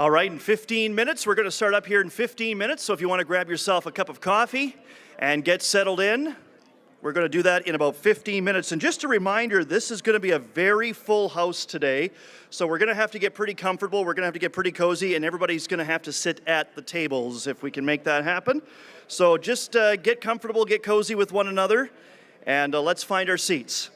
All right, in 15 minutes, we're going to start up here in 15 minutes. So if you want to grab yourself a cup of coffee and get settled in, we're going to do that in about 15 minutes. And just a reminder, this is going to be a very full house today. So we're going to have to get pretty comfortable. We're going to have to get pretty cozy, and everybody's going to have to sit at the tables if we can make that happen. So just get comfortable, get cozy with one another, and let's find our seats.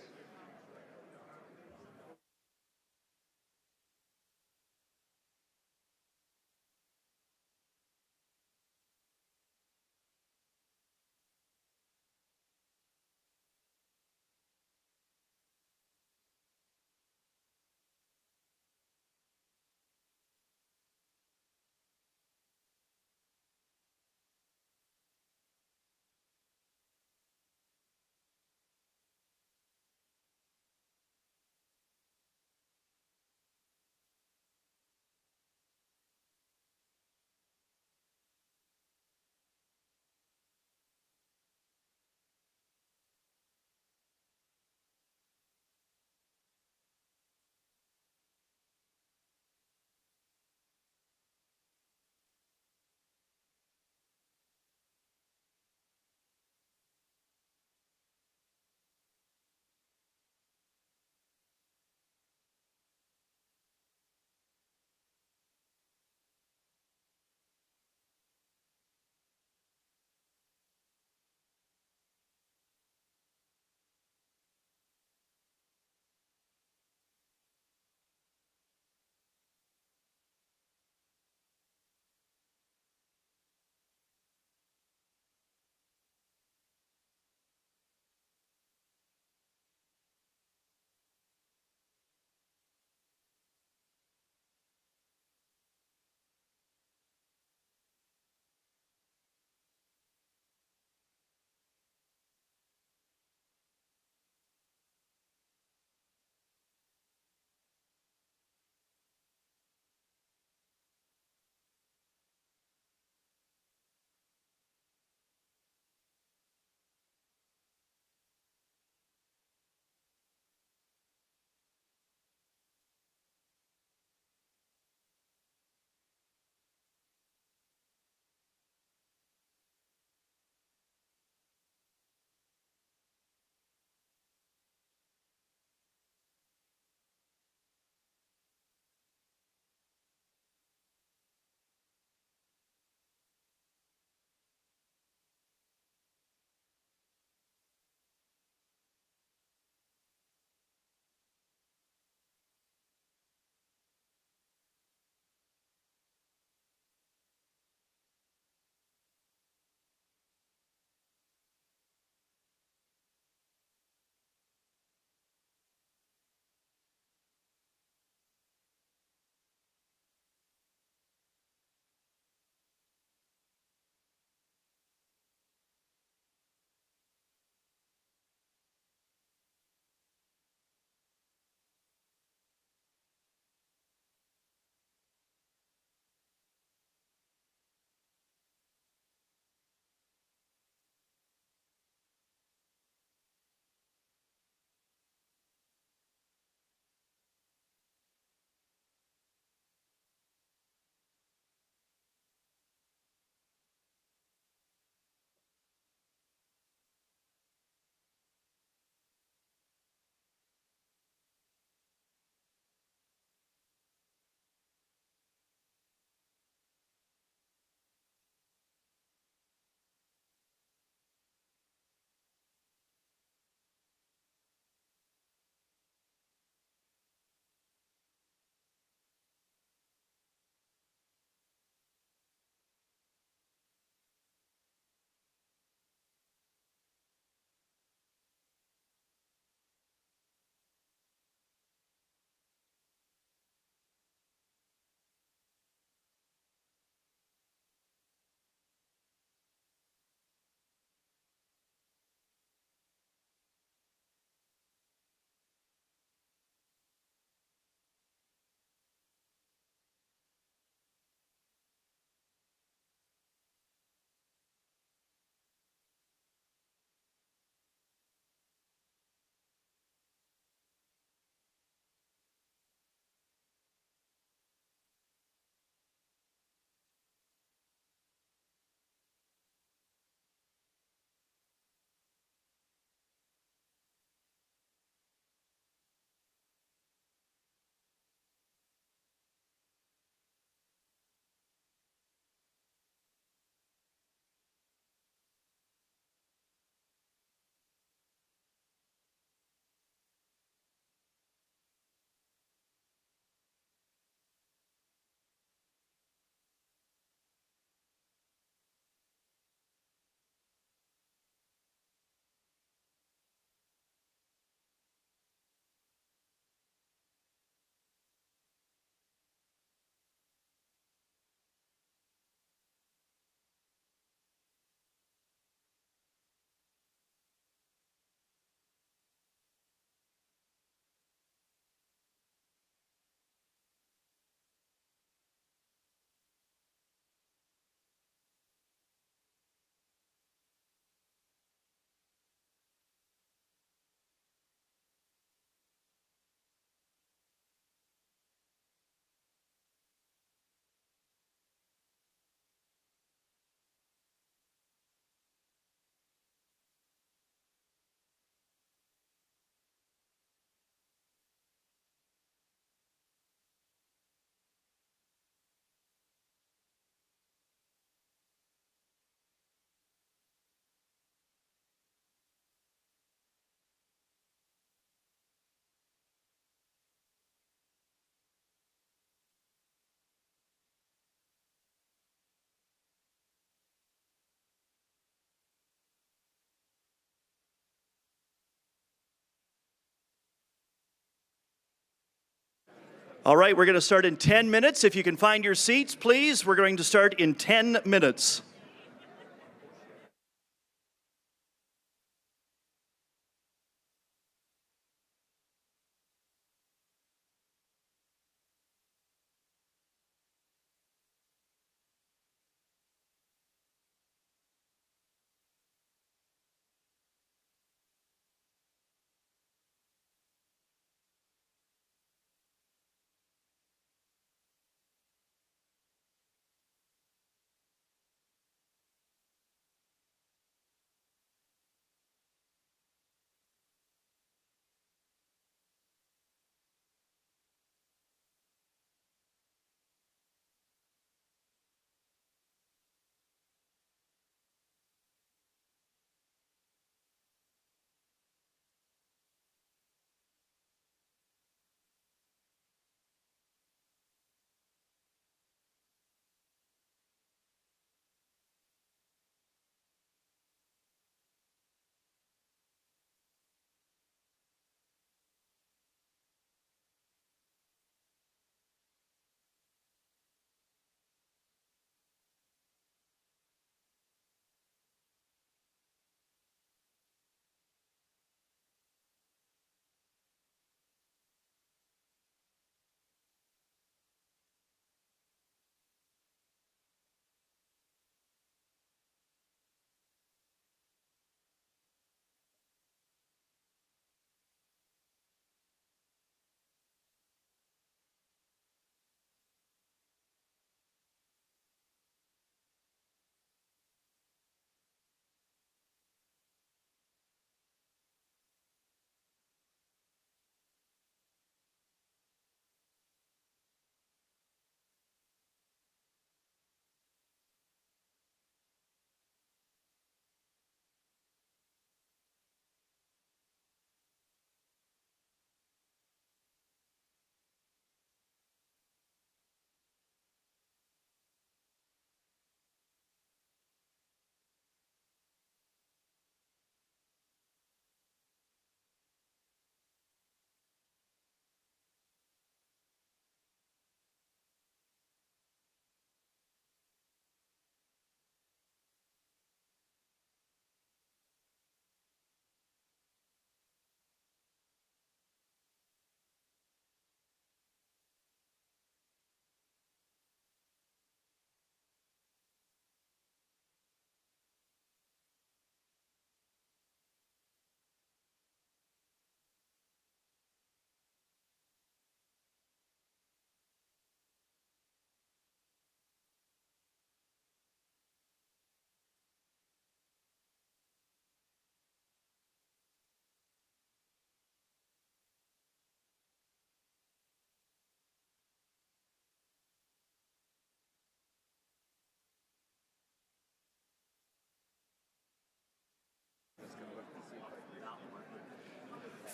All right, we're going to start in 10 minutes. If you can find your seats, please. We're going to start in 10 minutes.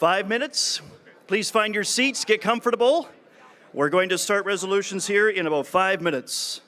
Five minutes. Please find your seats, get comfortable. We're going to start resolutions here in about 5 minutes.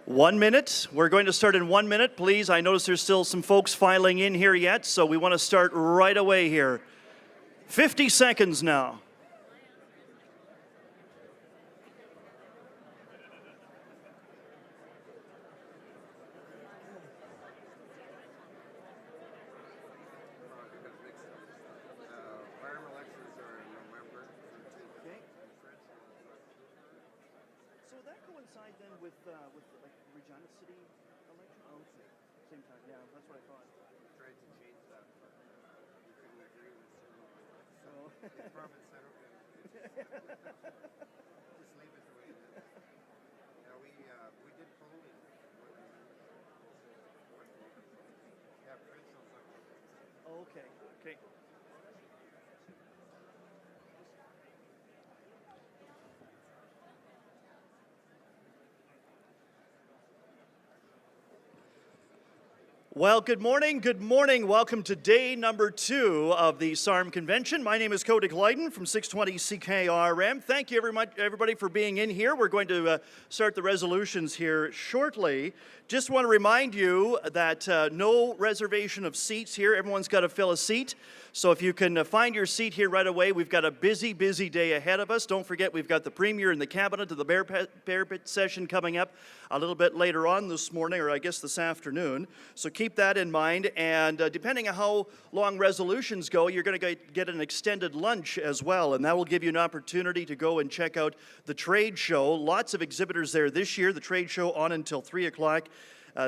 1 minute. We're going to start in 1 minute, please. I notice there's still some folks filing in here yet, so we want to start right away here. 50 seconds now. Okay. Well, good morning. Welcome to day number 2 of the SARM convention. My name is Cody Glyden from 620 CKRM. Thank you everybody for being in here. We're going to start the resolutions here shortly. Just want to remind you that no reservation of seats here. Everyone's got to fill a seat. So if you can find your seat here right away, we've got a busy day ahead of us. Don't forget, we've got the Premier and the Cabinet of the Bear Pit session coming up a little bit later on this morning, or I guess this afternoon. So keep that in mind. And depending on how long resolutions go, you're going to get an extended lunch as well. And that will give you an opportunity to go and check out the trade show. Lots of exhibitors there this year. The trade show on until 3 o'clock.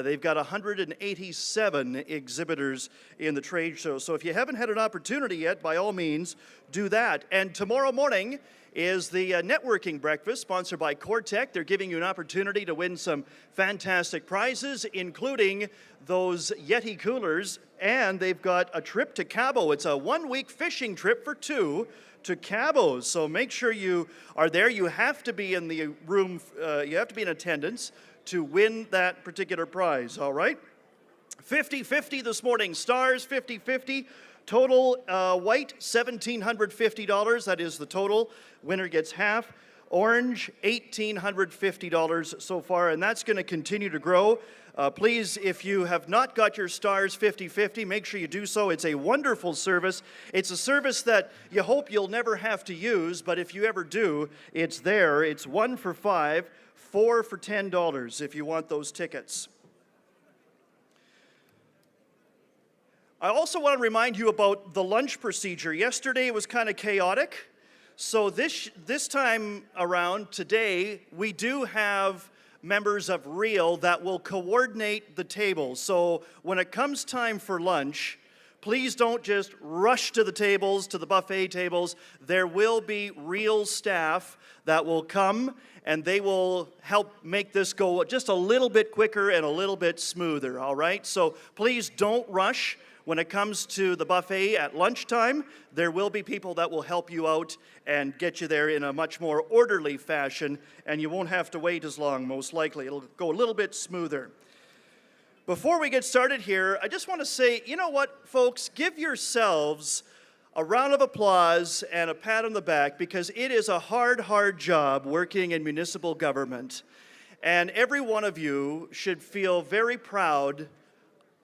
They've got 187 exhibitors in the trade show. So if you haven't had an opportunity yet, by all means, do that. And tomorrow morning is the networking breakfast sponsored by Cortec. They're giving you an opportunity to win some fantastic prizes, including those Yeti coolers. And they've got a trip to Cabo. It's a 1-week fishing trip for 2 to Cabo. So make sure you are there. You have to be in the room. You have to be in attendance to win that particular prize, all right? 50-50 this morning. Stars, 50-50. Total white, $1,750. That is the total. Winner gets half. Orange, $1,850 so far, and that's going to continue to grow. Please, if you have not got your stars 50-50, make sure you do so. It's a wonderful service. It's a service that you hope you'll never have to use, but if you ever do, it's there. It's 1 for $5, 4 for $10 if you want those tickets. I also want to remind you about the lunch procedure. Yesterday it was kind of chaotic. So this time around, today, we do have members of REAL that will coordinate the tables. So when it comes time for lunch, please don't just rush to the tables, to the buffet tables. There will be REAL staff that will come and they will help make this go just a little bit quicker and a little bit smoother, all right? So please don't rush. When it comes to the buffet at lunchtime, there will be people that will help you out and get you there in a much more orderly fashion, and you won't have to wait as long, most likely. It'll go a little bit smoother. Before we get started here, I just want to say, you know what, folks? Give yourselves a round of applause and a pat on the back, because it is a hard job working in municipal government. And every one of you should feel very proud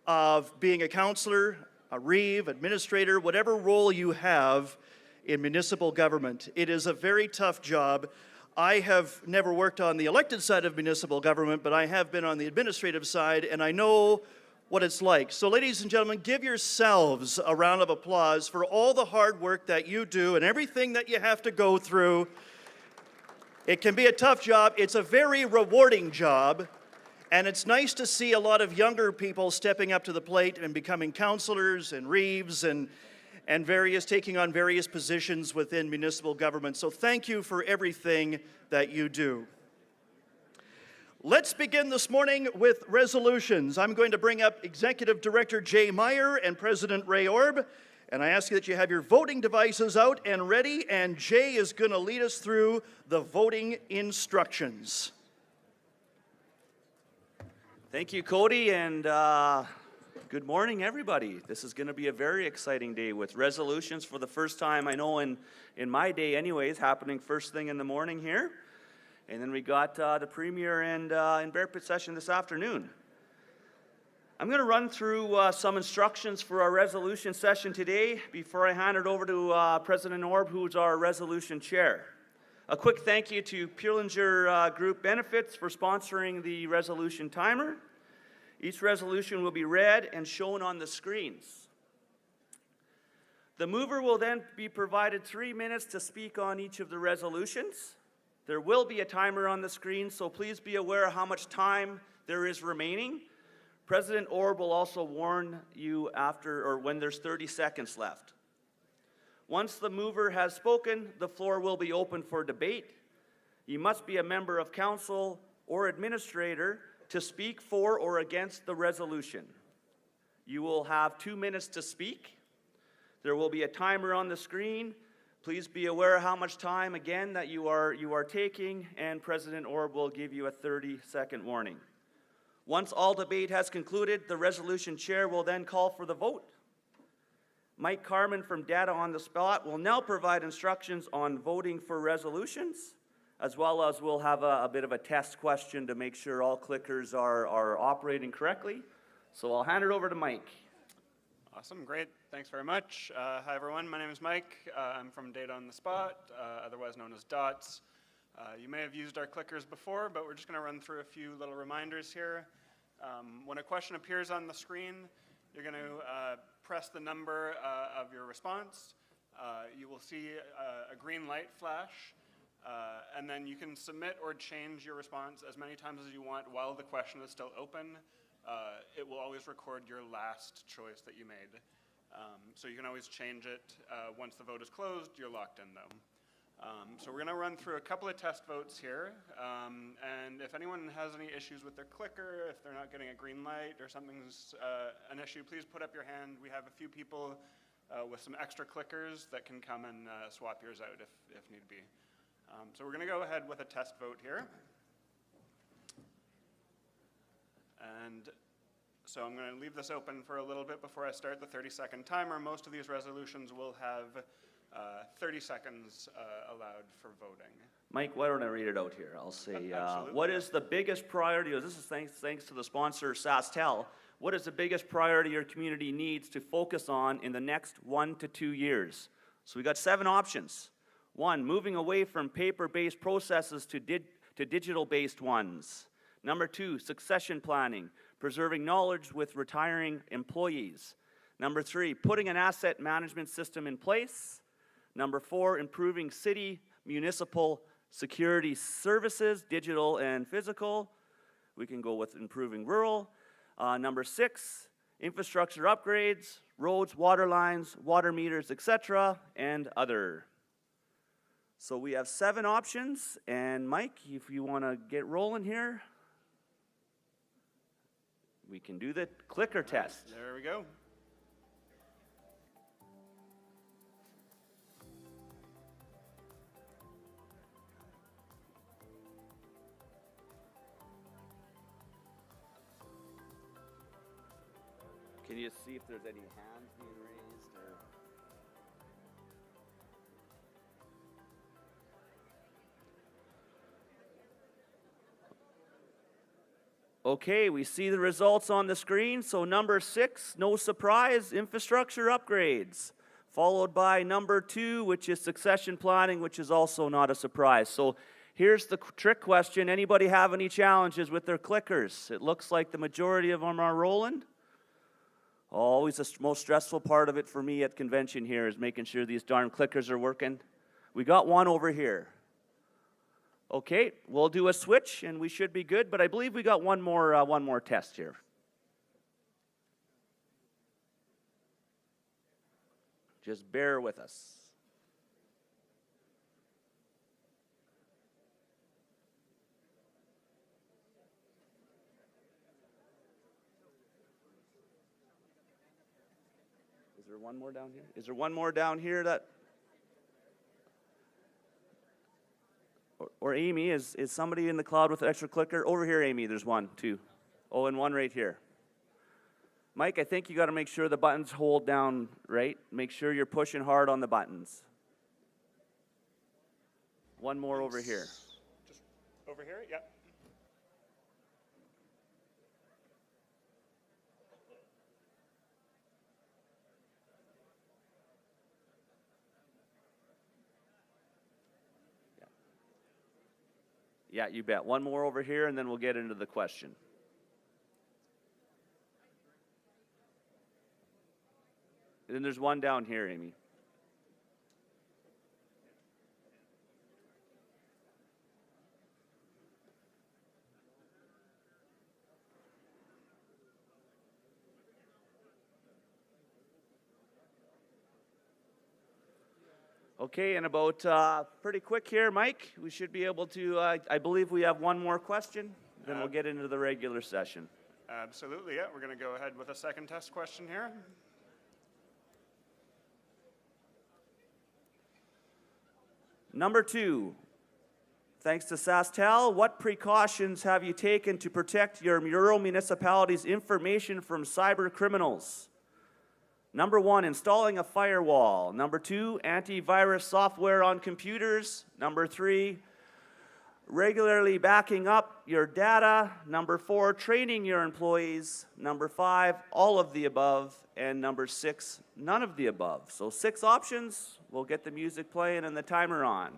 of being a counselor, a reeve, administrator, whatever role you have in municipal government. It is a very tough job. I have never worked on the elected side of municipal government, but I have been on the administrative side, and I know what it's like. So ladies and gentlemen, give yourselves a round of applause for all the hard work that you do and everything that you have to go through. It can be a tough job. It's a very rewarding job. And it's nice to see a lot of younger people stepping up to the plate and becoming counselors and reeves and taking on various positions within municipal government. So thank you for everything that you do. Let's begin this morning with resolutions. I'm going to bring up Executive Director Jay Meyer and President Ray Orb, and I ask you that you have your voting devices out and ready, and Jay is going to lead us through the voting instructions. Thank you, Cody, and good morning, everybody. This is going to be a very exciting day with resolutions for the first time, I know in my day anyways, happening first thing in the morning here. And then we got the Premier and in Bearpit session this afternoon. I'm going to run through some instructions for our resolution session today before I hand it over to President Orb, who's our resolution chair. A quick thank you to Purlinger Group Benefits for sponsoring the resolution timer. Each resolution will be read and shown on the screens. The mover will then be provided 3 minutes to speak on each of the resolutions. There will be a timer on the screen, so please be aware how much time there is remaining. President Orb will also warn you after or when there's 30 seconds left. Once the mover has spoken, the floor will be open for debate. You must be a member of council or administrator to speak for or against the resolution. You will have 2 minutes to speak. There will be a timer on the screen. Please be aware how much time, again, that you are taking, and President Orb will give you a 30-second warning. Once all debate has concluded, the resolution chair will then call for the vote. Mike Carmen from Data on the Spot will now provide instructions on voting for resolutions, as well as we'll have a bit of a test question to make sure all clickers are operating correctly. So I'll hand it over to Mike. Awesome, great. Thanks very much. Hi everyone, my name is Mike. I'm from Data on the Spot, otherwise known as DOTS. You may have used our clickers before, but we're just going to run through a few little reminders here. When a question appears on the screen, you're going to press the number of your response. You will see a green light flash, and then you can submit or change your response as many times as you want while the question is still open. It will always record your last choice that you made. So you can always change it. Once the vote is closed, you're locked in though. So we're going to run through a couple of test votes here, and if anyone has any issues with their clicker, if they're not getting a green light or something's an issue, please put up your hand. We have a few people with some extra clickers that can come and swap yours out if need be. So we're going to go ahead with a test vote here. And so I'm going to leave this open for a little bit before I start the 30-second timer. Most of these resolutions will have 30 seconds allowed for voting. Mike, why don't I read it out here? I'll say, Absolutely. what is the biggest priority, this is thanks to the sponsor, SaskTel, what is the biggest priority your community needs to focus on in the next 1 to 2 years? So we got 7 options. 1, moving away from paper-based processes to digital-based ones. Number 2, succession planning, preserving knowledge with retiring employees. Number 3, putting an asset management system in place. Number 4, improving city municipal security services, digital and physical. We can go with improving rural. Number 6, infrastructure upgrades, roads, water lines, water meters, etc., and other. So we have 7 options, and Mike, if you want to get rolling here, we can do the clicker test. There we go. Can you see if there's any hands being raised? Okay, we see the results on the screen. So number 6, no surprise, infrastructure upgrades. Followed by number 2, which is succession planning, which is also not a surprise. So here's the trick question. Anybody have any challenges with their clickers? It looks like the majority of them are rolling. Always the most stressful part of it for me at convention here is making sure these darn clickers are working. We got one over here. Okay, we'll do a switch and we should be good, but I believe we got one more test here. Just bear with us. Is there one more down here? Is there one more down here that... Or Amy, is somebody in the cloud with an extra clicker? Over here, Amy, there's 1, 2. Oh, and one right here. Mike, I think you got to make sure the buttons hold down, right? Make sure you're pushing hard on the buttons. One more over here. Over here, yep. Yeah, you bet. One more over here, and then we'll get into the question. And then there's one down here, Amy. Okay, and about pretty quick here, Mike. We should be able to, I believe we have one more question, then we'll get into the regular session. Absolutely, yeah. We're going to go ahead with a second test question here. Number 2, thanks to SaskTel, what precautions have you taken to protect your rural municipality's information from cyber criminals? Number 1, installing a firewall. Number 2, antivirus software on computers. Number 3, regularly backing up your data. Number 4, training your employees. Number 5, all of the above. And number 6, none of the above. So 6 options. We'll get the music playing and the timer on.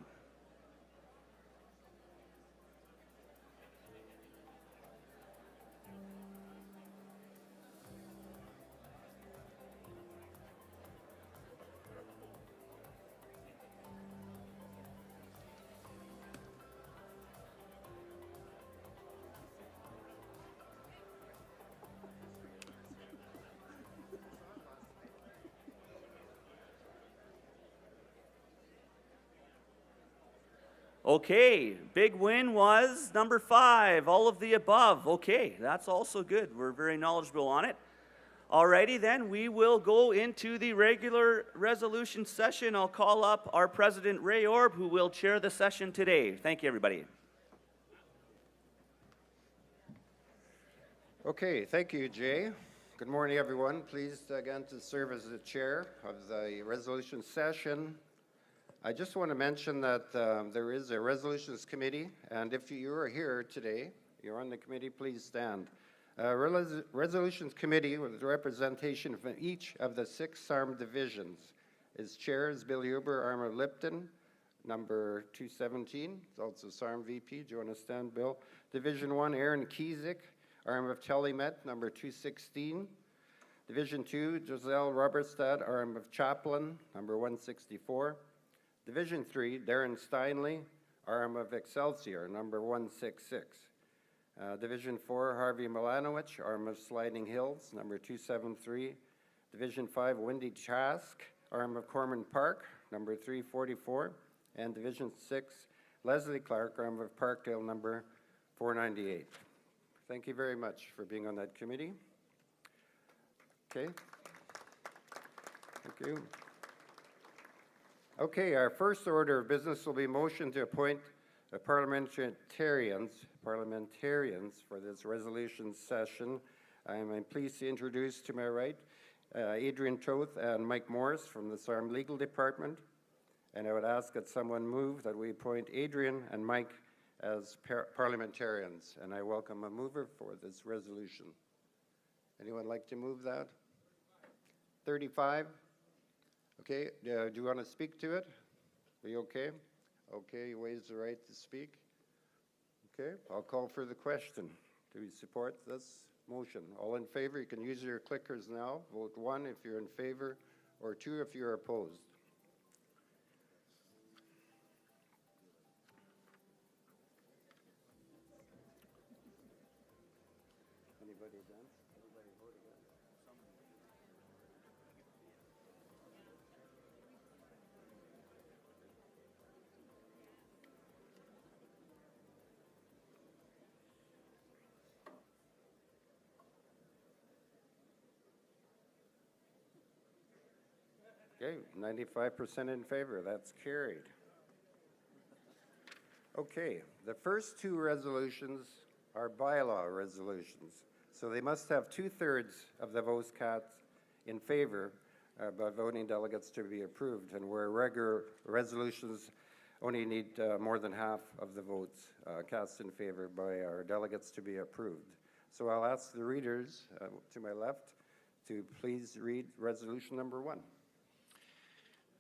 Okay, big win was number 5, all of the above. Okay, that's also good. We're very knowledgeable on it. Alrighty then, we will go into the regular resolution session. I'll call up our President Ray Orb, who will chair the session today. Thank you, everybody. Okay, thank you, Jay. Good morning, everyone. Pleased again to serve as the chair of the resolution session. I just want to mention that there is a resolutions committee, and if you are here today, you're on the committee, please stand. Resolutions committee with representation from each of the 6 SARM divisions. Its chair is Bill Huber, Arm of Lipton, number 217. It's also SARM VP. Do you want to stand, Bill? Division 1, Aaron Kiesik, Arm of Telemet, number 216. Division 2, Giselle Robertstad, Arm of Chaplain, number 164. Division 3, Darren Steinley, Arm of Excelsior, number 166. Division 4, Harvey Milanowicz, Arm of Sliding Hills, number 273. Division 5, Wendy Trask, Arm of Corman Park, number 344. And Division 6, Leslie Clark, Arm of Parkdale, number 498. Thank you very much for being on that committee. Okay. Thank you. Okay, our first order of business will be motion to appoint parliamentarians for this resolution session. I am pleased to introduce to my right Adrian Toth and Mike Morris from the SARM Legal Department. And I would ask that someone move that we appoint Adrian and Mike as parliamentarians. And I welcome a mover for this resolution. Anyone like to move that? 35? Okay, do you want to speak to it? Are you okay? Okay, you waive the right to speak. Okay, I'll call for the question. Do you support this motion? All in favor, you can use your clickers now. Vote 1 if you're in favor, or 2 if you're opposed. Anybody against? Anybody vote against? Okay, 95% in favor. That's carried. Okay, the first 2 resolutions are bylaw resolutions. So they must have 2/3 of the votes cast in favor by voting delegates to be approved. And where regular resolutions only need more than half of the votes cast in favor by our delegates to be approved. So I'll ask the readers to my left to please read resolution number 1.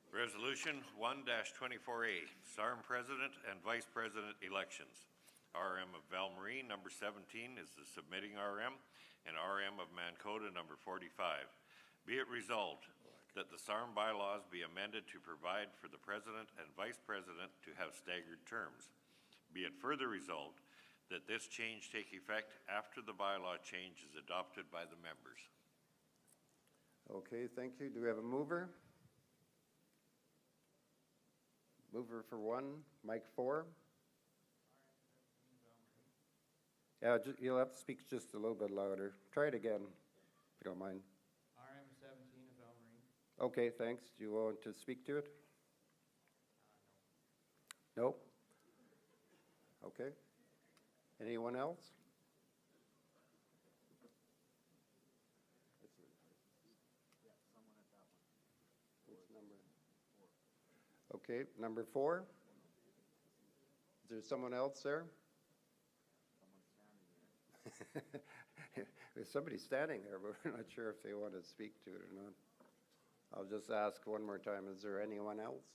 Resolution 1-24A, SARM President and Vice President elections. RM of Val Marie, number 17, is the submitting RM, and RM of Mancota, number 45. Be it resolved that the SARM bylaws be amended to provide for the President and Vice President to have staggered terms. Be it further resolved that this change take effect after the bylaw change is adopted by the members. Okay, thank you. Do we have a mover? Mover for 1, Mike 4. Yeah, you'll have to speak just a little bit louder. Try it again, if you don't mind. RM 17 of Val Marie. Okay, thanks. Do you want to speak to it? No? Okay. Anyone else? Which number? Okay, number 4. Is there someone else there? There's somebody standing there, but we're not sure if they want to speak to it or not. I'll just ask one more time, is there anyone else?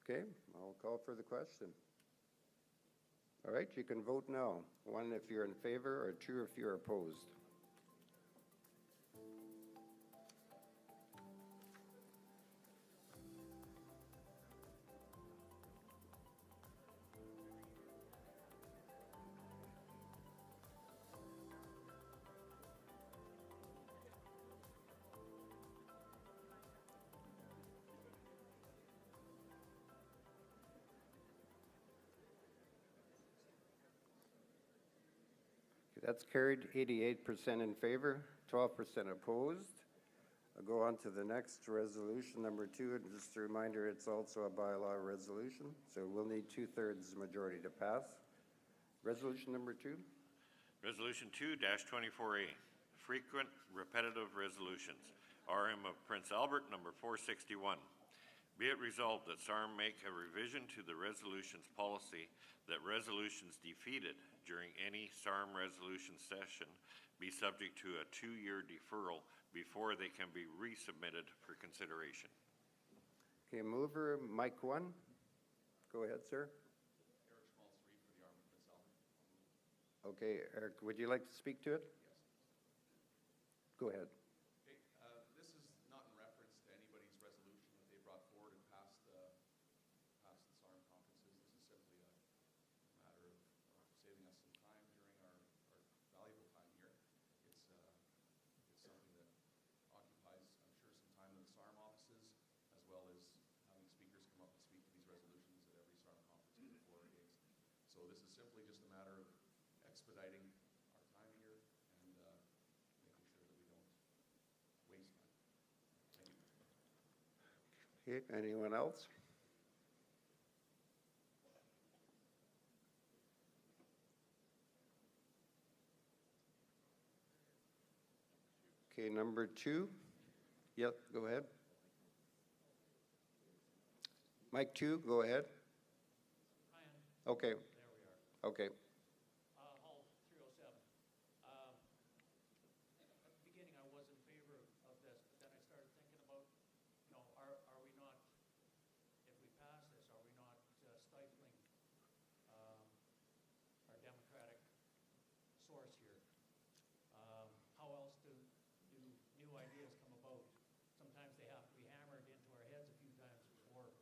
Okay, I'll call for the question. All right, you can vote now. 1 if you're in favor, or 2 if you're opposed. That's carried, 88% in favor, 12% opposed. I'll go on to the next resolution, number 2, and just a reminder, it's also a bylaw resolution, so we'll need 2/3 majority to pass. Resolution number 2. Resolution 2-24A, frequent repetitive resolutions. RM of Prince Albert, number 461. Be it resolved that SARM make a revision to the resolutions policy that resolutions defeated during any SARM resolution session be subject to a 2-year deferral before they can be resubmitted for consideration. Okay, mover, Mike 1. Go ahead, sir. Eric Schmaltz, Reed for the RM of Prince Albert. Okay, Eric, would you like to speak to it? Yes. Go ahead. Okay, this is not in reference to anybody's resolution that they brought forward and passed the SARM conferences. This is simply a matter of saving us some time during our valuable time here. It's something that occupies, I'm sure, some time in the SARM offices, as well as having speakers come up and speak to these resolutions at every SARM conference before or against. So this is simply just a matter of expediting our time here and making sure that we don't waste time. Thank you. Okay, anyone else? Okay, number 2. Yep, go ahead. Mike 2, go ahead. Okay. There we are. Okay. Hall 307. At the beginning, I was in favor of this, but then I started thinking about, are we not, if we pass this, are we not stifling our democratic source here? How else do new ideas come about? Sometimes they have to be hammered into our heads a few times before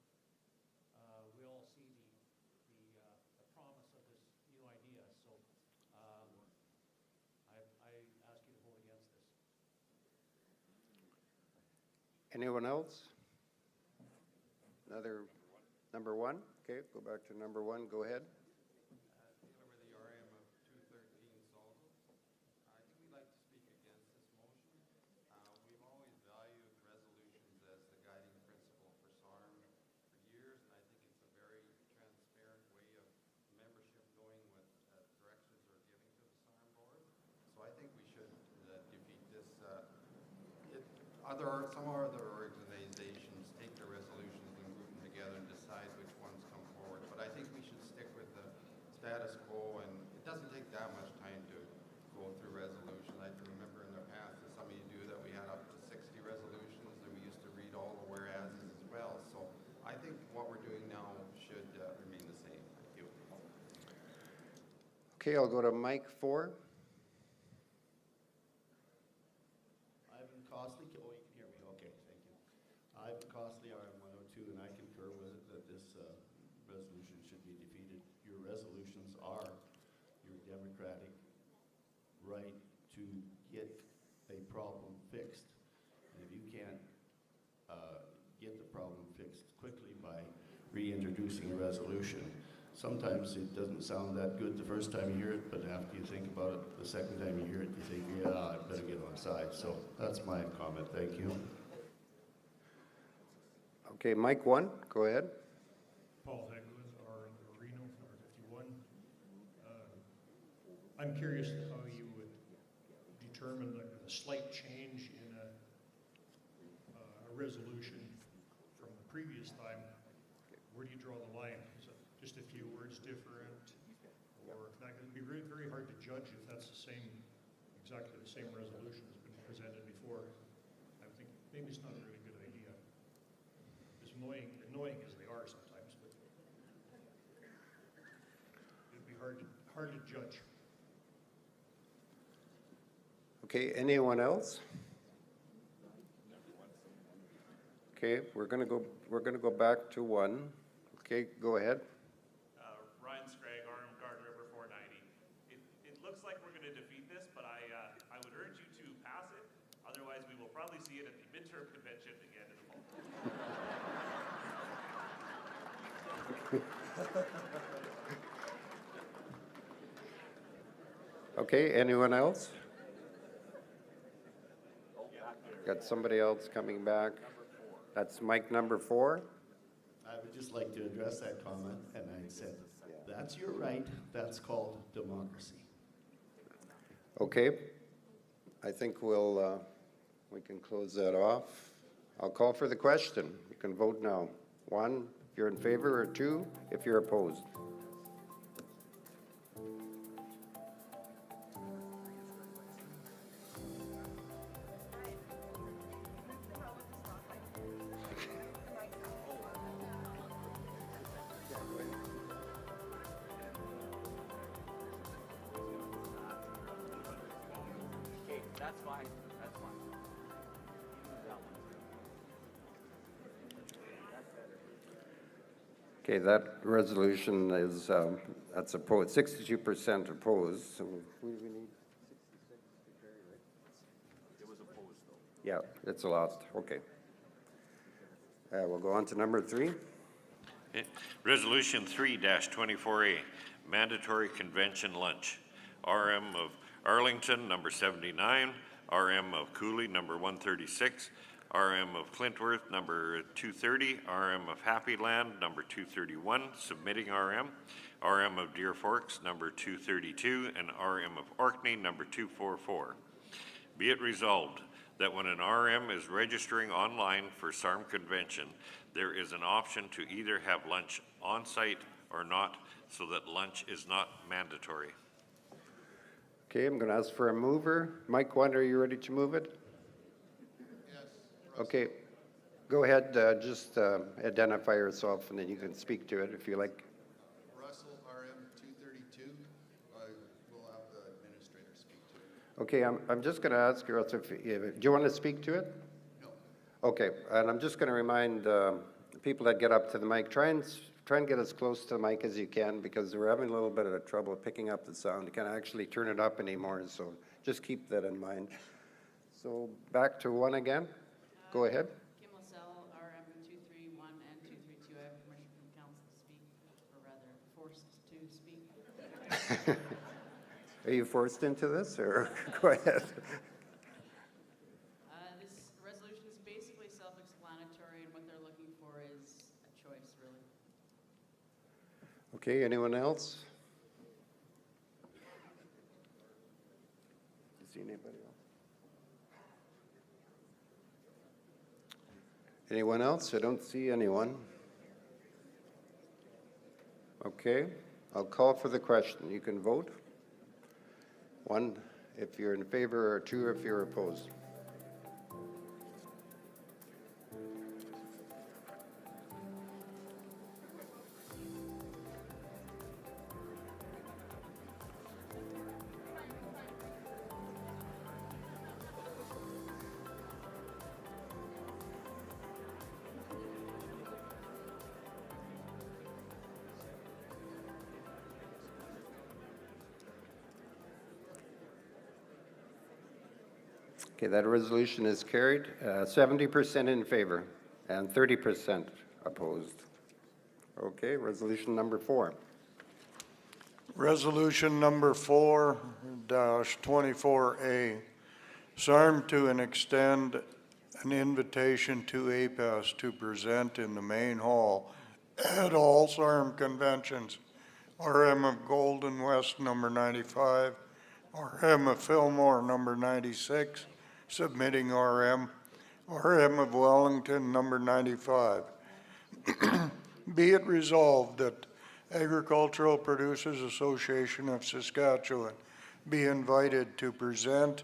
we all see the promise of this new idea. So I ask you to vote against this. Anyone else? Another number 1? Okay, go back to number 1. Go ahead. Taylor with the RM of 213 Salto. I think we'd like to speak against this motion. We've always valued resolutions as the guiding principle for SARM for years, and I think it's a very transparent way of membership knowing what directions are giving to the SARM board. So I think we should defeat this. Some other organizations take the resolutions and group them status quo, and it doesn't take that much time to go through resolution. I can remember in the past, as some of you do, that we had up to 60 resolutions, and we used to read all the whereases as well. So I think what we're doing now should remain the same. Thank you. Okay, I'll go to Mike 4. Ivan Costley, oh, you can hear me, okay, thank you. Ivan Costley, RM 102, and I concur with it that this resolution should be defeated. Your resolutions are your democratic right to get a problem fixed. And if you can't get the problem fixed quickly by reintroducing a resolution, sometimes it doesn't sound that good the first time you hear it, but after you think about it, the second time you hear it, you think, yeah, I better get on side. So that's my comment. Thank you. Okay, Mike 1, go ahead. Paul Hegwood, Reno, number 51. I'm curious how you would determine a slight change in a resolution from the previous time. Where do you draw the line? Is it just a few words different? Or that could be very, very hard to judge if that's the same, exactly the same resolution that's been presented before. I think maybe it's not a really good idea. As annoying as they are sometimes, but it'd be hard to judge. Okay, anyone else? Okay, we're gonna go back to 1. Okay, go ahead. Ryan Scragg, RM Guard River 490. It looks like we're going to defeat this, but I would urge you to pass it. Otherwise, we will probably see it at the midterm convention again in the fall. Okay, anyone else? Got somebody else coming back. That's Mike number 4. I would just like to address that comment, and I said, that's your right. That's called democracy. Okay, I think we can close that off. I'll call for the question. You can vote now. 1, if you're in favor, or 2, if you're opposed. That's fine. That's fine. That one. Okay, that resolution is, that's opposed, 62% opposed. So we need 66 to carry, right? It was opposed, though. Yeah, it's lost. Okay. We'll go on to number 3. Okay. Resolution 3-24A, mandatory convention lunch. RM of Arlington, number 79, RM of Cooley, number 136, RM of Clintworth, number 230, RM of Happy Land, number 231, submitting RM, RM of Deer Forks, number 232, and RM of Orkney, number 244. Be it resolved that when an RM is registering online for SARM convention, there is an option to either have lunch on-site or not, so that lunch is not mandatory. Okay, I'm going to ask for a mover. Mike 1, are you ready to move it? Yes. Okay, go ahead, just identify yourself and then you can speak to it if you like. Russell, RM 232. We'll have the administrator speak to it. Okay, I'm just going to ask you, also, do you want to speak to it? No. Okay, and I'm just going to remind people that get up to the mic, try and get as close to the mic as you can, because we're having a little bit of trouble picking up the sound. You can't actually turn it up anymore, so just keep that in mind. So back to 1 again. Go ahead. Kim LaSalle, RM 231 and 232. I have permission from council to speak, or rather forced to speak. Are you forced into this, or go ahead? This resolution is basically self-explanatory, and what they're looking for is a choice, really. Okay, anyone else? You see anybody else? Anyone else? I don't see anyone. Okay, I'll call for the question. You can vote. 1 if you're in favor, or 2 if you're opposed. Okay, that resolution is carried. 70% in favor and 30% opposed. Okay, resolution number 4. Resolution number 4-24A, SARM to and extend an invitation to APAS to present in the main hall at all SARM conventions. RM of Golden West number 95, RM of Fillmore number 96, submitting RM of Wellington number 95. Be it resolved that Agricultural Producers Association of Saskatchewan be invited to present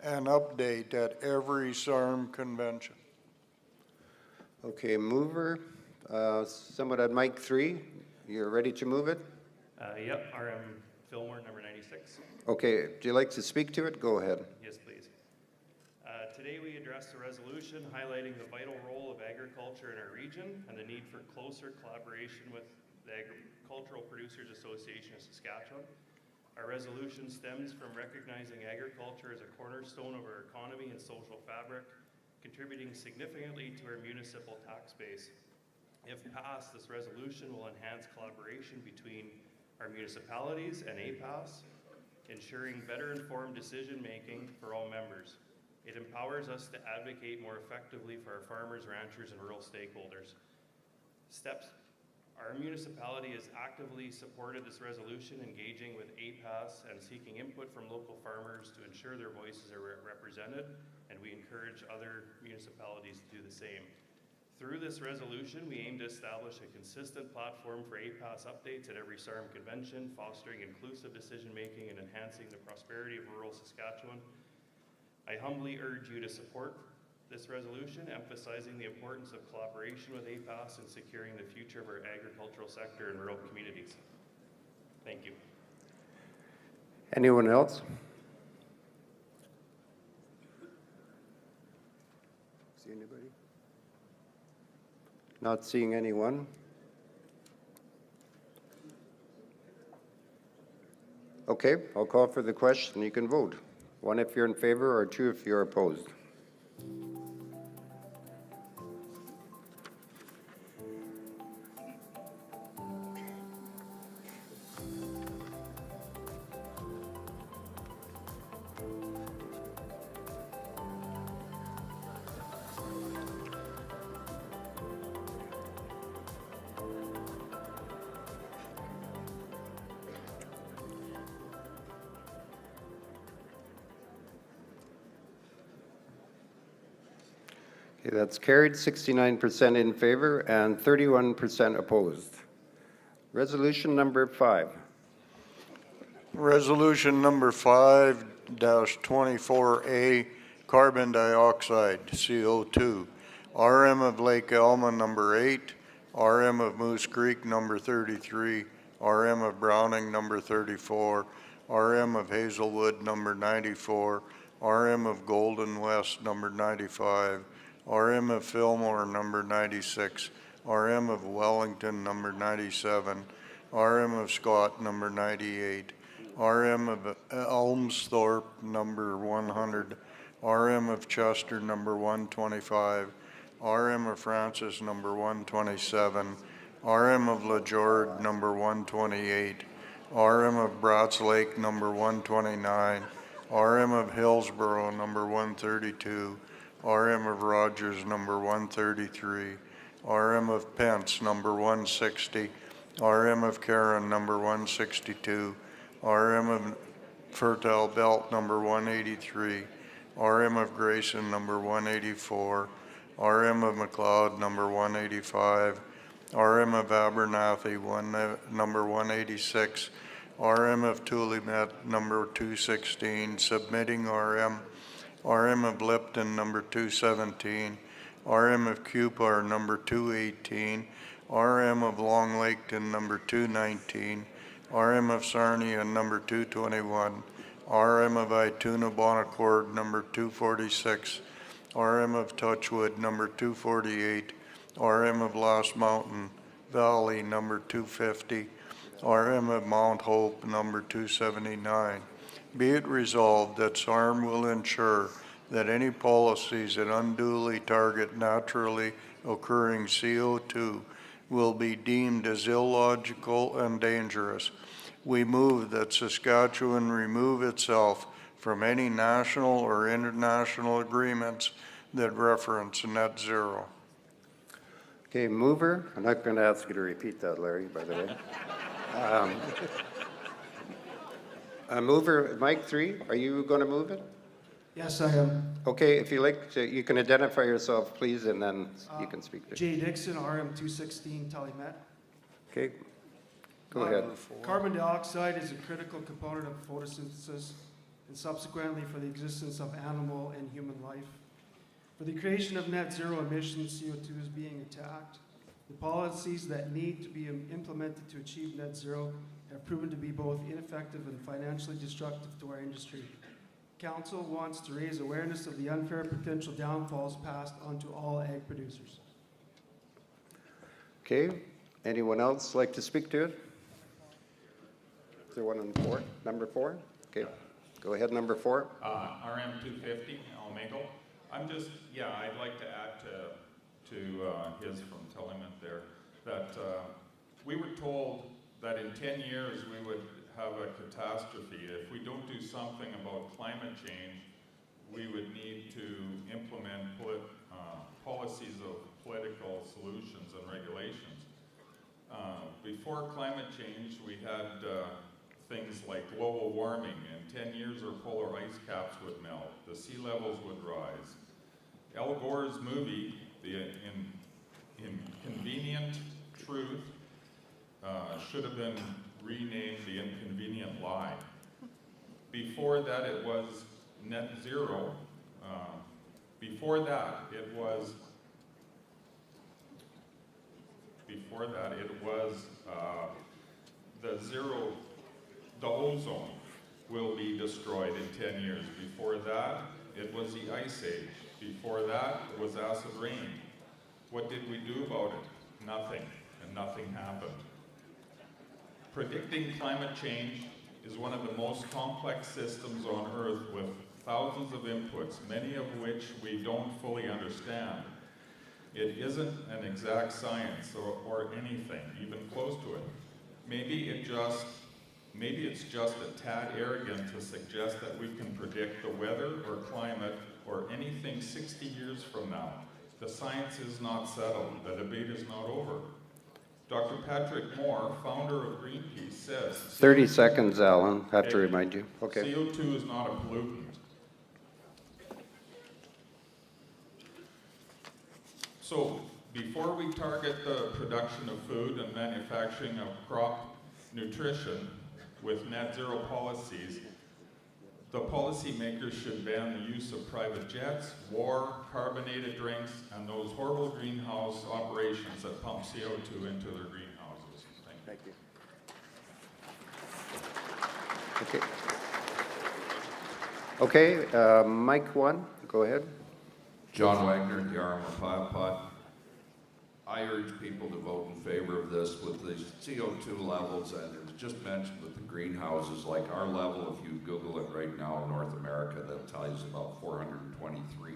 an update at every SARM convention. Okay, mover, someone at mic 3, you're ready to move it? Yep, RM Fillmore, number 96. Okay, do you like to speak to it? Go ahead. Yes, please. Today we address a resolution highlighting the vital role of agriculture in our region and the need for closer collaboration with the Agricultural Producers Association of Saskatchewan. Our resolution stems from recognizing agriculture as a cornerstone of our economy and social fabric, contributing significantly to our municipal tax base. If passed, this resolution will enhance collaboration between our municipalities and APAS, ensuring better informed decision-making for all members. It empowers us to advocate more effectively for our farmers, ranchers, and rural stakeholders. Our municipality has actively supported this resolution, engaging with APAS and seeking input from local farmers to ensure their voices are represented, and we encourage other municipalities to do the same. Through this resolution, we aim to establish a consistent platform for APAS updates at every SARM convention, fostering inclusive decision-making and enhancing the prosperity of rural Saskatchewan. I humbly urge you to support this resolution, emphasizing the importance of collaboration with APAS in securing the future of our agricultural sector in rural communities. Thank you. Anyone else? See anybody? Not seeing anyone. Okay, I'll call for the question. You can vote. 1 if you're in favor, or 2 if you're opposed. Okay, that's carried. 69% in favor and 31% opposed. Resolution number 5. Resolution number 5-24A, carbon dioxide, CO2. RM of Lake Elma number 8, RM of Moose Creek number 33, RM of Browning number 34, RM of Hazelwood number 94, RM of Golden West number 95, RM of Fillmore number 96, RM of Wellington number 97, RM of Scott number 98, RM of Elmsthorpe number 100, RM of Chester number 125, RM of Francis number 127, RM of LaJord number 128, RM of Bratz Lake number 129, RM of Hillsborough number 132, RM of Rogers number 133, RM of Pence number 160, RM of Karen number 162, RM of Fertile Belt number 183, RM of Grayson number 184, RM of McLeod number 185, RM of Abernathy, number 186, RM of Tulimet, number 216, submitting RM, RM of Lipton, number 217, RM of Cupar, number 218, RM of Long Laketon, number 219, RM of Sarnia, number 221, RM of Ituna Bonacord, number 246, RM of Touchwood, number 248, RM of Lost Mountain Valley, number 250, RM of Mount Hope, number 279. Be it resolved that SARM will ensure that any policies that unduly target naturally occurring CO2 will be deemed as illogical and dangerous. We move that Saskatchewan remove itself from any national or international agreements that reference net zero. Okay, mover, I'm not going to ask you to repeat that, Larry, by the way. Mover, Mike 3, are you going to move it? Yes, I am. Okay, if you like to, you can identify yourself, please, and then you can speak. Jay Dixon, RM 216, Tellymet. Okay, go ahead. Carbon dioxide is a critical component of photosynthesis and subsequently for the existence of animal and human life. For the creation of net zero emissions, CO2 is being attacked. The policies that need to be implemented to achieve net zero have proven to be both ineffective and financially destructive to our industry. Council wants to raise awareness of the unfair potential downfalls passed onto all ag producers. Okay, anyone else like to speak to it? Is there one on 4? Number 4? Okay, go ahead, number 4. RM 250, Almago. I'd like to add to his from Tellymet there, that we were told that in 10 years we would have a catastrophe. If we don't do something about climate change, we would need to implement policies of political solutions and regulations. Before climate change, we had things like global warming. In 10 years, our polar ice caps would melt. The sea levels would rise. Al Gore's movie, The Inconvenient Truth, should have been renamed The Inconvenient Lie. Before that, it was net zero. Before that, it was the ozone will be destroyed in 10 years. Before that, it was the ice age. Before that, it was acid rain. What did we do about it? Nothing, and nothing happened. Predicting climate change is one of the most complex systems on Earth with thousands of inputs, many of which we don't fully understand. It isn't an exact science or anything, even close to it. Maybe it's just a tad arrogant to suggest that we can predict the weather or climate or anything 60 years from now. The science is not settled. The debate is not over. Dr. Patrick Moore, founder of Greenpeace, says... 30 seconds, Alan. I have to remind you. Okay. CO2 is not a pollutant. So, before we target the production of food and manufacturing of crop nutrition with net zero policies, the policymakers should ban the use of private jets, war, carbonated drinks, and those horrible greenhouse operations that pump CO2 into their greenhouses. Thank you. Okay, Mike 1, go ahead. John Wagner, the RM of Piapot. I urge people to vote in favor of this with the CO2 levels, and it was just mentioned with the greenhouses, like our level, if you Google it right now in North America, that tells you about 423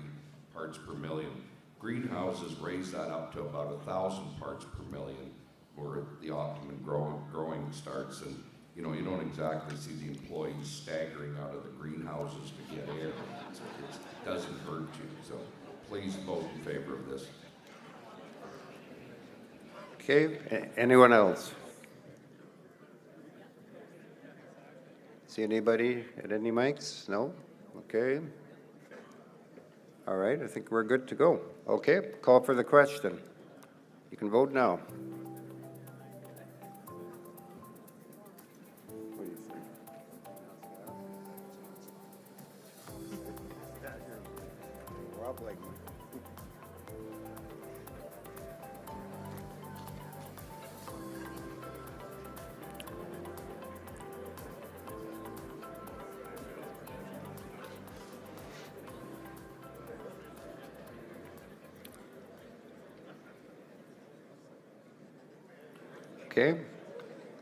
parts per million. Greenhouses raise that up to about 1,000 parts per million, where the optimum growing starts. And you know, you don't exactly see the employees staggering out of the greenhouses to get air. It doesn't hurt you. So please vote in favor of this. Okay, anyone else? See anybody at any mics? No? Okay. All right, I think we're good to go. Okay, call for the question. You can vote now. like. Okay,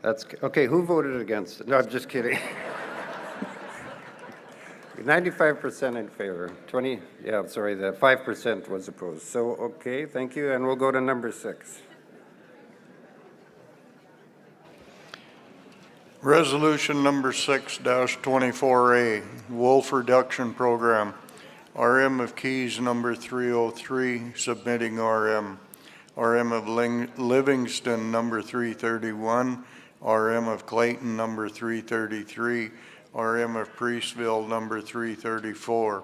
that's, okay, who voted against it? No, I'm just kidding. 95% in favor, 20, yeah, sorry, the 5% was opposed. So, okay, thank you, and we'll go to number 6. Resolution number 6-24A, Wolf Reduction Program. RM of Keys number 303, submitting RM. RM of Livingston number 331, RM of Clayton number 333, RM of Priestville number 334.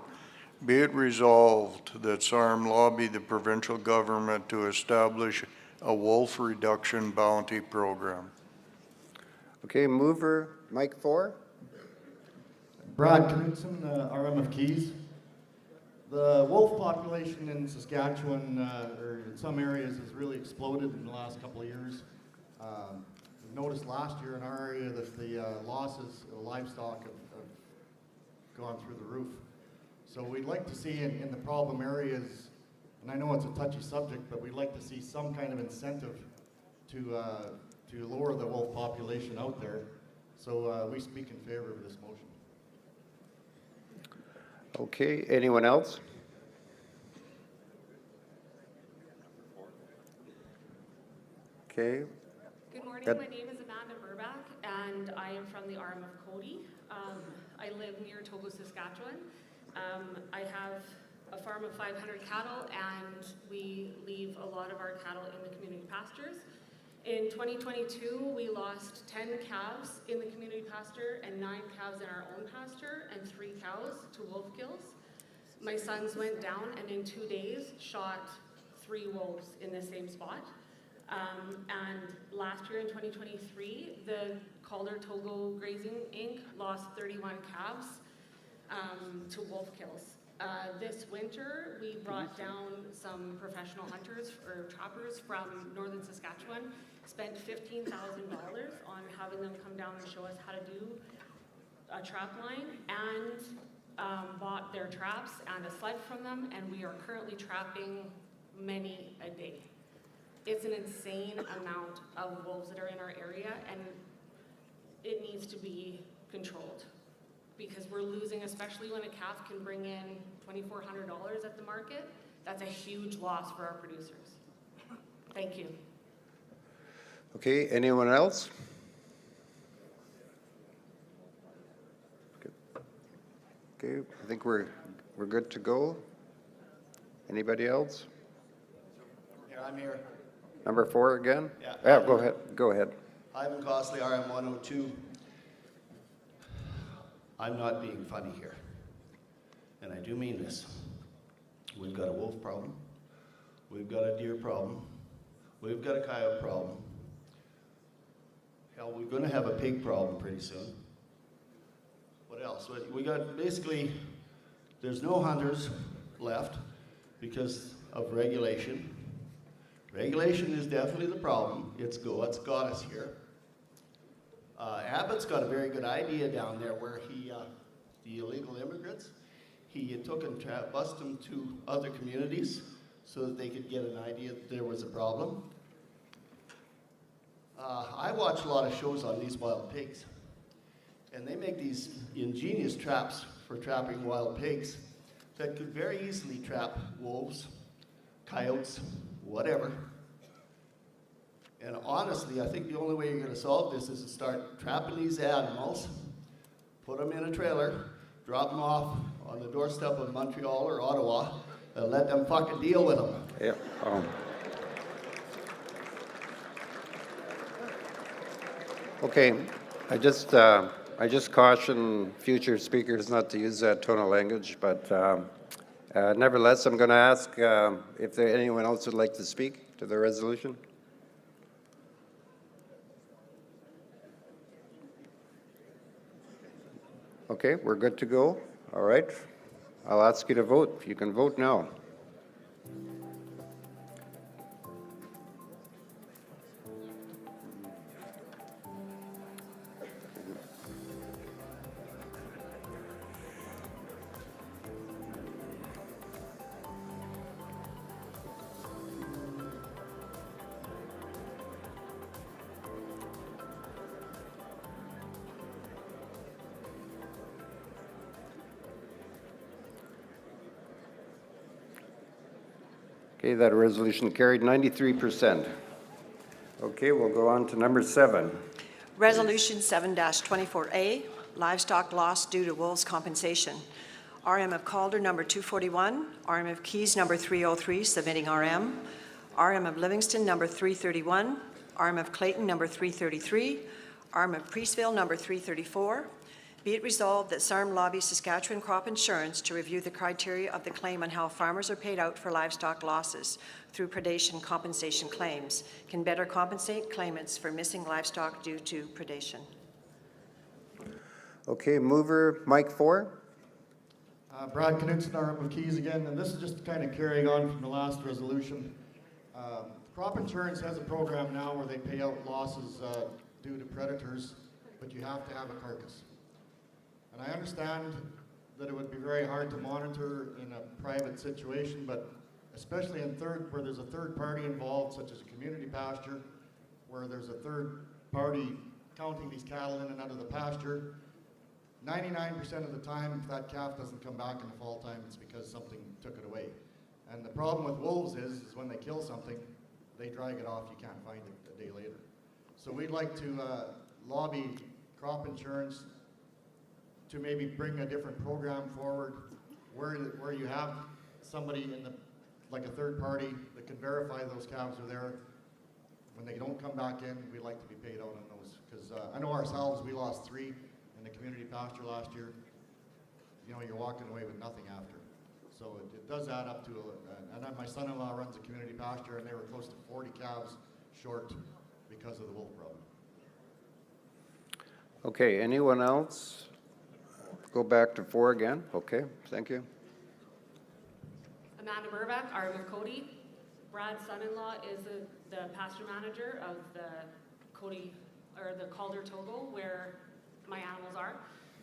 Be it resolved that SARM lobby the provincial government to establish a wolf reduction bounty program. Okay, mover, Mike 4. Brad Knudsen, RM of Keys. The wolf population in Saskatchewan, or in some areas, has really exploded in the last couple of years. We've noticed last year in our area that the losses of livestock have gone through the roof. So we'd like to see in the problem areas, and I know it's a touchy subject, but we'd like to see some kind of incentive to lower the wolf population out there. So we speak in favor of this motion. Okay, anyone else? Okay. Good morning, my name is Amanda Burbach, and I am from the RM of Cody. I live near Togo, Saskatchewan. I have a farm of 500 cattle, and we leave a lot of our cattle in the community pastures. In 2022, we lost 10 calves in the community pasture and 9 calves in our own pasture and 3 cows to wolf kills. My sons went down and in 2 days shot 3 wolves in the same spot. And last year in 2023, the Calder Togo Grazing Inc. lost 31 calves to wolf kills. This winter, we brought down some professional hunters or trappers from northern Saskatchewan, spent $15,000 on having them come down and show us how to do a trap line, and bought their traps and a sled from them, and we are currently trapping many a day. It's an insane amount of wolves that are in our area, and it needs to be controlled, because we're losing, especially when a calf can bring in $2,400 at the market. That's a huge loss for our producers. Thank you. Okay, anyone else? Okay, I think we're good to go. Anybody else? Yeah, I'm here. Number 4 again? Yeah. Go ahead. Go ahead. Ivan Costley, RM 102. I'm not being funny here, and I do mean this. We've got a wolf problem. We've got a deer problem. We've got a coyote problem. Hell, we're going to have a pig problem pretty soon. What else? We got basically, there's no hunters left because of regulation. Regulation is definitely the problem. It's what's got us here. Abbott's got a very good idea down there where he, the illegal immigrants, he took and bused them to other communities so that they could get an idea that there was a problem. I watch a lot of shows on these wild pigs, and they make these ingenious traps for trapping wild pigs that could very easily trap wolves, coyotes, whatever. And honestly, I think the only way you're going to solve this is to start trapping these animals, put them in a trailer, drop them off on the doorstep of Montreal or Ottawa, and let them fucking deal with them. Yep. Okay, I just caution future speakers not to use that tone of language, but nevertheless, I'm going to ask if anyone else would like to speak to the resolution. Okay, we're good to go. All right. I'll ask you to vote. You can vote now. Okay, that resolution carried 93%. Okay, we'll go on to number 7. Resolution 7-24A, livestock loss due to wolves compensation. RM of Calder number 241, RM of Keys number 303, submitting RM of Livingston number 331, RM of Clayton number 333, RM of Priestville number 334. Be it resolved that SARM lobbies Saskatchewan Crop Insurance to review the criteria of the claim on how farmers are paid out for livestock losses through predation compensation claims, can better compensate claimants for missing livestock due to predation. Okay, mover Mike 4. Brad Knudsen, RM of Keys again, and this is just kind of carrying on from the last resolution. Crop Insurance has a program now where they pay out losses due to predators, but you have to have a carcass. And I understand that it would be very hard to monitor in a private situation, but especially where there's a third party involved, such as a community pasture, where there's a third party counting these cattle in and out of the pasture, 99% of the time, if that calf doesn't come back in the fall time, it's because something took it away. And the problem with wolves is when they kill something, they drag it off, you can't find it a day later. So we'd like to lobby Crop Insurance to maybe bring a different program forward where you have somebody like a third party that can verify those calves are there. When they don't come back in, we'd like to be paid out on those. Because I know ourselves, we lost 3 in the community pasture last year. You know, you're walking away with nothing after. So it does add up to, and then my son-in-law runs a community pasture, and they were close to 40 calves short because of the wolf problem. Okay, anyone else? Go back to 4 again. Okay, thank you. Amanda Burback, RM of Cody. Brad's son-in-law is the pasture manager of the Calder Togo, where my animals are.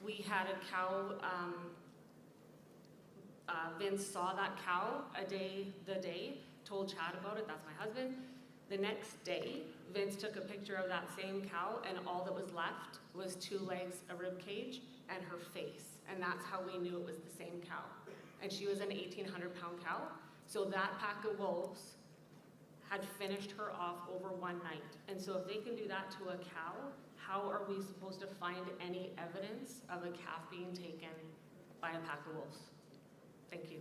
We had a cow, Vince saw that cow the day, told Chad about it, that's my husband. The next day, Vince took a picture of that same cow, and all that was left was 2 legs, a rib cage, and her face. And that's how we knew it was the same cow. And she was an 1,800-pound cow. So that pack of wolves had finished her off over one night. And so if they can do that to a cow, how are we supposed to find any evidence of a calf being taken by a pack of wolves? Thank you.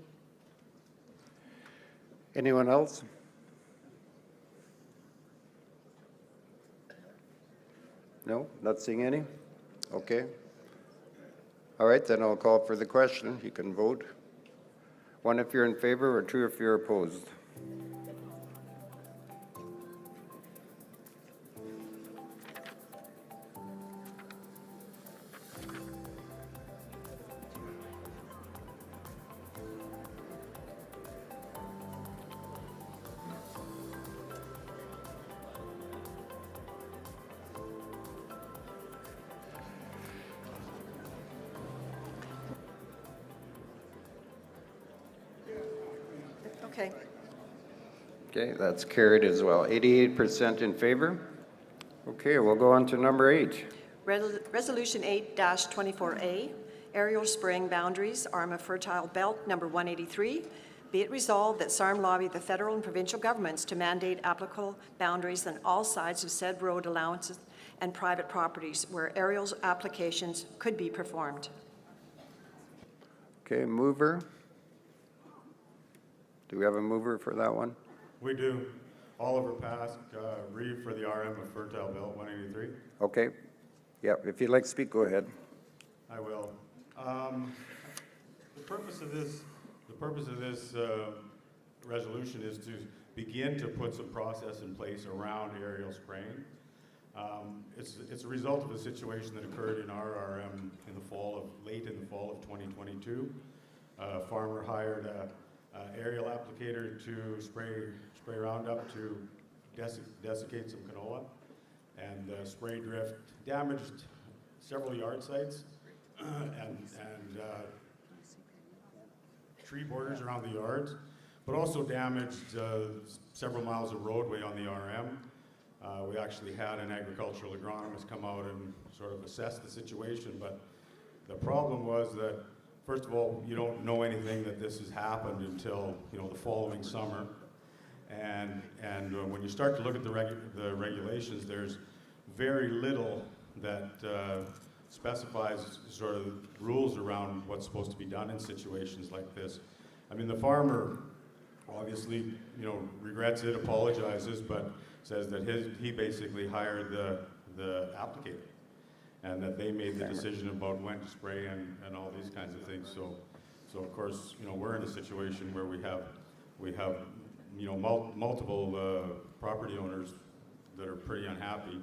Anyone else? No, not seeing any? Okay. All right, then I'll call for the question. You can vote. 1 if you're in favor, or 2 if you're opposed. Okay. Okay, that's carried as well. 88% in favor. Okay, we'll go on to number 8. Resolution 8-24A, aerial spraying boundaries, arm of fertile belt number 183. Be it resolved that SARM lobby the federal and provincial governments to mandate applicable boundaries on all sides of said road allowances and private properties where aerial applications could be performed. Okay, mover. Do we have a mover for that one? We do. Oliver Pask, Reeve for the RM of Fertile Belt 183. Okay. Yep, if you'd like to speak, go ahead. I will. The purpose of this resolution is to begin to put some process in place around aerial spraying. It's a result of a situation that occurred in our RM late in the fall of 2022. A farmer hired an aerial applicator to spray Roundup to desiccate some canola, and spray drift damaged several yard sites and tree borders around the yards, but also damaged several miles of roadway on the RM. We actually had an agricultural agronomist come out and sort of assess the situation, but the problem was that, first of all, you don't know anything that this has happened until the following summer. And when you start to look at the regulations, there's very little that specifies sort of rules around what's supposed to be done in situations like this. I mean, the farmer obviously, you know, regrets it, apologizes, but says that he basically hired the applicator, and that they made the decision about when to spray and all these kinds of things. So of course, you know, we're in a situation where we have you know, multiple property owners that are pretty unhappy,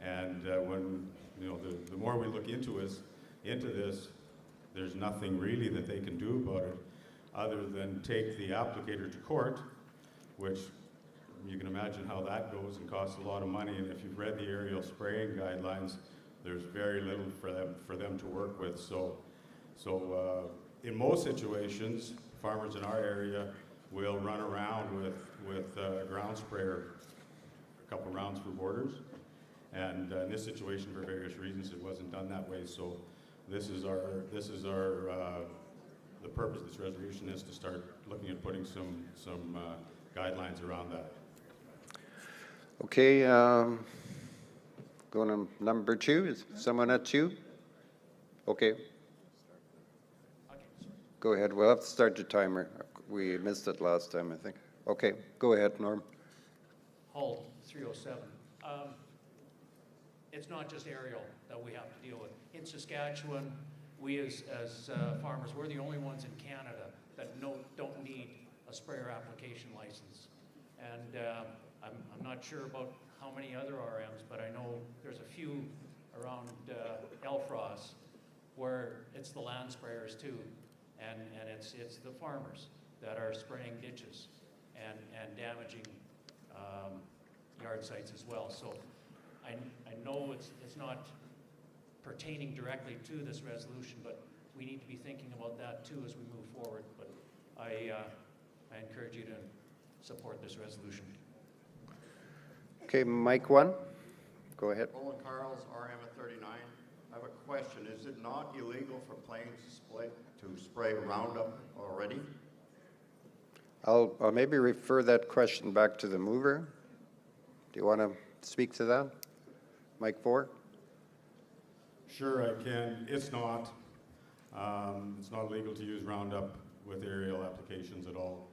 and when, you know, the more we look into this, there's nothing really that they can do about it other than take the applicator to court, which you can imagine how that goes and costs a lot of money. And if you've read the aerial spraying guidelines, there's very little for them to work with. So in most situations, farmers in our area will run around with a ground sprayer, a couple rounds for borders. And in this situation, for various reasons, it wasn't done that way. So this is the purpose of this resolution is to start looking at putting some guidelines around that. Okay, going to number 2. Is someone at 2? Okay. Go ahead. We'll have to start the timer. We missed it last time, I think. Okay, go ahead, Norm. Hull 307. It's not just aerial that we have to deal with. In Saskatchewan, we as farmers, we're the only ones in Canada that don't need a sprayer application license. And I'm not sure about how many other RMs, but I know there's a few around Elfrost where it's the land sprayers too, and it's the farmers that are spraying ditches and damaging yard sites as well. So I know it's not pertaining directly to this resolution, but we need to be thinking about that too as we move forward. But I encourage you to support this resolution. Okay, Mike 1. Go ahead. Olin Carls, RM at 39. I have a question. Is it not illegal for planes to spray Roundup already? I'll maybe refer that question back to the mover. Do you want to speak to that? Mike 4. Sure, I can. It's not illegal to use Roundup with aerial applications at all.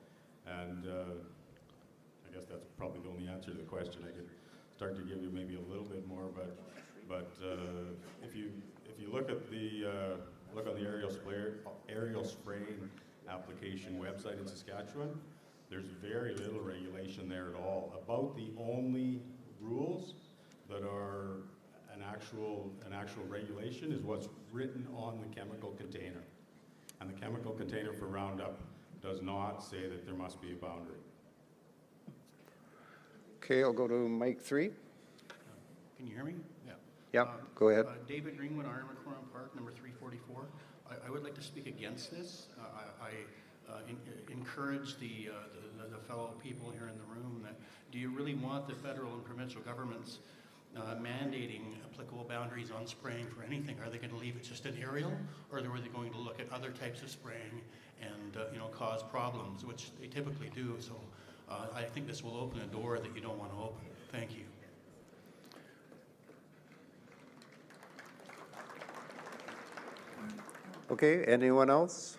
And I guess that's probably the only answer to the question. I could start to give you maybe a little bit more, but if you look at look on the aerial spraying application website in Saskatchewan, there's very little regulation there at all. About the only rules that are an actual regulation is what's written on the chemical container. And the chemical container for Roundup does not say that there must be a boundary. Okay, I'll go to Mike 3. Can you hear me? Yeah. Yeah, go ahead. David Greenwood, Armour Park, number 344. I would like to speak against this. I encourage the fellow people here in the room that do you really want the federal and provincial governments mandating applicable boundaries on spraying for anything? Are they going to leave it just an aerial, or are they going to look at other types of spraying and cause problems, which they typically do? So I think this will open a door that you don't want to open. Thank you. Okay, anyone else?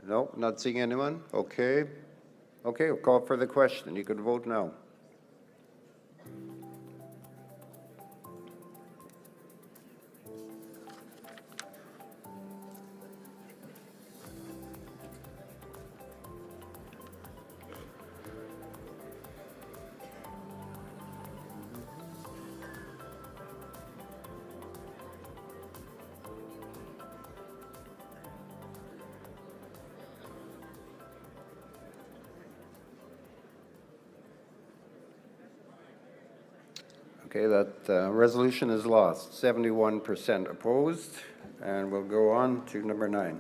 No, not seeing anyone? Okay. Okay, we'll call for the question. You can vote now. Okay, that resolution is lost. 71% opposed. And we'll go on to number 9.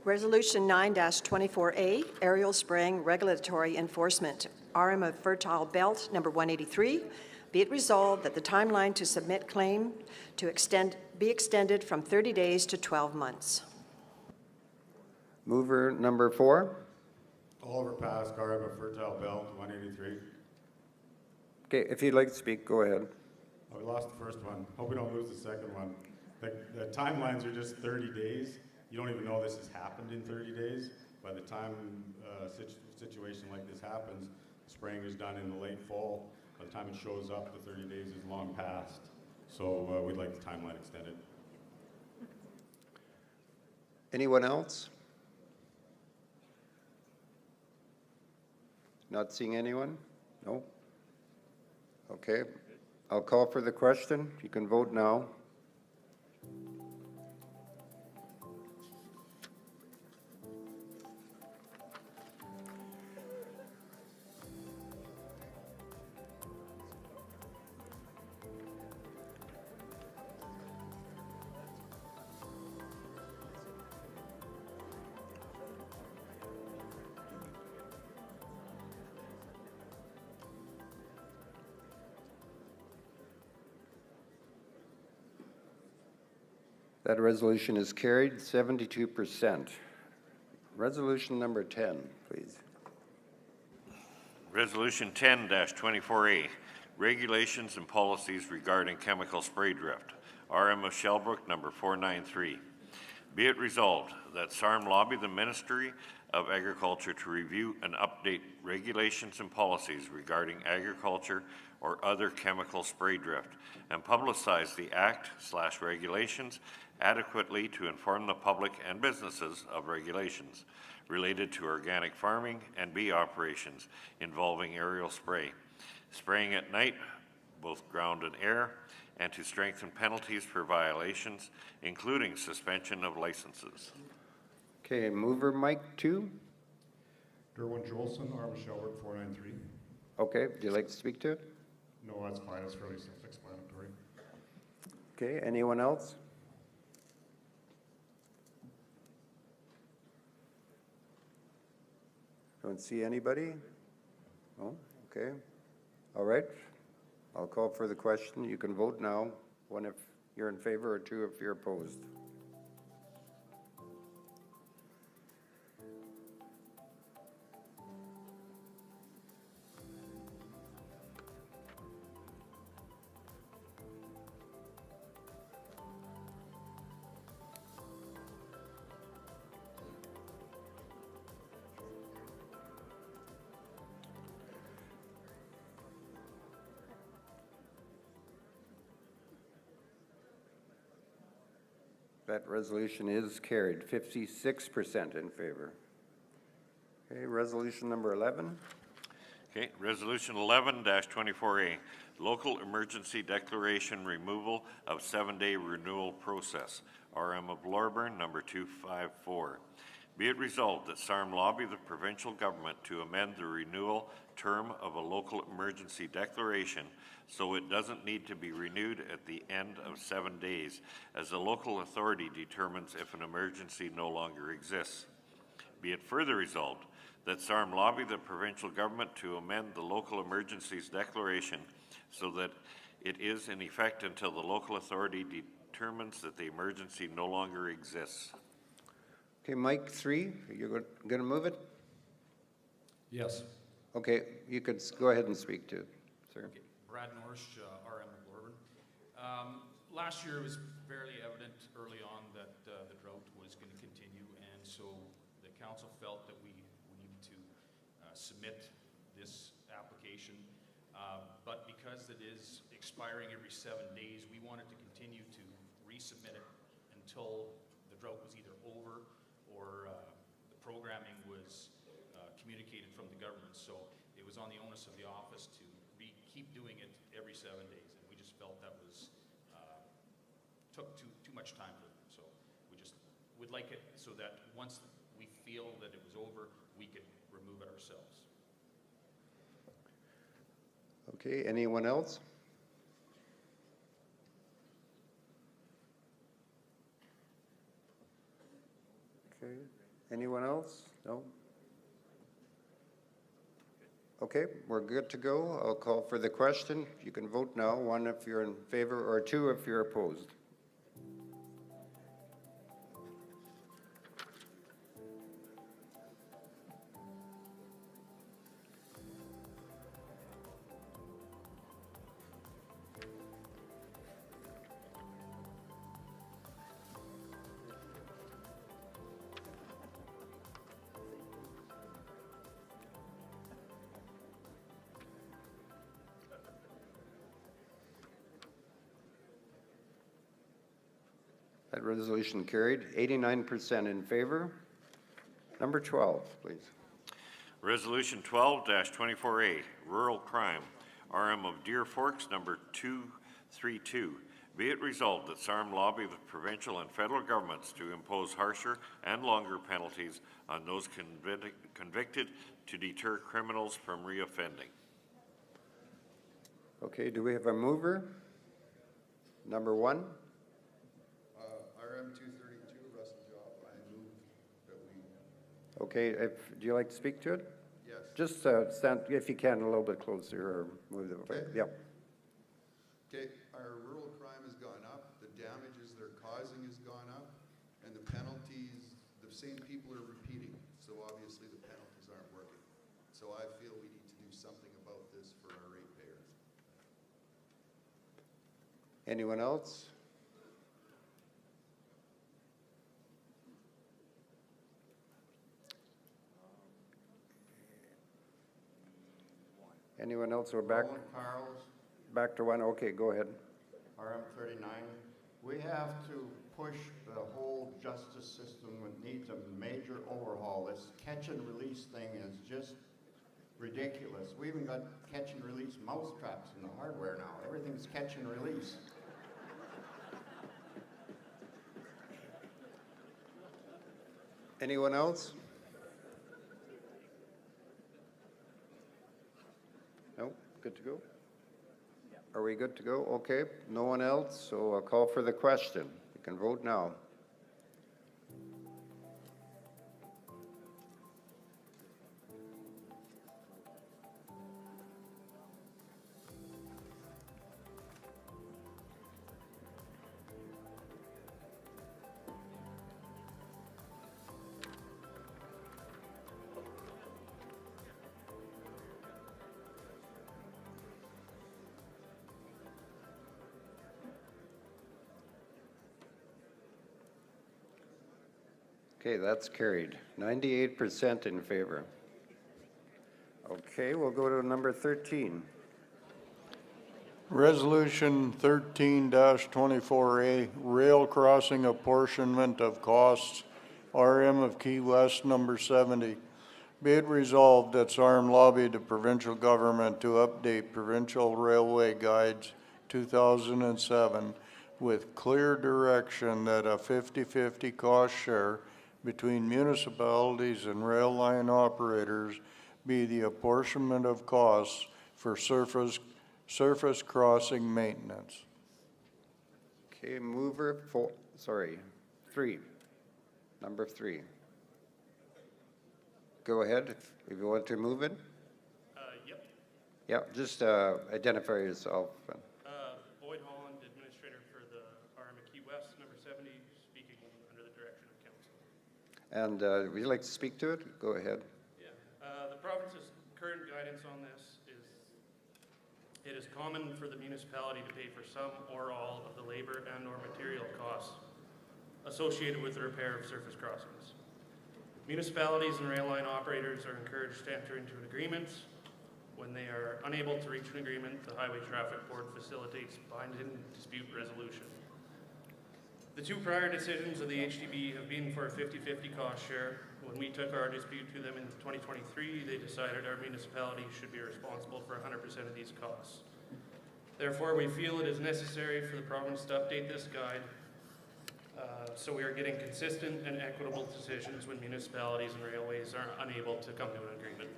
Resolution 9-24A, aerial spraying regulatory enforcement, RM of Fertile Belt, number 183. Be it resolved that the timeline to submit claim be extended from 30 days to 12 months. Mover number 4. Oliver Pass, RM of Fertile Belt, 183. Okay, if you'd like to speak, go ahead. Oh, we lost the first one. Hope we don't lose the second one. The timelines are just 30 days. You don't even know this has happened in 30 days. By the time a situation like this happens, spraying is done in the late fall. By the time it shows up, the 30 days is long past. So we'd like the timeline extended. Anyone else? Not seeing anyone? No? Okay. I'll call for the question. You can vote now. That resolution is carried, 72%. Resolution number 10, please. Resolution 10-24A, Regulations and Policies Regarding Chemical Spray Drift, RM of Shellbrook, number 493. Be it resolved that SARM lobby the Ministry of Agriculture to review and update regulations and policies regarding agriculture or other chemical spray drift and publicize the act/regulations adequately to inform the public and businesses of regulations related to organic farming and bee operations involving aerial spray, spraying at night, both ground and air, and to strengthen penalties for violations, including suspension of licenses. Okay, mover Mike 2. Derwin Jolson, RM of Shellbrook, 493. Okay, would you like to speak to it? No, that's fine. It's fairly self-explanatory. Okay, anyone else? Don't see anybody? No? Okay. All right. I'll call for the question. You can vote now. 1 if you're in favor or 2 if you're opposed. That resolution is carried, 56% in favor. Okay, resolution number 11. Okay, Resolution 11-24A, Local Emergency Declaration Removal of 7-Day Renewal Process, RM of Lorburn, number 254. Be it resolved that SARM lobby the provincial government to amend the renewal term of a local emergency declaration so it doesn't need to be renewed at the end of 7 days, as the local authority determines if an emergency no longer exists. Be it further resolved that SARM lobby the provincial government to amend the local emergencies declaration so that it is in effect until the local authority determines that the emergency no longer exists. Okay, Mike 3, you're going to move it? Yes. Okay, you could go ahead and speak to it, sir. Okay. Brad Norsch, RM of Lorburn. Last year it was fairly evident early on that the drought was going to continue, and so the council felt that we needed to submit this application. But because it is expiring every 7 days, we wanted to continue to resubmit it until the drought was either over or the programming was communicated from the government. So it was on the onus of the office to keep doing it every 7 days, and we just felt that was took too much time for them. So we just would like it so that once we feel that it was over, we could remove it ourselves. Okay, anyone else? Okay, anyone else? No? Okay, we're good to go. I'll call for the question. You can vote now, 1 if you're in favor or 2 if you're opposed. That resolution carried. 89% in favor. Number 12, please. Resolution 12-24A, Rural Crime, RM of Deer Forks, number 232. Be it resolved that SARM lobby the provincial and federal governments to impose harsher and longer penalties on those convicted to deter criminals from reoffending. Okay, do we have a mover? Number 1. RM 232, Russell Job. I move that we. Okay, do you like to speak to it? Yes. Just stand, if you can, a little bit closer or move the, Okay. Yep. Okay, our rural crime has gone up, the damages they're causing has gone up, and the penalties, the same people are repeating, so obviously the penalties aren't working. So I feel we need to do something about this for our ratepayers. Anyone else? Anyone else? We're back. Roland Carls, Back to 1. Okay, go ahead. RM 39. We have to push the whole justice system. It needs a major overhaul. This catch and release thing is just ridiculous. We even got catch and release mouse traps in the hardware now. Everything's catch and release. Anyone else? No? Good to go? Are we good to go? Okay, no one else, so I'll call for the question. You can vote now. Okay, that's carried. 98% in favor. Okay, we'll go to number 13. Resolution 13-24A, rail crossing apportionment of costs, RM of Key West, number 70. Be it resolved that SARM lobbied the provincial government to update Provincial Railway Guides 2007 with clear direction that a 50-50 cost share between municipalities and rail line operators be the apportionment of costs for surface crossing maintenance. Okay, mover 3. Number 3. Go ahead if you want to move it. Yep. Yeah, just identify yourself. Boyd Holland, Administrator for the RM of Key West, number 70, speaking under the direction of Council. And would you like to speak to it? Go ahead. Yeah. The province's current guidance on this is it is common for the municipality to pay for some or all of the labor and or material costs associated with the repair of surface crossings. Municipalities and rail line operators are encouraged to enter into an agreement. When they are unable to reach an agreement, the Highway Traffic Board facilitates binding dispute resolution. The two prior decisions of the HDB have been for a 50-50 cost share. When we took our dispute to them in 2023, they decided our municipality should be responsible for 100% of these costs. Therefore, we feel it is necessary for the province to update this guide so we are getting consistent and equitable decisions when municipalities and railways are unable to come to an agreement.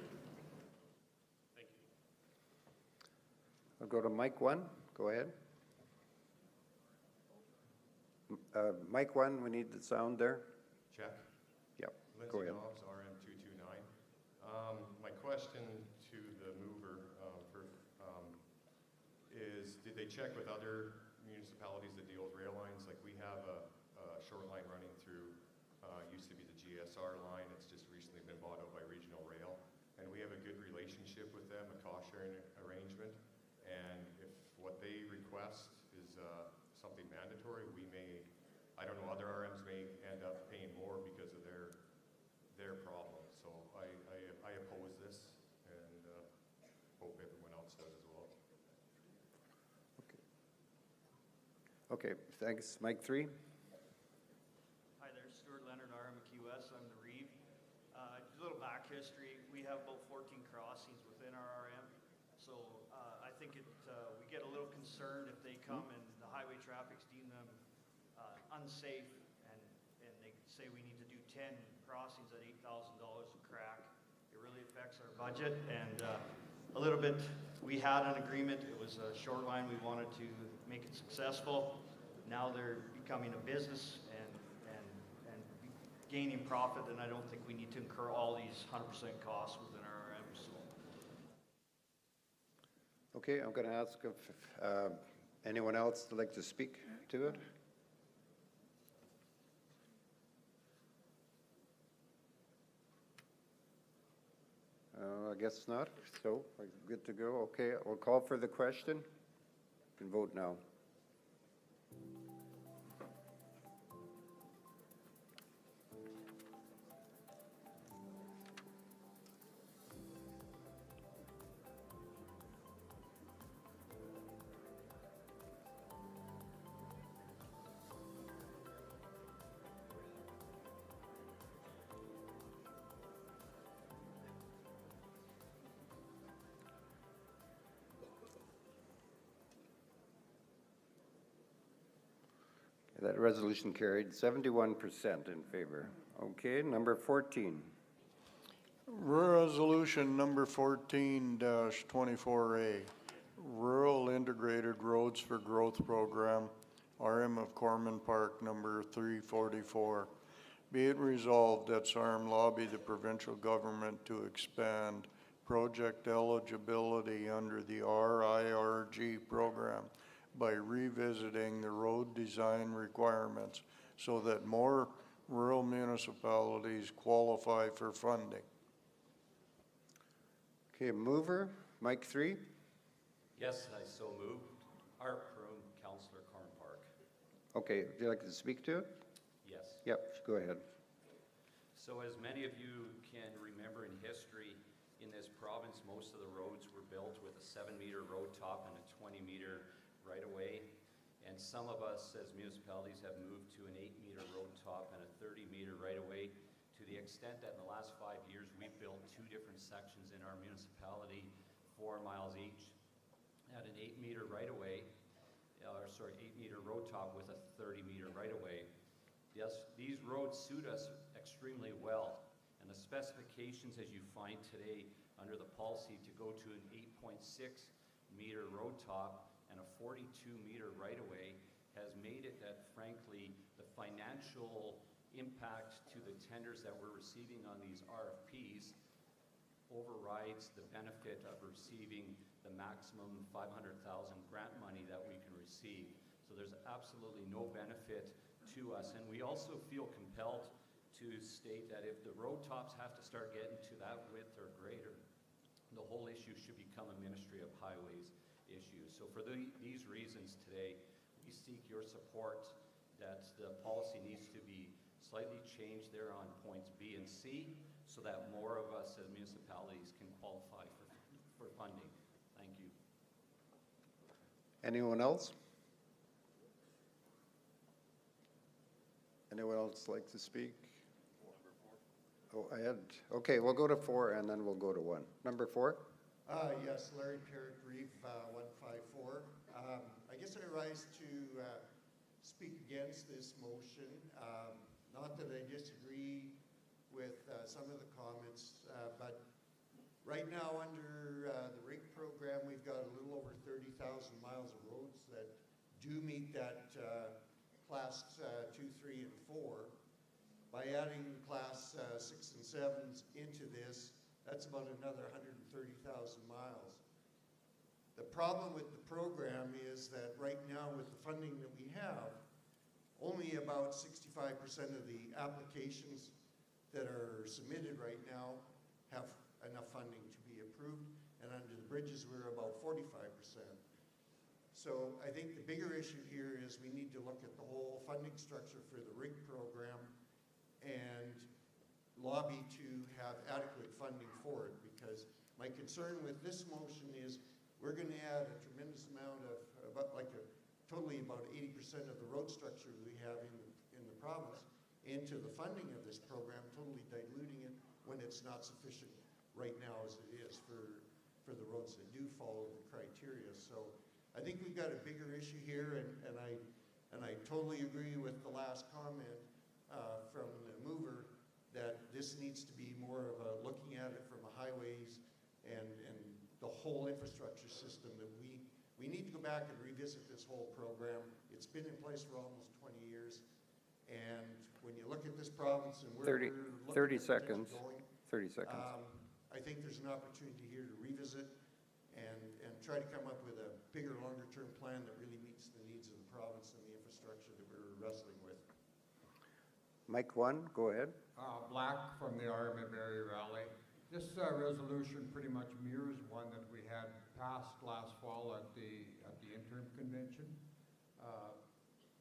Thank you. I'll go to mic 1. Go ahead. Mic 1, we need the sound there. Check. Yep, Lindsay go ahead. Dobbs, RM 229. My question to the mover is, did they check with other municipalities that deal with rail lines? Like we have a short line running through, used to be the GSR line. It's just recently been bought out by Regional Rail. And we have a good relationship with them, a cost sharing arrangement. And if what they request is something mandatory, we may, I don't know, other RMs may end up paying more because of their problem. So I oppose this and hope everyone else does as well. Okay, thanks. Mic 3. track history, we have about 14 crossings within our RM. So I think we get a little concerned if they come and the highway traffic's deem them unsafe, and they say we need to do 10 crossings at $8,000 a crack. It really affects our budget, and a little bit, we had an agreement. It was a shoreline. We wanted to make it successful. Now they're becoming a business and gaining profit, and I don't think we need to incur all these 100% costs within our RM. So. Okay, I'm going to ask if anyone else would like to speak to it. I guess not. So, we're good to go. Okay, we'll call for the question. You can vote now. That resolution carried, 71% in favor. Okay, number 14. Resolution number 14-24A, Rural Integrated Roads for Growth Program, RM of Corman Park, number 344. Be it resolved that SARM lobby the provincial government to expand project eligibility under the RIRG program by revisiting the road design requirements so that more rural municipalities qualify for funding. Okay, mover, Mike 3. Yes, I so moved. Art from Councillor Corn Park. Okay, would you like to speak to it? Yes. Yep, go ahead. So as many of you can remember in history, in this province, most of the roads were built with a 7-meter road top and a 20-meter right-of-way. And some of us as municipalities have moved to an 8-meter road top and a 30-meter right-of-way, to the extent that in the last 5 years we've built 2 different sections in our municipality, 4 miles each, at an 8-meter right-of-way, 8-meter road top with a 30-meter right-of-way. Yes, these roads suit us extremely well, and the specifications as you find today under the policy to go to an 8.6-meter road top and a 42-meter right-of-way has made it that, frankly, the financial impact to the tenders that we're receiving on these RFPs overrides the benefit of receiving the maximum $500,000 grant money that we can receive. So there's absolutely no benefit to us. And we also feel compelled to state that if the road tops have to start getting to that width or greater, the whole issue should become a Ministry of Highways issue. So for these reasons today, we seek your support that the policy needs to be slightly changed there on points B and C so that more of us as municipalities can qualify for funding. Thank you. Anyone else? Anyone else like to speak? Oh, I had, okay, we'll go to 4 and then we'll go to 1. Number 4? Yes, Larry Parrott, Reeve, 154. I guess I rise to speak against this motion. Not that I disagree with some of the comments, but right now under the RIG program, we've got a little over 30,000 miles of roads that do meet that class 2, 3, and 4. By adding class 6 and 7s into this, that's about another 130,000 miles. The problem with the program is that right now with the funding that we have, only about 65% of the applications that are submitted right now have enough funding to be approved, and under the bridges we're about 45%. So I think the bigger issue here is we need to look at the whole funding structure for the RIG program and lobby to have adequate funding for it, because my concern with this motion is we're going to add a tremendous amount of, totally about 80% of the road structure we have in the province into the funding of this program, totally diluting it when it's not sufficient right now as it is for the roads that do follow the criteria. So I think we've got a bigger issue here, and I totally agree with the last comment from the mover that this needs to be more of a looking at it from a highways and the whole infrastructure system, that we need to go back and revisit this whole program. It's been in place for almost 20 years, and when you look at this province and where 30 we're looking at seconds. going, 30 seconds. I think there's an opportunity here to revisit and try to come up with a bigger, longer-term plan that really meets the needs of the province and the infrastructure that we're wrestling with. Mike 1, go ahead. Black from the RMF Area Valley. This resolution pretty much mirrors one that we had passed last fall at the interim convention.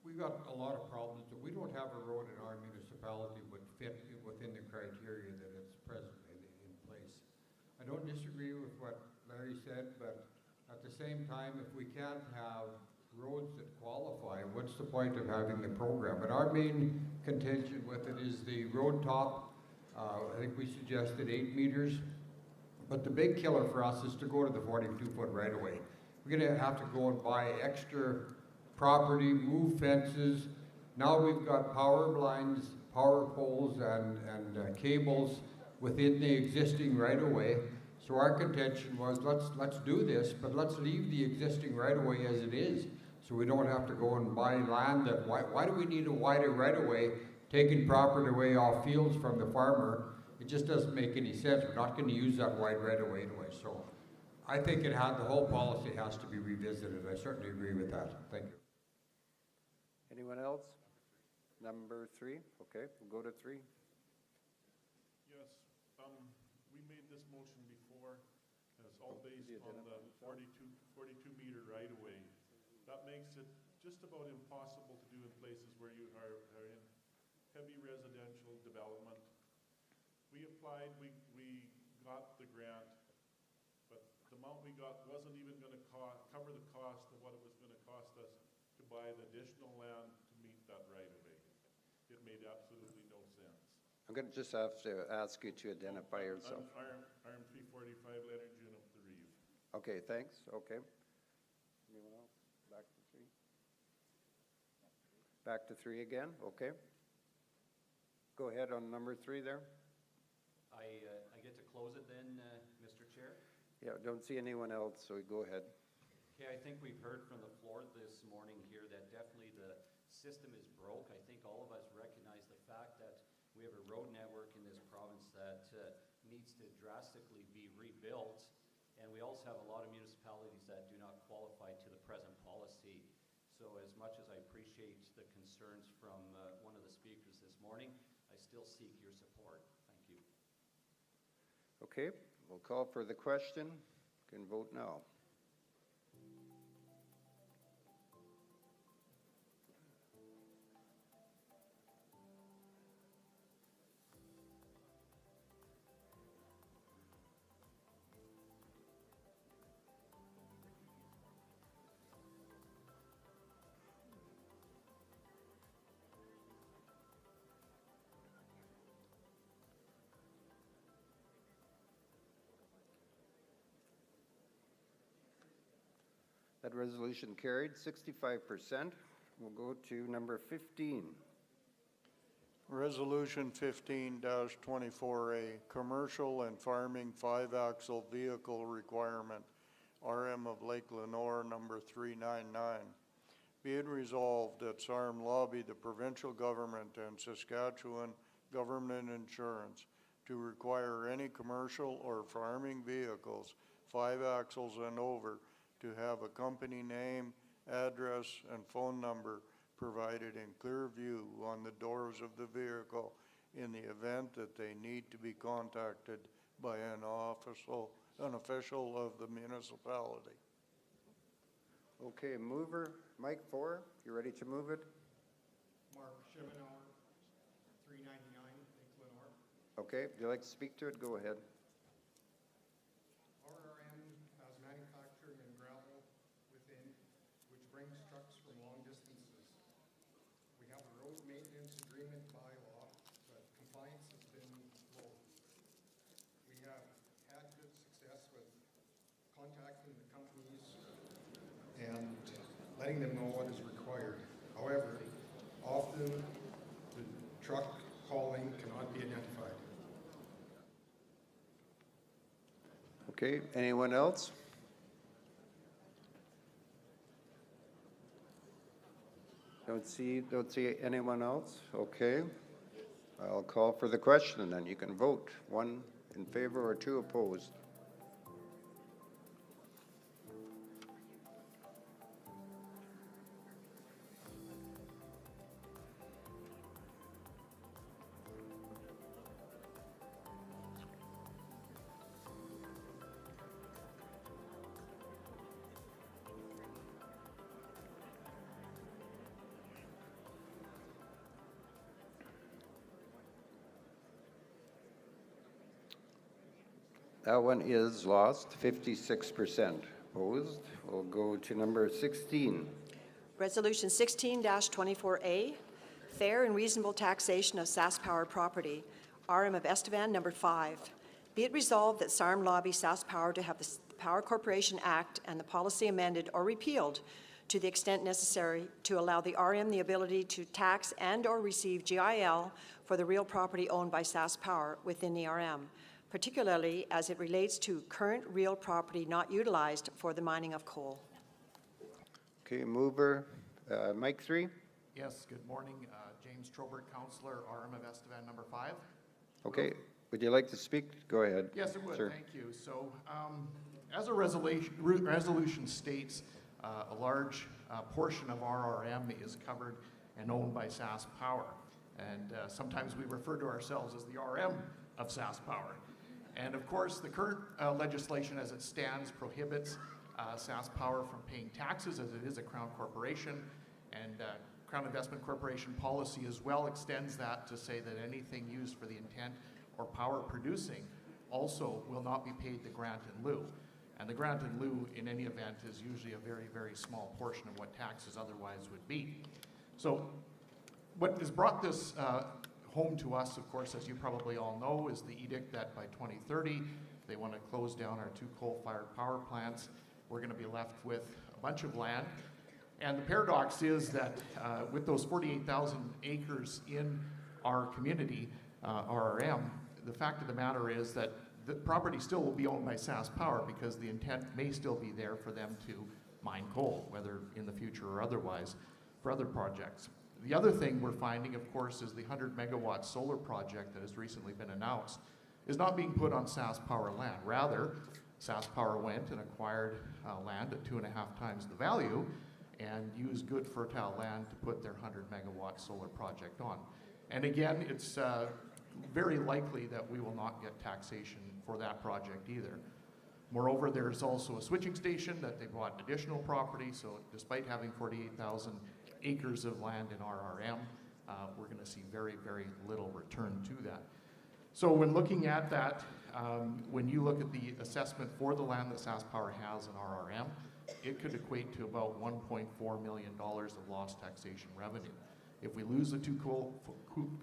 We've got a lot of problems that we don't have a road in our municipality would fit within the criteria that it's presently in place. I don't disagree with what Larry said, but at the same time, if we can't have roads that qualify, what's the point of having the program? But our main contention with it is the road top. I think we suggested 8 meters, but the big killer for us is to go to the 42-foot right away. We're gonna have to go and buy extra property, move fences. Now we've got power blinds, power poles, and cables within the existing right of way. So our contention was, let's do this, but let's leave the existing right of way as it is, so we don't have to go and buy land that, why do we need a wider right of way, taking property away off fields from the farmer? It just doesn't make any sense. We're not going to use that wide right of way anyway. So I think the whole policy has to be revisited. I certainly agree with that. Thank you. Anyone else? Number 3, okay, we'll go to 3. Yes, we made this motion before, and it's all based on the 42 meter right of way. That makes it just about impossible to do in places where you are in heavy residential development. We applied, we got the grant, but the amount we got wasn't even going to cover the cost of what it was going to cost us to buy the additional land to meet that right of way. It made absolutely no sense. I'm going to just have to ask you to identify yourself. I'm 345 Leonard June of the Reeve. Okay, thanks. Okay. Anyone else? Back to 3. Back to 3 again. Okay. Go ahead on number 3 there. I get to close it then, Mr. Chair? Yeah, don't see anyone else, so go ahead. Okay, I think we've heard from the floor this morning here that definitely the system is broke. I think all of us recognize the fact that we have a road network in this province that needs to drastically be rebuilt, and we also have a lot of municipalities that do not qualify to the present policy. So as much as I appreciate the concerns from one of the speakers this morning, I still seek your support. Thank you. Okay, we'll call for the question. You can vote now. That resolution carried 65%. We'll go to number 15. Resolution 15-24A, commercial and farming 5-axle vehicle requirement, RM of Lake Lenore, number 399. Be it resolved that SARM lobby the provincial government and Saskatchewan government insurance to require any commercial or farming vehicles, 5 axles and over, to have a company name, address, and phone number provided in clear view on the doors of the vehicle in the event that they need to be contacted by an official of the municipality. Okay, mover, Mike 4, you ready to move it? Mark Schemenauer, 399 Lake Lenore. Okay, would you like to speak to it? Go ahead. RRM has manufacturing and gravel within, which brings trucks from long distances. We have a road maintenance agreement by law, but compliance has been low. and letting them know what is required. However, often the truck hauling cannot be identified. Okay, anyone else? Don't see anyone else? Okay. I'll call for the question and then you can vote. 1 in favor or 2 opposed. That one is lost, 56% opposed. We'll go to number 16. Resolution 16-24A, fair and reasonable taxation of SaskPower property, RM of Estevan, number 5. Be it resolved that SARM lobby SaskPower to have the Power Corporation Act and the policy amended or repealed to the extent necessary to allow the RM the ability to tax and or receive GIL for the real property owned by SaskPower within the RM, particularly as it relates to current real property not utilized for the mining of coal. Okay, mover, Mike 3. Yes, good morning. James Trobert, Councillor, RM of Estevan, number 5. Okay, would you like to speak? Go ahead. Yes, it would. Sir. Thank you. So, as a resolution states, a large portion of RRM is covered and owned by SaskPower. And sometimes we refer to ourselves as the RM of SaskPower. And of course, the current legislation as it stands prohibits SaskPower from paying taxes as it is a Crown Corporation. And Crown Investment Corporation policy as well extends that to say that anything used for the intent or power producing also will not be paid the grant in lieu. And the grant in lieu in any event is usually a very, very small portion of what taxes otherwise would be. So what has brought this home to us, of course, as you probably all know, is the edict that by 2030 they want to close down our 2 coal-fired power plants. We're going to be left with a bunch of land. And the paradox is that with those 48,000 acres in our community, RRM, the fact of the matter is that the property still will be owned by SaskPower because the intent may still be there for them to mine coal, whether in the future or otherwise, for other projects. The other thing we're finding, of course, is the 100 megawatt solar project that has recently been announced is not being put on SaskPower land. Rather, SaskPower went and acquired land at 2.5 times the value and used good fertile land to put their 100 megawatt solar project on. And again, it's very likely that we will not get taxation for that project either. Moreover, there's also a switching station that they bought additional property, so despite having 48,000 acres of land in RRM, we're going to see very, very little return to that. So when looking at that, when you look at the assessment for the land that SaskPower has in RRM, it could equate to about $1.4 million of lost taxation revenue. If we lose the 2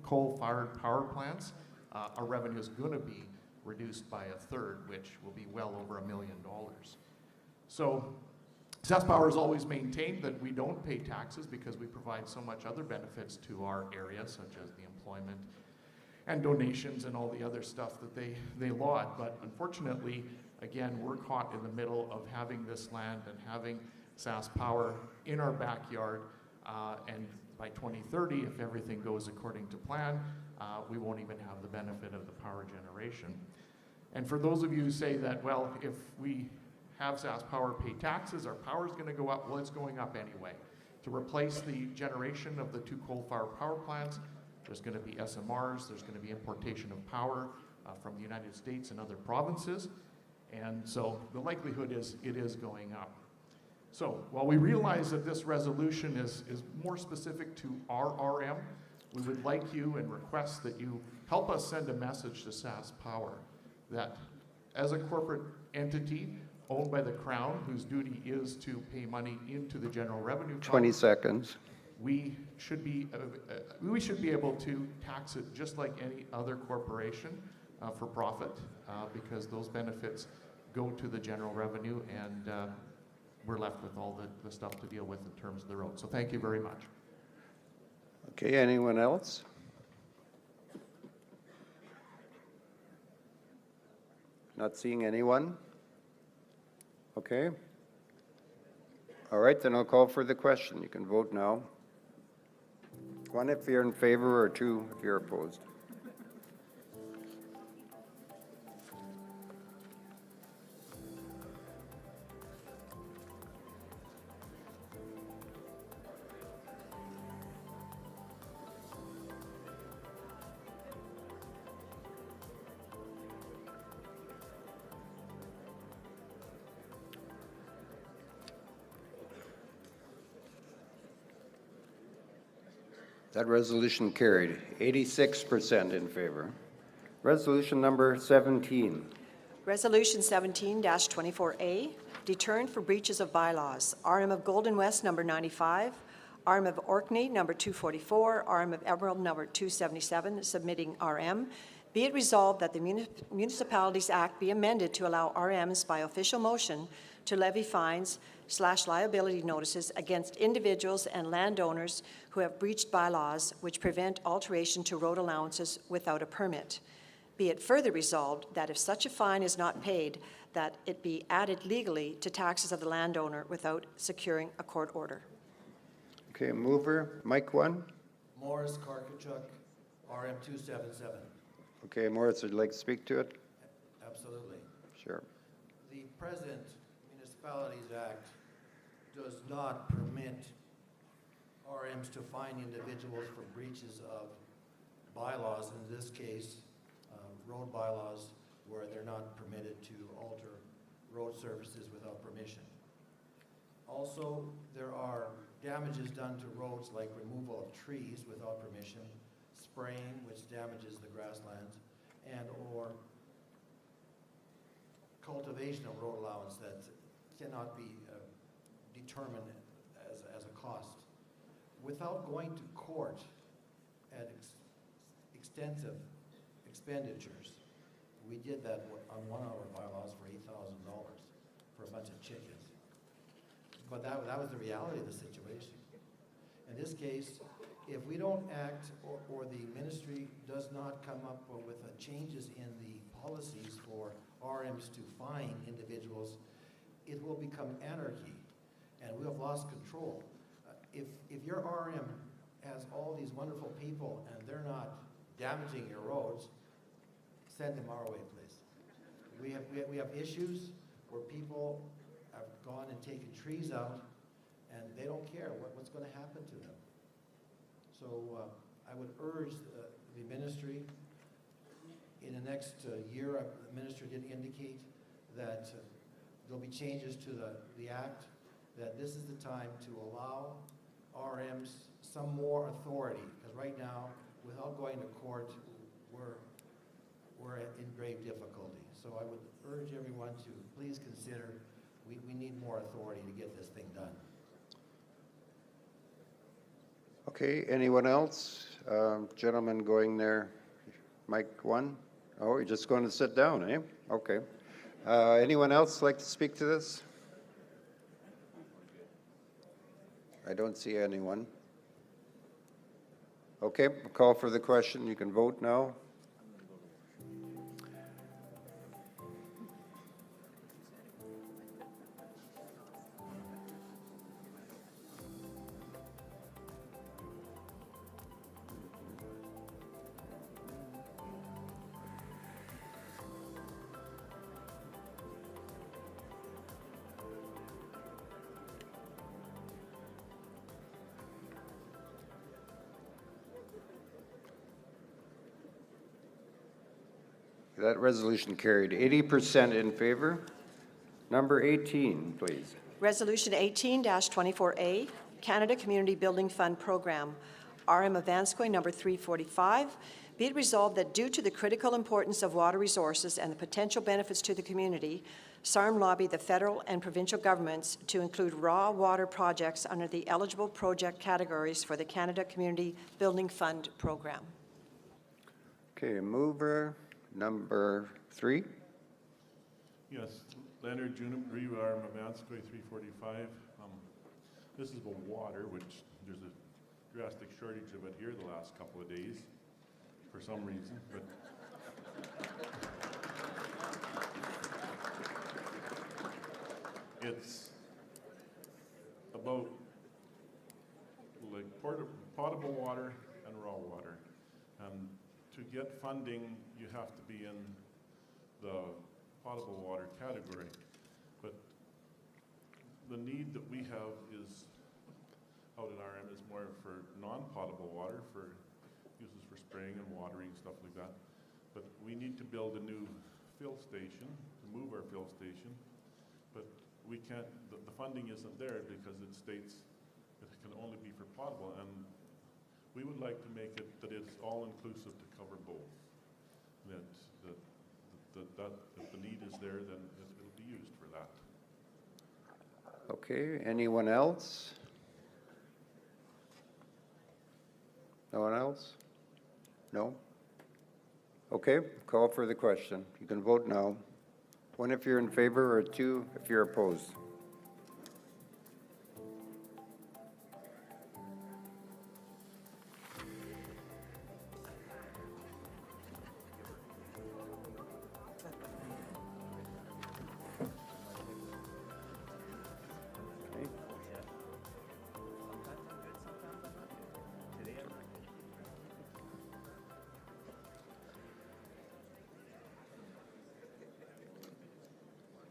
coal-fired power plants, our revenue is going to be reduced by 1/3, which will be well over $1 million. So SaskPower has always maintained that we don't pay taxes because we provide so much other benefits to our area, such as the employment and donations and all the other stuff that they laud. But unfortunately, again, we're caught in the middle of having this land and having SaskPower in our backyard. And by 2030, if everything goes according to plan, we won't even have the benefit of the power generation. And for those of you who say that, well, if we have SaskPower pay taxes, our power is going to go up. Well, it's going up anyway. To replace the generation of the 2 coal-fired power plants, there's going to be SMRs, there's going to be importation of power from the United States and other provinces. And so the likelihood is it is going up. So while we realize that this resolution is more specific to our RM, we would like you and request that you help us send a message to SaskPower that as a corporate entity owned by the Crown, whose duty is to pay money into the general revenue fund, 20 seconds. we should be able to tax it just like any other corporation for profit because those benefits go to the general revenue, and we're left with all the stuff to deal with in terms of the road. So thank you very much. Okay, anyone else? Not seeing anyone? Okay. All right, then I'll call for the question. You can vote now. 1 if you're in favor, or 2 if you're opposed. That resolution carried, 86% in favor. Resolution number 17. Resolution 17-24A, deterrent for breaches of bylaws. RM of Golden West number 95, RM of Orkney number 244, RM of Emerald number 277, submitting RM. Be it resolved that the Municipalities Act be amended to allow RMs by official motion to levy fines/liability notices against individuals and landowners who have breached bylaws which prevent alteration to road allowances without a permit. Be it further resolved that if such a fine is not paid, that it be added legally to taxes of the landowner without securing a court order. Okay, mover, Mike 1. Morris Karkachuk, RM 277. Okay, Morris, would you like to speak to it? Absolutely. Sure. The present Municipalities Act does not permit RMs to fine individuals for breaches of bylaws, in this case, road bylaws, where they're not permitted to alter road surfaces without permission. Also, there are damages done to roads like removal of trees without permission, spraying, which damages the grasslands, and or cultivation of road allowance that cannot be determined as a cost. Without going to court at extensive expenditures, we did that on one of our bylaws for $8,000 for a bunch of chickens. But that was the reality of the situation. In this case, if we don't act or the ministry does not come up with changes in the policies for RMs to fine individuals, it will become anarchy, and we have lost control. If your RM has all these wonderful people and they're not damaging your roads, send them our way, please. We have issues where people have gone and taken trees out, and they don't care what's going to happen to them. So I would urge the ministry, in the next year, the minister did indicate that there'll be changes to the act, that this is the time to allow RMs some more authority, because right now, without going to court, we're in grave difficulty. So I would urge everyone to please consider, we need more authority to get this thing done. Okay, anyone else? Gentleman going there, Mike 1. Oh, you're just going to sit down, eh? Okay. Anyone else like to speak to this? I don't see anyone. Okay, call for the question. You can vote now. That resolution carried, 80% in favor. Number 18, please. Resolution 18-24A, Canada Community Building Fund Program, RM of Vanscoy number 345. Be it resolved that due to the critical importance of water resources and the potential benefits to the community, SARM lobby the federal and provincial governments to include raw water projects under the eligible project categories for the Canada Community Building Fund Program. Okay, mover number 3. Yes, Leonard Juniper, RM of Mansquay 345. This is about water, which there's a drastic shortage of it here the last couple of days for some reason, but it's about like potable water and raw water. To get funding, you have to be in the potable water category. But the need that we have is out in RM is more for non-potable water, for uses for spraying and watering, stuff like that. But we need to build a new fill station, to move our fill station. But we can't, the funding isn't there because it states that it can only be for potable. And we would like to make it that it's all-inclusive to cover both. That if the need is there, then it'll be used for that. Okay, anyone else? No one else? No? Okay, call for the question. You can vote now. 1 if you're in favor, or 2 if you're opposed.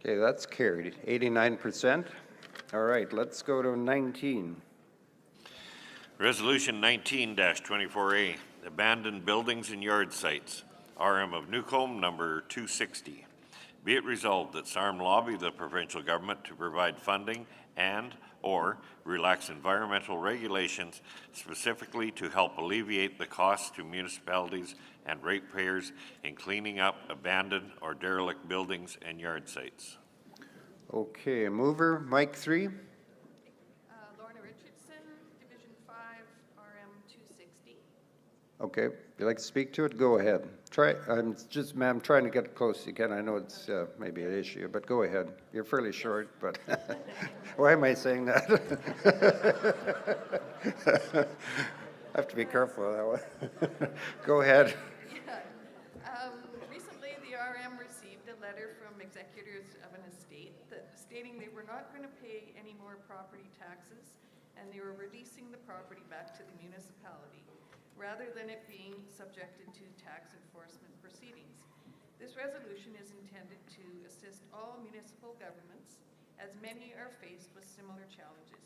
Okay, that's carried, 89%. All right, let's go to 19. Resolution 19-24A, abandoned buildings and yard sites. RM of Newcomb, number 260. Be it resolved that SARM lobby the provincial government to provide funding and/or relax environmental regulations specifically to help alleviate the costs to municipalities and ratepayers in cleaning up abandoned or derelict buildings and yard sites. Okay, mover, Mike 3. Lorna Richardson, Division 5, RM 260. Okay, if you'd like to speak to it, go ahead. I'm just, ma'am, trying to get close you can. I know it's maybe an issue, but go ahead. You're fairly short, but why am I saying that? I have to be careful of that one. Go ahead. Yeah. Recently, the RM received a letter from executors of an estate stating they were not going to pay any more property taxes and they were releasing the property back to the municipality, rather than it being subjected to tax enforcement proceedings. This resolution is intended to assist all municipal governments, as many are faced with similar challenges.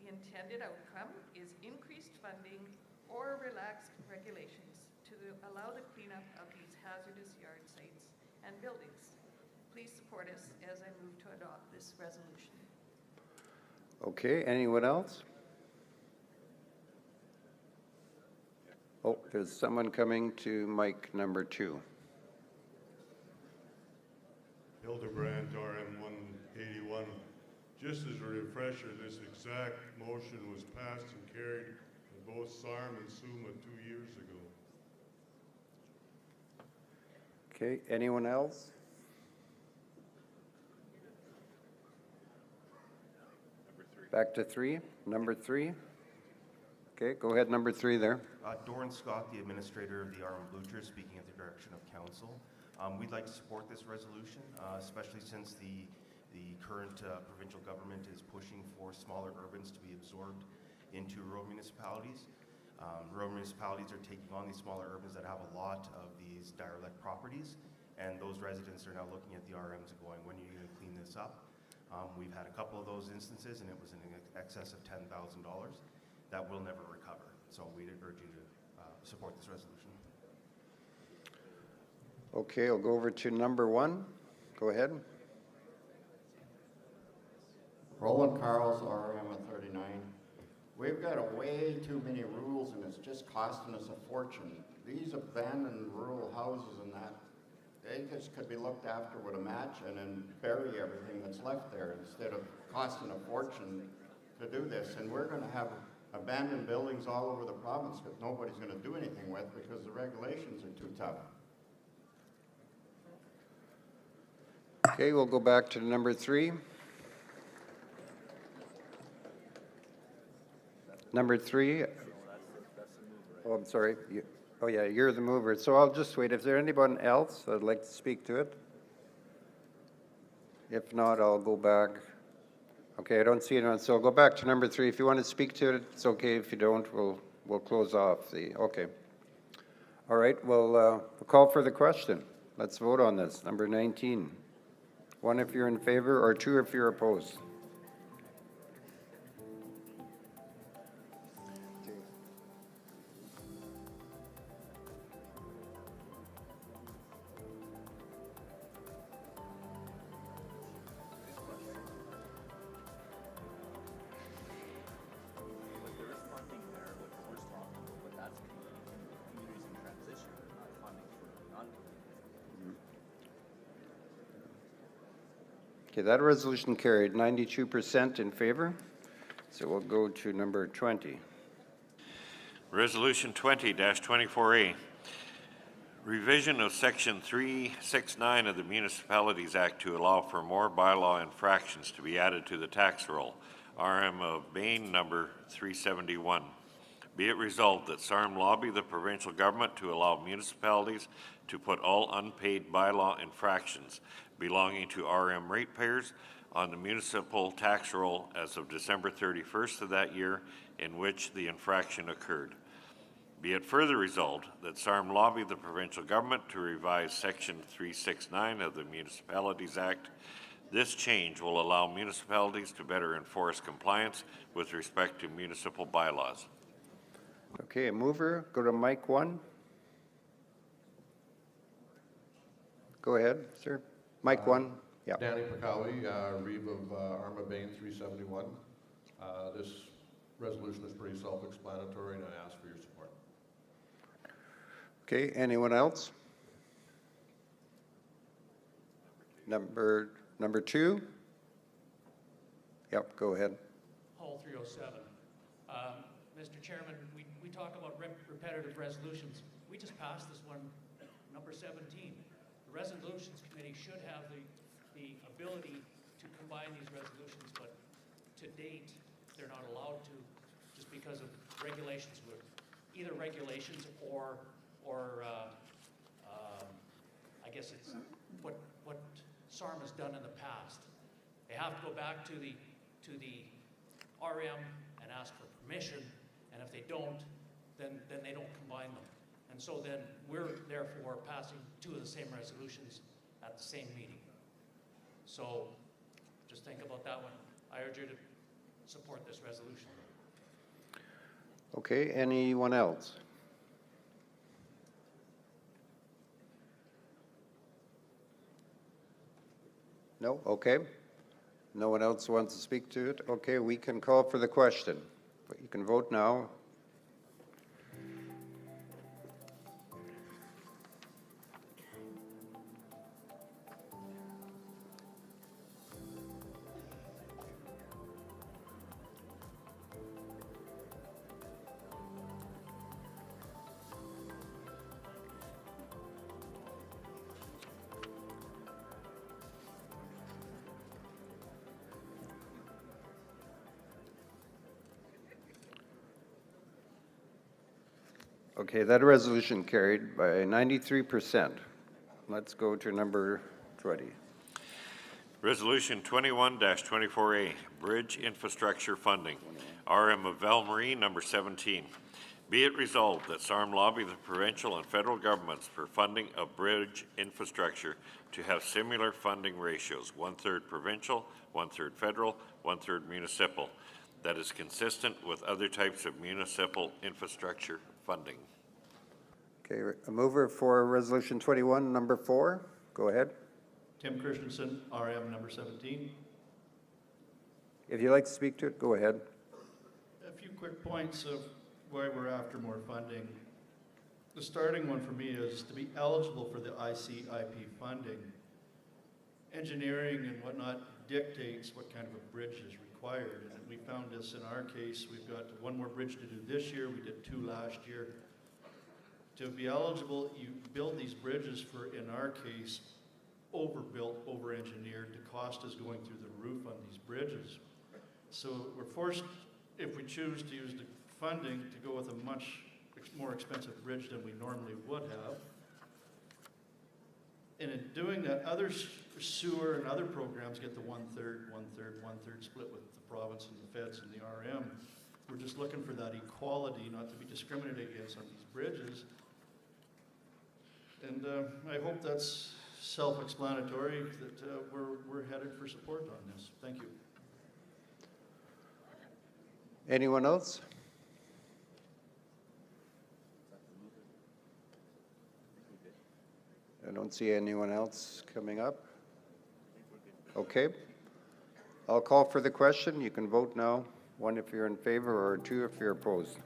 The intended outcome is increased funding or relaxed regulations to allow the cleanup of these hazardous yard sites and buildings. Please support us as I move to adopt this resolution. Okay, anyone else? Oh, there's someone coming to mic number 2. Hildebrand, RM 181. Just as a refresher, this exact motion was passed and carried in both SARM and SUMA 2 years ago. Okay, anyone else? Back to 3, number 3. Okay, go ahead, number 3 there. Doran Scott, the administrator of the RM Blucher, speaking at the direction of council. We'd like to support this resolution, especially since the current provincial government is pushing for smaller urbans to be absorbed into rural municipalities. Rural municipalities are taking on these smaller urbans that have a lot of these derelict properties, and those residents are now looking at the RMs and going, when are you going to clean this up? We've had a couple of those instances, and it was in excess of $10,000. That will never recover. So we'd urge you to support this resolution. Okay, I'll go over to number 1. Go ahead. Roland Carls, RM at 39. We've got way too many rules and it's just costing us a fortune. These abandoned rural houses and that, they just could be looked after with a match and then bury everything that's left there instead of costing a fortune to do this. And we're going to have abandoned buildings all over the province that nobody's going to do anything with because the regulations are too tough. Okay, we'll go back to number 3. Number 3. Oh, I'm sorry. Oh, yeah, you're the mover. So I'll just wait. Is there anyone else that'd like to speak to it? If not, I'll go back. Okay, I don't see anyone. So I'll go back to number 3. If you want to speak to it, it's okay. If you don't, we'll close off the, okay. All right, we'll call for the question. Let's vote on this. Number 19. 1 if you're in favor, or 2 if you're opposed. Okay, that resolution carried 92% in favor. So we'll go to number 20. Resolution 20-24A, revision of Section 369 of the Municipalities Act to allow for more bylaw infractions to be added to the tax roll, RM of Maine number 371. Be it resolved that SARM lobby the provincial government to allow municipalities to put all unpaid bylaw infractions belonging to RM ratepayers on the municipal tax roll as of December 31st of that year in which the infraction occurred. Be it further resolved that SARM lobby the provincial government to revise Section 369 of the Municipalities Act. This change will allow municipalities to better enforce compliance with respect to municipal bylaws. Okay, mover, go to mic 1. Go ahead, sir. Mic 1. Yeah. Danny Pakawi, Reeve of Arma Bain 371. This resolution is pretty self-explanatory, and I ask for your support. Okay, anyone else? Number 2. Yep, go ahead. Hall 307. Mr. Chairman, we talk about repetitive resolutions. We just passed this one, number 17. The Resolutions Committee should have the ability to combine these resolutions, but to date, they're not allowed to, just because of regulations, either regulations or I guess it's what SARM has done in the past. They have to go back to the RM and ask for permission, and if they don't, then they don't combine them. And so then we're therefore passing 2 of the same resolutions at the same meeting. So just think about that one. I urge you to support this resolution. Okay, anyone else? No? Okay. No one else wants to speak to it? Okay, we can call for the question. But you can vote now. Okay, that resolution carried by 93%. Let's go to number 20. Resolution 21-24A, Bridge Infrastructure Funding, RM of Val Marie, number 17. Be it resolved that SARM lobby the provincial and federal governments for funding of bridge infrastructure to have similar funding ratios, 1/3 provincial, 1/3 federal, 1/3 municipal, that is consistent with other types of municipal infrastructure funding. Okay, a mover for resolution 21, number 4. Go ahead. Tim Christensen, RM number 17. If you'd like to speak to it, go ahead. A few quick points of why we're after more funding. The starting one for me is to be eligible for the ICIP funding. Engineering and whatnot dictates what kind of a bridge is required, and we found this in our case. We've got 1 more bridge to do this year. We did 2 last year. To be eligible, you build these bridges for, in our case, overbuilt, over-engineered. The cost is going through the roof on these bridges. So we're forced, if we choose to use the funding, to go with a much more expensive bridge than we normally would have. And in doing that, other sewer and other programs get the one-third split with the province and the feds and the RM. We're just looking for that equality, not to be discriminated against on these bridges. And I hope that's self-explanatory, that we're headed for support on this. Thank you. Anyone else? I don't see anyone else coming up. Okay. I'll call for the question. You can vote now. 1 if you're in favor, or 2 if you're opposed.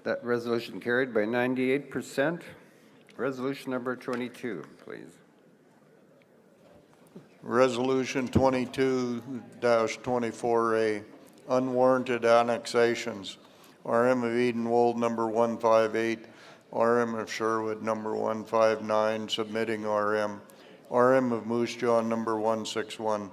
That resolution carried by 98%. Resolution number 22, please. Resolution 22-24A, unwarranted annexations. RM of Edenwold number 158, RM of Sherwood number 159, submitting RM. RM of Moose Jaw number 161.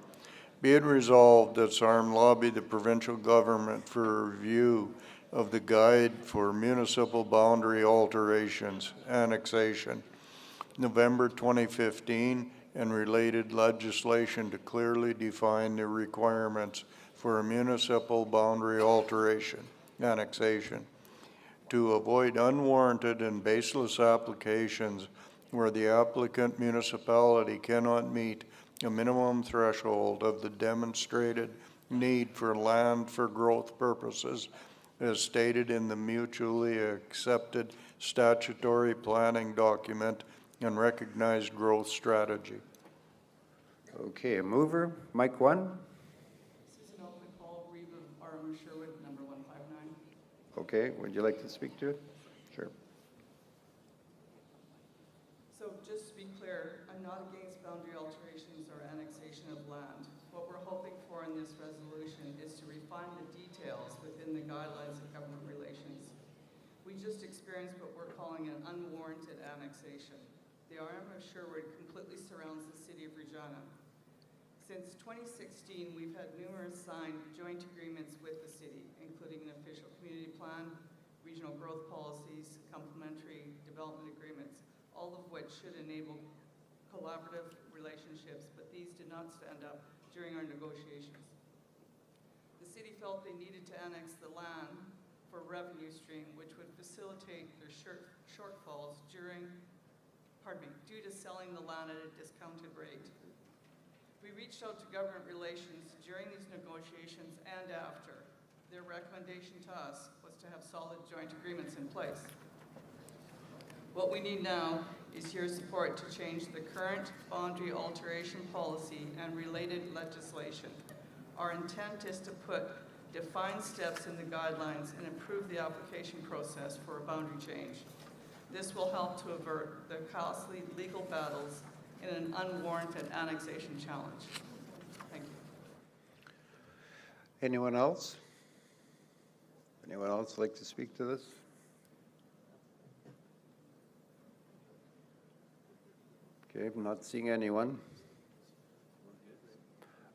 Be it resolved that SARM lobby the provincial government for review of the Guide for Municipal Boundary Alterations, Annexation, November 2015, and related legislation to clearly define the requirements for a municipal boundary alteration, annexation, to avoid unwarranted and baseless applications where the applicant municipality cannot meet a minimum threshold of the demonstrated need for land for growth purposes as stated in the mutually accepted statutory planning document and recognized growth strategy. Okay, a mover, Mike 1. Susan Oakman, Paul Reeve of RM Sherwood, number 159. Okay, would you like to speak to it? Sure. So just to be clear, I'm not against boundary alterations or annexation of land. What we're hoping for in this resolution is to refine the details within the guidelines of government relations. We just experienced what we're calling an unwarranted annexation. The RM of Sherwood completely surrounds the city of Regina. Since 2016, we've had numerous signed joint agreements with the city, including an official community plan, regional growth policies, complementary development agreements, all of which should enable collaborative relationships, but these did not stand up during our negotiations. The city felt they needed to annex the land for revenue stream, which would facilitate their shortfalls due to selling the land at a discounted rate. We reached out to government relations during these negotiations and after. Their recommendation to us was to have solid joint agreements in place. What we need now is your support to change the current boundary alteration policy and related legislation. Our intent is to put defined steps in the guidelines and improve the application process for a boundary change. This will help to avert the costly legal battles in an unwarranted annexation challenge. Thank you. Anyone else? Anyone else like to speak to this? Okay, I'm not seeing anyone.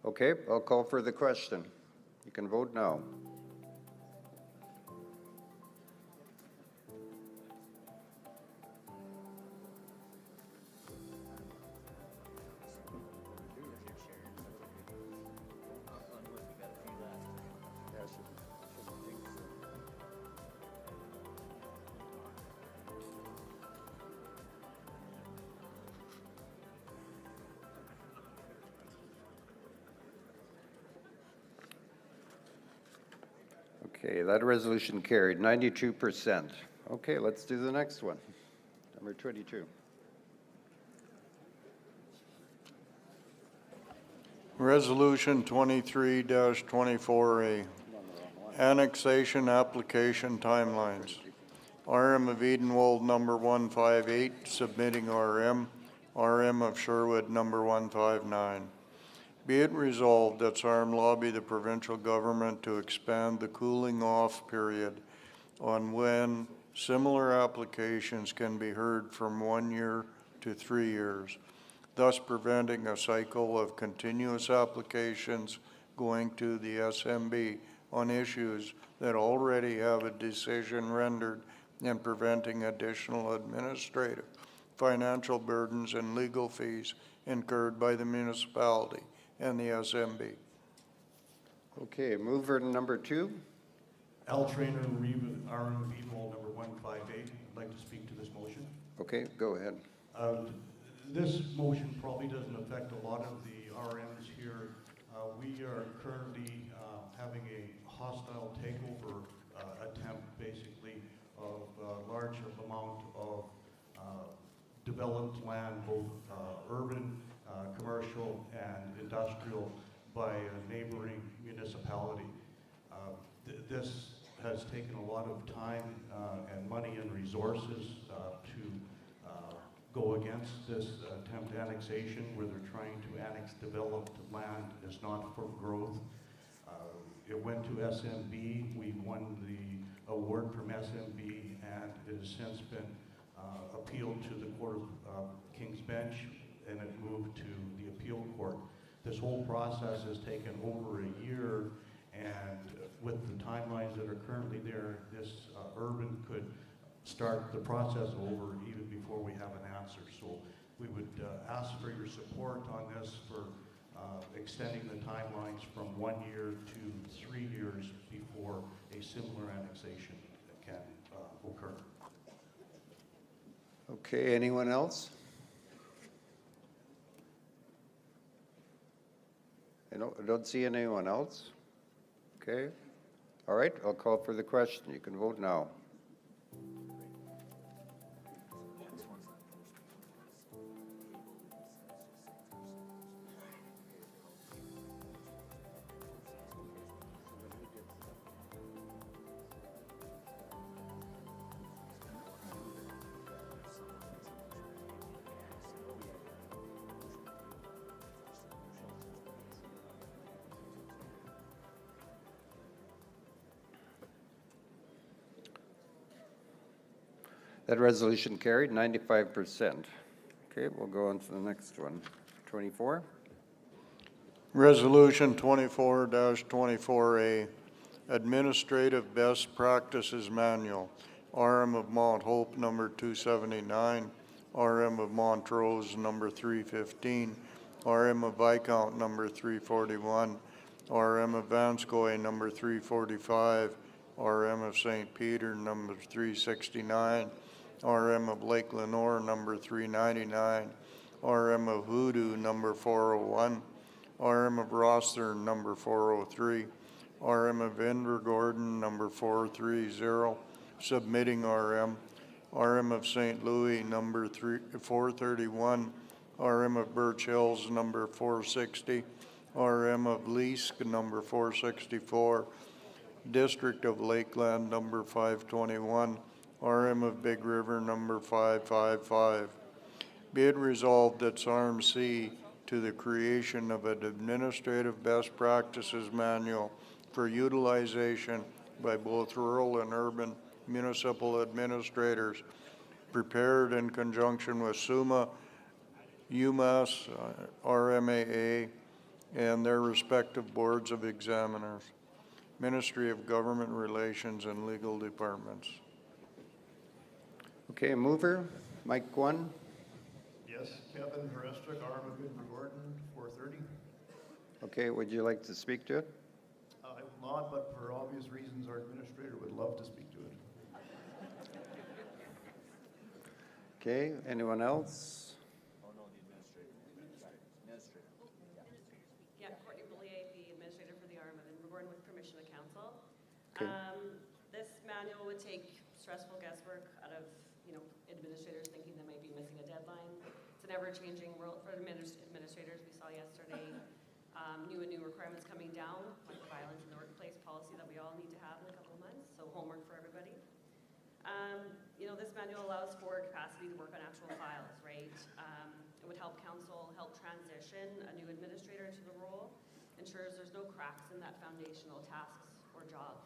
Okay, I'll call for the question. You can vote now. Okay, that resolution carried 92%. Okay, let's do the next one. Number 22. Resolution 23-24A, annexation application timelines. RM of Edenwold number 158, submitting RM. RM of Sherwood number 159. Be it resolved that SARM lobby the provincial government to expand the cooling off period on when similar applications can be heard from 1 year to 3 years, thus preventing a cycle of continuous applications going to the SMB on issues that already have a decision rendered and preventing additional administrative, financial burdens and legal fees incurred by the municipality and the SMB. Okay, mover number 2. Al Trainer, RM People number 158. I'd like to speak to this motion. Okay, go ahead. This motion probably doesn't affect a lot of the RMs here. We are currently having a hostile takeover attempt, basically, of a large amount of developed land, both urban, commercial, and industrial, by a neighboring municipality. This has taken a lot of time and money and resources to go against this attempt annexation, where they're trying to annex developed land that's not for growth. It went to SMB. We won the award from SMB, and it has since been appealed to the Court of King's Bench, and it moved to the appeal court. This whole process has taken over a year, and with the timelines that are currently there, this urban could start the process over even before we have an answer. So we would ask for your support on this for extending the timelines from 1 year to 3 years before a similar annexation can occur. Okay, anyone else? I don't see anyone else. Okay. All right, I'll call for the question. You can vote now. That resolution carried, 95%. Okay, we'll go on to the next one. 24. Resolution 24-24A, Administrative Best Practices Manual, RM of Mount Hope number 279, RM of Montrose number 315, RM of Viscount number 341, RM of Vanscoy number 345, RM of St. Peter number 369, RM of Lake Lenore number 399, RM of Hoodoo number 401, RM of Rosthern number 403, RM of Invergordon number 430, submitting RM, RM of St. Louis number 431, RM of Birch Hills number 460, RM of Leask number 464, District of Lakeland number 521, RM of Big River number 555. Be it resolved that SARM C to the creation of an administrative best practices manual for utilization by both rural and urban municipal administrators, prepared in conjunction with SUMA, UMass, RMAA, and their respective boards of examiners, Ministry of Government Relations and legal departments. Okay, mover, Mike 1. Yes, Kevin Harestrick, RM of Invergordon, 430. Okay, would you like to speak to it? I will not, but for obvious reasons, our administrator would love to speak to it. Okay, anyone else? Yeah, Courtney Bollier, the administrator for the RM of Invergordon, with permission of council. Okay. This manual would take stressful guesswork out of administrators thinking they might be missing a deadline. It's an ever-changing world for administrators. We saw yesterday new and new requirements coming down, like the violence in the workplace policy that we all need to have in a couple of months, so homework for everybody. You know, this manual allows for capacity to work on actual files, right? It would help council help transition a new administrator into the role, ensures there's no cracks in that foundational tasks or jobs.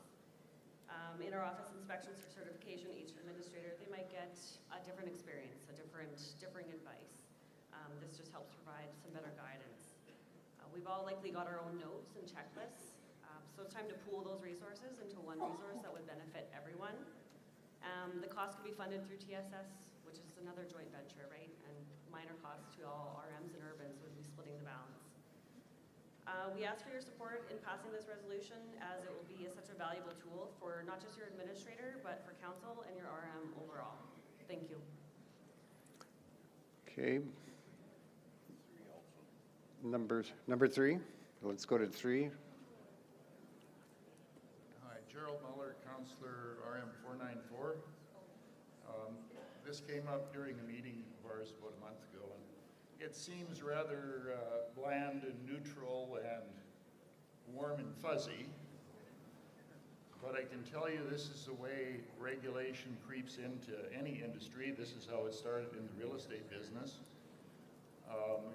In our office inspections for certification, each administrator, they might get a different experience, a differing advice. This just helps provide some better guidance. We've all likely got our own notes and checklists, so it's time to pool those resources into one resource that would benefit everyone. The cost could be funded through TSS, which is another joint venture, right? And minor costs to all RMs and urbans would be splitting the balance. We ask for your support in passing this resolution, as it will be such a valuable tool for not just your administrator, but for council and your RM overall. Thank you. Okay. Number 3. Let's go to 3. Hi, Gerald Muller, Councillor RM 494. This came up during a meeting of ours about a month ago, and it seems rather bland and neutral and warm and fuzzy, but I can tell you this is the way regulation creeps into any industry. This is how it started in the real estate business.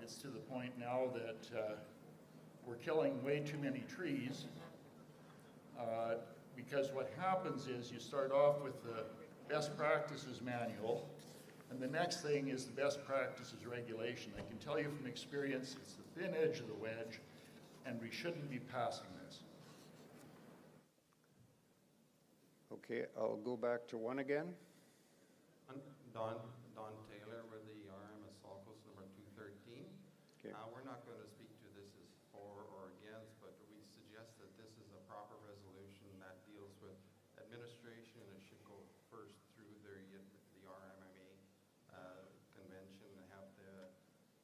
It's to the point now that we're killing way too many trees because what happens is you start off with the best practices manual, and the next thing is the best practices regulation. I can tell you from experience, it's the thin edge of the wedge, and we shouldn't be passing this. Okay, I'll go back to 1 again. Don Taylor with the RM of Salcos number 213. Okay. We're not going to speak to this as for or against, but we suggest that this is a proper resolution that deals with administration, and it should go first through the RMMA convention and have the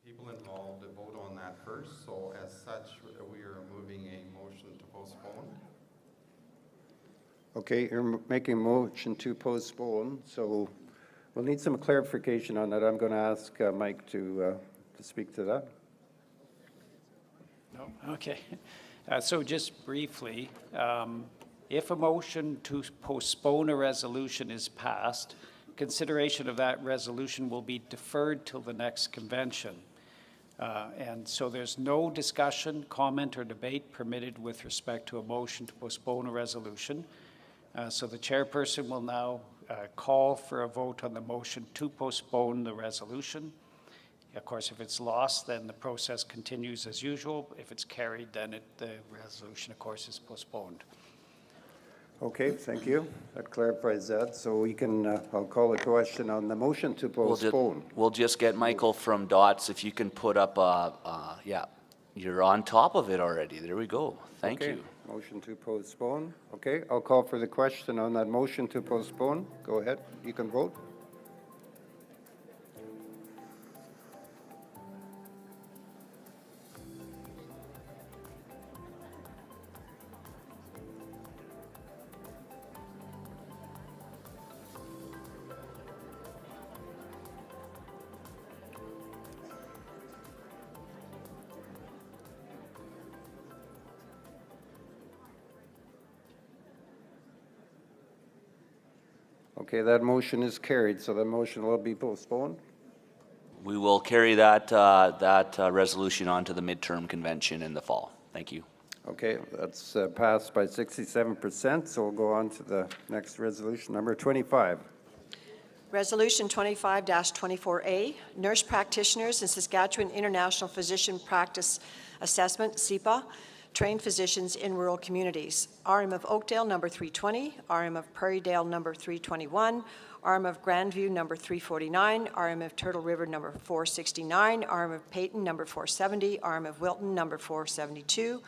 people involved to vote on that first. So as such, we are moving a motion to postpone. Okay, you're making a motion to postpone, so we'll need some clarification on that. I'm going to ask Mike to speak to that. No? Okay. So just briefly, if a motion to postpone a resolution is passed, consideration of that resolution will be deferred till the next convention. And so there's no discussion, comment, or debate permitted with respect to a motion to postpone a resolution. So the chairperson will now call for a vote on the motion to postpone the resolution. Of course, if it's lost, then the process continues as usual. If it's carried, then the resolution, of course, is postponed. Okay, thank you. That clarifies that. So we can, I'll call a question on the motion to postpone. We'll just get Michael from DOTS. If you can put up yeah, you're on top of it already. There we go. Thank you. Motion to postpone. Okay, I'll call for the question on that motion to postpone. Go ahead, you can vote. Okay, that motion is carried, so the motion will be postponed. We will carry that resolution on to the midterm convention in the fall. Thank you. Okay, that's passed by 67%, so we'll go on to the next resolution, number 25. Resolution 25-24A, Nurse Practitioners and Saskatchewan International Physician Practice Assessment, CIPA, Trained Physicians in Rural Communities. RM of Oakdale, number 320, RM of Prairiedale, number 321, RM of Grandview, number 349, RM of Turtle River, number 469, RM of Peyton, number 470, RM of Wilton, number 472,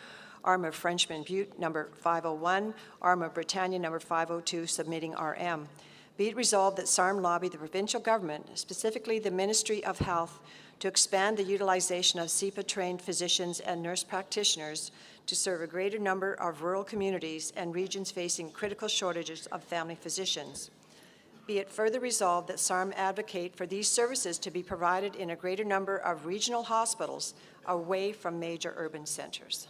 RM of Frenchman Butte, number 501, RM of Britannia, number 502, submitting RM. Be it resolved that SARM lobby the provincial government, specifically the Ministry of Health, to expand the utilization of CIPA-trained physicians and nurse practitioners to serve a greater number of rural communities and regions facing critical shortages of family physicians. Be be it further resolved that SARM advocate for these services to be provided in a greater number of regional hospitals away from major urban centers.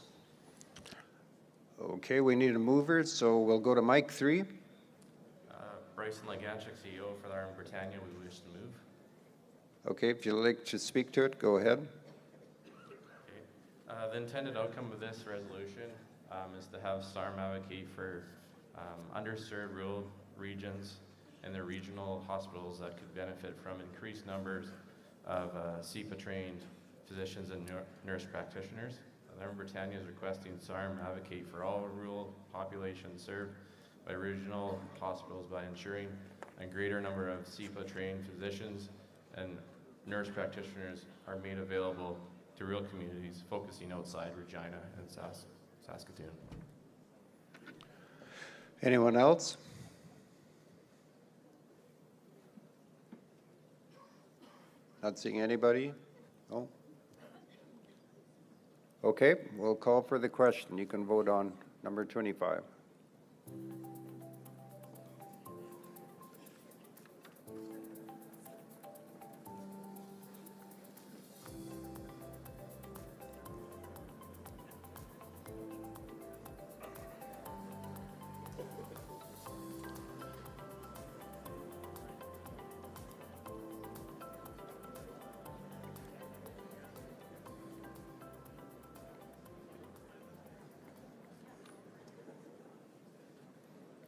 Okay, we need a mover, so we'll go to Mike 3. Bryson Leganchik, CEO for the RM Britannia, we wish to move. Okay, if you'd like to speak to it, go ahead. The intended outcome of this resolution is to have SARM advocate for underserved rural regions and their regional hospitals that could benefit from increased numbers of CEPA-trained physicians and nurse practitioners. The RM Britannia is requesting SARM advocate for all rural populations served by regional hospitals by ensuring a greater number of CEPA-trained physicians and nurse practitioners are made available to rural communities, focusing outside Regina and Saskatoon. Anyone else? Not seeing anybody? No? Okay, we'll call for the question. You can vote on number 25.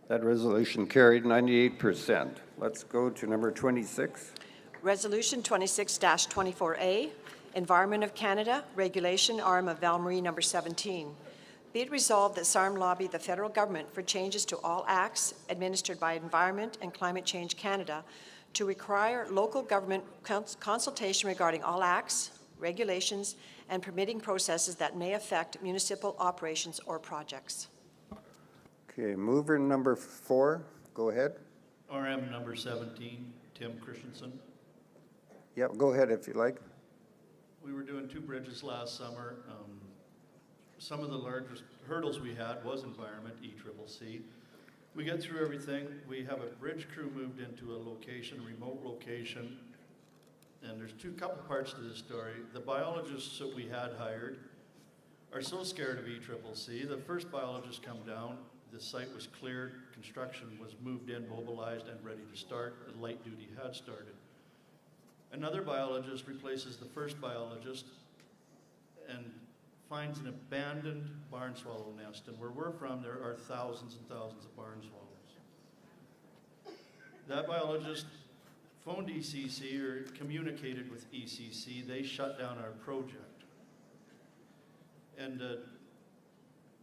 That resolution carried 98%. Let's go to number 26. Resolution 26-24A, Environment of Canada, Regulation Arm of Val Marie Number 17. Be it resolved that SARM lobby the federal government for changes to all acts administered by Environment and Climate Change Canada to require local government consultation regarding all acts, regulations, and permitting processes that may affect municipal operations or projects. Okay, mover number 4, go ahead. RM number 17, Tim Christensen. Yep, go ahead if you like. We were doing 2 bridges last summer. Some of the largest hurdles we had was environment, ECCC. We get through everything. We have a bridge crew moved into a location, a remote location, and there's couple parts to this story. The biologists that we had hired are so scared of ECCC. The first biologist come down, the site was cleared, construction was moved in, mobilized, and ready to start. The light duty had started. Another biologist replaces the first biologist and finds an abandoned barn swallow nest. And where we're from, there are thousands and thousands of barn swallows. That biologist phoned ECC or communicated with ECC. They shut down our project. And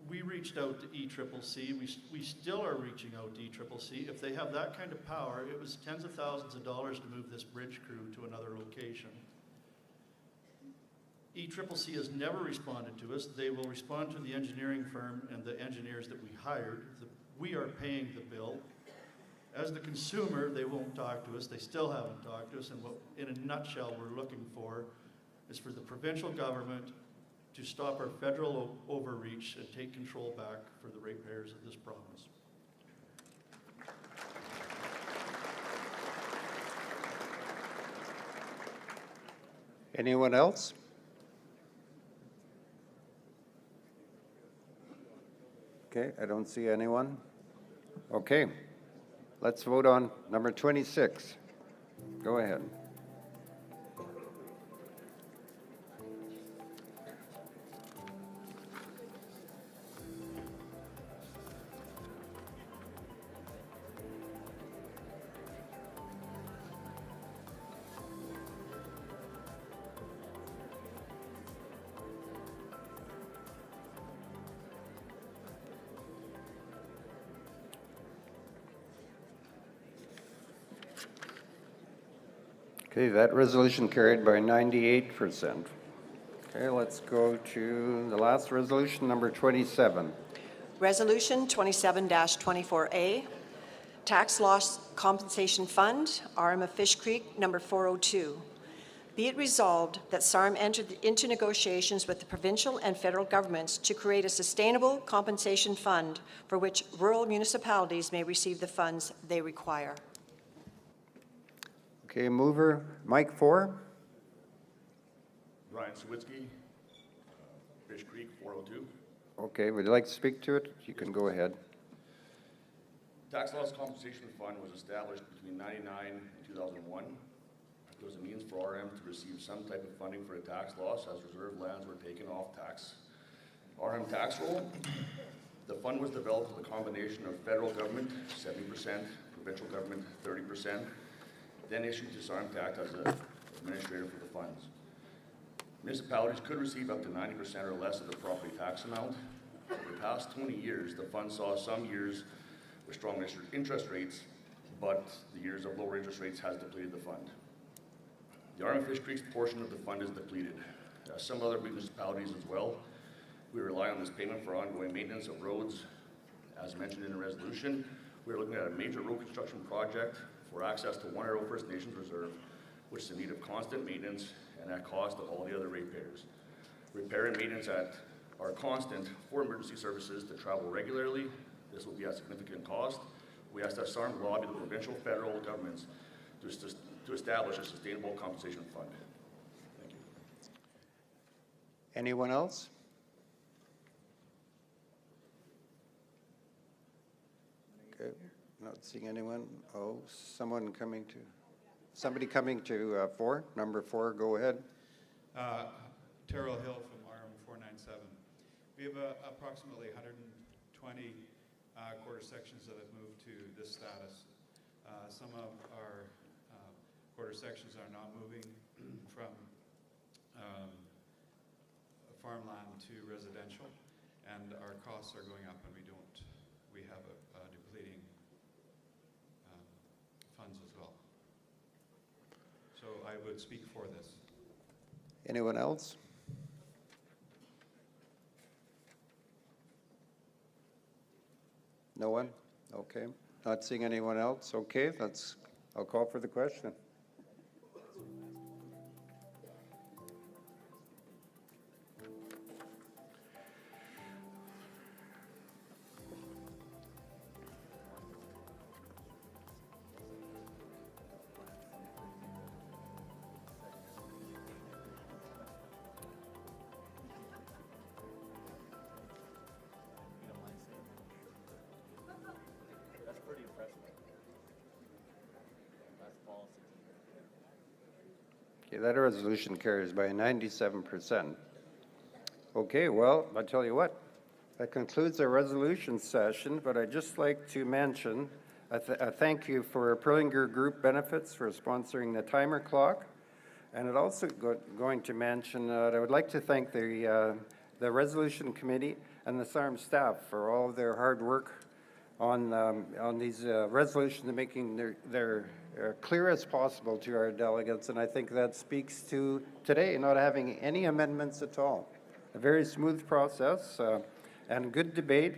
we reached out to ECCC. We still are reaching out to ECCC. If they have that kind of power, it was tens of thousands of dollars to move this bridge crew to another location. ECCC has never responded to us. They will respond to the engineering firm and the engineers that we hired. We are paying the bill. As the consumer, they won't talk to us. They still haven't talked to us. And what, in a nutshell, we're looking for is for the provincial government to stop our federal overreach and take control back for the ratepayers of this province. Anyone else? Okay, I don't see anyone. Okay, let's vote on number 26. Go ahead. Okay, that resolution carried by 98%. Okay, let's go to the last resolution, number 27. Resolution 27-24A, Tax Loss Compensation Fund, RM of Fish Creek, number 402. Be it resolved that SARM entered into negotiations with the provincial and federal governments to create a sustainable compensation fund for which rural municipalities may receive the funds they require. Okay, mover, Mike 4. Brian Sawicki, Fish Creek, 402. Okay, would you like to speak to it? You can go ahead. Tax Loss Compensation Fund was established between 1999 and 2001. It was a means for RM to receive some type of funding for a tax loss as reserve lands were taken off tax. RM tax roll. The fund was developed with a combination of federal government, 70%, provincial government, 30%, then issued to SARM Tax as an administrator for the funds. Municipalities could receive up to 90% or less of the property tax amount. Over the past 20 years, the fund saw some years with strong interest rates, but the years of lower interest rates has depleted the fund. The RM Fish Creek's portion of the fund is depleted. Some other municipalities as well. We rely on this payment for ongoing maintenance of roads. As mentioned in the resolution, we're looking at a major road construction project for access to One Arrow First Nations Reserve, which is in need of constant maintenance and at cost of all the other ratepayers. Repair and maintenance are constant for emergency services to travel regularly. This will be at significant cost. We ask that SARM lobby the provincial, federal governments to establish a sustainable compensation fund. Thank you. Anyone else? Okay, not seeing anyone. Oh, somebody coming to 4, number 4, go ahead. Terrell Hill from RM 497. We have approximately 120 quarter sections that have moved to this status. Some of our quarter sections are not moving from farmland to residential, and our costs are going up, and we have a depleting funds as well. So I would speak for this. Anyone else? No one? Okay. Not seeing anyone else. Okay, I'll call for the question. Okay, that resolution carries by 97%. Okay, well, I tell you what, that concludes our resolution session, but I'd just like to mention a thank you for Perlinger Group Benefits for sponsoring the timer clock. And I'd also going to mention that I would like to thank the resolution committee and the SARM staff for all of their hard work on these resolutions and making their clear as possible to our delegates, and I think that speaks to today not having any amendments at all. A very smooth process and good debate,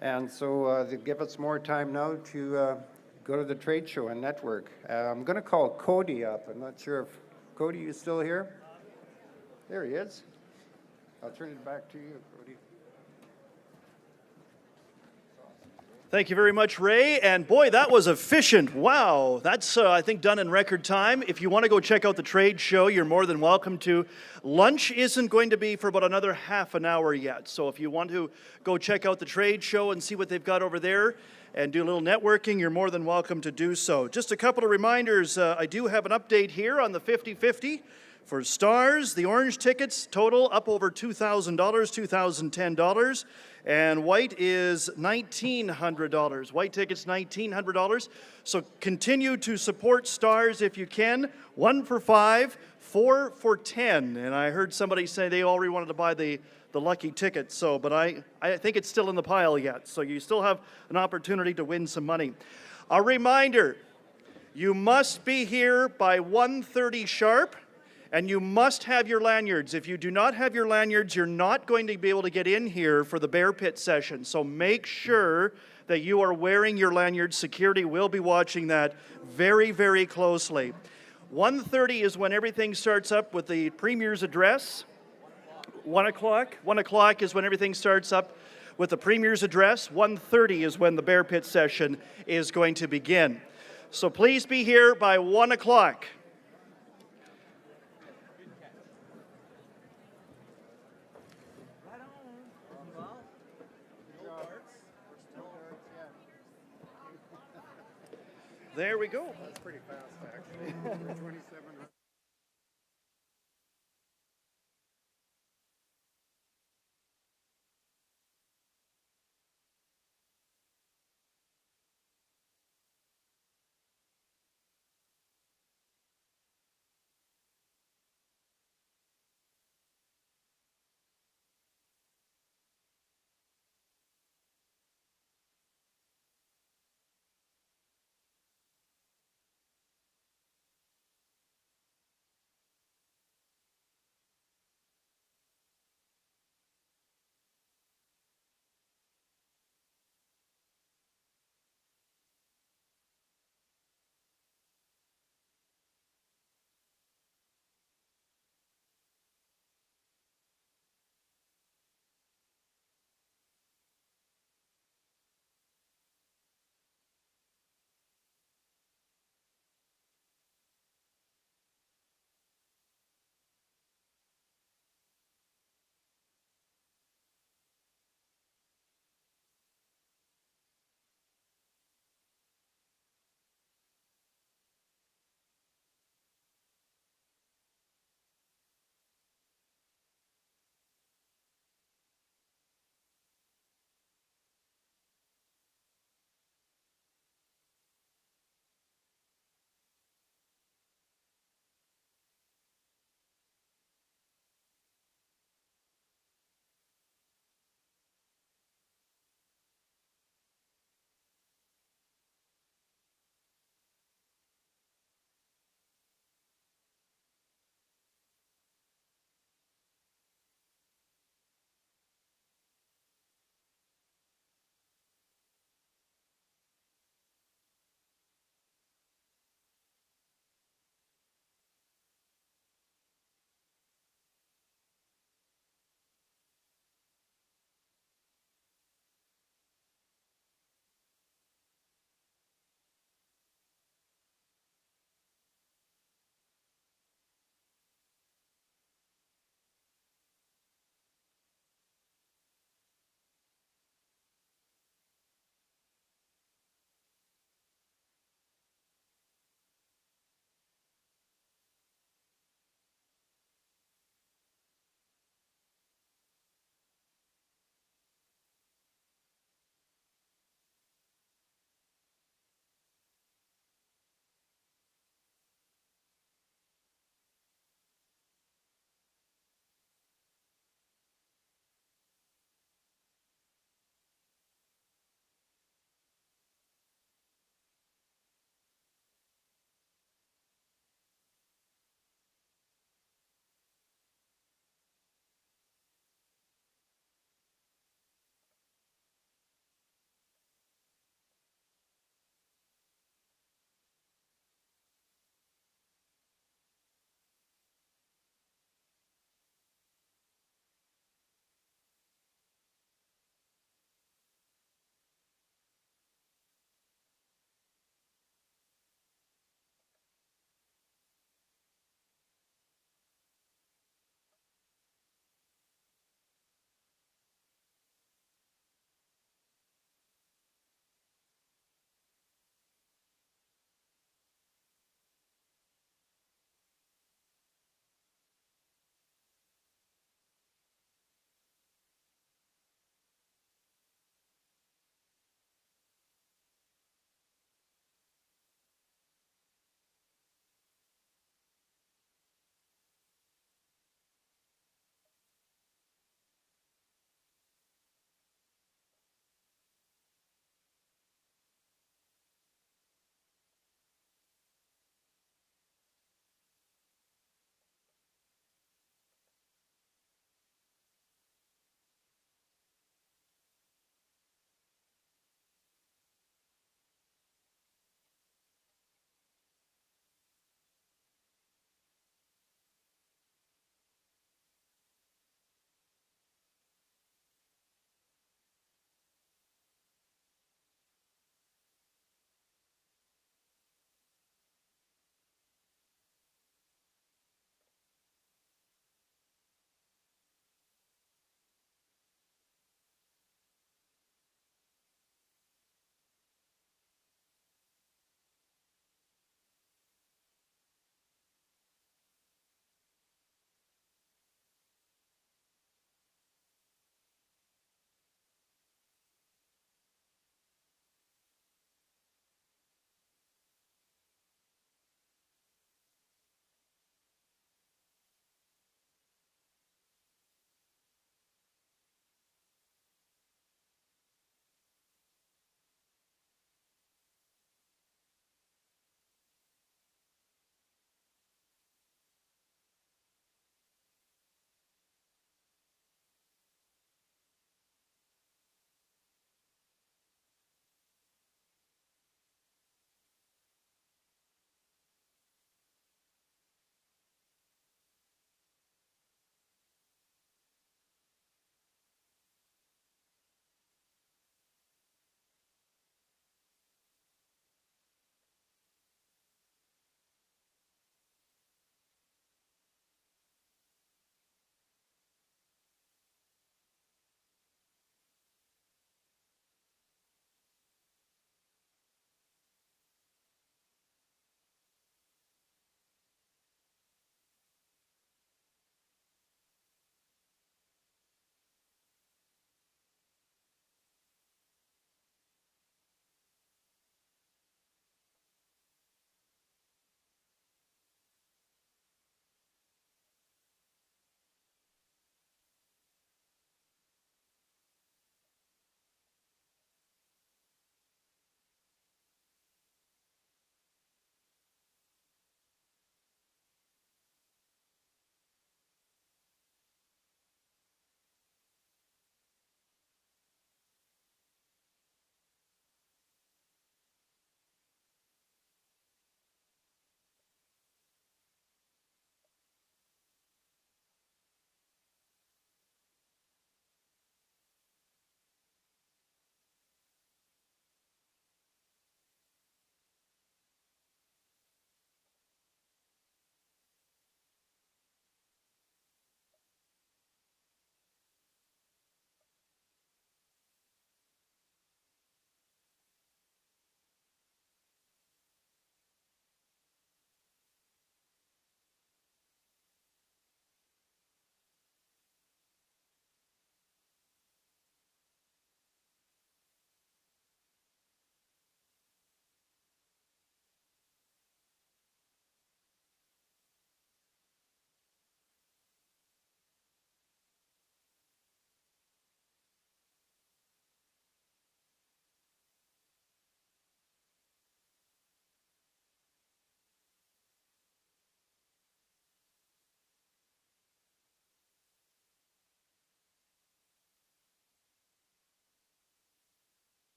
and so they give us more time now to go to the trade show and network. I'm going to call Cody up. I'm not sure if Cody, you still here? There he is. I'll turn it back to you, Cody. Thank you very much, Ray. And boy, that was efficient. Wow. That's, I think, done in record time. If you want to go check out the trade show, you're more than welcome to. Lunch isn't going to be for about another half an hour yet. So if you want to go check out the trade show and see what they've got over there and do a little networking, you're more than welcome to do so. Just a couple of reminders. I do have an update here on the 50-50. For Stars, the orange tickets total up over $2,000, $2,010. And white is $1,900. White tickets, $1,900. So continue to support Stars if you can. 1 for $5, 4 for $10. And I heard somebody say they already wanted to buy the lucky ticket. So, but I think it's still in the pile yet. So you still have an opportunity to win some money. A reminder, you must be here by 1:30 sharp. And you must have your lanyards. If you do not have your lanyards, you're not going to be able to get in here for the bear pit session. So make sure that you are wearing your lanyards. Security will be watching that very, very closely. 1:30 is when everything starts up with the Premier's address. 1 o'clock. 1 o'clock is when everything starts up with the Premier's address. 1:30 is when the bear pit session is going to begin. So please be here by 1 o'clock. There we go. That's pretty fast, actually. 27.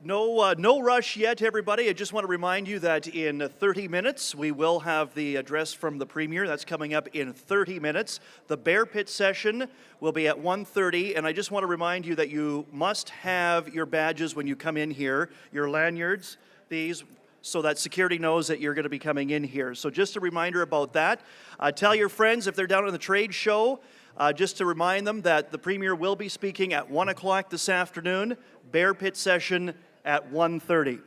No rush yet, everybody. I just want to remind you that in 30 minutes, we will have the address from the Premier. That's coming up in 30 minutes. The Bear Pit session will be at 1:30, and I just want to remind you that you must have your badges when you come in here, your lanyards, these, so that security knows that you're going to be coming in here. So just a reminder about that. Tell your friends if they're down at the trade show, just to remind them that the Premier will be speaking at 1 o'clock this afternoon, Bear Pit session at 1:30.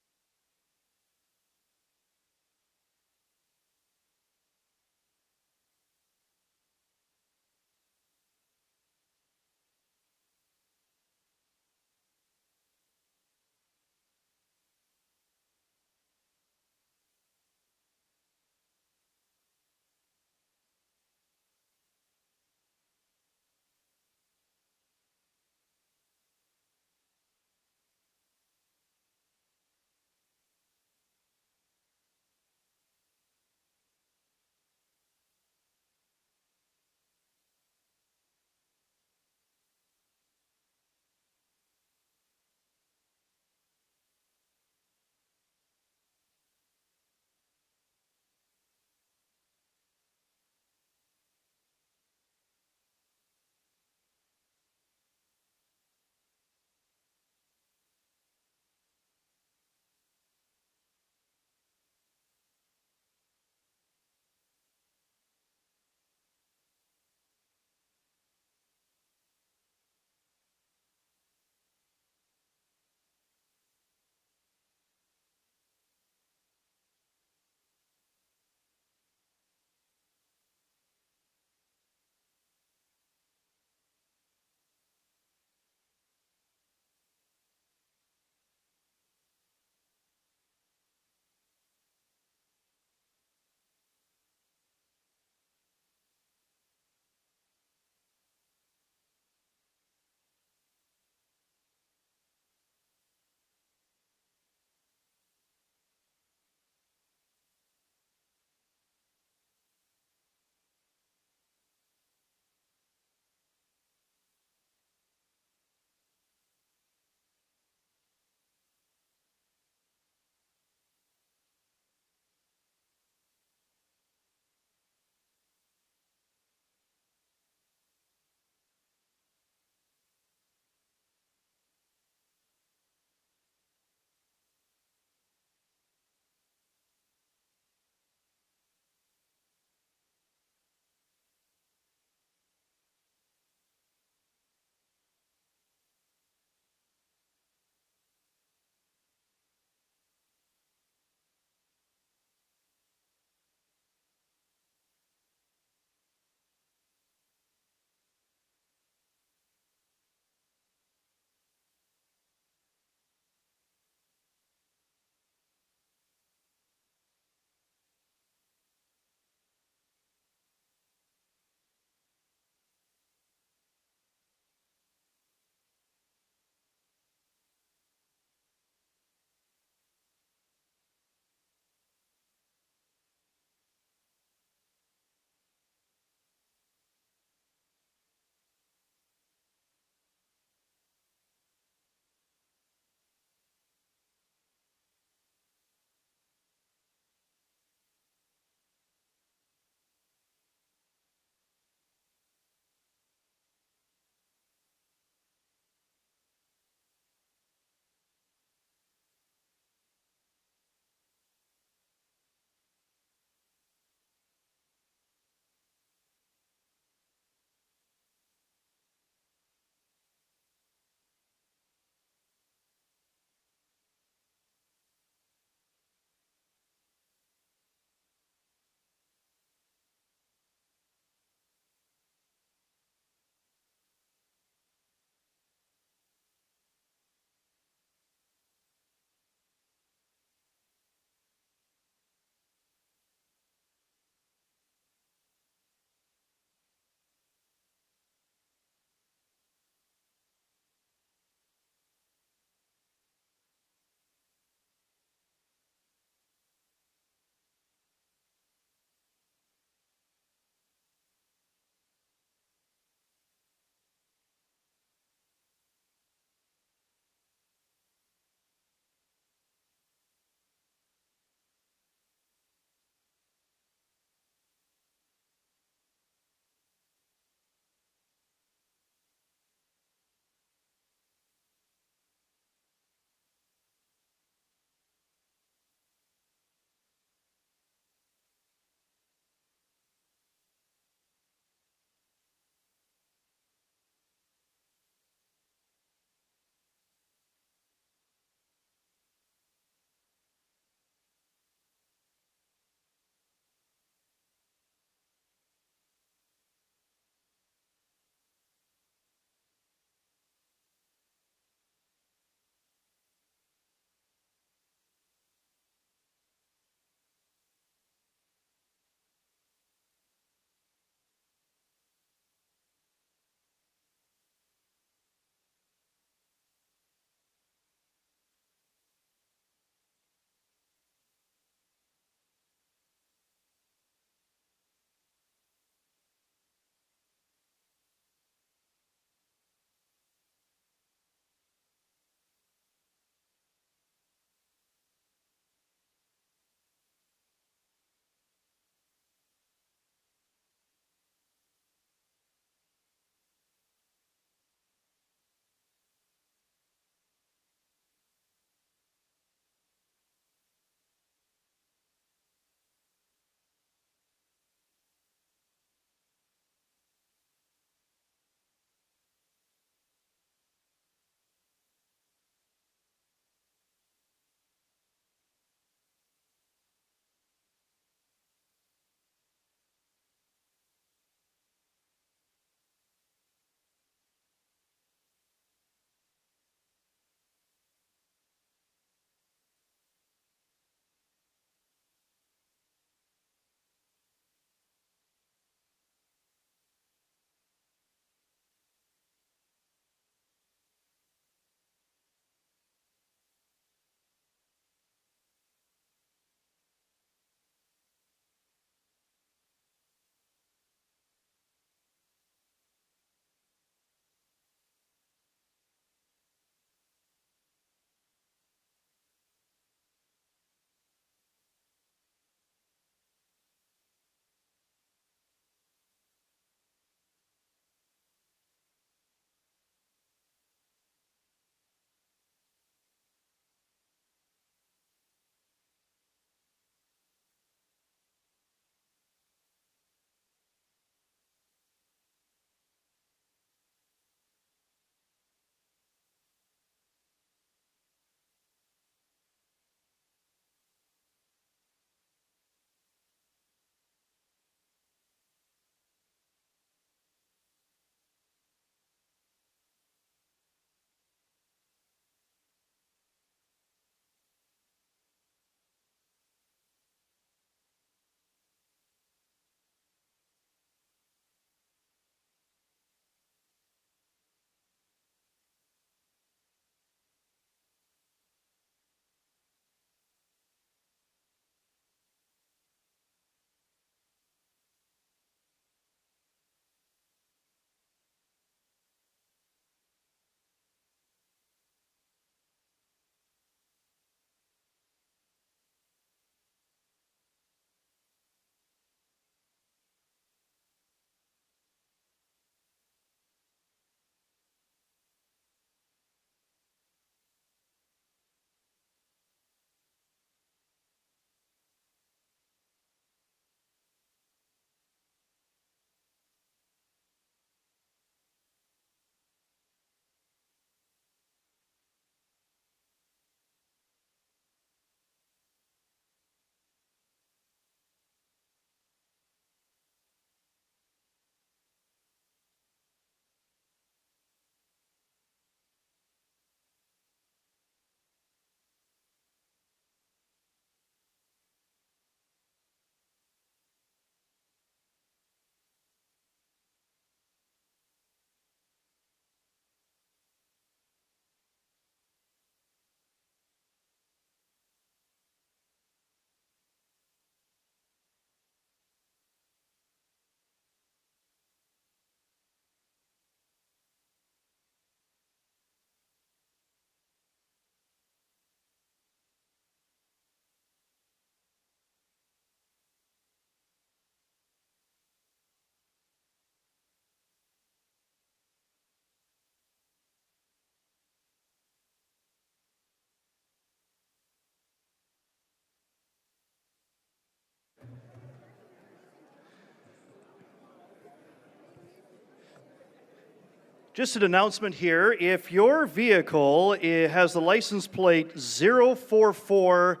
Just an announcement here. If your vehicle has the license plate 044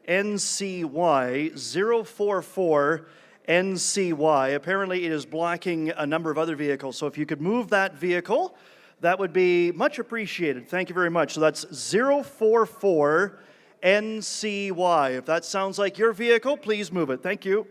NCY, 044 NCY, apparently it is blocking a number of other vehicles. So if you could move that vehicle, that would be much appreciated. Thank you very much. So that's 044 NCY. If that sounds like your vehicle, please move it. Thank you.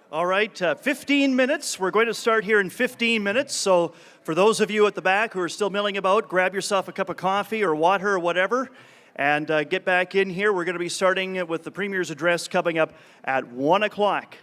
All right, 15 minutes. We're going to start here in 15 minutes. So for those of you at the back who are still milling about, grab yourself a cup of coffee or water or whatever. and get back in here. We're going to be starting with the Premier's address coming up at 1 o'clock.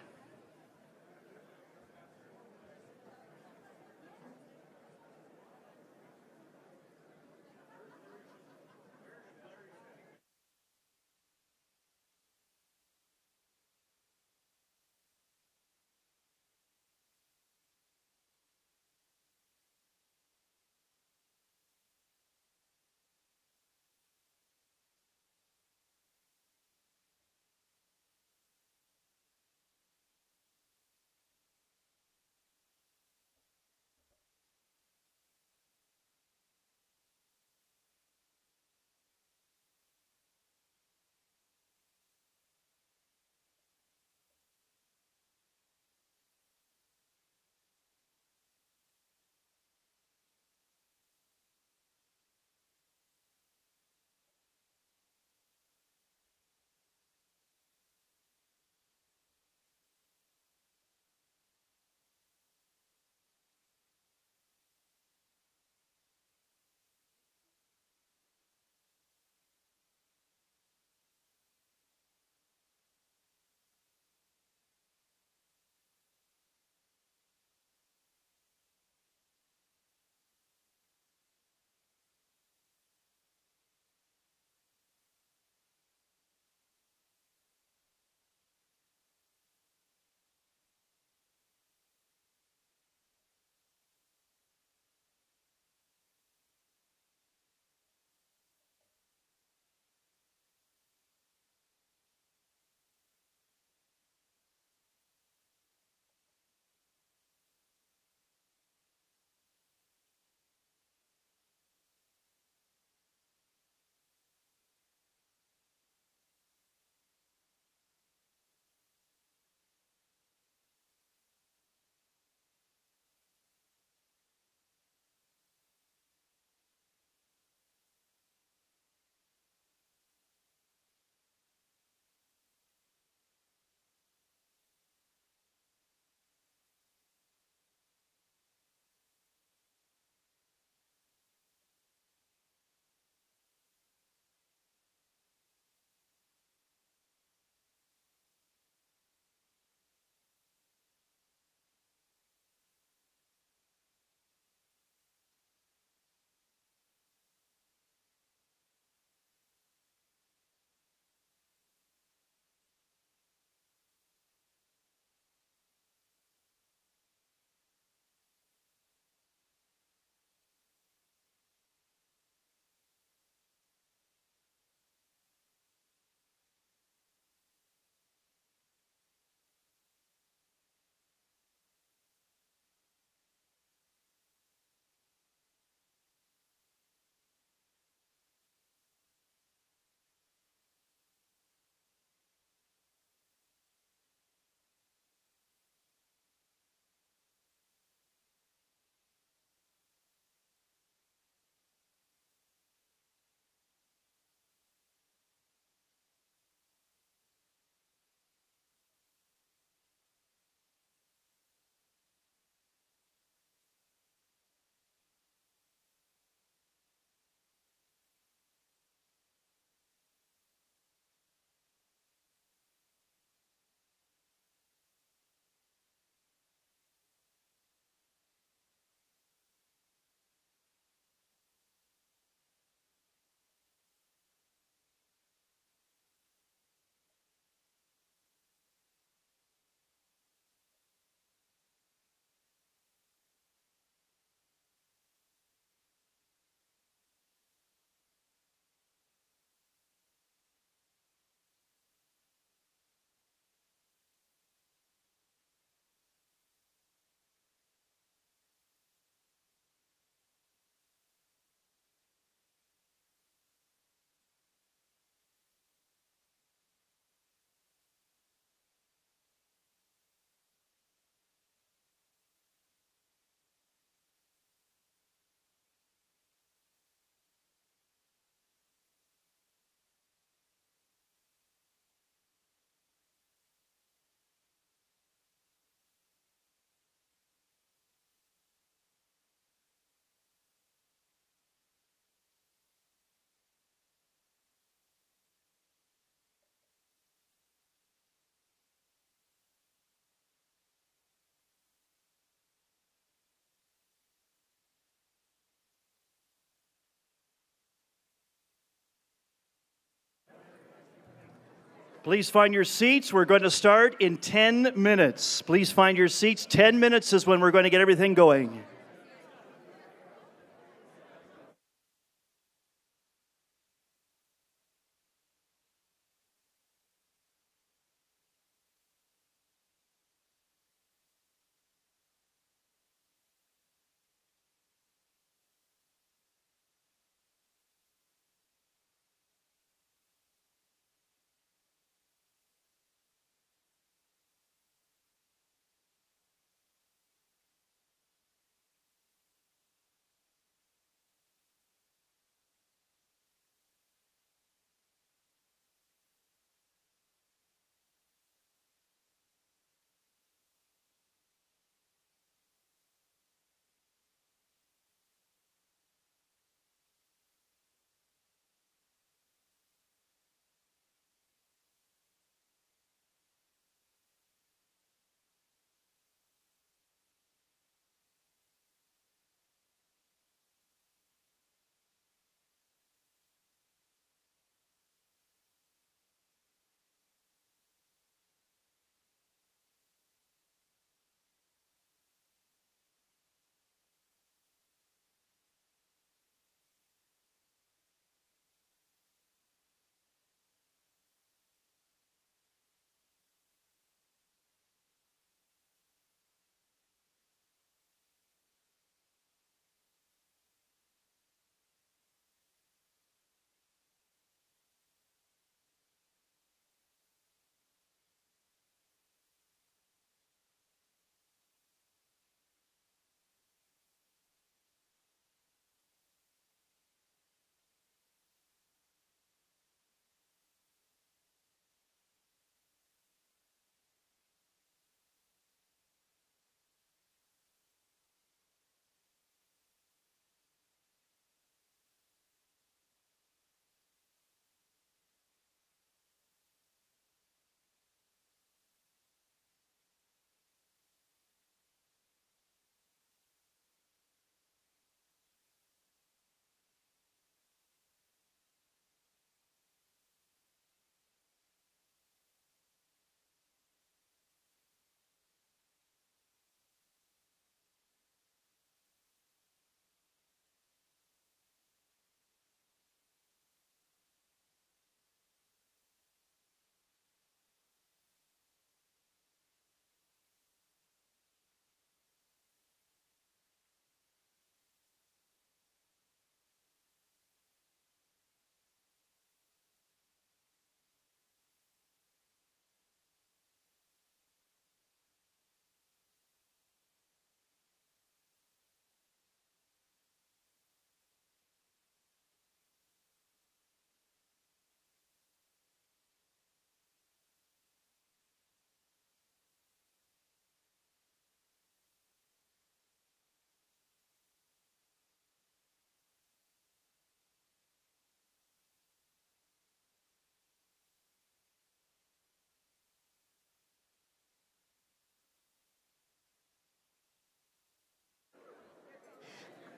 Please find your seats. We're going to start in 10 minutes. Please find your seats. 10 minutes is when we're going to get everything going.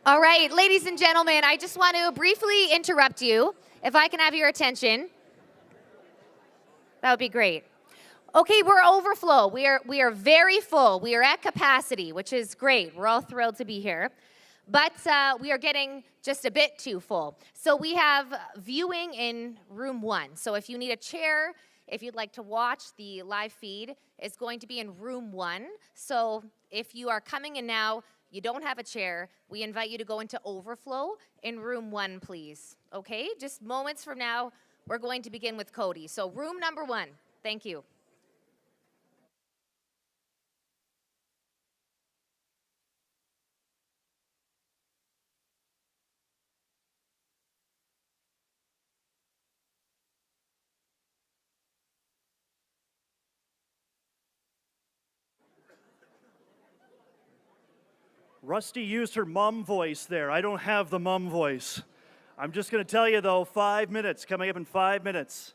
All right, ladies and gentlemen, I just want to briefly interrupt you. If I can have your attention, that would be great. Okay, we're overflow. We are very full. We are at capacity, which is great. We're all thrilled to be here. But we are getting just a bit too full. So we have viewing in room 1. So if you need a chair, if you'd like to watch the live feed, it's going to be in room 1. So if you are coming in now, you don't have a chair, we invite you to go into overflow in room 1, please. Okay, just moments from now, we're going to begin with Cody. So room number 1, thank you. Rusty used her mom voice there. I don't have the mom voice. I'm just going to tell you, though, 5 minutes, coming up in 5 minutes.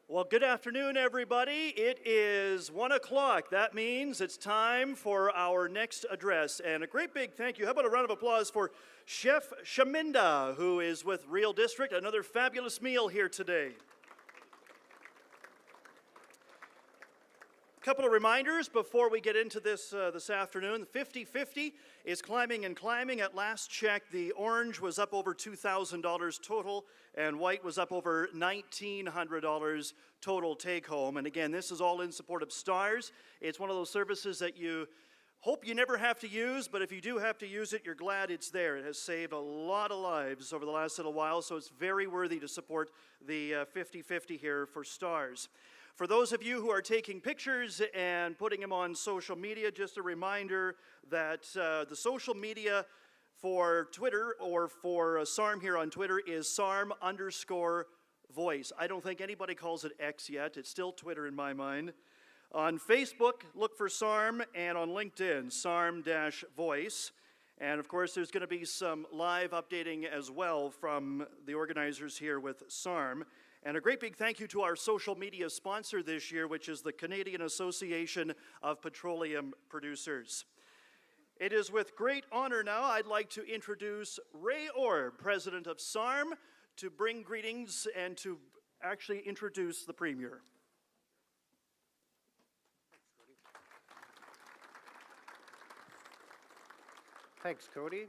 Well, good afternoon, everybody. It is 1 o'clock. That means it's time for our next address. And a great big thank you. How about a round of applause for Chef Shaminda, who is with Real District. Another fabulous meal here today. A couple of reminders before we get into this this afternoon. The 50-50 is climbing and climbing. At last check, the orange was up over $2,000 total, and white was up over $1,900 total take-home. And again, this is all in support of STARS. It's one of those services that you hope you never have to use, but if you do have to use it, you're glad it's there. It has saved a lot of lives over the last little while, so it's very worthy to support the 50-50 here for STARS. For those of you who are taking pictures and putting them on social media, just a reminder that the social media for Twitter or for SARM here on Twitter is SARM_voice. I don't think anybody calls it X yet. It's still Twitter in my mind. On Facebook, look for SARM, and on LinkedIn, SARM-voice. And of course, there's going to be some live updating as well from the organizers here with SARM. And a great big thank you to our social media sponsor this year, which is the Canadian Association of Petroleum Producers. It is with great honor now I'd like to introduce Ray Orr, President of SARM, to bring greetings and to actually introduce the Premier. Thanks, Cody.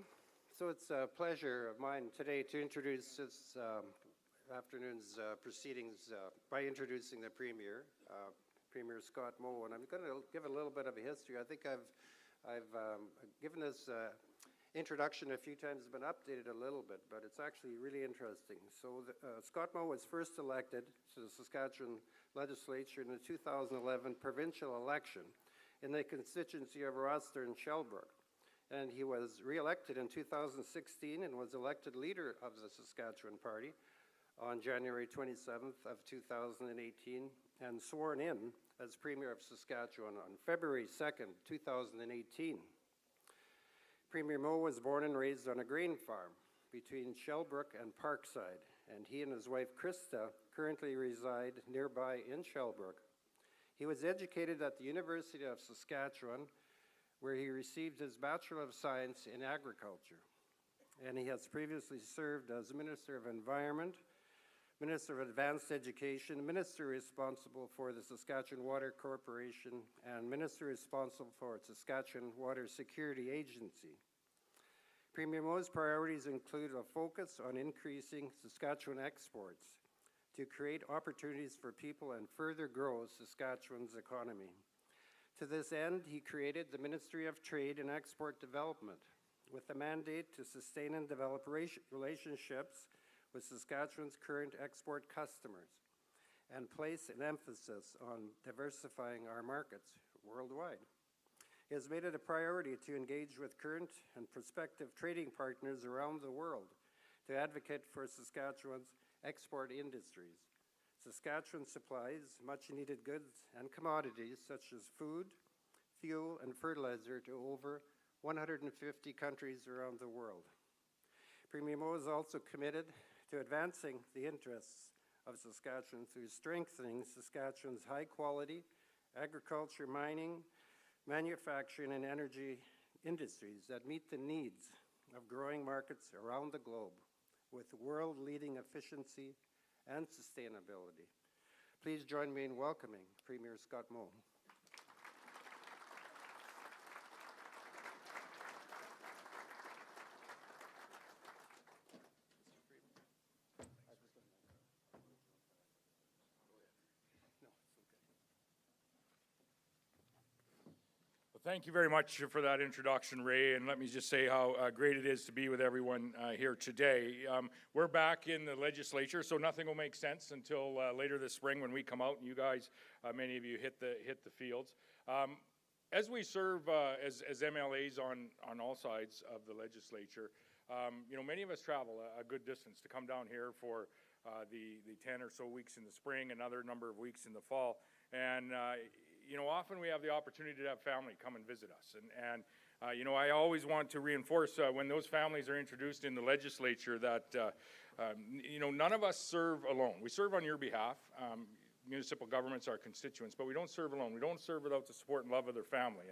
So it's a pleasure of mine today to introduce this afternoon's proceedings by introducing the Premier, Premier Scott Moe, and I'm going to give a little bit of a history. I think I've given this introduction a few times, been updated a little bit, but it's actually really interesting. So Scott Moe was first elected to the Saskatchewan legislature in the 2011 provincial election in the constituency of Roster and Shellbrook. And he was re-elected in 2016 and was elected leader of the Saskatchewan Party on January 27th of 2018 and sworn in as Premier of Saskatchewan on February 2nd, 2018. Premier Moe was born and raised on a grain farm between Shellbrook and Parkside, and he and his wife Krista currently reside nearby in Shellbrook. He was educated at the University of Saskatchewan, where he received his Bachelor of Science in Agriculture. And he has previously served as Minister of Environment, Minister of Advanced Education, Minister responsible for the Saskatchewan Water Corporation, and Minister responsible for Saskatchewan Water Security Agency. Premier Moe's priorities include a focus on increasing Saskatchewan exports to create opportunities for people and further grow Saskatchewan's economy. To this end, he created the Ministry of Trade and Export Development with the mandate to sustain and develop relationships with Saskatchewan's current export customers and place an emphasis on diversifying our markets worldwide. He has made it a priority to engage with current and prospective trading partners around the world to advocate for Saskatchewan's export industries. Saskatchewan supplies much-needed goods and commodities such as food, fuel, and fertilizer to over 150 countries around the world. Premier Moe is also committed to advancing the interests of Saskatchewan through strengthening Saskatchewan's high-quality agriculture, mining, manufacturing, and energy industries that meet the needs of growing markets around the globe with world-leading efficiency and sustainability. Please join me in welcoming Premier Scott Moe. Thank you very much for that introduction, Ray, and let me just say how great it is to be with everyone here today. We're back in the legislature, so nothing will make sense until later this spring when we come out and you guys, many of you, hit the fields. As we serve as MLAs on all sides of the legislature, you know, many of us travel a good distance to come down here for the 10 or so weeks in the spring, another number of weeks in the fall, and you know, often we have the opportunity to have family come and visit us. And you know, I always want to reinforce when those families are introduced in the legislature that, you know, none of us serve alone. We serve on your behalf. municipal governments, our constituents, but we don't serve alone. We don't serve without the support and love of their family.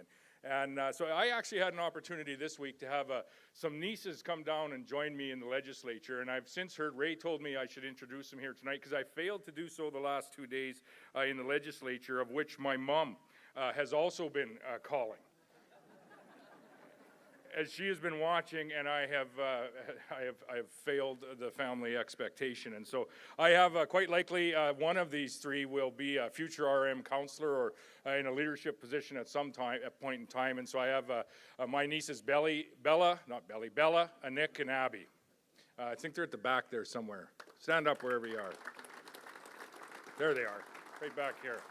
And so I actually had an opportunity this week to have some nieces come down and join me in the legislature, and I've since heard, Ray told me I should introduce them here tonight because I failed to do so the last 2 days in the legislature, of which my mom has also been calling. As she has been watching, and I have failed the family expectation, and so I have quite likely one of these three will be a future RM counselor or in a leadership position at some point in time. And so I have my nieces Bella, Nick, and Abby. I think they're at the back there somewhere. Stand up wherever you are. There they are, right back here.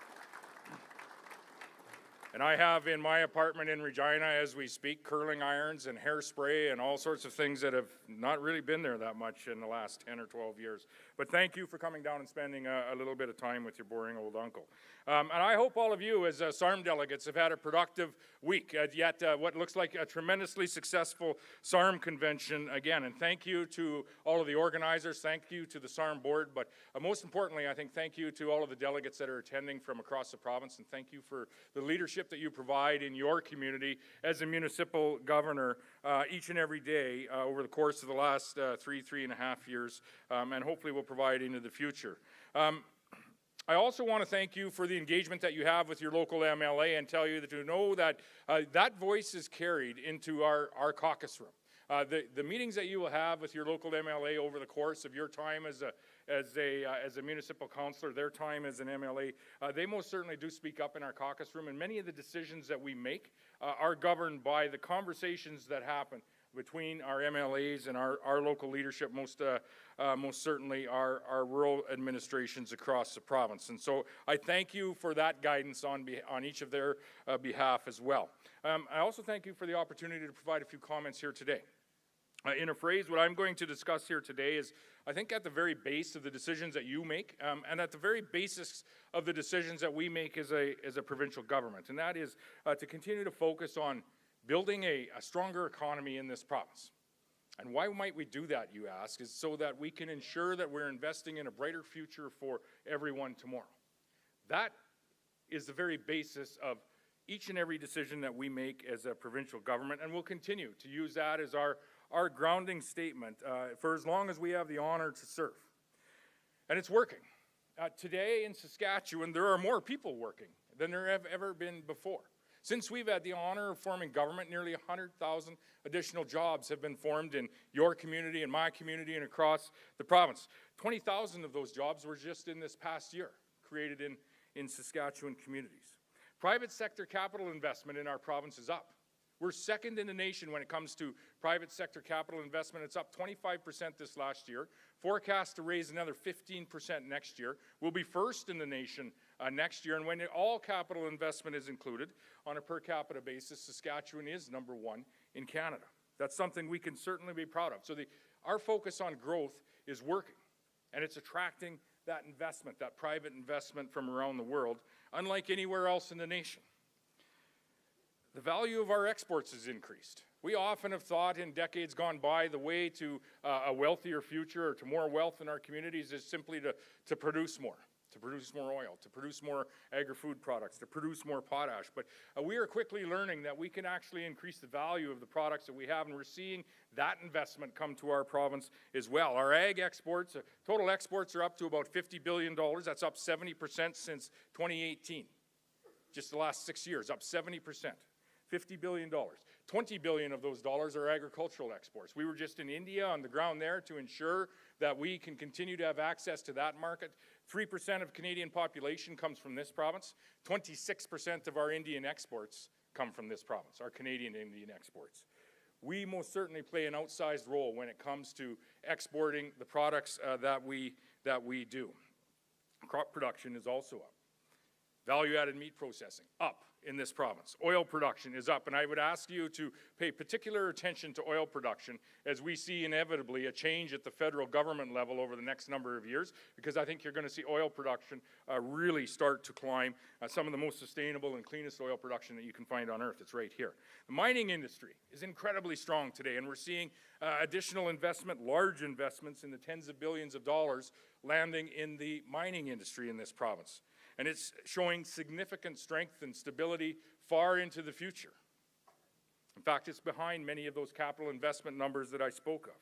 And I have in my apartment in Regina, as we speak, curling irons and hairspray and all sorts of things that have not really been there that much in the last 10 or 12 years. But thank you for coming down and spending a little bit of time with your boring old uncle. And I hope all of you as SARM delegates have had a productive week at what looks like a tremendously successful SARM convention again. And thank you to all of the organizers, thank you to the SARM board, but most importantly, I think thank you to all of the delegates that are attending from across the province, and thank you for the leadership that you provide in your community as a municipal governor each and every day over the course of the last 3.5 years, and hopefully will provide into the future. I also want to thank you for the engagement that you have with your local MLA and tell you that you know that that voice is carried into our caucus room. The meetings that you will have with your local MLA over the course of your time as a municipal councillor, their time as an MLA, they most certainly do speak up in our caucus room, and many of the decisions that we make are governed by the conversations that happen between our MLAs and our local leadership, most certainly our rural administrations across the province. And so I thank you for that guidance on each of their behalf as well. I also thank you for the opportunity to provide a few comments here today. In a phrase, what I'm going to discuss here today is, I think, at the very base of the decisions that you make, and at the very basis of the decisions that we make as a provincial government, and that is to continue to focus on building a stronger economy in this province. And why might we do that, you ask, is so that we can ensure that we're investing in a brighter future for everyone tomorrow. That is the very basis of each and every decision that we make as a provincial government, and we'll continue to use that as our grounding statement for as long as we have the honor to serve. And it's working. Today in Saskatchewan, there are more people working than there have ever been before. Since we've had the honor of forming government, nearly 100,000 additional jobs have been formed in your community, in my community, and across the province. 20,000 of those jobs were just in this past year, created in Saskatchewan communities. Private sector capital investment in our province is up. We're second in the nation when it comes to private sector capital investment. It's up 25% this last year, forecast to raise another 15% next year. We'll be first in the nation next year, and when all capital investment is included on a per capita basis, Saskatchewan is #1 in Canada. That's something we can certainly be proud of. So our focus on growth is working, and it's attracting that investment, that private investment from around the world, unlike anywhere else in the nation. The value of our exports has increased. We often have thought in decades gone by the way to a wealthier future or to more wealth in our communities is simply to produce more oil, to produce more agri-food products, to produce more potash. But we are quickly learning that we can actually increase the value of the products that we have, and we're seeing that investment come to our province as well. Our ag exports, total exports are up to about $50 billion. That's up 70% since 2018. Just the last 6 years, up 70%. $50 billion. $20 billion of those dollars are agricultural exports. We were just in India on the ground there to ensure that we can continue to have access to that market. 3% of Canadian population comes from this province. 26% of our Indian exports come from this province, our Canadian Indian exports. We most certainly play an outsized role when it comes to exporting the products that we do. Crop production is also up. Value-added meat processing, up in this province. Oil production is up, and I would ask you to pay particular attention to oil production as we see inevitably a change at the federal government level over the next number of years, because I think you're going to see oil production really start to climb, some of the most sustainable and cleanest oil production that you can find on earth. It's right here. The mining industry is incredibly strong today, and we're seeing additional investment, large investments in the tens of billions of dollars landing in the mining industry in this province. and it's showing significant strength and stability far into the future. In fact, it's behind many of those capital investment numbers that I spoke of.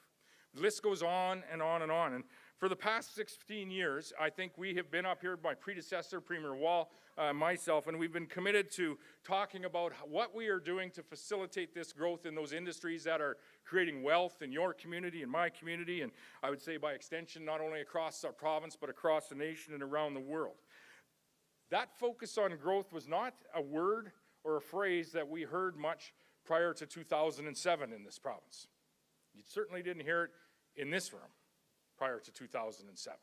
The list goes on and on and on. And for the past 16 years, I think we have been up here, my predecessor, Premier Wall, myself, and we've been committed to talking about what we are doing to facilitate this growth in those industries that are creating wealth in your community and my community, and I would say by extension, not only across our province, but across the nation and around the world. That focus on growth was not a word or a phrase that we heard much prior to 2007 in this province. You certainly didn't hear it in this room prior to 2007.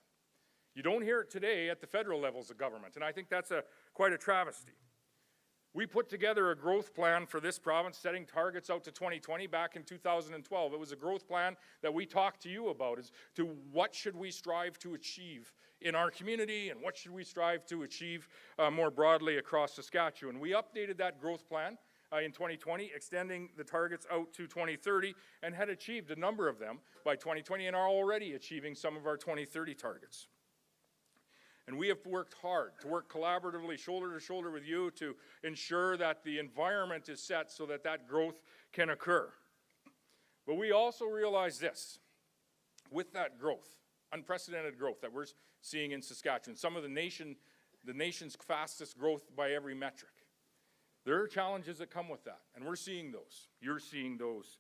You don't hear it today at the federal levels of government, and I think that's quite a travesty. We put together a growth plan for this province, setting targets out to 2020 back in 2012. It was a growth plan that we talked to you about as to what should we strive to achieve in our community and what should we strive to achieve more broadly across Saskatchewan. We updated that growth plan in 2020, extending the targets out to 2030, and had achieved a number of them by 2020 and are already achieving some of our 2030 targets. And we have worked hard to work collaboratively, shoulder to shoulder with you to ensure that the environment is set so that that growth can occur. But we also realize this, with that growth, unprecedented growth that we're seeing in Saskatchewan, some of the nation's fastest growth by every metric, there are challenges that come with that, and we're seeing those. You're seeing those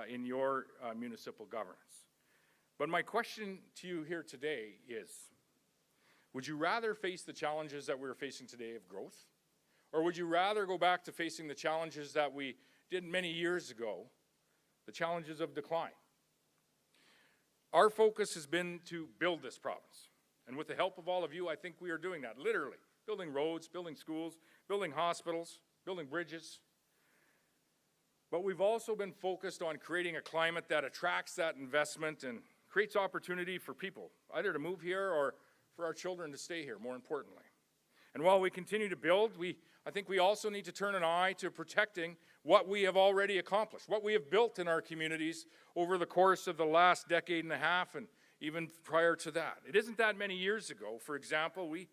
in your municipal governance. But my question to you here today is, would you rather face the challenges that we're facing today of growth, or would you rather go back to facing the challenges that we did many years ago, the challenges of decline? Our focus has been to build this province, and with the help of all of you, I think we are doing that, literally. Building roads, building schools, building hospitals, building bridges. But we've also been focused on creating a climate that attracts that investment and creates opportunity for people, either to move here or for our children to stay here, more importantly. And while we continue to build, I think we also need to turn an eye to protecting what we have already accomplished, what we have built in our communities over the course of the last decade and a half and even prior to that. It isn't that many years ago, for example, we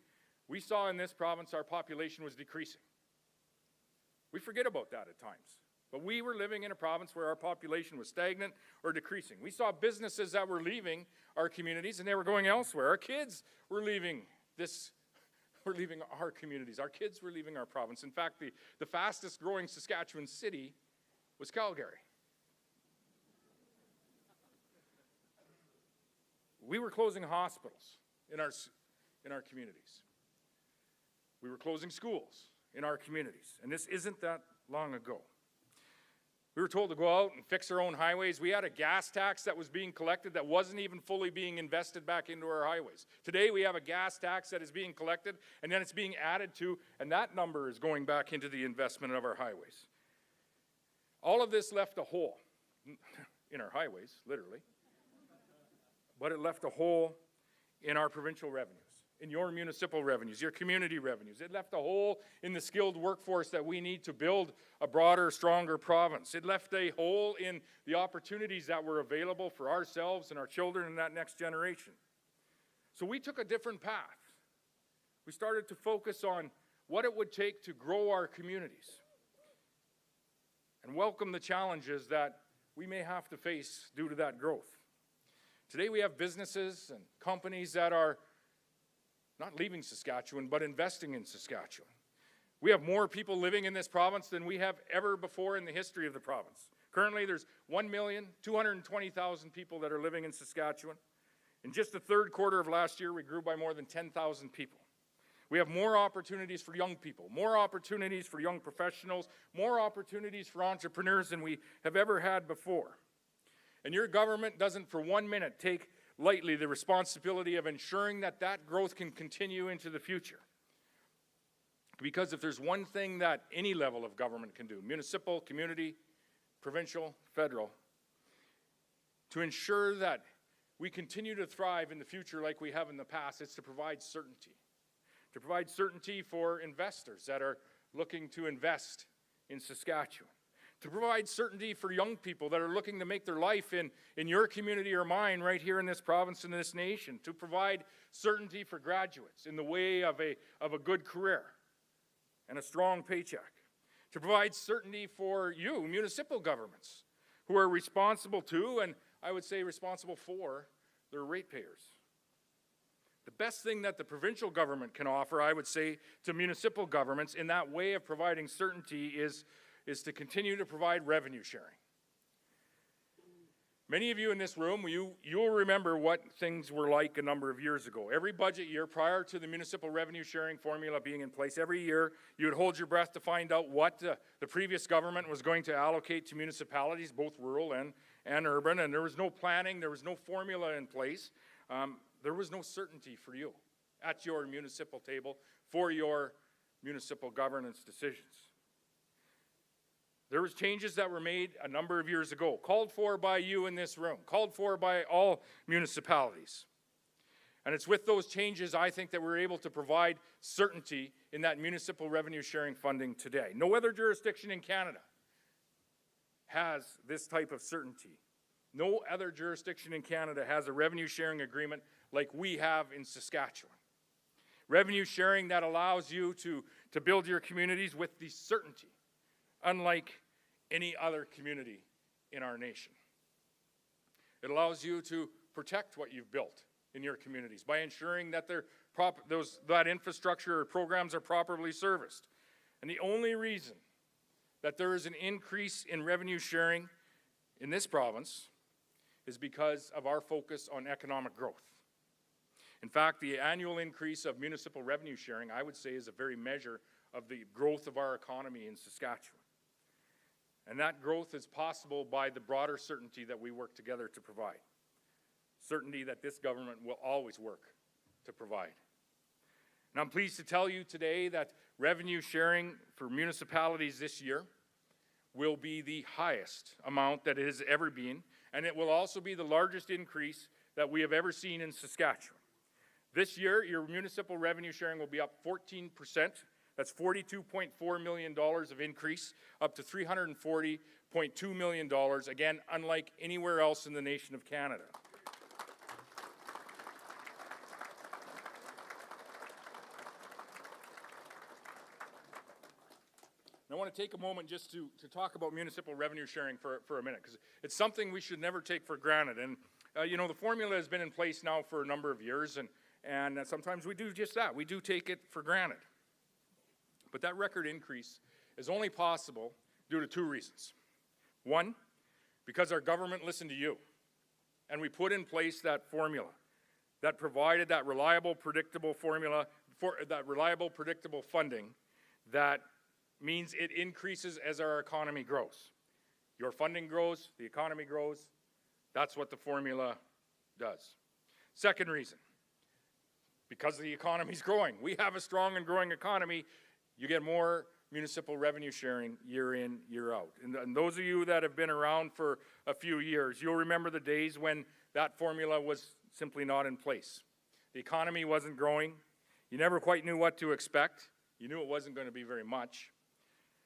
saw in this province our population was decreasing. We forget about that at times. But we were living in a province where our population was stagnant or decreasing. We saw businesses that were leaving our communities and they were going elsewhere. Our kids were leaving our communities. Our kids were leaving our province. In fact, the fastest growing Saskatchewan city was Calgary. We were closing hospitals in our communities. We were closing schools in our communities. And this isn't that long ago. We were told to go out and fix our own highways. We had a gas tax that was being collected that wasn't even fully being invested back into our highways. Today we have a gas tax that is being collected and then it's being added to, and that number is going back into the investment of our highways. All of this left a hole in our highways, literally, but it left a hole in our provincial revenues, in your municipal revenues, your community revenues. It left a hole in the skilled workforce that we need to build a broader, stronger province. It left a hole in the opportunities that were available for ourselves and our children and that next generation. So we took a different path. We started to focus on what it would take to grow our communities and welcome the challenges that we may have to face due to that growth. Today we have businesses and companies that are not leaving Saskatchewan, but investing in Saskatchewan. We have more people living in this province than we have ever before in the history of the province. Currently, there's 1,220,000 people that are living in Saskatchewan. In just the third quarter of last year, we grew by more than 10,000 people. We have more opportunities for young people, more opportunities for young professionals, more opportunities for entrepreneurs than we have ever had before. And your government doesn't for 1 minute take lightly the responsibility of ensuring that that growth can continue into the future. Because if there's one thing that any level of government can do, municipal, community, provincial, federal, to ensure that we continue to thrive in the future like we have in the past, it's to provide certainty. To provide certainty for investors that are looking to invest in Saskatchewan. to provide certainty for young people that are looking to make their life in your community or mine right here in this province and this nation, to provide certainty for graduates in the way of a good career and a strong paycheck, to provide certainty for you, municipal governments, who are responsible to, and I would say responsible for, their ratepayers. The best thing that the provincial government can offer, I would say, to municipal governments in that way of providing certainty is to continue to provide revenue sharing. Many of you in this room, you'll remember what things were like a number of years ago. Every budget year prior to the municipal revenue sharing formula being in place, every year you would hold your breath to find out what the previous government was going to allocate to municipalities, both rural and urban, and there was no planning, there was no formula in place. There was no certainty for you at your municipal table for your municipal governance decisions. There was changes that were made a number of years ago, called for by you in this room, called for by all municipalities. And it's with those changes, I think, that we're able to provide certainty in that municipal revenue sharing funding today. No other jurisdiction in Canada has this type of certainty. No other jurisdiction in Canada has a revenue sharing agreement like we have in Saskatchewan. Revenue sharing that allows you to build your communities with the certainty, unlike any other community in our nation. It allows you to protect what you've built in your communities by ensuring that that infrastructure or programs are properly serviced. And the only reason that there is an increase in revenue sharing in this province is because of our focus on economic growth. In fact, the annual increase of municipal revenue sharing, I would say, is a very measure of the growth of our economy in Saskatchewan. And that growth is possible by the broader certainty that we work together to provide. Certainty that this government will always work to provide. And I'm pleased to tell you today that revenue sharing for municipalities this year will be the highest amount that it has ever been, and it will also be the largest increase that we have ever seen in Saskatchewan. This year, your municipal revenue sharing will be up 14%. That's $42.4 million of increase, up to $340.2 million, again, unlike anywhere else in the nation of Canada. I want to take a moment just to talk about municipal revenue sharing for a minute, because it's something we should never take for granted. And, you know, the formula has been in place now for a number of years, and sometimes we do just that. We do take it for granted. But that record increase is only possible due to two reasons. One, because our government listened to you, and we put in place that formula that provided that reliable, predictable formula, that reliable, predictable funding that means it increases as our economy grows. Your funding grows, the economy grows. That's what the formula does. Second reason, because the economy's growing. We have a strong and growing economy. You get more municipal revenue sharing year in, year out. And those of you that have been around for a few years, you'll remember the days when that formula was simply not in place. The economy wasn't growing. You never quite knew what to expect. You knew it wasn't going to be very much.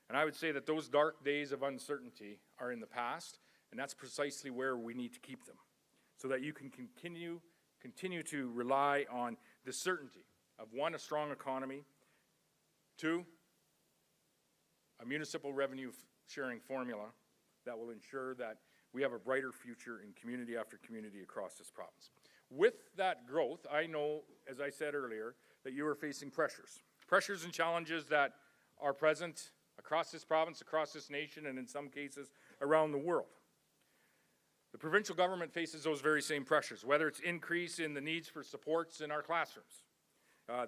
And I would say that those dark days of uncertainty are in the past, and that's precisely where we need to keep them, so that you can continue to rely on the certainty of, one, a strong economy, two, a municipal revenue sharing formula that will ensure that we have a brighter future in community after community across this province. With that growth, I know, as I said earlier, that you are facing pressures and challenges that are present across this province, across this nation, and in some cases around the world. The provincial government faces those very same pressures, whether it's increase in the needs for supports in our classrooms,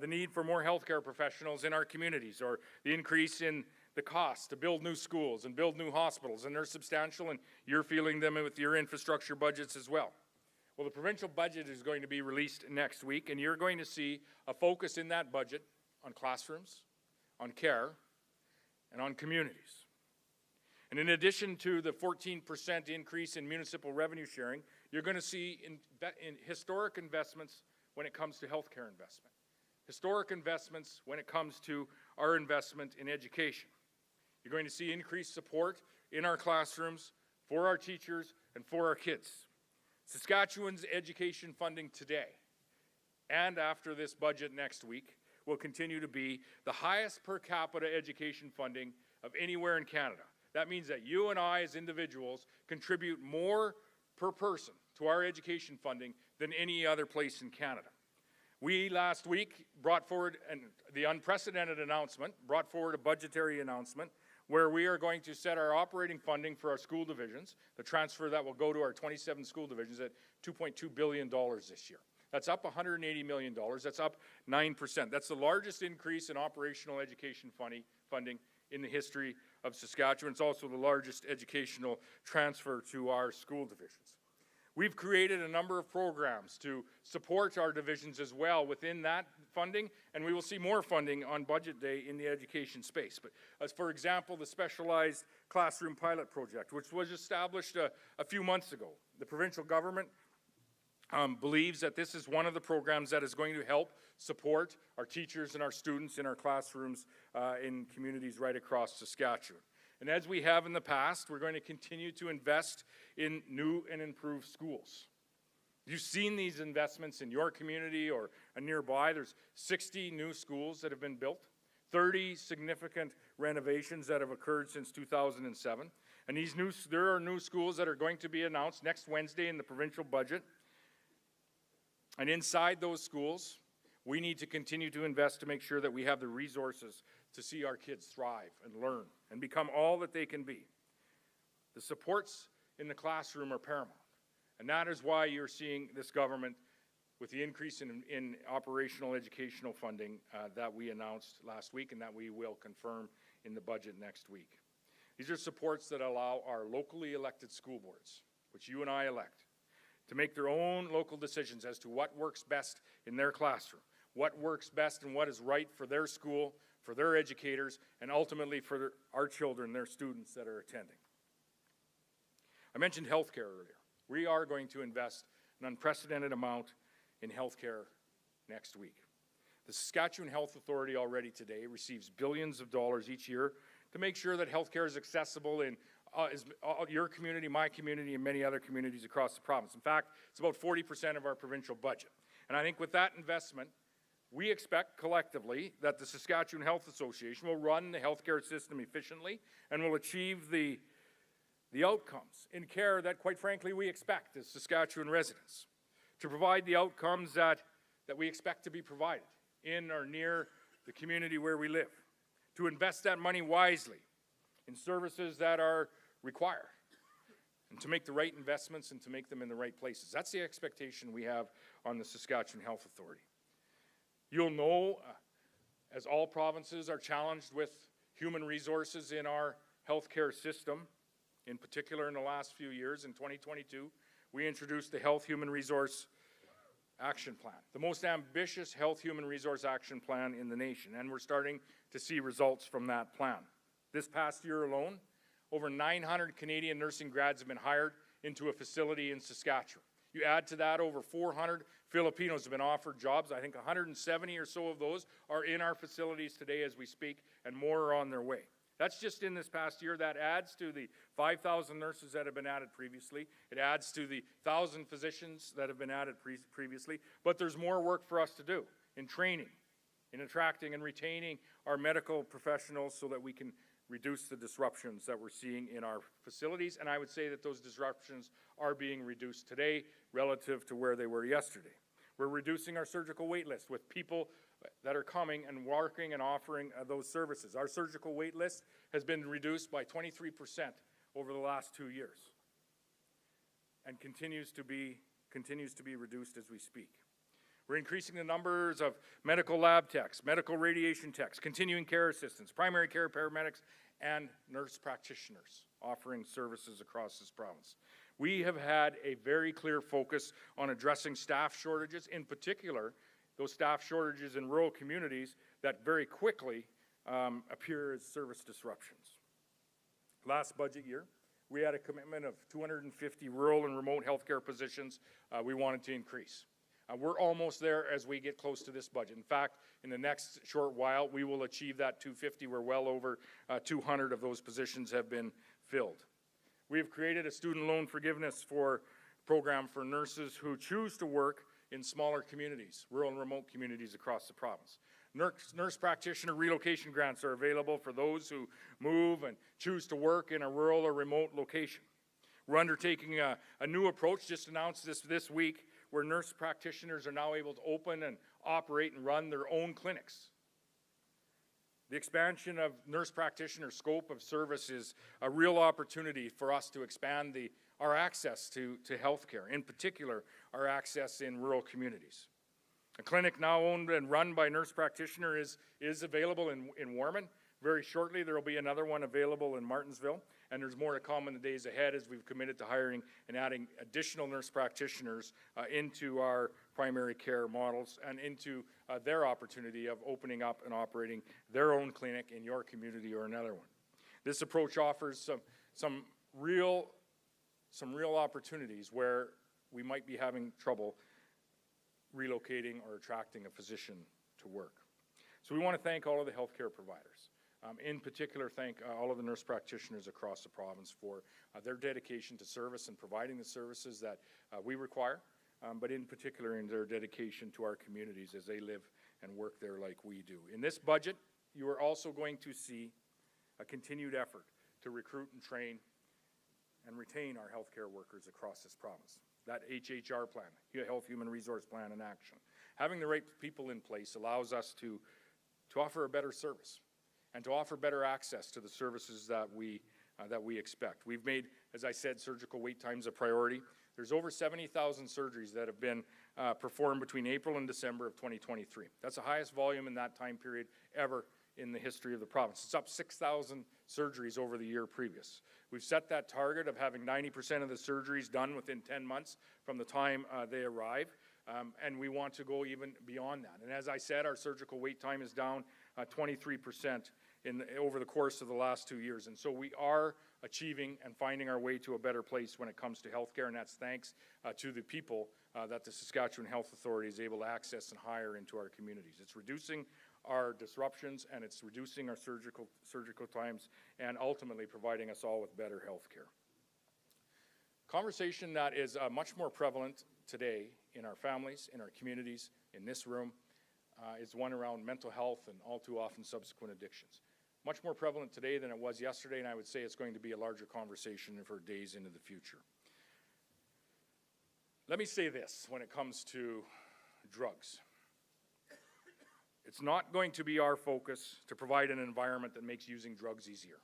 the need for more healthcare professionals in our communities, or the increase in the cost to build new schools and build new hospitals, and they're substantial, and you're feeling them with your infrastructure budgets as well. Well, the provincial budget is going to be released next week, and you're going to see a focus in that budget on classrooms, on care, and on communities. And in addition to the 14% increase in municipal revenue sharing, you're going to see in historic investments when it comes to healthcare investment, historic investments when it comes to our investment in education. You're going to see increased support in our classrooms for our teachers and for our kids. Saskatchewan's education funding today and after this budget next week will continue to be the highest per capita education funding of anywhere in Canada. That means that you and I as individuals contribute more per person to our education funding than any other place in Canada. We last week brought forward the unprecedented announcement, brought forward a budgetary announcement where we are going to set our operating funding for our school divisions, the transfer that will go to our 27 school divisions at $2.2 billion this year. That's up $180 million. That's up 9%. That's the largest increase in operational education funding in the history of Saskatchewan. It's also the largest educational transfer to our school divisions. We've created a number of programs to support our divisions as well within that funding, and we will see more funding on budget day in the education space. But as for example, the Specialized Classroom Pilot Project, which was established a few months ago. The provincial government believes that this is one of the programs that is going to help support our teachers and our students in our classrooms in communities right across Saskatchewan. And as we have in the past, we're going to continue to invest in new and improved schools. You've seen these investments in your community or nearby. There's 60 new schools that have been built, 30 significant renovations that have occurred since 2007. And there are new schools that are going to be announced next Wednesday in the provincial budget. And inside those schools, we need to continue to invest to make sure that we have the resources to see our kids thrive and learn and become all that they can be. The supports in the classroom are paramount. And that is why you're seeing this government with the increase in operational educational funding that we announced last week and that we will confirm in the budget next week. These are supports that allow our locally elected school boards, which you and I elect, to make their own local decisions as to what works best in their classroom, what works best and what is right for their school, for their educators, and ultimately for our children, their students that are attending. I mentioned healthcare earlier. We are going to invest an unprecedented amount in healthcare next week. The Saskatchewan Health Authority already today receives billions of dollars each year to make sure that healthcare is accessible in your community, my community, and many other communities across the province. In fact, it's about 40% of our provincial budget. And I think with that investment, we expect collectively that the Saskatchewan Health Association will run the healthcare system efficiently and will achieve the outcomes in care that, quite frankly, we expect as Saskatchewan residents, to provide the outcomes that we expect to be provided in or near the community where we live, to invest that money wisely in services that are required, and to make the right investments and to make them in the right places. That's the expectation we have on the Saskatchewan Health Authority. You'll know, as all provinces are challenged with human resources in our healthcare system, in particular in the last few years, in 2022, we introduced the Health Human Resource Action Plan, the most ambitious health human resource action plan in the nation, and we're starting to see results from that plan. This past year alone, over 900 Canadian nursing grads have been hired into a facility in Saskatchewan. You add to that over 400 Filipinos have been offered jobs. I think 170 or so of those are in our facilities today as we speak, and more are on their way. That's just in this past year. That adds to the 5,000 nurses that have been added previously. It adds to the 1,000 physicians that have been added previously. But there's more work for us to do in training, in attracting and retaining our medical professionals so that we can reduce the disruptions that we're seeing in our facilities. And I would say that those disruptions are being reduced today relative to where they were yesterday. We're reducing our surgical wait list with people that are coming and working and offering those services. Our surgical wait list has been reduced by 23% over the last 2 years and continues to be reduced as we speak. We're increasing the numbers of medical lab techs, medical radiation techs, continuing care assistants, primary care paramedics, and nurse practitioners offering services across this province. We have had a very clear focus on addressing staff shortages, in particular, those staff shortages in rural communities that very quickly appear as service disruptions. Last budget year, we had a commitment of 250 rural and remote healthcare positions we wanted to increase. We're almost there as we get close to this budget. In fact, in the next short while, we will achieve that 250. We're well over 200 of those positions have been filled. We have created a student loan forgiveness program for nurses who choose to work in smaller communities, rural and remote communities across the province. Nurse practitioner relocation grants are available for those who move and choose to work in a rural or remote location. We're undertaking a new approach, just announced this week, where nurse practitioners are now able to open and operate and run their own clinics. The expansion of nurse practitioner scope of service is a real opportunity for us to expand our access to health care, in particular, our access in rural communities. A clinic now owned and run by nurse practitioner is available in Warman. Very shortly, there will be another one available in Martensville, and there's more to come in the days ahead as we've committed to hiring and adding additional nurse practitioners into our primary care models and into their opportunity of opening up and operating their own clinic in your community or another one. This approach offers some real opportunities where we might be having trouble relocating or attracting a physician to work. So we want to thank all of the healthcare providers. In particular, thank all of the nurse practitioners across the province for their dedication to service and providing the services that we require, but in particular in their dedication to our communities as they live and work there like we do. In this budget, you are also going to see a continued effort to recruit and train and retain our healthcare workers across this province. That HHR plan, Health Human Resource Plan in action. Having the right people in place allows us to offer a better service and to offer better access to the services that we expect. We've made, as I said, surgical wait times a priority. There's over 70,000 surgeries that have been performed between April and December of 2023. That's the highest volume in that time period ever in the history of the province. It's up 6,000 surgeries over the year previous. We've set that target of having 90% of the surgeries done within 10 months from the time they arrive, and we want to go even beyond that. And as I said, our surgical wait time is down 23% over the course of the last 2 years. And so we are achieving and finding our way to a better place when it comes to healthcare, and that's thanks to the people that the Saskatchewan Health Authority is able to access and hire into our communities. It's reducing our disruptions, and it's reducing our surgical times, and ultimately providing us all with better health care. Conversation that is much more prevalent today in our families, in our communities, in this room, is one around mental health and all too often subsequent addictions. Much more prevalent today than it was yesterday, and I would say it's going to be a larger conversation for days into the future. Let me say this when it comes to drugs. It's not going to be our focus to provide an environment that makes using drugs easier.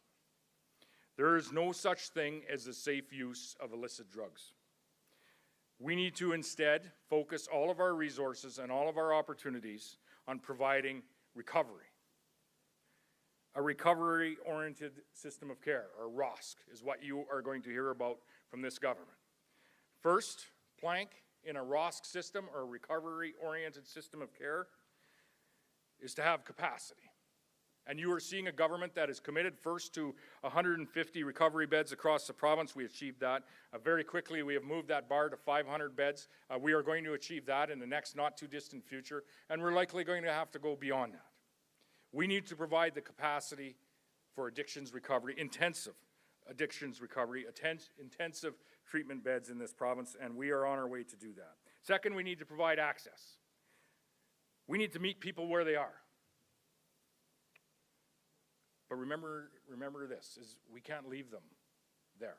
There is no such thing as the safe use of illicit drugs. We need to instead focus all of our resources and all of our opportunities on providing recovery. A recovery-oriented system of care, or ROSC, is what you are going to hear about from this government. First plank in a ROSC system, or a recovery-oriented system of care, is to have capacity. And you are seeing a government that is committed first to 150 recovery beds across the province. We achieved that. Very quickly, we have moved that bar to 500 beds. We are going to achieve that in the next not too distant future, and we're likely going to have to go beyond that. We need to provide the capacity for addictions recovery, intensive addictions recovery, intensive treatment beds in this province, and we are on our way to do that. Second, we need to provide access. We need to meet people where they are. But remember this, is we can't leave them there.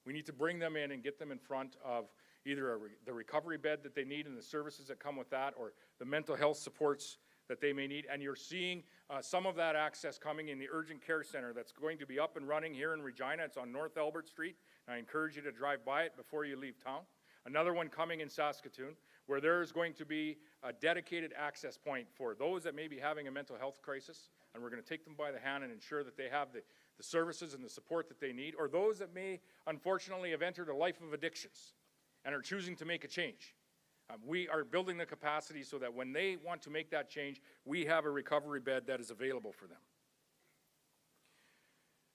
We need to bring them in and get them in front of either the recovery bed that they need and the services that come with that, or the mental health supports that they may need. And you're seeing some of that access coming in the urgent care center that's going to be up and running here in Regina. It's on North Albert Street. I encourage you to drive by it before you leave town. Another one coming in Saskatoon, where there is going to be a dedicated access point for those that may be having a mental health crisis, and we're going to take them by the hand and ensure that they have the services and the support that they need, or those that may unfortunately have entered a life of addictions and are choosing to make a change. We are building the capacity so that when they want to make that change, we have a recovery bed that is available for them.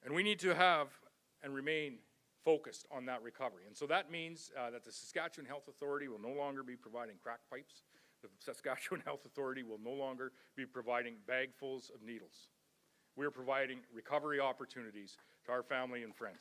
And we need to have and remain focused on that recovery. And so that means that the Saskatchewan Health Authority will no longer be providing crack pipes. The Saskatchewan Health Authority will no longer be providing bagfuls of needles. We are providing recovery opportunities to our family and friends.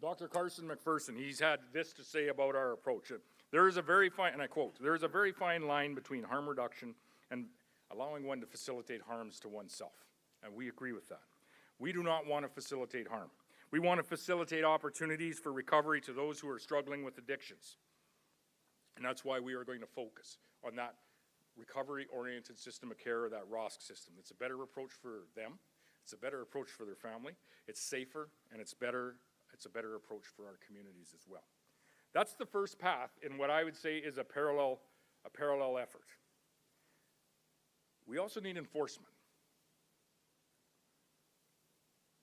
Dr. Carson McPherson, he's had this to say about our approach. There is a very fine, and I quote, there is a very fine line between harm reduction and allowing one to facilitate harms to oneself. And we agree with that. We do not want to facilitate harm. We want to facilitate opportunities for recovery to those who are struggling with addictions. And that's why we are going to focus on that recovery-oriented system of care, or that ROSC system. It's a better approach for them. It's a better approach for their family. It's safer, and it's a better approach for our communities as well. That's the first path in what I would say is a parallel effort. We also need enforcement.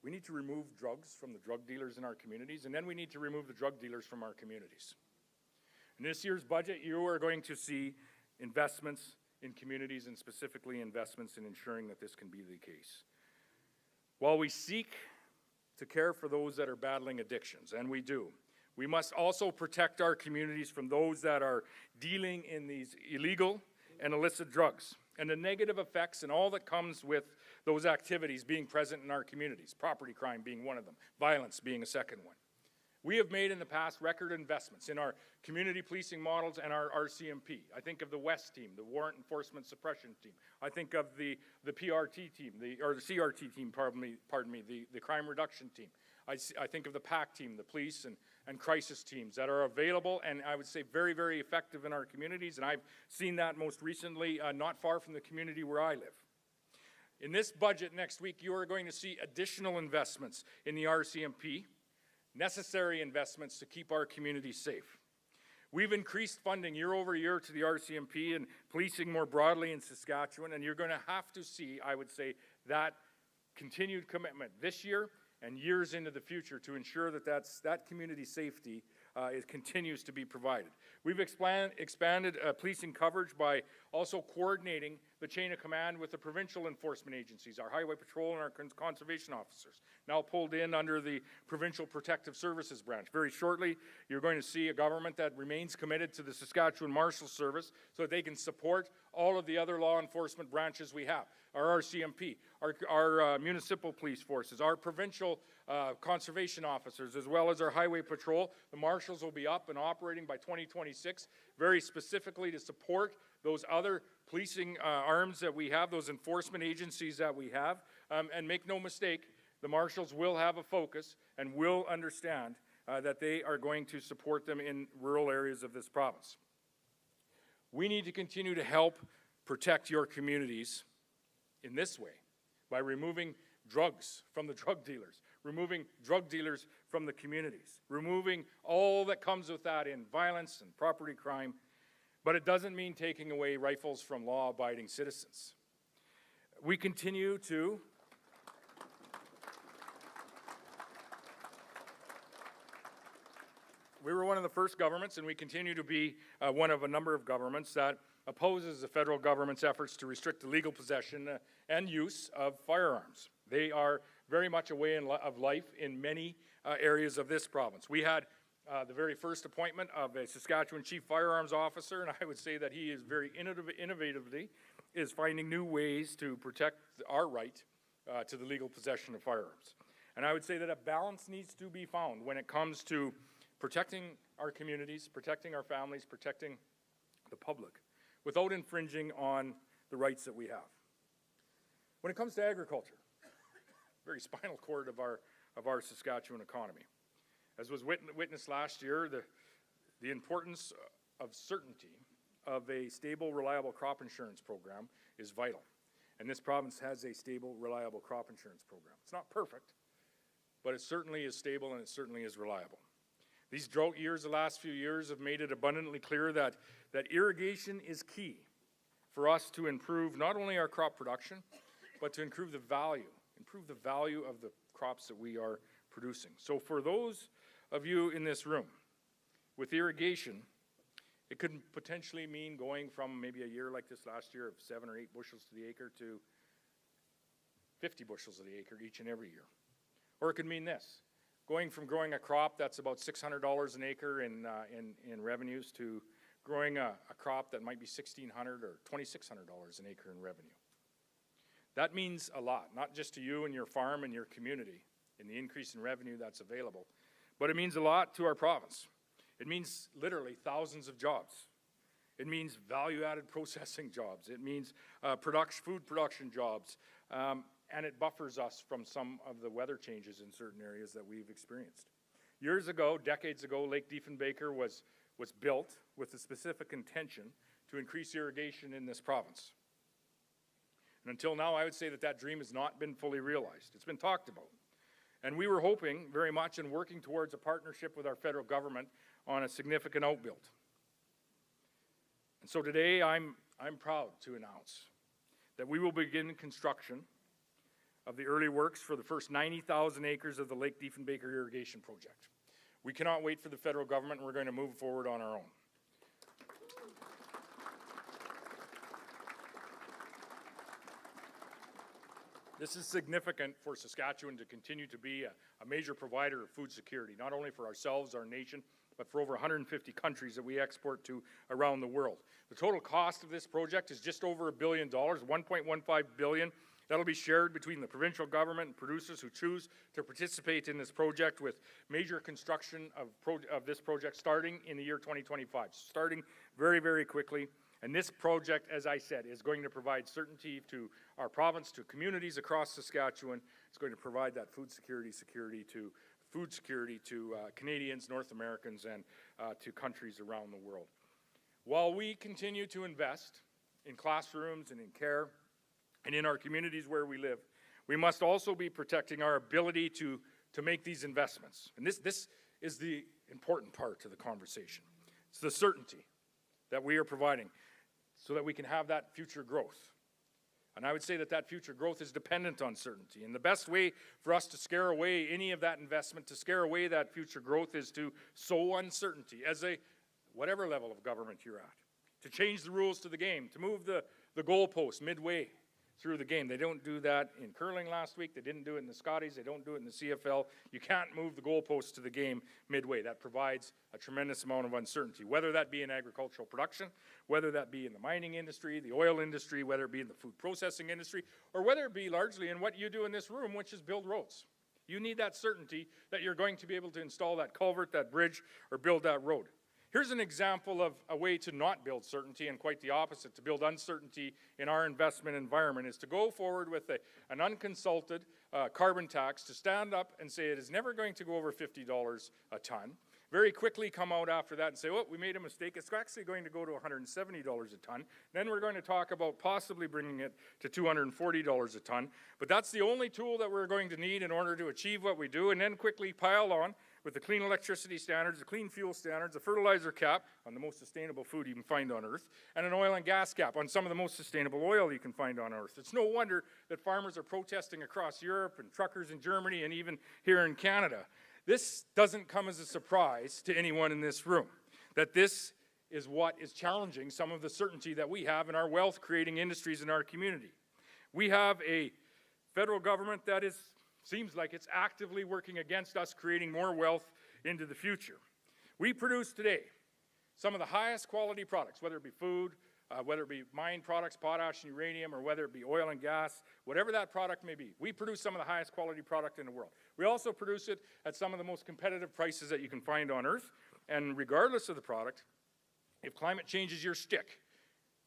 We need to remove drugs from the drug dealers in our communities, and then we need to remove the drug dealers from our communities. In this year's budget, you are going to see investments in communities, and specifically investments in ensuring that this can be the case. While we seek to care for those that are battling addictions, and we do, we must also protect our communities from those that are dealing in these illegal and illicit drugs, and the negative effects and all that comes with those activities being present in our communities, property crime being one of them, violence being a second one. We have made in the past record investments in our community policing models and our RCMP. I think of the WEST team, the Warrant Enforcement Suppression team. I think of the PRT team, or the CRT team, pardon me, the crime reduction team. I think of the PAC team, the police and crisis teams that are available and I would say very, very effective in our communities, and I've seen that most recently not far from the community where I live. In this budget next week, you are going to see additional investments in the RCMP, necessary investments to keep our communities safe. We've increased funding year over year to the RCMP and policing more broadly in Saskatchewan, and you're going to have to see, I would say, that continued commitment this year and years into the future to ensure that that community safety continues to be provided. We've expanded policing coverage by also coordinating the chain of command with the provincial enforcement agencies, our Highway Patrol and our conservation officers, now pulled in under the Provincial Protective Services branch. Very shortly, you're going to see a government that remains committed to the Saskatchewan Marshal Service so that they can support all of the other law enforcement branches we have, our RCMP, our municipal police forces, our provincial conservation officers, as well as our Highway Patrol. The Marshals will be up and operating by 2026, very specifically to support those other policing arms that we have, those enforcement agencies that we have. And make no mistake, the Marshals will have a focus and will understand that they are going to support them in rural areas of this province. We need to continue to help protect your communities in this way by removing drugs from the drug dealers, removing drug dealers from the communities, removing all that comes with that in violence and property crime. But it doesn't mean taking away rifles from law-abiding citizens. We continue to we were one of the first governments, and we continue to be one of a number of governments that opposes the federal government's efforts to restrict the legal possession and use of firearms. They are very much a way of life in many areas of this province. We had the very first appointment of a Saskatchewan Chief Firearms Officer, and I would say that he is very innovatively is finding new ways to protect our right to the legal possession of firearms. And I would say that a balance needs to be found when it comes to protecting our communities, protecting our families, protecting the public, without infringing on the rights that we have. When it comes to agriculture, very spinal cord of our Saskatchewan economy. As was witnessed last year, the importance of certainty of a stable, reliable crop insurance program is vital. And this province has a stable, reliable crop insurance program. It's not perfect, but it certainly is stable and it certainly is reliable. These drought years, the last few years, have made it abundantly clear that irrigation is key for us to improve not only our crop production, but to improve the value of the crops that we are producing. So for those of you in this room, with irrigation, It could potentially mean going from maybe a year like this last year of 7 or 8 bushels to the acre to 50 bushels to the acre each and every year. Or it could mean this, going from growing a crop that's about $600 an acre in revenues to growing a crop that might be $1,600 or $2,600 an acre in revenue. That means a lot, not just to you and your farm and your community in the increase in revenue that's available, but it means a lot to our province. It means literally thousands of jobs. It means value-added processing jobs. It means food production jobs. And it buffers us from some of the weather changes in certain areas that we've experienced. Years ago, decades ago, Lake Diefenbaker was built with the specific intention to increase irrigation in this province. And until now, I would say that that dream has not been fully realized. It's been talked about. And we were hoping very much and working towards a partnership with our federal government on a significant outbuild. And so today, I'm proud to announce that we will begin construction of the early works for the first 90,000 acres of the Lake Diefenbaker irrigation project. We cannot wait for the federal government, and we're going to move forward on our own. This is significant for Saskatchewan to continue to be a major provider of food security, not only for ourselves, our nation, but for over 150 countries that we export to around the world. The total cost of this project is just over $1 billion, $1.15 billion. That'll be shared between the provincial government and producers who choose to participate in this project, with major construction of this project starting in the year 2025, starting very, very quickly. And this project, as I said, is going to provide certainty to our province, to communities across Saskatchewan. It's going to provide that food security to Canadians, North Americans, and to countries around the world. While we continue to invest in classrooms and in care and in our communities where we live, we must also be protecting our ability to make these investments. And this is the important part to the conversation. It's the certainty that we are providing so that we can have that future growth. And I would say that that future growth is dependent on certainty. And the best way for us to scare away any of that investment, to scare away that future growth, is to sow uncertainty as whatever level of government you're at, to change the rules to the game, to move the goalpost midway through the game. They don't do that in curling last week. They didn't do it in the Scotties. They don't do it in the CFL. You can't move the goalposts to the game midway. That provides a tremendous amount of uncertainty, whether that be in agricultural production, whether that be in the mining industry, the oil industry, whether it be in the food processing industry, or whether it be largely in what you do in this room, which is build roads. You need that certainty that you're going to be able to install that culvert, that bridge, or build that road. Here's an example of a way to not build certainty, and quite the opposite, to build uncertainty in our investment environment, is to go forward with an unconsulted carbon tax, to stand up and say it is never going to go over $50 a ton. Very quickly come out after that and say, oh, we made a mistake. It's actually going to go to $170 a ton. Then we're going to talk about possibly bringing it to $240 a ton. But that's the only tool that we're going to need in order to achieve what we do, and then quickly pile on with the clean electricity standards, the clean fuel standards, the fertilizer cap on the most sustainable food you can find on Earth, and an oil and gas cap on some of the most sustainable oil you can find on Earth. It's no wonder that farmers are protesting across Europe, and truckers in Germany, and even here in Canada. This doesn't come as a surprise to anyone in this room, that this is what is challenging some of the certainty that we have in our wealth-creating industries in our community. We have a federal government that seems like it's actively working against us creating more wealth into the future. We produce today some of the highest quality products, whether it be food, whether it be mined products, potash and uranium, or whether it be oil and gas, whatever that product may be. We produce some of the highest quality product in the world. We also produce it at some of the most competitive prices that you can find on Earth. And regardless of the product, if climate change is your stick,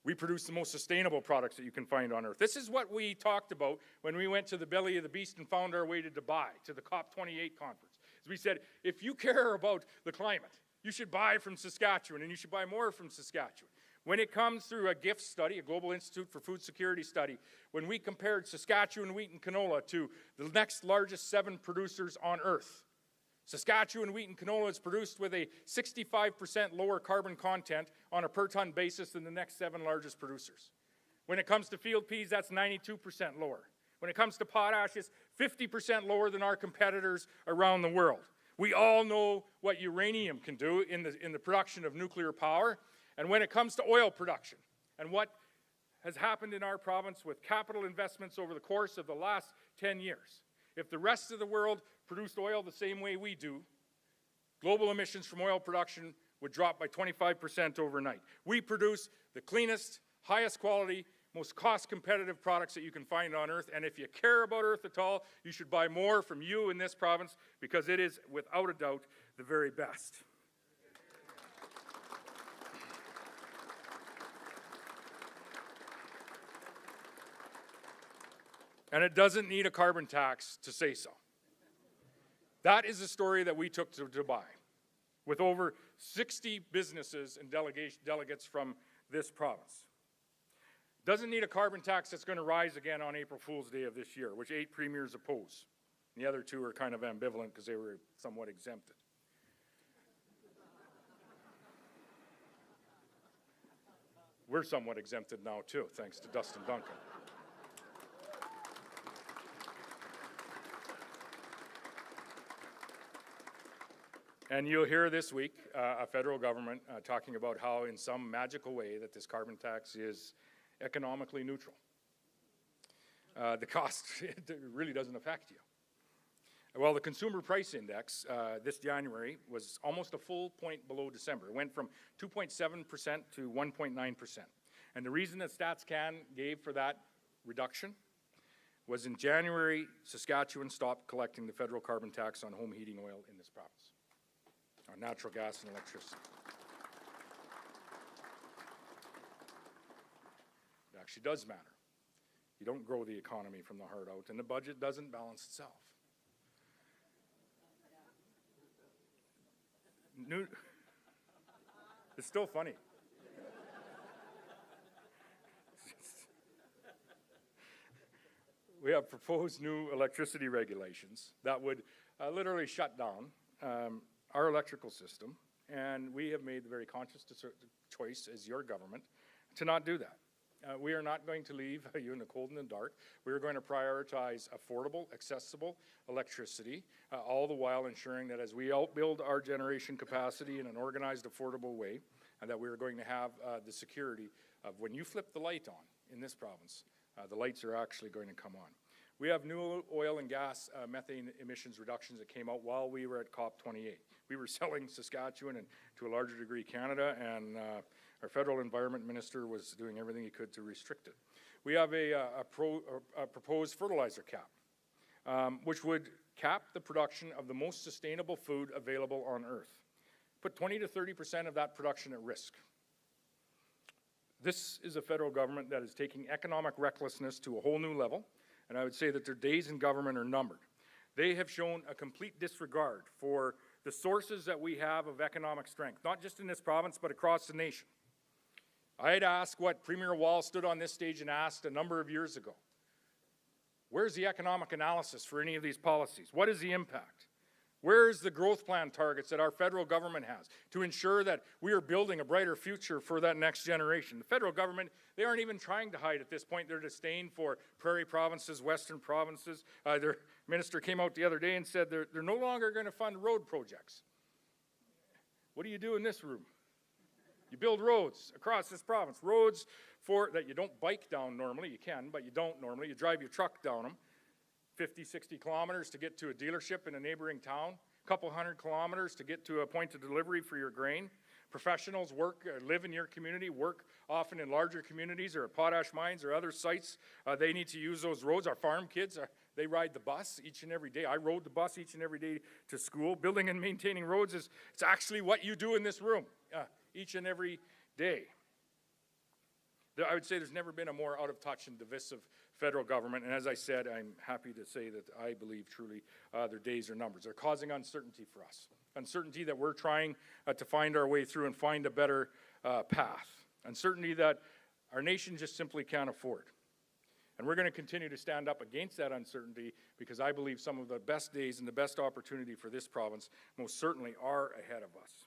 we produce the most sustainable products that you can find on Earth. This is what we talked about when we went to the belly of the beast and found our way to Dubai, to the COP28 conference. As we said, if you care about the climate, you should buy from Saskatchewan, and you should buy more from Saskatchewan. When it comes through a GIFT study, a Global Institute for Food Security study, when we compared Saskatchewan wheat and canola to the next largest 7 producers on Earth, Saskatchewan wheat and canola is produced with a 65% lower carbon content on a per ton basis than the next 7 largest producers. When it comes to field peas, that's 92% lower. When it comes to potash, it's 50% lower than our competitors around the world. We all know what uranium can do in the production of nuclear power. And when it comes to oil production and what has happened in our province with capital investments over the course of the last 10 years, if the rest of the world produced oil the same way we do, global emissions from oil production would drop by 25% overnight. We produce the cleanest, highest quality, most cost-competitive products that you can find on Earth, and if you care about Earth at all, you should buy more from you in this province because it is, without a doubt, the very best. And it doesn't need a carbon tax to say so. That is the story that we took to Dubai, with over 60 businesses and delegates from this province. Doesn't need a carbon tax that's going to rise again on April Fool's Day of this year, which 8 premiers oppose. The other 2 are kind of ambivalent because they were somewhat exempted. We're somewhat exempted now too, thanks to Dustin Duncan. And you'll hear this week a federal government talking about how in some magical way that this carbon tax is economically neutral. The cost it really doesn't affect you. Well, the Consumer Price Index this January was almost a full point below December. It went from 2.7% to 1.9%. And the reason that StatsCan gave for that reduction was in January, Saskatchewan stopped collecting the federal carbon tax on home heating oil in this province, on natural gas and electricity. It actually does matter. You don't grow the economy from the heart out, and the budget doesn't balance itself. It's still funny. We have proposed new electricity regulations that would literally shut down our electrical system, and we have made the very conscious choice as your government to not do that. We are not going to leave you in the cold and the dark. We are going to prioritize affordable, accessible electricity, all the while ensuring that as we outbuild our generation capacity in an organized, affordable way, and that we are going to have the security of when you flip the light on in this province, the lights are actually going to come on. We have new oil and gas methane emissions reductions that came out while we were at COP28. We were selling Saskatchewan and to a larger degree Canada, and our federal environment minister was doing everything he could to restrict it. We have a proposed fertilizer cap, which would cap the production of the most sustainable food available on Earth. Put 20 to 30% of that production at risk. This is a federal government that is taking economic recklessness to a whole new level, and I would say that their days in government are numbered. They have shown a complete disregard for the sources that we have of economic strength, not just in this province, but across the nation. I'd ask what Premier Wall stood on this stage and asked a number of years ago. Where's the economic analysis for any of these policies? What is the impact? Where's the growth plan targets that our federal government has to ensure that we are building a brighter future for that next generation? The federal government, they aren't even trying to hide at this point their disdain for prairie provinces, western provinces. Their minister came out the other day and said they're no longer going to fund road projects. What do you do in this room? You build roads across this province, roads that you don't bike down normally. You can, but you don't normally. You drive your truck down them. 50, 60 kilometers to get to a dealership in a neighboring town, a couple hundred kilometers to get to a point of delivery for your grain. Professionals live in your community, work often in larger communities or at potash mines or other sites. They need to use those roads. Our farm kids, they ride the bus each and every day. I rode the bus each and every day to school. Building and maintaining roads it's actually what you do in this room each and every day. I would say there's never been a more out of touch and divisive federal government, and as I said, I'm happy to say that I believe truly their days are numbered. They're causing uncertainty for us, uncertainty that we're trying to find our way through and find a better path, uncertainty that our nation just simply can't afford. And we're going to continue to stand up against that uncertainty because I believe some of the best days and the best opportunity for this province most certainly are ahead of us.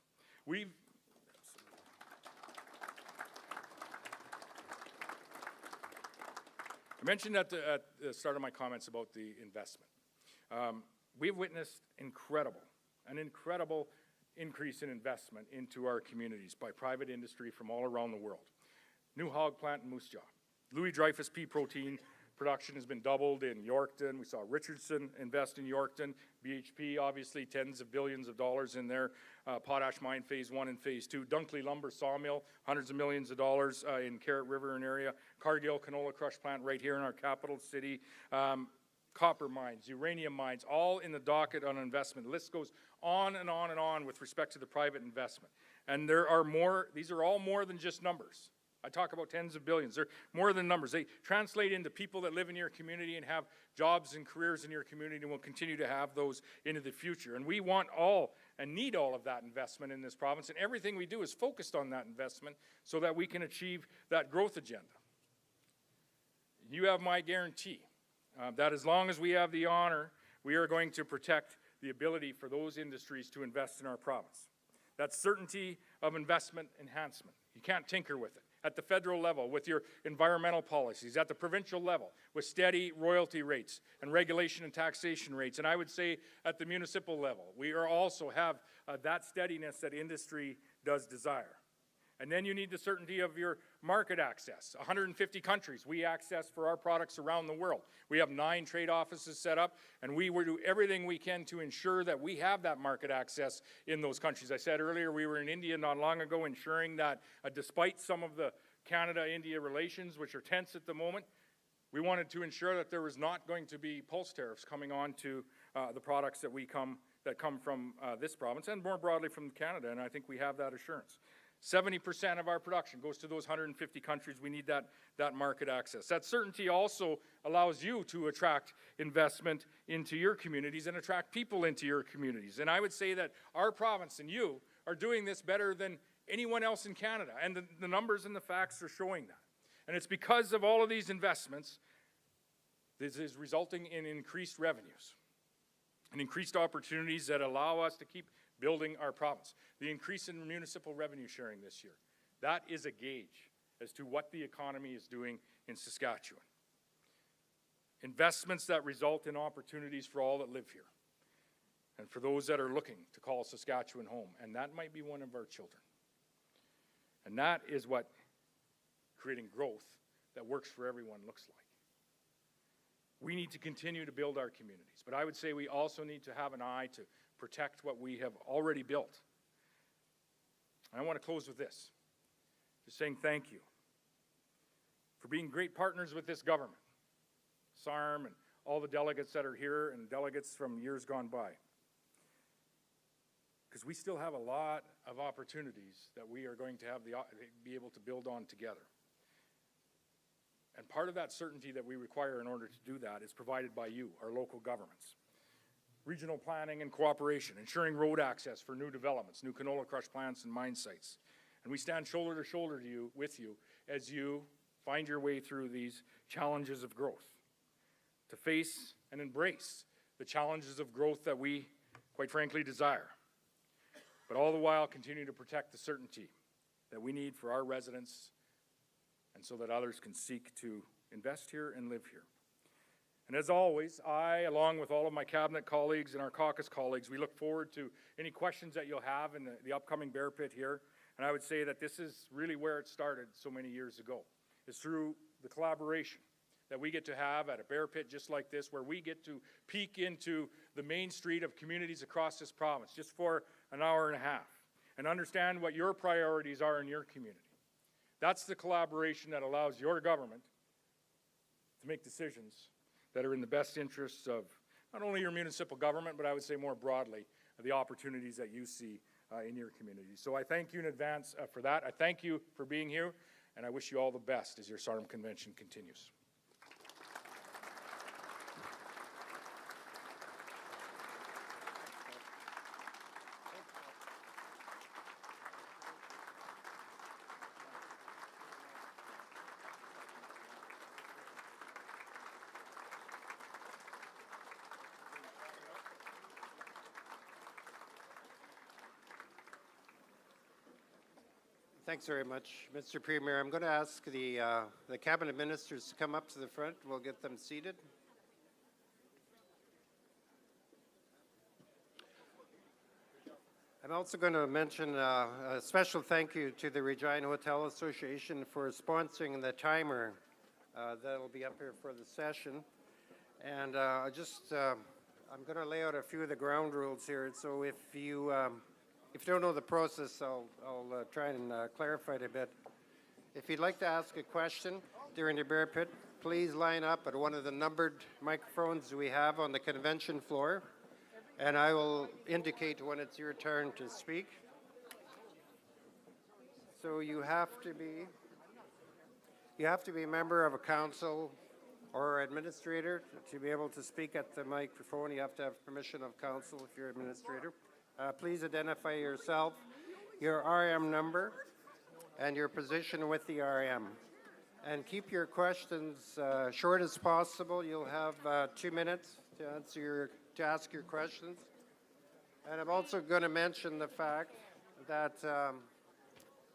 I mentioned at the start of my comments about the investment. We've witnessed an incredible increase in investment into our communities by private industry from all around the world. New hog plant in Moose Jaw. Louis Dreyfus pea protein production has been doubled in Yorkton. We saw Richardson invest in Yorkton. BHP, obviously, tens of billions of dollars in their potash mine phase 1 and phase 2. Dunkley Lumber Sawmill, hundreds of millions of dollars in Carrot River and area. Cargill Canola Crush Plant right here in our capital city. Copper mines, uranium mines, all in the docket on investment. The list goes on and on and on with respect to the private investment. And there are more, these are all more than just numbers. I talk about tens of billions. They're more than numbers. They translate into people that live in your community and have jobs and careers in your community, and will continue to have those into the future. And we want all and need all of that investment in this province, and everything we do is focused on that investment so that we can achieve that growth agenda. You have my guarantee that as long as we have the honor, we are going to protect the ability for those industries to invest in our province. That's certainty of investment enhancement. You can't tinker with it. At the federal level, with your environmental policies, at the provincial level, with steady royalty rates and regulation and taxation rates, and I would say at the municipal level, we are also have that steadiness that industry does desire. And then you need the certainty of your market access. 150 countries we access for our products around the world. We have 9 trade offices set up, and we will do everything we can to ensure that we have that market access in those countries. I said earlier we were in India not long ago, ensuring that despite some of the Canada-India relations, which are tense at the moment, we wanted to ensure that there was not going to be pulse tariffs coming on to the products that come from this province, and more broadly from Canada, and I think we have that assurance. 70% of our production goes to those 150 countries. We need that market access. That certainty also allows you to attract investment into your communities and attract people into your communities. And I would say that our province and you are doing this better than anyone else in Canada. And the numbers and the facts are showing that. And it's because of all of these investments, this is resulting in increased revenues and increased opportunities that allow us to keep building our province. The increase in municipal revenue sharing this year, that is a gauge as to what the economy is doing in Saskatchewan. Investments that result in opportunities for all that live here and for those that are looking to call Saskatchewan home, and that might be one of our children. And that is what creating growth that works for everyone looks like. We need to continue to build our communities, but I would say we also need to have an eye to protect what we have already built. And I want to close with this, just saying thank you for being great partners with this government, SARM and all the delegates that are here and delegates from years gone by. Because we still have a lot of opportunities that we are going to have be able to build on together. And part of that certainty that we require in order to do that is provided by you, our local governments. Regional planning and cooperation, ensuring road access for new developments, new canola crush plants and mine sites. And we stand shoulder to shoulder with you as you find your way through these challenges of growth, to face and embrace the challenges of growth that we, quite frankly, desire. But all the while continue to protect the certainty that we need for our residents and so that others can seek to invest here and live here. And as always, I, along with all of my cabinet colleagues and our caucus colleagues, we look forward to any questions that you'll have in the upcoming Bear Pit here. And I would say that this is really where it started so many years ago. It's through the collaboration that we get to have at a Bear Pit just like this, where we get to peek into the main street of communities across this province just for an hour and a half and understand what your priorities are in your community. That's the collaboration that allows your government to make decisions that are in the best interests of not only your municipal government, but I would say more broadly, the opportunities that you see in your community. So I thank you in advance for that. I thank you for being here, and I wish you all the best as your SARM convention continues. Thanks very much, Mr. Premier. I'm going to ask the cabinet ministers to come up to the front. We'll get them seated. I'm also going to mention a special thank you to the Regina Hotel Association for sponsoring the timer that'll be up here for the session. And I'm going to lay out a few of the ground rules here. So if you don't know the process, I'll try and clarify it a bit. If you'd like to ask a question during the bear pit, please line up at one of the numbered microphones we have on the convention floor, and I will indicate when it's your turn to speak. So you have to be a member of a council or administrator to be able to speak at the microphone. You have to have permission of council if you're administrator. Please identify yourself, your RM number, and your position with the RM. And keep your questions short as possible. You'll have 2 minutes to ask your questions. And I'm also going to mention the fact that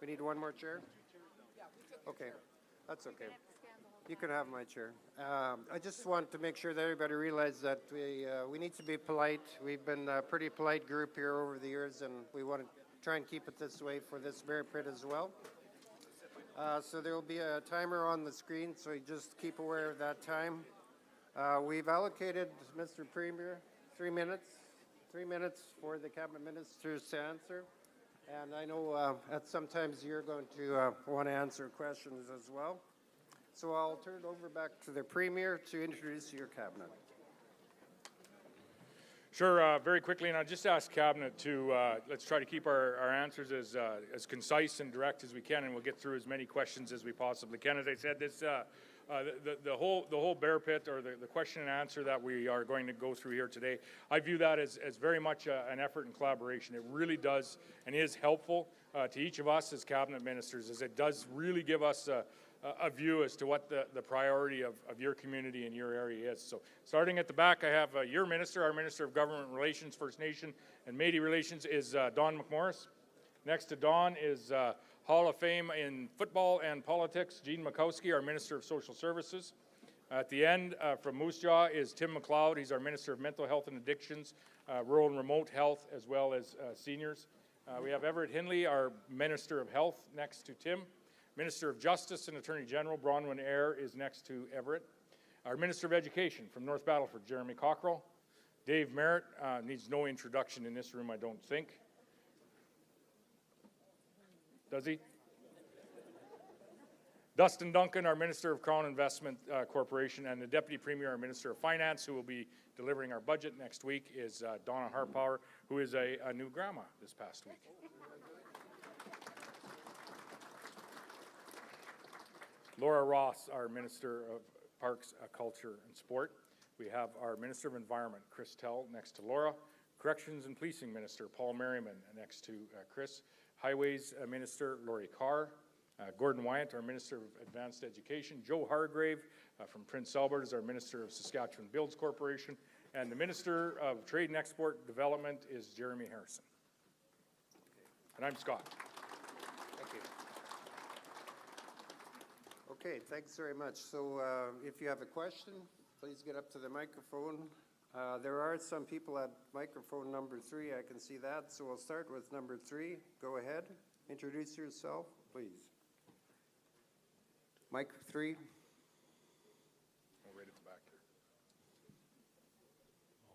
we need one more chair. Okay, that's okay. You can have my chair. I just want to make sure that everybody realizes that we need to be polite. We've been a pretty polite group here over the years, and we want to try and keep it this way for this bear pit as well. So there will be a timer on the screen, so you just keep aware of that time. We've allocated Mr. Premier 3 minutes. 3 minutes for the cabinet ministers to answer. And I know at sometimes you're going to want to answer questions as well. So I'll turn it over back to the Premier to introduce your cabinet. Sure, very quickly, and I'll just ask Cabinet to, let's try to keep our answers as concise and direct as we can, and we'll get through as many questions as we possibly can. As I said, this, the whole bear pit, or the question and answer that we are going to go through here today, I view that as very much an effort in collaboration. It really does and is helpful to each of us as Cabinet Ministers, as it does really give us a view as to what the priority of your community and your area is. So starting at the back, I have your minister, our Minister of Government Relations, First Nation and Métis Relations is Don McMorris. Next to Don is Hall of Fame in football and politics, Jean Makowski, our Minister of Social Services. At the end, from Moose Jaw, is Tim McLeod. He's our Minister of Mental Health and Addictions, Rural and Remote Health, as well as seniors. We have Everett Hindley, our Minister of Health, next to Tim. Minister of Justice and Attorney General Bronwyn Eyre is next to Everett. Our Minister of Education from North Battleford, Jeremy Cockrell. Dave Merritt needs no introduction in this room, I don't think. Does he? Dustin Duncan, our Minister of Crown Investment Corporation, and the Deputy Premier, our Minister of Finance, who will be delivering our budget next week, is Donna Harpower, who is a new grandma this past week. Laura Ross, our Minister of Parks, Culture and Sport. We have our Minister of Environment, Chris Tell, next to Laura. Corrections and Policing Minister, Paul Merriman, next to Chris. Highways Minister, Laurie Carr. Gordon Wyant, our Minister of Advanced Education. Joe Hargrave from Prince Albert is our Minister of Saskatchewan Builds Corporation. And the Minister of Trade and Export Development is Jeremy Harrison. And I'm Scott. Thank you. Okay, thanks very much. So if you have a question, please get up to the microphone. There are some people at microphone number 3. I can see that. So we'll start with number 3. Go ahead. Introduce yourself, please. Mic 3. Oh, right at the back here.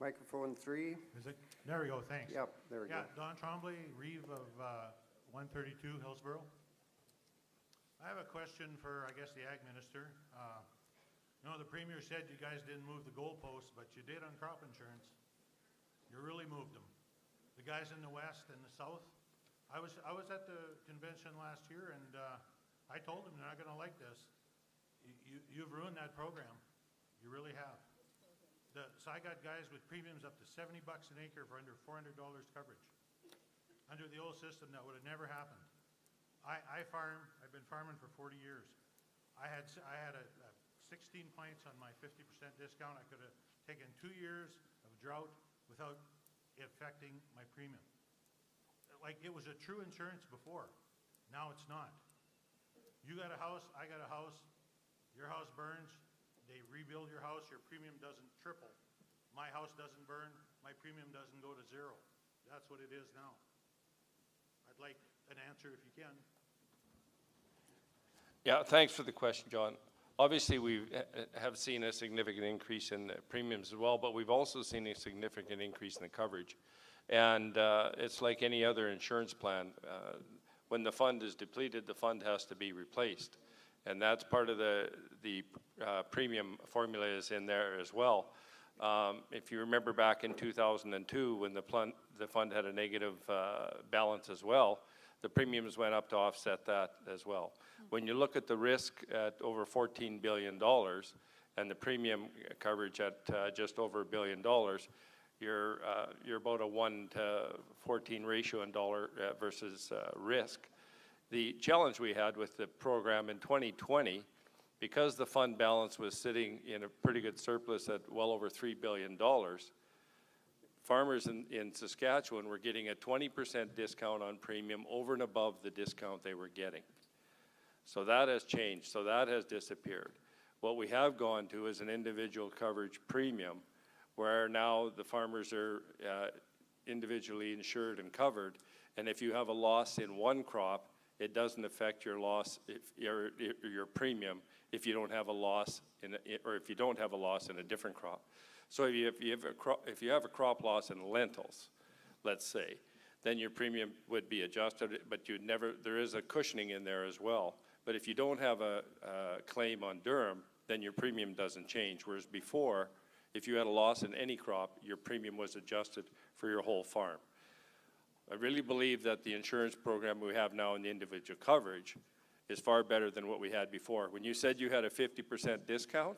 Microphone 3. Is it? There we go, thanks. Yep, there we go. Yeah, Don Tremblay, Reeve of 132 Hillsborough. I have a question for, I guess, the Ag Minister. The Premier said you guys didn't move the goalposts, but you did on crop insurance. You really moved them. The guys in the West and the South. I was at the convention last year, and I told them they're not going to like this. You've ruined that program. You really have. So I got guys with premiums up to $70 an acre for under $400 coverage. Under the old system, that would have never happened. I farm. I've been farming for 40 years. I had a 16 pints on my 50% discount. I could have taken 2 years of drought without it affecting my premium. Like, it was a true insurance before. Now it's not. You got a house, I got a house, your house burns, they rebuild your house, your premium doesn't triple. My house doesn't burn, my premium doesn't go to 0. That's what it is now. I'd like an answer if you can. Yeah, thanks for the question, John. Obviously, we have seen a significant increase in the premiums as well, but we've also seen a significant increase in the coverage. And it's like any other insurance plan. When the fund is depleted, the fund has to be replaced. And that's part of the premium formula is in there as well. If you remember back in 2002, when the fund had a negative balance as well, the premiums went up to offset that as well. When you look at the risk at over $14 billion and the premium coverage at just over $1 billion, you're about a 1 to 14 ratio in dollar versus risk. The challenge we had with the program in 2020, because the fund balance was sitting in a pretty good surplus at well over $3 billion, farmers in Saskatchewan were getting a 20% discount on premium over and above the discount they were getting. So that has changed, so that has disappeared. What we have gone to is an individual coverage premium, where now the farmers are individually insured and covered, and if you have a loss in one crop, it doesn't affect your loss, your premium, if you don't have a loss or if you don't have a loss in a different crop. So if you have a crop loss in lentils, let's say, then your premium would be adjusted, but there is a cushioning in there as well. But if you don't have a claim on durum, then your premium doesn't change. Whereas before, if you had a loss in any crop, your premium was adjusted for your whole farm. I really believe that the insurance program we have now in the individual coverage is far better than what we had before. When you said you had a 50% discount,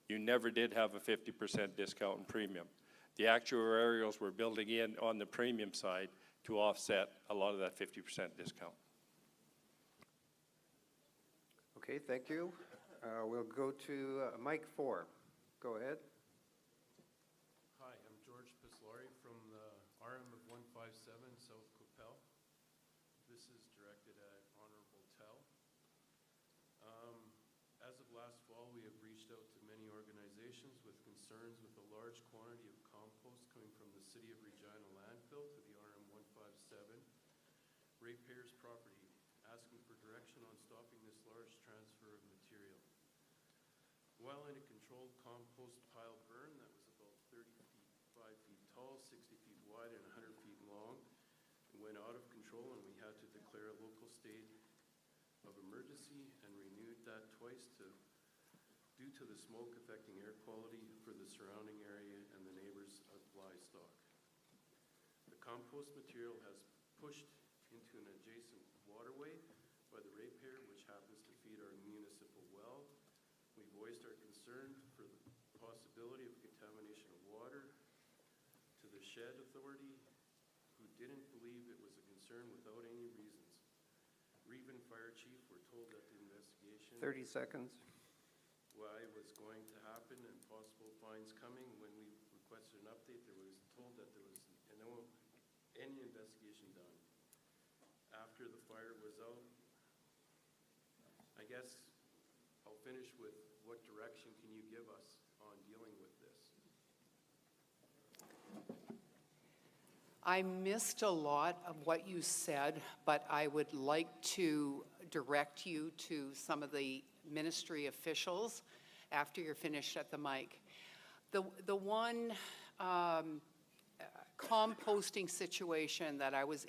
you never did have a 50% discount in premium. The actuarials were building in on the premium side to offset a lot of that 50% discount. Okay, thank you. We'll go to Mike 4. Go ahead. Hi, I'm George Pislari from the RM of 157 South Coupel. This is directed at Honorable Tell. As of last fall, we have reached out to many organizations with concerns with a large quantity of compost coming from the City of Regina landfill to the RM 157 ratepayers' property, asking for direction on stopping this large transfer of material. While in a controlled compost pile burn that was about 35 feet tall, 60 feet wide, and 100 feet long, it went out of control, and we had to declare a local state of emergency and renewed that twice due to the smoke affecting air quality for the surrounding area and the neighbors of livestock. The compost material has pushed into an adjacent waterway by the ratepayer, which happens to feed our municipal well. We voiced our concern for the possibility of contamination of water to the Shed Authority, who didn't believe it was a concern without any reasons. Reven Fire Chief were told that the investigation 30 seconds. why was going to happen and possible fines coming. When we requested an update, there was told that there was no any investigation done. After the fire was out, I guess I'll finish with what direction can you give us on dealing with this? I missed a lot of what you said, but I would like to direct you to some of the ministry officials after you're finished at the mic. The one composting situation that I was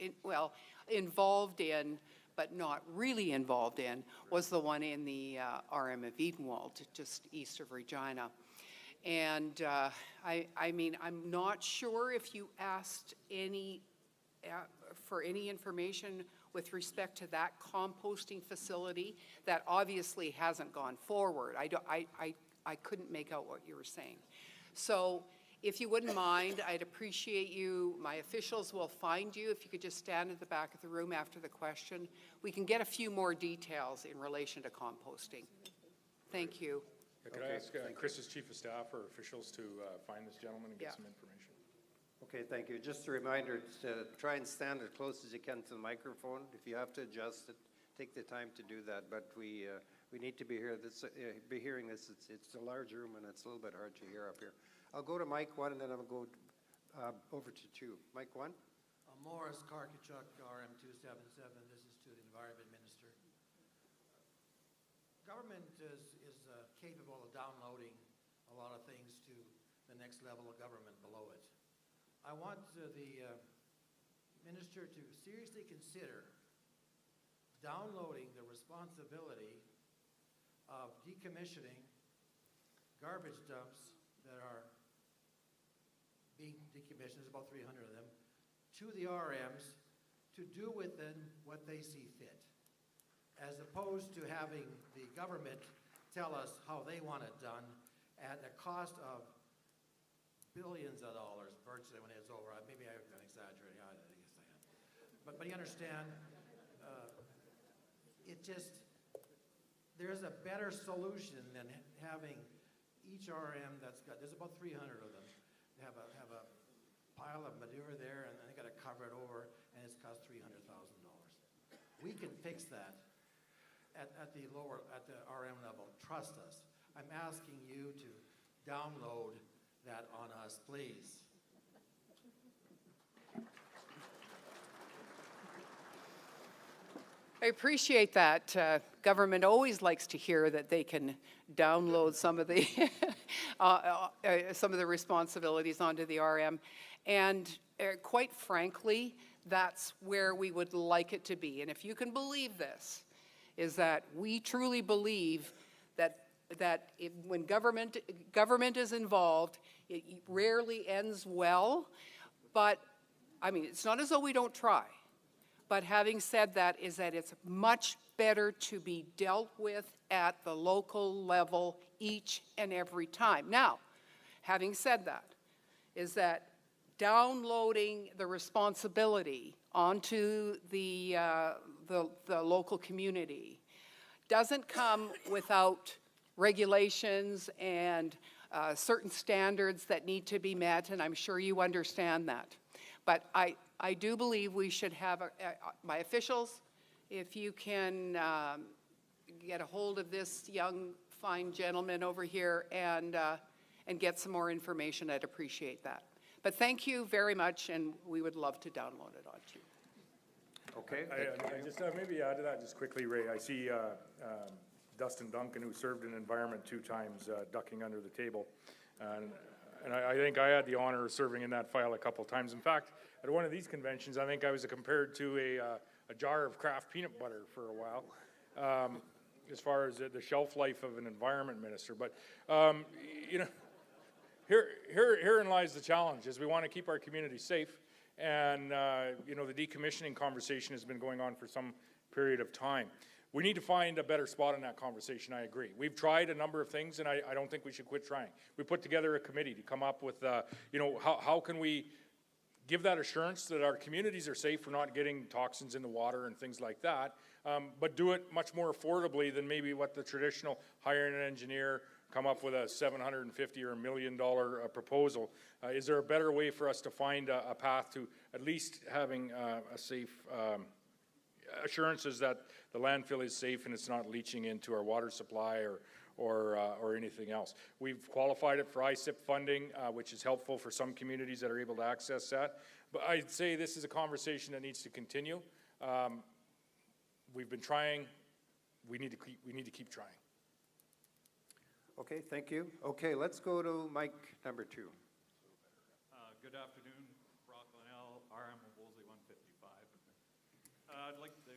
involved in, but not really involved in, was the one in the RM of Edenwald, just east of Regina. And I mean, I'm not sure if you asked for any information with respect to that composting facility. That obviously hasn't gone forward. I couldn't make out what you were saying. So if you wouldn't mind, I'd appreciate you. My officials will find you. If you could just stand at the back of the room after the question. We can get a few more details in relation to composting. Thank you. Could I ask Chris's chief of staff or officials to find this gentleman and get some information? Okay, thank you. Just a reminder to try and stand as close as you can to the microphone. If you have to adjust it, take the time to do that. But we need to be hearing this. It's a large room and it's a little bit hard to hear up here. I'll go to Mike 1 and then I'll go over to 2. Mike 1. Morris Karkachuk, RM277. This is to the Environment Minister. Government is capable of downloading a lot of things to the next level of government below it. I want the Minister to seriously consider downloading the responsibility of decommissioning garbage dumps that are being decommissioned, there's about 300 of them, to the RMs to do with them what they see fit, as opposed to having the government tell us how they want it done at a cost of billions of dollars virtually when it's over. Maybe I've been exaggerating, I guess I am. But you understand, there's a better solution than having each RM there's about 300 of them, have a pile of manure there, and they got to cover it over, and it's cost $300,000. We can fix that at the RM level. Trust us. I'm asking you to download that on us, please. I appreciate that. Government always likes to hear that they can download some of the responsibilities onto the RM, and quite frankly, that's where we would like it to be. And if you can believe this, is that we truly believe that when government is involved, it rarely ends well. But I mean, it's not as though we don't try. But having said that, is that it's much better to be dealt with at the local level each and every time. Now, having said that, is that downloading the responsibility onto the local community doesn't come without regulations and certain standards that need to be met, and I'm sure you understand that. But I do believe we should have, my officials, if you can get a hold of this young, fine gentleman over here and get some more information, I'd appreciate that. But thank you very much, and we would love to download it onto you. Okay. I just maybe add to that just quickly, Ray. I see Dustin Duncan, who served in Environment 2 times, ducking under the table. And I think I had the honor of serving in that file a couple times. In fact, at one of these conventions, I think I was compared to a jar of Kraft peanut butter for a while, as far as the shelf life of an environment minister. But, you know, herein lies the challenge, is we want to keep our community safe. And, you know, the decommissioning conversation has been going on for some period of time. We need to find a better spot in that conversation, I agree. We've tried a number of things, and I don't think we should quit trying. We put together a committee to come up with, you know, how can we give that assurance that our communities are safe, we're not getting toxins in the water and things like that, but do it much more affordably than maybe what the traditional hiring an engineer, come up with a $750,000 or $1 million proposal. Is there a better way for us to find a path to at least having a safe assurances that the landfill is safe and it's not leaching into our water supply or anything else? We've qualified it for ISIP funding, which is helpful for some communities that are able to access that. But I'd say this is a conversation that needs to continue. We've been trying. We need to keep trying. Okay, thank you. Okay, let's go to mic number 2. Good afternoon, Brock Linnell, RM of Wolseley 155. I'd like to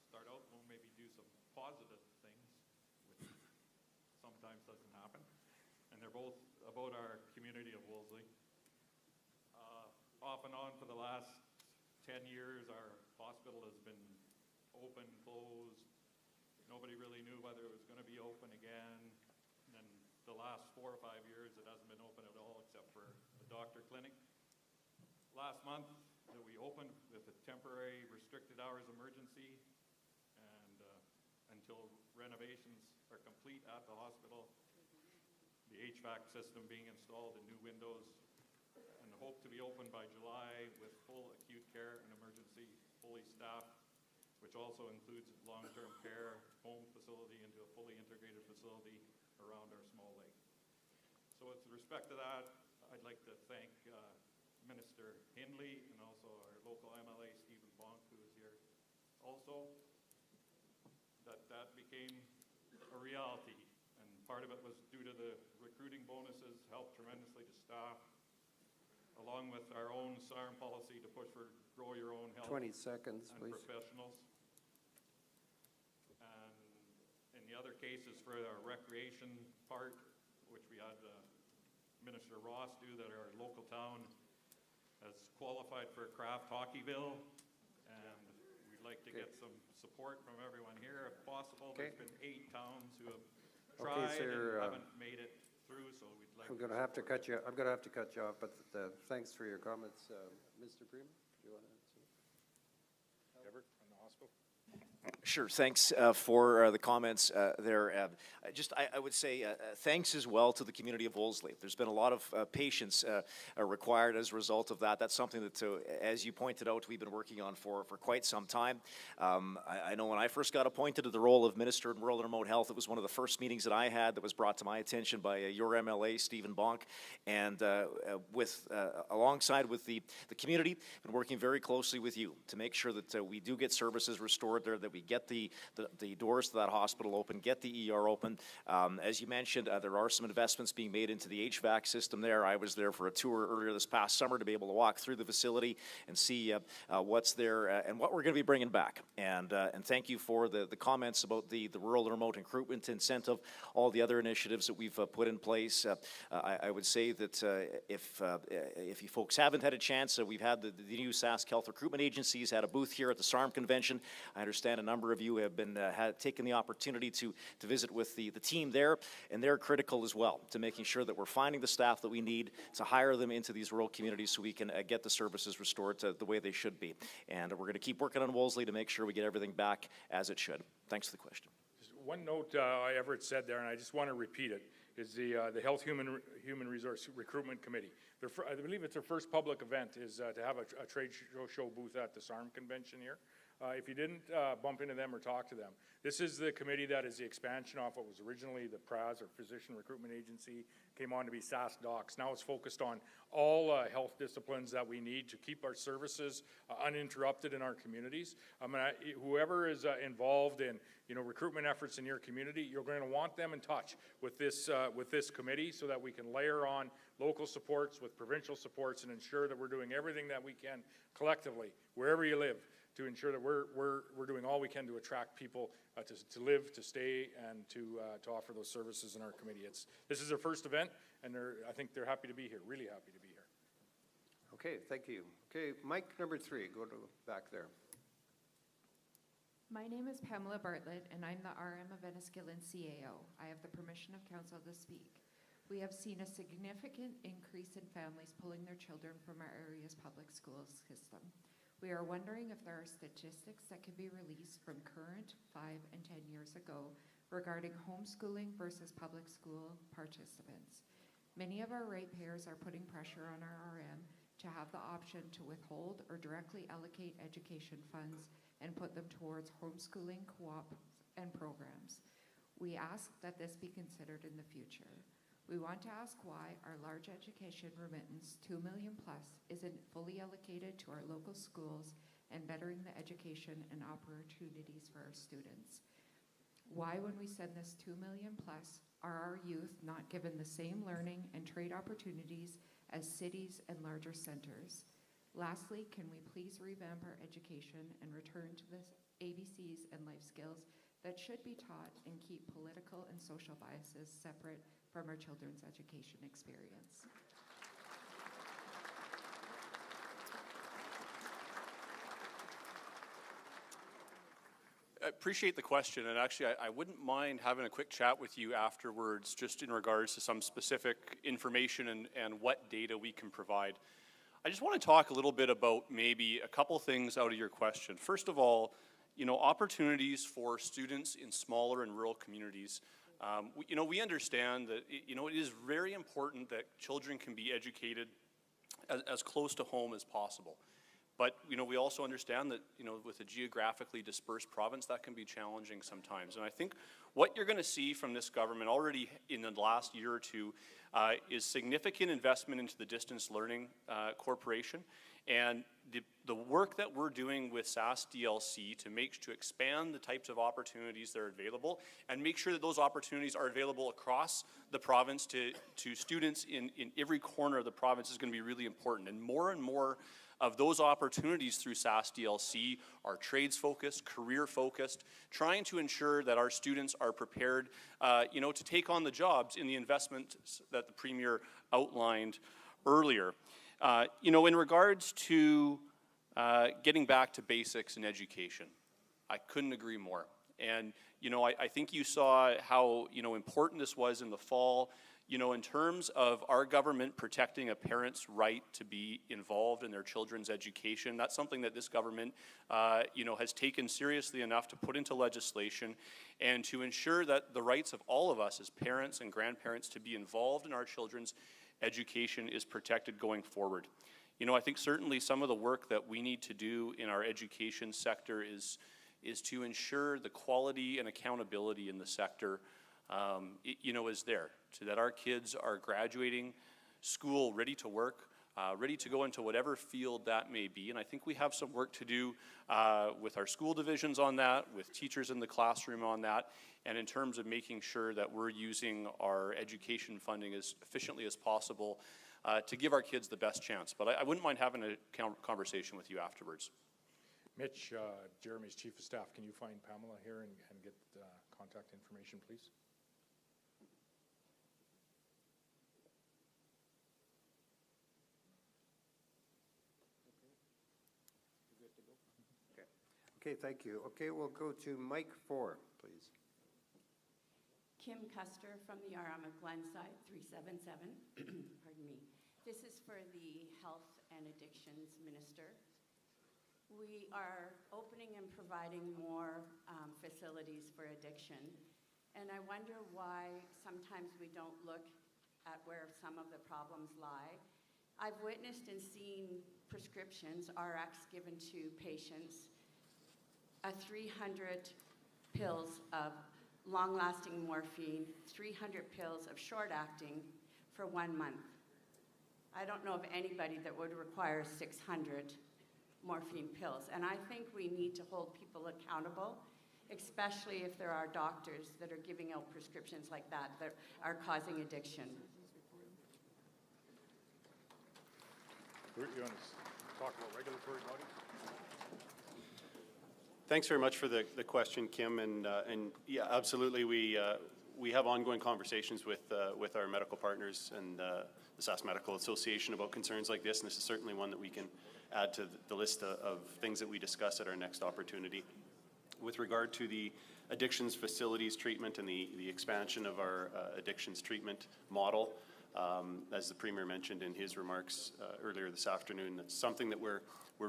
start out and maybe do some positive things, which sometimes doesn't happen. And they're both about our community of Wolseley. Off and on for the last 10 years, our hospital has been open, closed. Nobody really knew whether it was going to be open again. And then the last 4 or 5 years, it hasn't been open at all except for the doctor clinic. Last month, we opened with a temporary restricted hours emergency, and until renovations are complete at the hospital, the HVAC system being installed and new windows, and hope to be open by July with full acute care and emergency fully staffed, which also includes long-term care, home facility into a fully integrated facility around our small lake. So with respect to that, I'd like to thank Minister Hindley and also also our local MLA, Stephen Bonk, who is here also, that became a reality. And part of it was due to the recruiting bonuses, helped tremendously to staff, along with our own SARM policy to push for grow your own health 20 seconds, and please. professionals. And in the other cases for our recreation part, which we had Minister Ross do, that our local town has qualified for Craft Hockeyville, and we'd like to get some support from everyone here if possible. Okay. There's been 8 towns who have Okay, tried sir, and haven't made it through, so we'd like I'm going to have to cut you. I'm going to have to cut you off. But thanks for your comments, Mr. Prima. Do you want to answer? Deborah, from the hospital. Sure, thanks for the comments there. I would say thanks as well to the community of Wolseley. There's been a lot of patience required as a result of that. That's something that, as you pointed out, we've been working on for quite some time. I know when I first got appointed to the role of Minister in Rural and Remote Health, it was one of the first meetings that I had that was brought to my attention by your MLA, Stephen Bonk, and alongside with the community, been working very closely with you to make sure that we do get services restored there, that we get the doors to that hospital open, get the ER open. As you mentioned, there are some investments being made into the HVAC system there. I was there for a tour earlier this past summer to be able to walk through the facility and see what's there and what we're going to be bringing back. And thank you for the comments about the rural and remote recruitment incentive, all the other initiatives that we've put in place. I would say that if you folks haven't had a chance, we've had the new Sask Health Recruitment Agencies had a booth here at the SARM convention. I understand a number of you have been taken the opportunity to visit with the team there, and they're critical as well to making sure that we're finding the staff that we need to hire them into these rural communities so we can get the services restored to the way they should be. And we're going to keep working on Wolseley to make sure we get everything back as it should. Thanks for the question. Just one note Everett said there, and I just want to repeat it, is the Health Human Resource Recruitment Committee. I believe it's their first public event is to have a trade show booth at the SARM convention here. If you didn't bump into them or talk to them, this is the committee that is the expansion off what was originally the PRAS, or Physician Recruitment Agency, came on to be SAS Docs. Now it's focused on all health disciplines that we need to keep our services uninterrupted in our communities. Whoever is involved in recruitment efforts in your community, you're going to want them in touch with this committee so that we can layer on local supports with provincial supports and ensure that we're doing everything that we can collectively, wherever you live, to ensure that we're doing all we can to attract people to live, to stay, and to offer those services in our committee. This is their first event, and I think they're happy to be here, really happy to be here. Okay, thank you. Okay, mic number 3, go to back there. My name is Pamela Bartlett, and I'm the RM of Enniskillen CAO. I have the permission of council to speak. We have seen a significant increase in families pulling their children from our area's public school system. We are wondering if there are statistics that can be released from current 5 and 10 years ago regarding homeschooling versus public school participants. Many of our ratepayers are putting pressure on our RM to have the option to withhold or directly allocate education funds and put them towards homeschooling co-op and programs. We ask that this be considered in the future. We want to ask why our large education remittance, $2 million plus, isn't fully allocated to our local schools and bettering the education and opportunities for our students. Why, when we send this $2 million plus, are our youth not given the same learning and trade opportunities as cities and larger centers? Lastly, can we please revamp our education and return to the ABCs and life skills that should be taught and keep political and social biases separate from our children's education experience? I appreciate the question, and actually I wouldn't mind having a quick chat with you afterwards just in regards to some specific information and what data we can provide. I just want to talk a little bit about maybe a couple things out of your question. First of all, opportunities for students in smaller and rural communities. We understand that it is very important that children can be educated as close to home as possible. But we also understand that with a geographically dispersed province, that can be challenging sometimes. And I think what you're going to see from this government already in the last year or two is significant investment into the Distance Learning Corporation. And the work that we're doing with SAS DLC to expand the types of opportunities that are available and make sure that those opportunities are available across the province to students in every corner of the province is going to be really important. And more of those opportunities through SAS DLC are trades-focused, career-focused, trying to ensure that our students are prepared, to take on the jobs in the investments that the Premier outlined earlier. In regards to getting back to basics in education, I couldn't agree more. And, I think you saw how, important this was in the fall, in terms of our government protecting a parent's right to be involved in their children's education. That's something that this government, has taken seriously enough to put into legislation and to ensure that the rights of all of us as parents and grandparents to be involved in our children's education is protected going forward. I think certainly some of the work that we need to do in our education sector is to ensure the quality and accountability in the sector, is there, so that our kids are graduating school ready to work, ready to go into whatever field that may be. And I think we have some work to do with our school divisions on that, with teachers in the classroom on that, and in terms of making sure that we're using our education funding as efficiently as possible to give our kids the best chance. But I wouldn't mind having a conversation with you afterwards. Mitch, Jeremy's Chief of Staff, can you find Pamela here and get contact information, please? Okay, thank you. Okay, we'll go to Mike 4, please. Kim Custer from the RM of Glenside, 377. Pardon me. This is for the Health and Addictions Minister. We are opening and providing more facilities for addiction, and I wonder why sometimes we don't look at where some of the problems lie. I've witnessed and seen prescriptions, RX, given to patients, 300 pills of long-lasting morphine, 300 pills of short-acting for 1 month. I don't know of anybody that would require 600 morphine pills. And I think we need to hold people accountable, especially if there are doctors that are giving out prescriptions like that that are causing addiction. You want to talk about regulatory bodies? Thanks very much for the question, Kim, and yeah, absolutely. We have ongoing conversations with our medical partners and the SAS Medical Association about concerns like this, and this is certainly one that we can add to the list of things that we discuss at our next opportunity. With regard to the addictions facilities treatment and the expansion of our addictions treatment model, as the Premier mentioned in his remarks earlier this afternoon, that's something that we're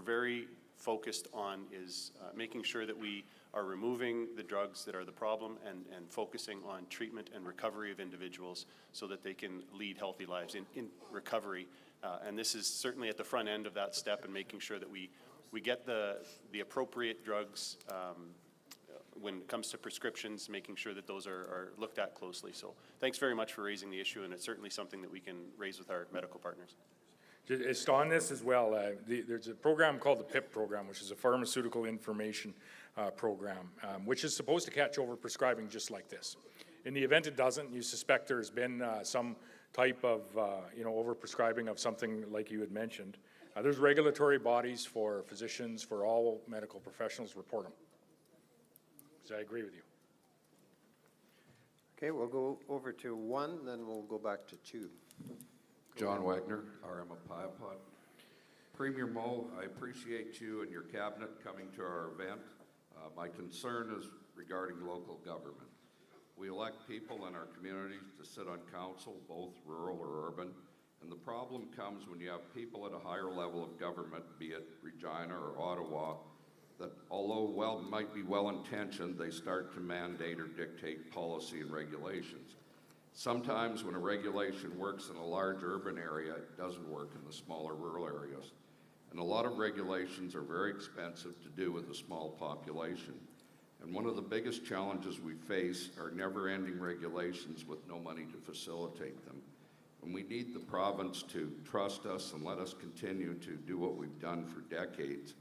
very focused on is making sure that we are removing the drugs that are the problem and focusing on treatment and recovery of individuals so that they can lead healthy lives in recovery. And this is certainly at the front end of that step, and making sure that we get the appropriate drugs when it comes to prescriptions, making sure that those are looked at closely. So thanks very much for raising the issue, and it's certainly something that we can raise with our medical partners. Just on this as well, there's a program called the PIP program, which is a pharmaceutical information program, which is supposed to catch over prescribing just like this. In the event it doesn't, you suspect there's been some type of over-prescribing of something like you had mentioned. There's regulatory bodies for physicians, for all medical professionals, report them. So I agree with you. Okay, we'll go over to 1, then we'll go back to 2. John Wagner, RM of Piapot. Premier Moe, I appreciate you and your cabinet coming to our event. My concern is regarding local government. We elect people in our communities to sit on council, both rural or urban, and the problem comes when you have people at a higher level of government, be it Regina or Ottawa, that although might be well-intentioned, they start to mandate or dictate policy and regulations. Sometimes when a regulation works in a large urban area, it doesn't work in the smaller rural areas. And a lot of regulations are very expensive to do with a small population. And one of the biggest challenges we face are never-ending regulations with no money to facilitate them. And we need the province to trust us and let us continue to do what we've done for decades.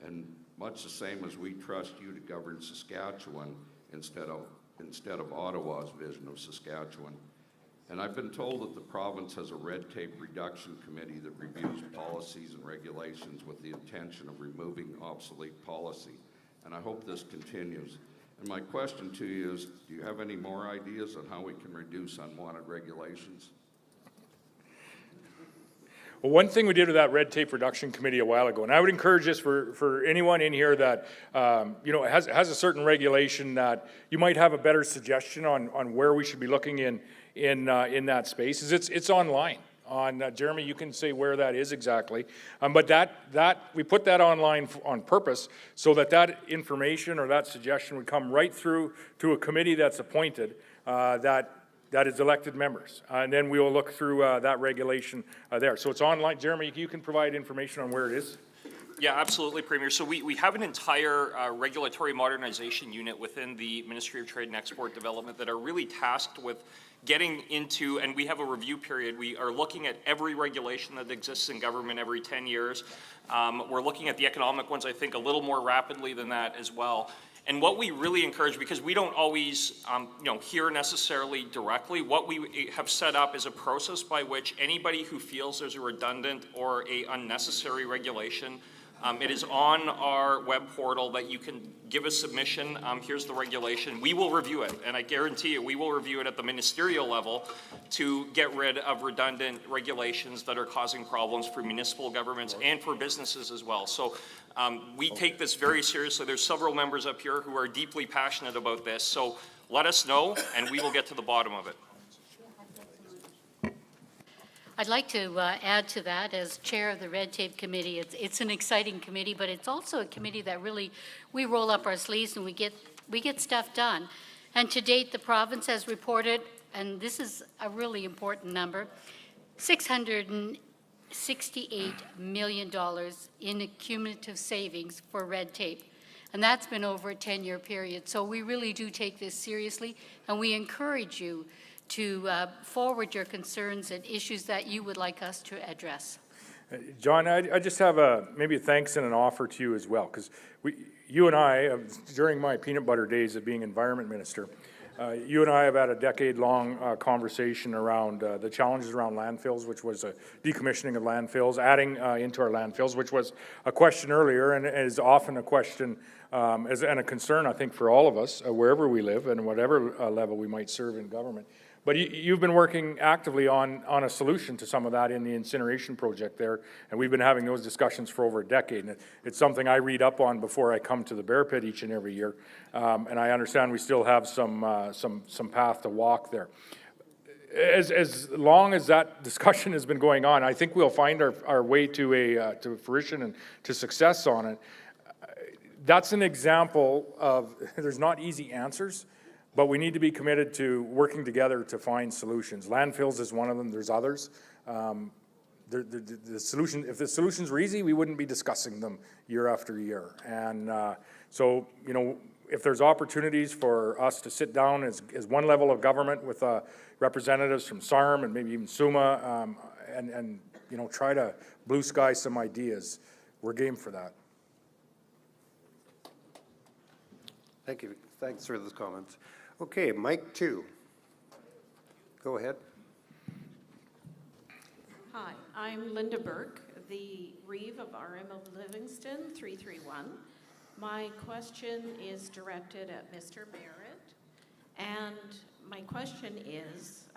And much the same as we trust you to govern Saskatchewan instead of Ottawa's vision of Saskatchewan. And I've been told that the province has a red tape reduction committee that reviews policies and regulations with the intention of removing obsolete policy. And I hope this continues. And my question to you is, do you have any more ideas on how we can reduce unwanted regulations? Well, one thing we did with that red tape reduction committee a while ago, and I would encourage this for anyone in here that has a certain regulation that you might have a better suggestion on where we should be looking in that space. Is it's online. Jeremy, you can say where that is exactly, but that we put that online on purpose so that information or that suggestion would come right through to a committee that's appointed that is elected members, and then we will look through that regulation there. So it's online. Jeremy, you can provide information on where it is. Yeah, absolutely, Premier. So we have an entire regulatory modernization unit within the Ministry of Trade and Export Development that are really tasked with getting into, and we have a review period. We are looking at every regulation that exists in government every 10 years. We're looking at the economic ones, I think, a little more rapidly than that as well. And what we really encourage, because we don't always hear necessarily directly, what we have set up is a process by which anybody who feels there's a redundant or a unnecessary regulation, it is on our web portal that you can give a submission. Here's the regulation. We will review it, and I guarantee you we will review it at the ministerial level to get rid of redundant regulations that are causing problems for municipal governments and for businesses as well. So we take this very seriously. There's several members up here who are deeply passionate about this. So let us know, and we will get to the bottom of it. I'd like to add to that as chair of the Red Tape Committee. It's an exciting committee, but it's also a committee that really, we roll up our sleeves and we get stuff done. And to date, the province has reported, and this is a really important number, $668 million in cumulative savings for red tape. And that's been over a 10-year period. So we really do take this seriously, and we encourage you to forward your concerns and issues that you would like us to address. John, I just have maybe a thanks and an offer to you as well, because you and I, during my peanut butter days of being environment minister, you and I have had a decade-long conversation around the challenges around landfills, which was a decommissioning of landfills, adding into our landfills, which was a question earlier and is often a question and a concern, I think, for all of us, wherever we live and whatever level we might serve in government. But you've been working actively on a solution to some of that in the incineration project there, and we've been having those discussions for over a decade. And it's something I read up on before I come to the Bear Pit each and every year, and I understand we still have some path to walk there. As long as that discussion has been going on, I think we'll find our way to fruition and to success on it. That's an example of there's not easy answers, but we need to be committed to working together to find solutions. Landfills is one of them. There's others. The solution, if the solutions were easy, we wouldn't be discussing them year after year. And so, if there's opportunities for us to sit down as one level of government with representatives from SARM and maybe even SUMA and try to blue sky some ideas, we're game for that. Thank you. Thanks for those comments. Okay, Mike 2. Go ahead. Hi, I'm Linda Burke, the Reeve of RM of Livingston 331. My question is directed at Mr. Barrett, and my question is,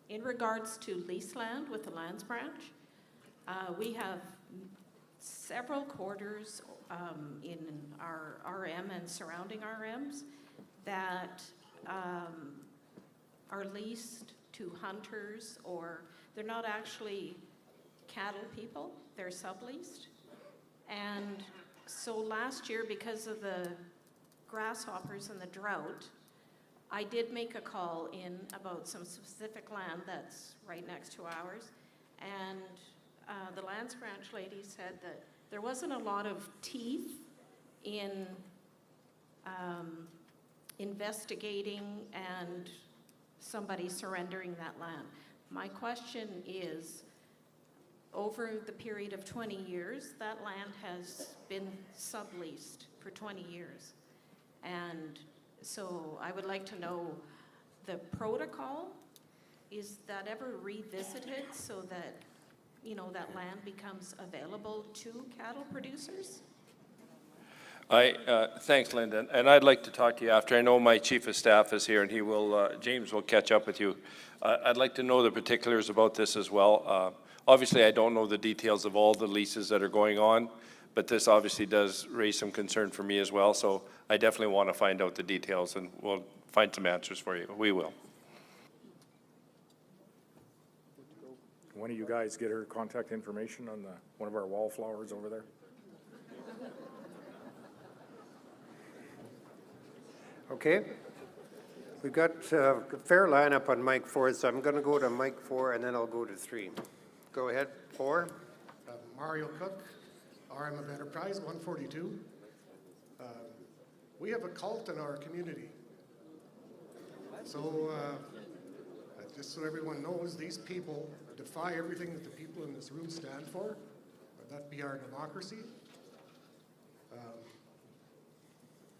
in regards to lease land with the Lands Branch, we have several quarters in our RM and surrounding RMs that are leased to hunters, or they're not actually cattle people, they're subleased. And so last year, because of the grasshoppers and the drought, I did make a call in about some specific land that's right next to ours, and the Lands Branch lady said that there wasn't a lot of teeth in investigating and somebody surrendering that land. My question is, over the period of 20 years, that land has been subleased for 20 years. And so I would like to know the protocol. Is that ever revisited so that, you know, that land becomes available to cattle producers? Thanks, Linda, and I'd like to talk to you after. I know my chief of staff is here, and he will, James will catch up with you. I'd like to know the particulars about this as well. Obviously, I don't know the details of all the leases that are going on, but this obviously does raise some concern for me as well, so I definitely want to find out the details, and we'll find some answers for you. We will. One of you guys get her contact information on one of our wallflowers over there? Okay. We've got a fair lineup on mic 4, so I'm going to go to mic 4 and then I'll go to 3. Go ahead, 4. Mario Cook, RM of Enterprise, 142. We have a cult in our community. So, just so everyone knows, these people defy everything that the people in this room stand for, that be our democracy.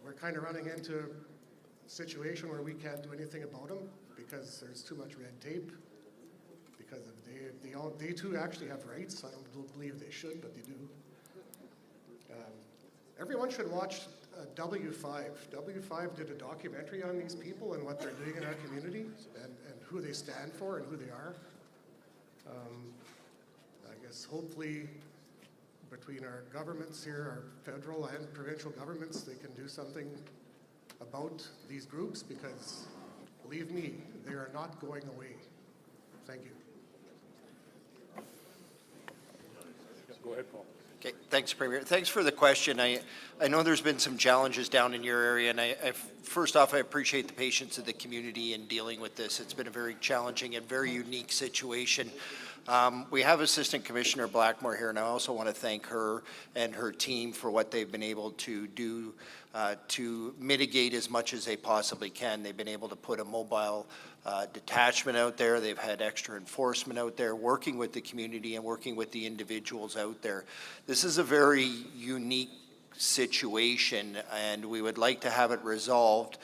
We're kind of running into a situation where we can't do anything about them because there's too much red tape. Because they too actually have rights. I don't believe they should, but they do. Everyone should watch W5. W5 did a documentary on these people and what they're doing in our community and who they stand for and who they are. I guess hopefully between our governments here, our federal and provincial governments, they can do something about these groups because, believe me, they are not going away. Thank you. Go ahead, Paul. Okay, thanks, Premier. Thanks for the question. I know there's been some challenges down in your area, and first off, I appreciate the patience of the community in dealing with this. It's been a very challenging and very unique situation. We have Assistant Commissioner Blackmore here, and I also want to thank her and her team for what they've been able to do to mitigate as much as they possibly can. They've been able to put a mobile detachment out there. They've had extra enforcement out there, working with the community and working with the individuals out there. This is a very unique situation, and we would like to have it resolved.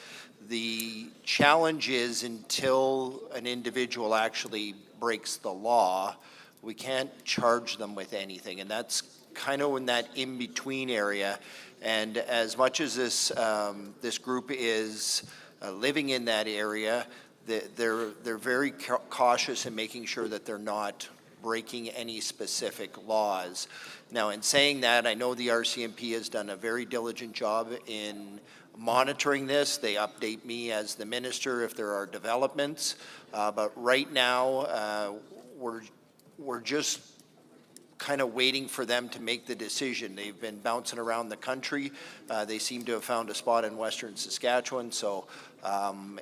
The challenge is until an individual actually breaks the law, we can't charge them with anything, and that's kind of in that in-between area. And as much as this group is living in that area, they're very cautious in making sure that they're not breaking any specific laws. Now, in saying that, I know the RCMP has done a very diligent job in monitoring this. They update me as the minister if there are developments. But right now, we're just kind of waiting for them to make the decision. They've been bouncing around the country. They seem to have found a spot in Western Saskatchewan. So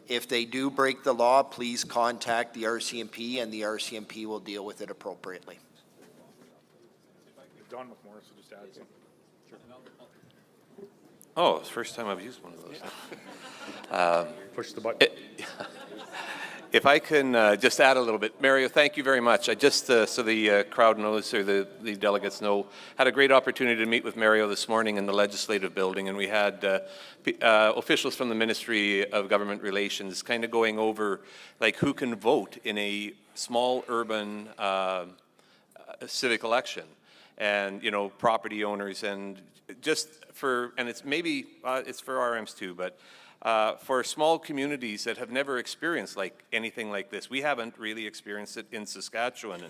if they do break the law, please contact the RCMP and the RCMP will deal with it appropriately. Don McMorris will just add something. Sure. Oh, it's the first time I've used one of those. Push the button. If I can just add a little bit. Mario, thank you very much. I just, so the crowd knows, or the delegates know, had a great opportunity to meet with Mario this morning in the Legislative Building, and we had officials from the Ministry of Government Relations kind of going over like who can vote in a small urban civic election, and, you know, property owners, and just for, and it's maybe, it's for RMs too, but for small communities that have never experienced anything like this. We haven't really experienced it in Saskatchewan.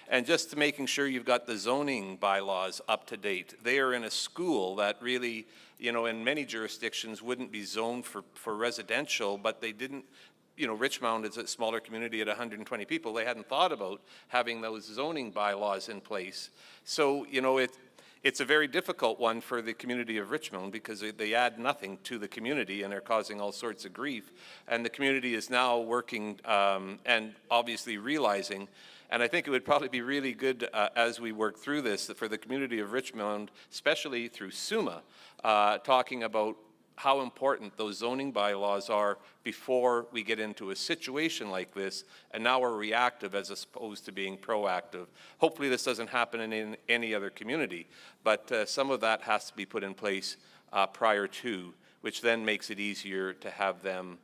And just making sure you've got the zoning bylaws up to date. They are in a school that really, you know, in many jurisdictions wouldn't be zoned for residential, but they didn't, you know, Richmond is a smaller community at 120 people. They hadn't thought about having those zoning bylaws in place. So, you know, it's a very difficult one for the community of Richmond because they add nothing to the community and they're causing all sorts of grief. And the community is now working and obviously realizing, and I think it would probably be really good as we work through this for the community of Richmond, especially through SUMA, talking about how important those zoning bylaws are before we get into a situation like this, and now we're reactive as opposed to being proactive. Hopefully this doesn't happen in any other community, but some of that has to be put in place prior to, which then makes it easier to have them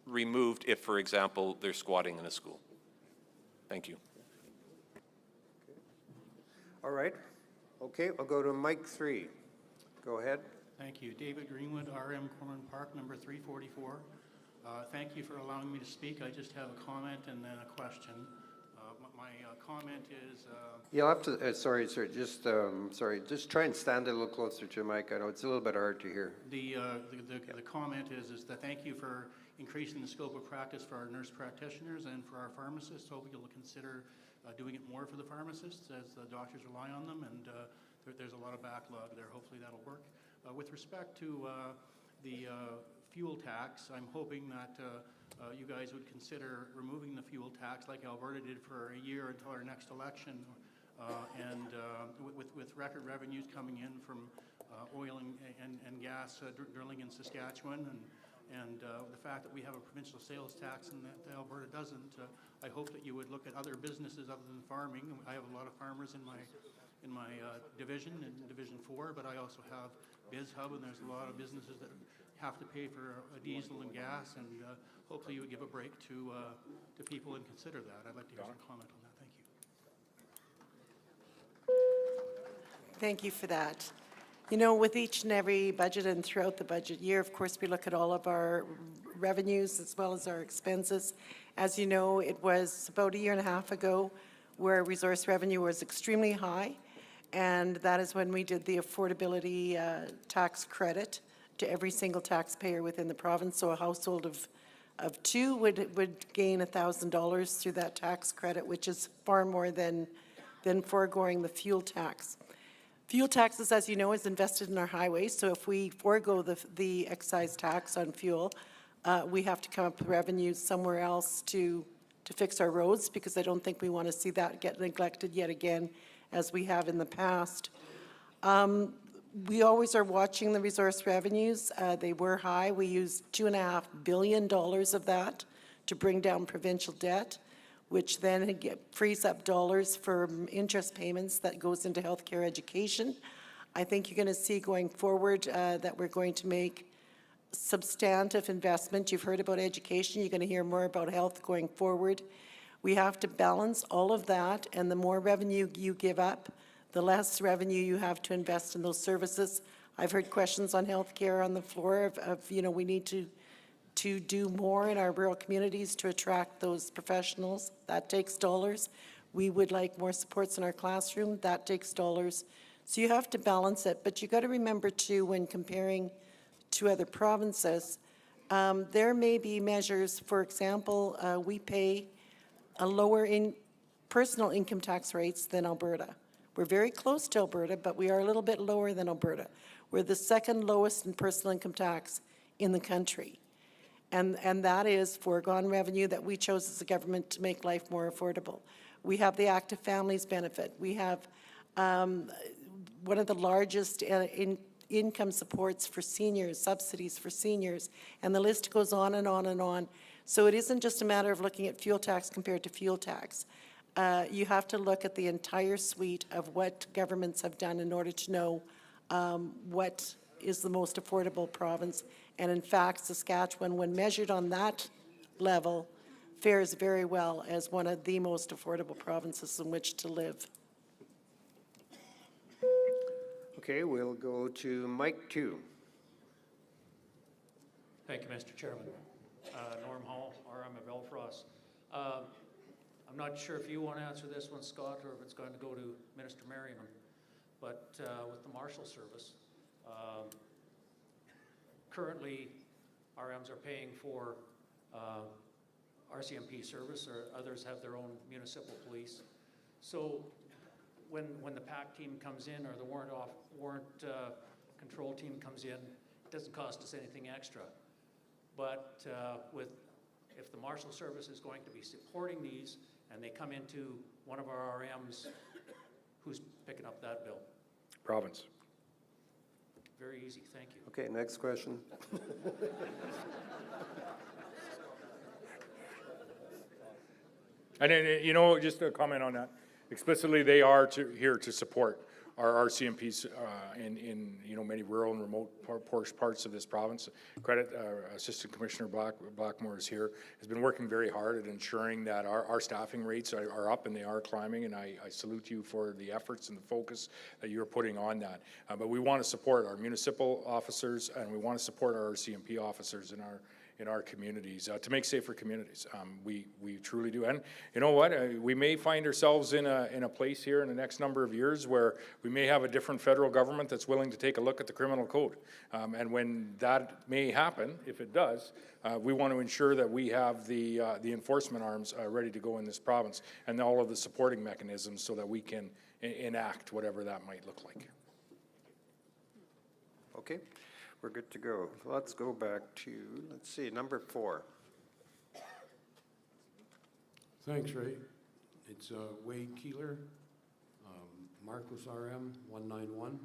removed if, for example, they're squatting in a school. Thank you. All right. Okay, I'll go to Mike 3. Go ahead. Thank you. David Greenwood, RM Corman Park, number 344. Thank you for allowing me to speak. I just have a comment and then a question. My comment is... You'll have to, sorry, just try and stand a little closer to Mike. I know it's a little bit hard to hear. The comment is that thank you for increasing the scope of practice for our nurse practitioners and for our pharmacists. Hope you'll consider doing it more for the pharmacists as the doctors rely on them, and there's a lot of backlog there. Hopefully that'll work. With respect to the fuel tax, I'm hoping that you guys would consider removing the fuel tax like Alberta did for a year until our next election. With record revenues coming in from oil and gas drilling in Saskatchewan, and the fact that we have a provincial sales tax and that Alberta doesn't, I hope that you would look at other businesses other than farming. I have a lot of farmers in my division, in Division 4, but I also have BizHub, and there's a lot of businesses that have to pay for diesel and gas, and hopefully you would give a break to people and consider that. I'd like to hear some comment on that. Thank you. Thank you for that. You know, with each and every budget and throughout the budget year, of course, we look at all of our revenues as well as our expenses. As you know, it was about a year and a half ago where resource revenue was extremely high, and that is when we did the affordability tax credit to every single taxpayer within the province. So a household of two would gain $1,000 through that tax credit, which is far more than foregoing the fuel tax. Fuel taxes, as you know, is invested in our highways, so if we forego the excise tax on fuel, we have to come up with revenues somewhere else to fix our roads, because I don't think we want to see that get neglected yet again as we have in the past. We always are watching the resource revenues. They were high. We used $2.5 billion of that to bring down provincial debt, which then frees up dollars for interest payments that goes into healthcare education. I think you're going to see going forward that we're going to make substantive investment. You've heard about education. You're going to hear more about health going forward. We have to balance all of that, and the more revenue you give up, the less revenue you have to invest in those services. I've heard questions on healthcare on the floor of you know, we need to do more in our rural communities to attract those professionals. That takes dollars. We would like more supports in our classroom. That takes dollars. So you have to balance it. But you got to remember too, when comparing to other provinces, there may be measures. For example, we pay a lower personal income tax rates than Alberta. We're very close to Alberta, but we are a little bit lower than Alberta. We're the second lowest in personal income tax in the country. And that is foregone revenue that we chose as a government to make life more affordable. We have the active families benefit. We have one of the largest income supports for seniors, subsidies for seniors, and the list goes on and on and on. So it isn't just a matter of looking at fuel tax compared to fuel tax. You have to look at the entire suite of what governments have done in order to know what is the most affordable province. And in fact, Saskatchewan, when measured on that level, fares very well as one of the most affordable provinces in which to live. Okay, we'll go to Mike 2. Thank you, Mr. Chairman. Norm Hall, RM of Belfrost. I'm not sure if you want to answer this one, Scott, or if it's going to go to Minister Merriman, but with the Marshal Service, currently RMs are paying for RCMP service, or others have their own municipal police. So when the PAC team comes in, or the warrant control team comes in, it doesn't cost us anything extra. But if the Marshal Service is going to be supporting these, and they come into one of our RMs, who's picking up that bill? Province. Very easy, thank you. Okay, next question. And then, you know, just a comment on that. Explicitly, they are here to support our RCMPs in you know, many rural and remote parts of this province. Credit Assistant Commissioner Blackmore is here, has been working very hard at ensuring that our staffing rates are up, and they are climbing, and I salute you for the efforts and the focus that you're putting on that. But we want to support our municipal officers, and we want to support our RCMP officers in our communities to make safer communities. We truly do. And you know what? We may find ourselves in a place here in the next number of years where we may have a different federal government that's willing to take a look at the criminal code. And when that may happen, if it does, we want to ensure that we have the enforcement arms ready to go in this province, and all of the supporting mechanisms so that we can enact whatever that might look like. Okay, we're good to go. Let's go back to, let's see, number 4. Thanks, Ray. It's Wade Keeler, Marcos RM 191.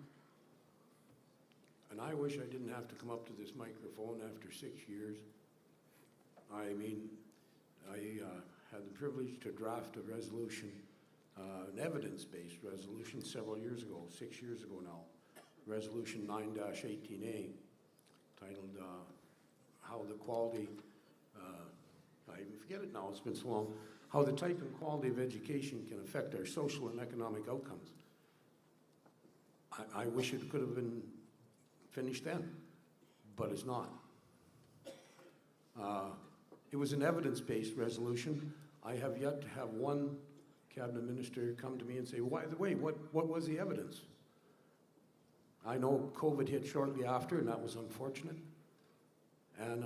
And I wish I didn't have to come up to this microphone after 6 years. I mean, I had the privilege to draft a resolution, an evidence-based resolution several years ago, 6 years ago now, Resolution 9-18A, titled How the Quality, I even forget it now, it's been so long, how the type and quality of education can affect our social and economic outcomes. I wish it could have been finished then, but it's not. It was an evidence-based resolution. I have yet to have one cabinet minister come to me and say, by the way, what was the evidence? I know COVID hit shortly after, and that was unfortunate. And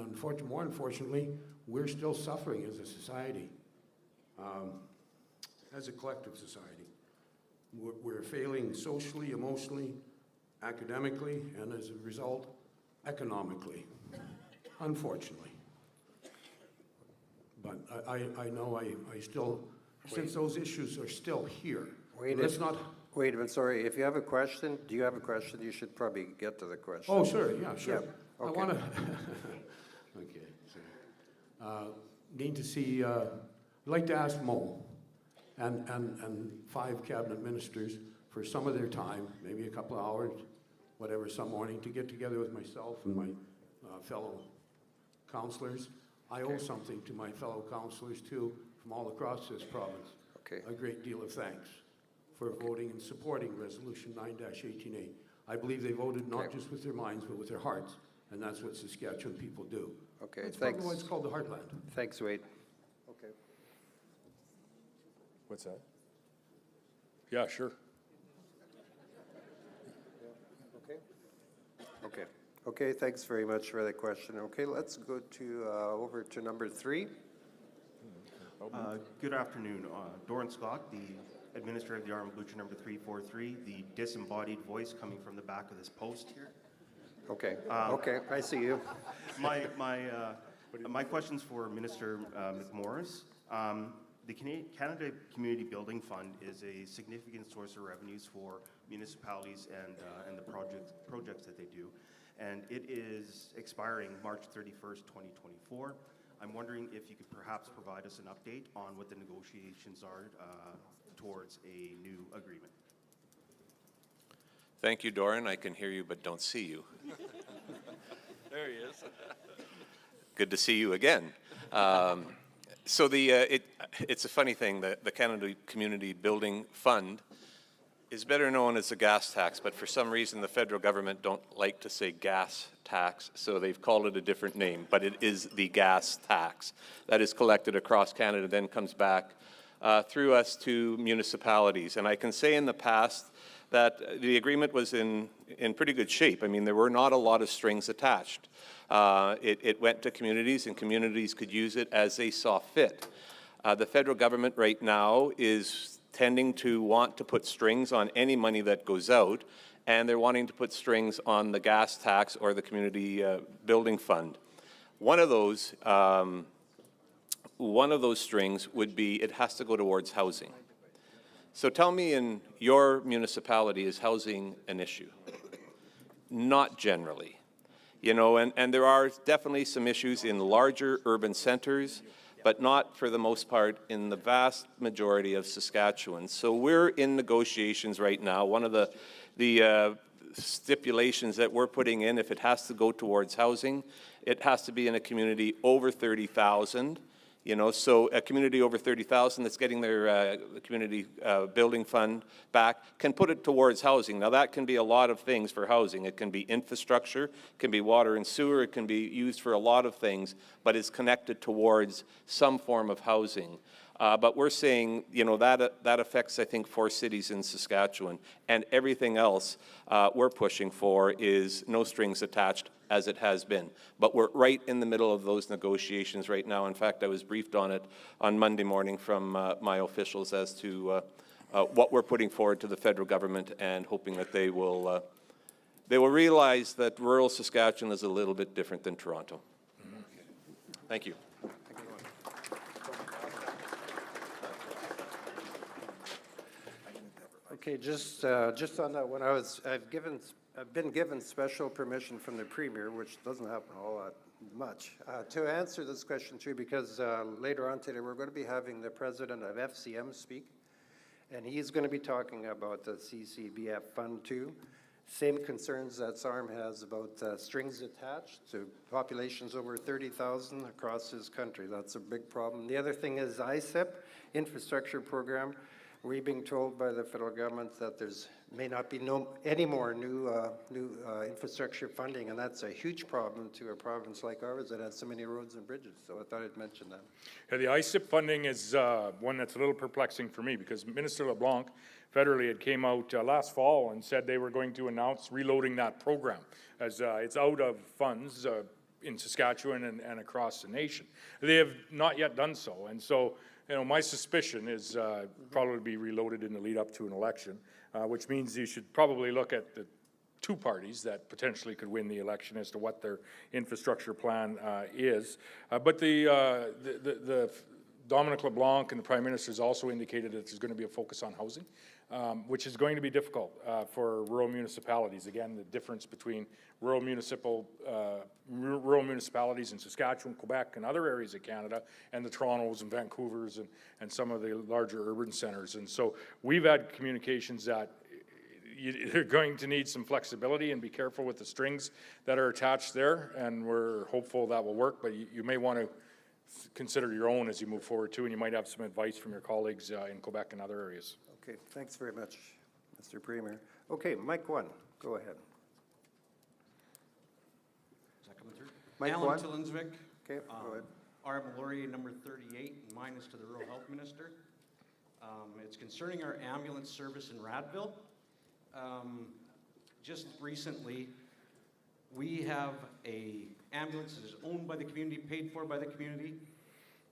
more unfortunately, we're still suffering as a society, as a collective society. We're failing socially, emotionally, academically, and as a result, economically, unfortunately. But I know I still, since those issues are still here, let's not... Wait a minute, sorry, if you have a question, do you have a question? You should probably get to the question. Oh, sure, yeah, sure. Yep. Okay. I want to... Okay, sorry. Need to see... I'd like to ask Mo and 5 cabinet ministers for some of their time, maybe a couple of hours, whatever, some morning, to get together with myself and my fellow councillors. I owe something to my fellow councillors, too, from all across this province. Okay. A great deal of thanks for voting and supporting Resolution 9-18A. I believe they voted not just with their minds, but with their hearts, and that's what Saskatchewan people do. Okay, that's thanks. probably why it's called the Heartland. Thanks, Wade. Okay. What's that? Yeah, sure. Okay. Okay. Okay, thanks very much for that question. Okay, let's go to over to number 3. Good afternoon. Doran Scott, the Administrator of the Arm of Lucha number 343, the disembodied voice coming from the back of this post here. Okay, okay, I see you. My question's for Minister McMorris. The Canada Community Building Fund is a significant source of revenues for municipalities and the projects that they do. And it is expiring March 31st, 2024. I'm wondering if you could perhaps provide us an update on what the negotiations are towards a new agreement. Thank you, Doran. I can hear you but don't see you. There he is. Good to see you again. So it's a funny thing that the Canada Community Building Fund is better known as the gas tax, but for some reason the federal government don't like to say gas tax, so they've called it a different name, but it is the gas tax that is collected across Canada, then comes back through us to municipalities. And I can say in the past that the agreement was in pretty good shape. I mean, there were not a lot of strings attached. It went to communities, and communities could use it as they saw fit. The federal government right now is tending to want to put strings on any money that goes out, and they're wanting to put strings on the gas tax or the community building fund. One of those strings would be it has to go towards housing. So tell me, in your municipality, is housing an issue? not generally. You know, and there are definitely some issues in larger urban centers, but not for the most part in the vast majority of Saskatchewan. So we're in negotiations right now. One of the stipulations that we're putting in, if it has to go towards housing, it has to be in a community over 30,000. You know, so a community over 30,000 that's getting their community building fund back can put it towards housing. Now that can be a lot of things for housing. It can be infrastructure, it can be water and sewer, it can be used for a lot of things, but it's connected towards some form of housing. But we're saying, you know, that affects, I think, 4 cities in Saskatchewan, and everything else we're pushing for is no strings attached, as it has been. But we're right in the middle of those negotiations right now. In fact, I was briefed on it on Monday morning from my officials as to what we're putting forward to the federal government, and hoping that they will realize that rural Saskatchewan is a little bit different than Toronto. Thank you. Okay, just on that one, I've been given special permission from the Premier, which doesn't happen a whole lot much, to answer this question too, because later on today we're going to be having the president of FCM speak, and he's going to be talking about the CCBF Fund too. Same concerns that SARM has about strings attached to populations over 30,000 across this country. That's a big problem. The other thing is ISIP, infrastructure program. We're being told by the federal government that there's may not be any more new infrastructure funding, and that's a huge problem to a province like ours that has so many roads and bridges. So I thought I'd mention that. Yeah, the ISIP funding is one that's a little perplexing for me, because Minister LeBlanc federally had came out last fall and said they were going to announce reloading that program, as it's out of funds in Saskatchewan and across the nation. They have not yet done so, and so, you know, my suspicion is probably be reloaded in the lead up to an election, which means you should probably look at the 2 parties that potentially could win the election as to what their infrastructure plan is. But the Dominic LeBlanc and the Prime Minister has also indicated that there's going to be a focus on housing, which is going to be difficult for rural municipalities. Again, the difference between rural municipalities in Saskatchewan, Quebec, and other areas of Canada, and the Torontos and Vancouvers and some of the larger urban centers. And so we've had communications that you're going to need some flexibility and be careful with the strings that are attached there, and we're hopeful that will work, but you may want to consider your own as you move forward too, and you might have some advice from your colleagues in Quebec and other areas. Okay, thanks very much, Mr. Premier. Okay, Mike 1, go ahead. Is that coming through? Mike Alan 1. Tillensvik. Okay, go ahead. RM Laurier, number 38, and mine is to the Rural Health Minister. It's concerning our ambulance service in Radville. Just recently, we have a ambulance that is owned by the community, paid for by the community,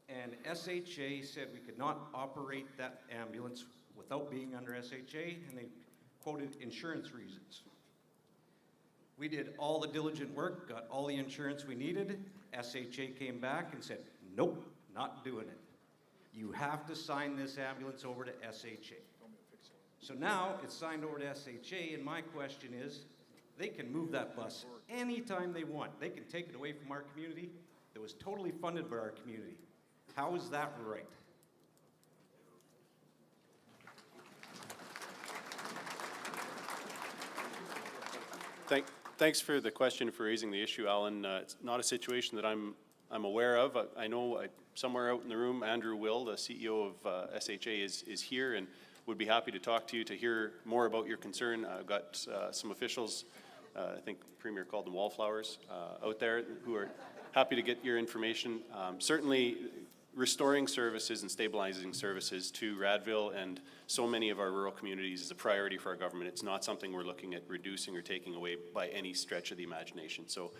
and SHA said we could not operate that ambulance without being under SHA, and they quoted insurance reasons. We did all the diligent work, got all the insurance we needed. SHA came back and said, nope, not doing it. You have to sign this ambulance over to SHA. So now it's signed over to SHA, and my question is, they can move that bus anytime they want. They can take it away from our community that was totally funded by our community. How is that right? Thanks for the question, for raising the issue, Alan. It's not a situation that I'm aware of. I know somewhere out in the room, Andrew Will, the CEO of SHA, is here and would be happy to talk to you to hear more about your concern. I've got some officials, I think the Premier called them wallflowers, out there who are happy to get your information. Certainly, restoring services and stabilizing services to Radville and so many of our rural communities is a priority for our government. It's not something we're looking at reducing or taking away by any stretch of the imagination. So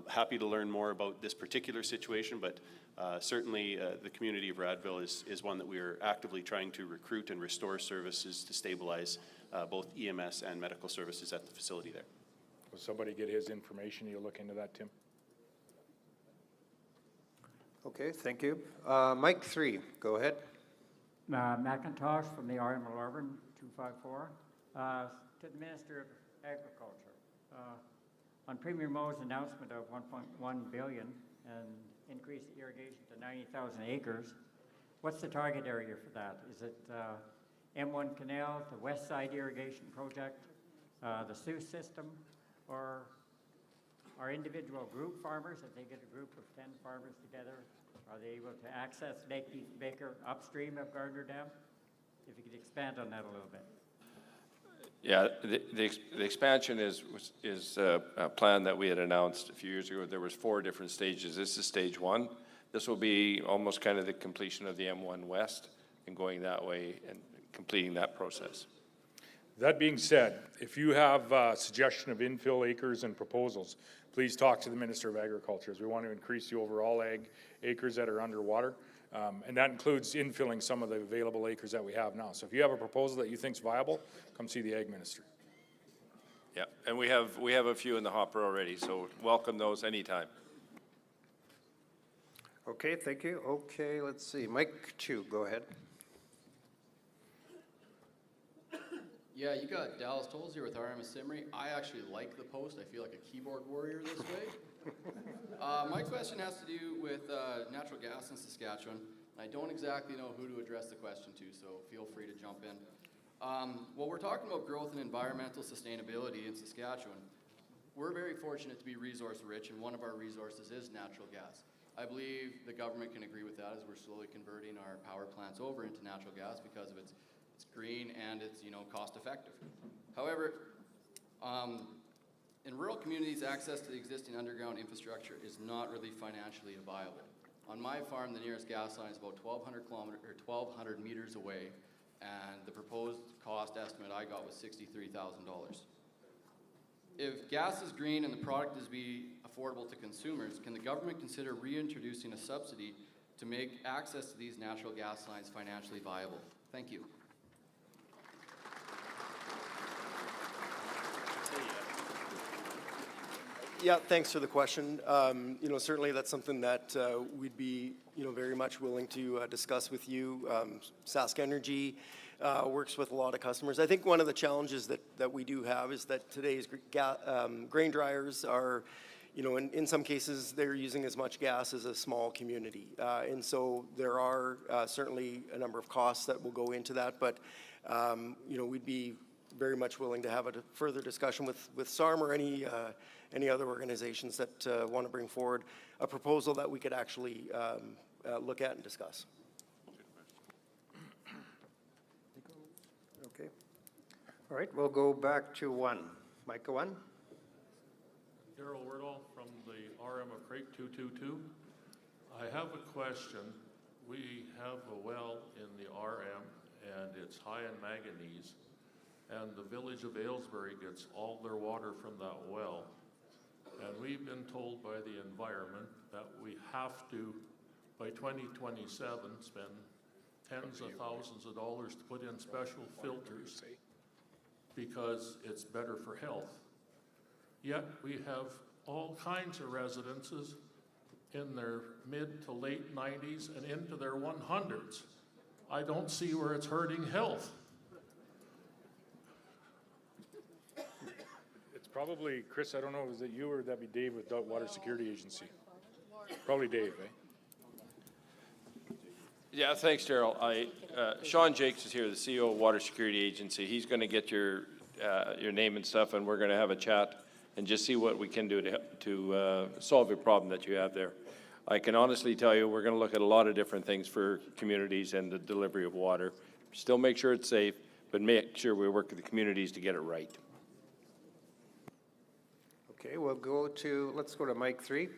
happy to learn more about this particular situation, but certainly the community of Radville is one that we are actively trying to recruit and restore services to stabilize both EMS and medical services at the facility there. Will somebody get his information? You'll look into that, Tim? Okay, thank you. Mike 3, go ahead. McIntosh from the RM 11 254. To the Minister of Agriculture. On Premier Mo's announcement of 1.1 billion and increase the irrigation to 90,000 acres, what's the target area for that? Is it M1 Canal, the West Side Irrigation Project, the Sioux system, or are individual group farmers, if they get a group of 10 farmers together, are they able to access Lake Baker upstream of Gardner Dam? If you could expand on that a little bit. Yeah, the expansion is a plan that we had announced a few years ago. There was 4 different stages. This is stage 1. This will be almost kind of the completion of the M1 West and going that way and completing that process. That being said, if you have a suggestion of infill acres and proposals, please talk to the Minister of Agriculture, as we want to increase the overall ag acres that are underwater. And that includes infilling some of the available acres that we have now. So if you have a proposal that you think is viable, come see the Ag Minister. Yeah, and we have a few in the hopper already, so welcome those anytime. Okay, thank you. Okay, let's see. Mike 2, go ahead. Yeah, you got Dallas Tolles here with RM Simri. I actually like the post. I feel like a keyboard warrior this way. My question has to do with natural gas in Saskatchewan. I don't exactly know who to address the question to, so feel free to jump in. Well, we're talking about growth and environmental sustainability in Saskatchewan. We're very fortunate to be resource rich, and one of our resources is natural gas. I believe the government can agree with that as we're slowly converting our power plants over into natural gas because of its green and it's cost effective. However, in rural communities, access to the existing underground infrastructure is not really financially viable. On my farm, the nearest gas line is about 1,200 meters away, and the proposed cost estimate I got was $63,000. If gas is green and the product is affordable to consumers, can the government consider reintroducing a subsidy to make access to these natural gas lines financially viable? Thank you. Yeah, thanks for the question. Certainly that's something that we'd be, very much willing to discuss with you. Sask Energy works with a lot of customers. I think one of the challenges that we do have is that today's grain dryers are, in some cases they're using as much gas as a small community. And so there are certainly a number of costs that will go into that, but, we'd be very much willing to have a further discussion with SARM or any other organizations that want to bring forward a proposal that we could actually look at and discuss. Okay. All right, we'll go back to 1. Micah 1. Darrell Wordall from the RM of Crate 222. I have a question. We have a well in the RM and it's high in manganese, and the village of Aylesbury gets all their water from that well. And we've been told by the environment that we have to, by 2027, spend tens of thousands of dollars to put in special filters because it's better for health. Yet we have all kinds of residences in their mid to late 90s and into their 100s. I don't see where it's hurting health. Probably, Chris, I don't know, is it you or would that be Dave with Water Security Agency? Probably Dave, eh? Yeah, thanks, Darrell. Sean Jakes is here, the CEO of Water Security Agency. He's going to get your name and stuff, and we're going to have a chat and just see what we can do to solve your problem that you have there. I can honestly tell you we're going to look at a lot of different things for communities and the delivery of water. Still make sure it's safe, but make sure we work with the communities to get it right. Okay, let's go to Mike 3.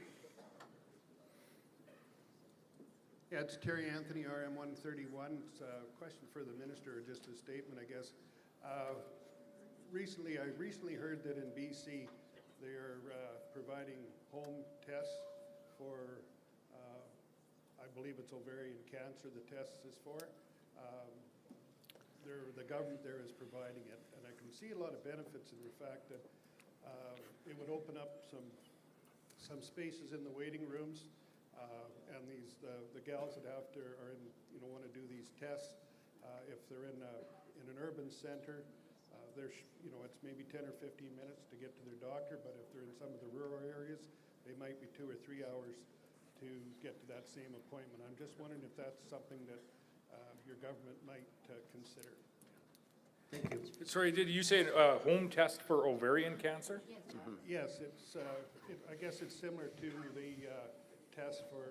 Yeah, it's Terry Anthony, RM 131. It's a question for the minister, or just a statement, I guess. I recently heard that in BC they are providing home tests for, I believe it's ovarian cancer, the test is for. The government there is providing it, and I can see a lot of benefits in the fact that it would open up some spaces in the waiting rooms, and the gals that want to do these tests, if they're in an urban center, it's maybe 10 or 15 minutes to get to their doctor, but if they're in some of the rural areas, they might be 2 or 3 hours to get to that same appointment. I'm just wondering if that's something that your government might consider. Thank you. Sorry, did you say home test for ovarian cancer? Yes, it's, I guess it's similar to the test for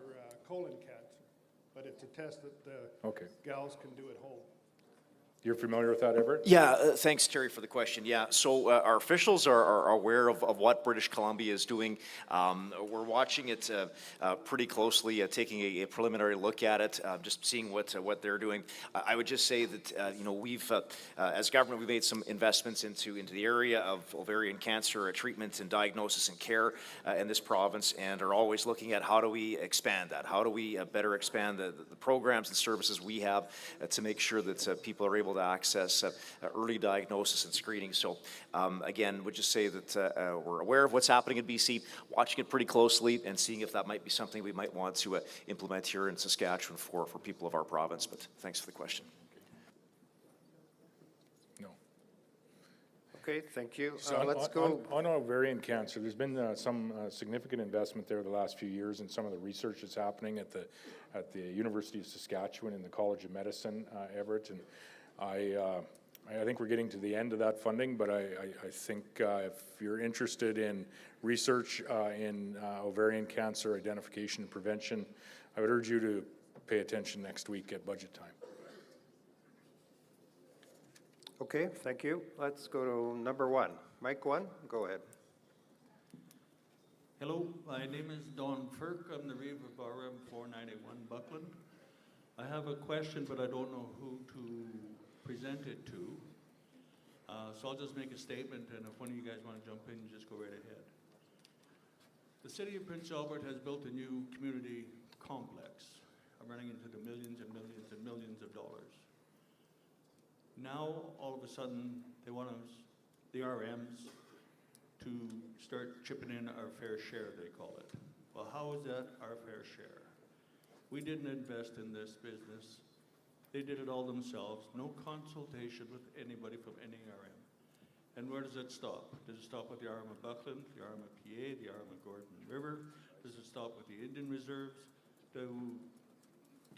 colon cancer, but it's a test that gals can do at home. You're familiar with that, Everett? Yeah, thanks, Terry, for the question. Yeah, so our officials are aware of what British Columbia is doing. We're watching it pretty closely, taking a preliminary look at it, just seeing what they're doing. I would just say that we've, as government, we made some investments into the area of ovarian cancer treatment and diagnosis and care in this province, and are always looking at how do we expand that? How do we better expand the programs and services we have to make sure that people are able to access early diagnosis and screening. So again, would just say that we're aware of what's happening in BC, watching it pretty closely and seeing if that might be something we might want to implement here in Saskatchewan for people of our province. But thanks for the question. No. Okay, thank you. So Let's go. On ovarian cancer, there's been some significant investment there the last few years in some of the research that's happening at the University of Saskatchewan and the College of Medicine, Everett, and I think we're getting to the end of that funding, but I think if you're interested in research in ovarian cancer identification and prevention, I would urge you to pay attention next week at budget time. Okay, thank you. Let's go to number 1. Mike 1, go ahead. Hello, my name is Don Firk. I'm the Reeve of RM 491 Buckland. I have a question, but I don't know who to present it to. So I'll just make a statement, and if one of you guys want to jump in, just go right ahead. The City of Prince Albert has built a new community complex, running into the millions and millions and millions of dollars. Now, all of a sudden, they want us, the RMs, to start chipping in our fair share, they call it. Well, how is that our fair share? We didn't invest in this business. They did it all themselves, no consultation with anybody from any RM. And where does it stop? Does it stop with the RM of Buckland, the RM of PA, the RM of Gordon River? Does it stop with the Indian Reserves? Do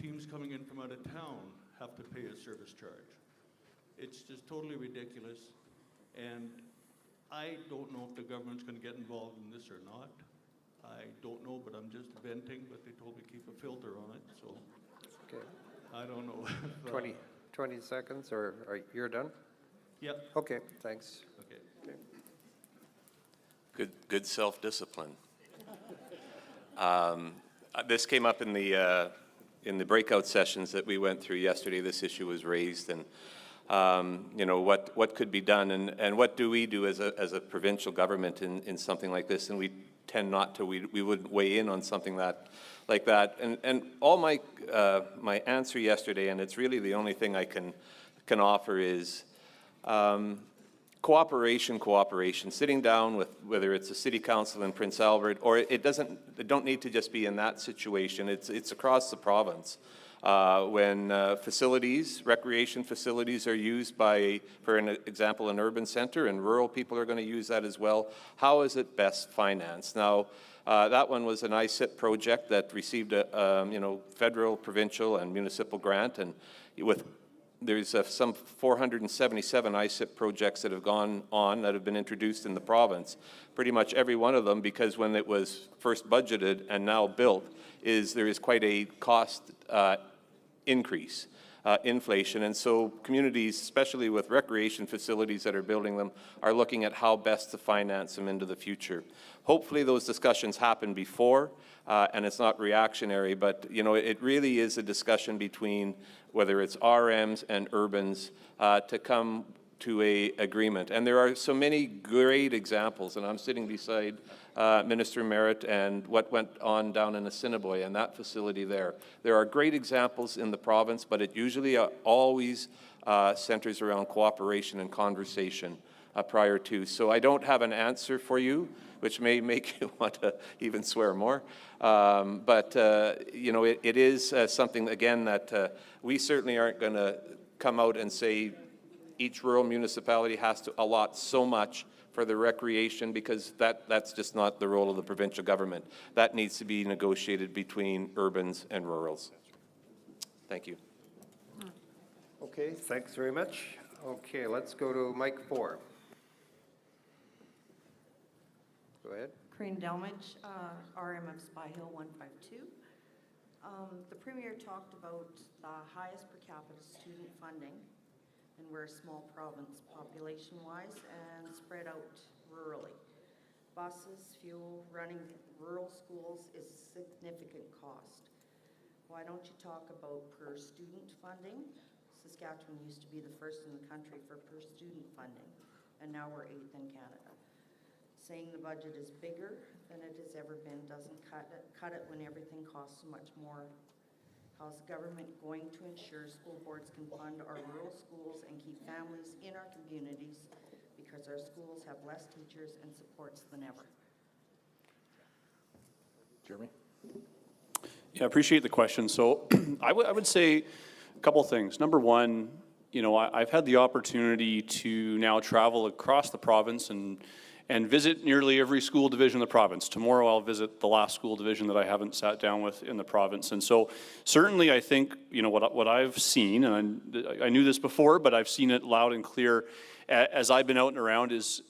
teams coming in from out of town have to pay a service charge? It's just totally ridiculous, and I don't know if the government's going to get involved in this or not. I don't know, but I'm just venting, but they told me to keep a filter on it, so. Okay. I don't know. 20 seconds, or you're done? Yep. Okay, thanks. Okay. Good self-discipline. This came up in the breakout sessions that we went through yesterday. This issue was raised, and what could be done, and what do we do as a provincial government in something like this? And we tend not to. We wouldn't weigh in on something like that. And all my answer yesterday, and it's really the only thing I can offer, is cooperation. Sitting down with whether it's a city council in Prince Albert, or it don't need to just be in that situation. It's across the province. When recreation facilities are used for an example, an urban center, and rural people are going to use that as well, how is it best financed? Now, that one was an ISIP project that received a federal, provincial, and municipal grant, and there's some 477 ISIP projects that have gone on that have been introduced in the province. Pretty much every one of them, because when it was first budgeted and now built, there is quite a cost increase, inflation, and so communities, especially with recreation facilities that are building them, are looking at how best to finance them into the future. Hopefully those discussions happen before, and it's not reactionary, but it really is a discussion between whether it's RMs and urbans to come to a agreement. And there are so many great examples, and I'm sitting beside Minister Merritt and what went on down in Assiniboia and that facility there. There are great examples in the province, but it usually always centers around cooperation and conversation prior to. So I don't have an answer for you, which may make you want to even swear more. But it is something, again, that we certainly aren't going to come out and say, each rural municipality has to allot so much for the recreation, because that's just not the role of the provincial government. That needs to be negotiated between urbans and rurals. Thank you. Okay, thanks very much. Okay, let's go to Mike 4. Go ahead. Crane Delmage, RM of Spy Hill 152. The Premier talked about the highest per capita student funding, and we're a small province population-wise and spread out rurally. Buses, fuel, running rural schools is a significant cost. Why don't you talk about per student funding? Saskatchewan used to be the first in the country for per student funding, and now we're 8th in Canada. Saying the budget is bigger than it has ever been doesn't cut it when everything costs so much more. How is the government going to ensure school boards can fund our rural schools and keep families in our communities, because our schools have less teachers and supports than ever? Jeremy? Yeah, I appreciate the question. So I would say a couple things. Number one, you know, I've had the opportunity to now travel across the province and visit nearly every school division in the province. Tomorrow I'll visit the last school division that I haven't sat down with in the province. And so certainly I think, you know, what I've seen, and I knew this before, but I've seen it loud and clear as I've been out and around, is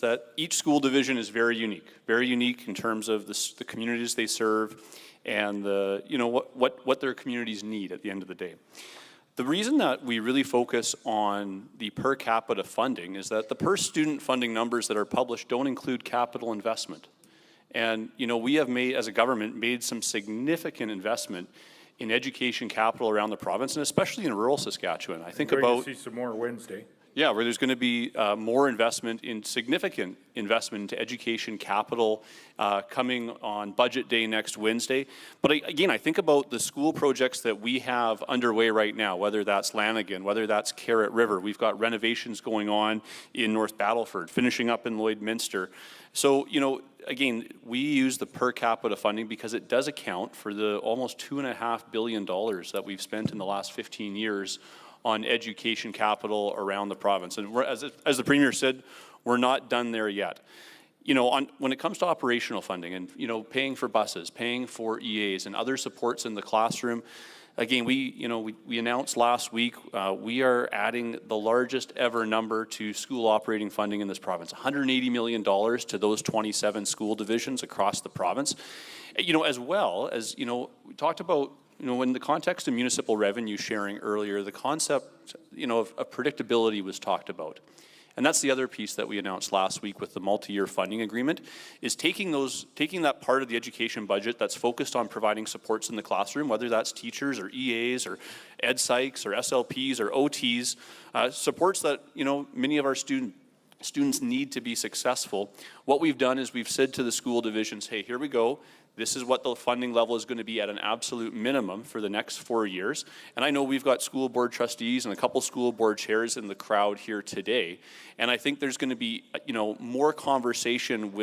that each school division is very unique in terms of the communities they serve and the, you know, what their communities need at the end of the day. The reason that we really focus on the per capita funding is that the per student funding numbers that are published don't include capital investment. And, you know, we have made, as a government, made some significant investment in education capital around the province, and especially in rural Saskatchewan. I think about... see some more Wednesday. Yeah, where there's going to be more investment, in significant investment into education capital coming on budget day next Wednesday. But again, I think about the school projects that we have underway right now, whether that's Lanigan, whether that's Carrot River. We've got renovations going on in North Battleford, finishing up in Lloydminster. So, you know, again, we use the per capita funding because it does account for the almost $2.5 billion that we've spent in the last 15 years on education capital around the province. And as the Premier said, we're not done there yet. You know, when it comes to operational funding and, you know, paying for buses, paying for EAs and other supports in the classroom, again, we announced last week we are adding the largest ever number to school operating funding in this province, $180 million to those 27 school divisions across the province. You know, as well as, you know, we talked about, you know, in the context of municipal revenue sharing earlier, the concept, you know, of predictability was talked about. And that's the other piece that we announced last week with the multi-year funding agreement, is taking that part of the education budget that's focused on providing supports in the classroom, whether that's teachers or EAs or ed psychs or SLPs or OTs, supports that, you know, many of our students need to be successful. What we've done is we've said to the school divisions, hey, here we go. This is what the funding level is going to be at an absolute minimum for the next 4 years. And I know we've got school board trustees and a couple school board chairs in the crowd here today. And I think there's going to be, you know, more conversation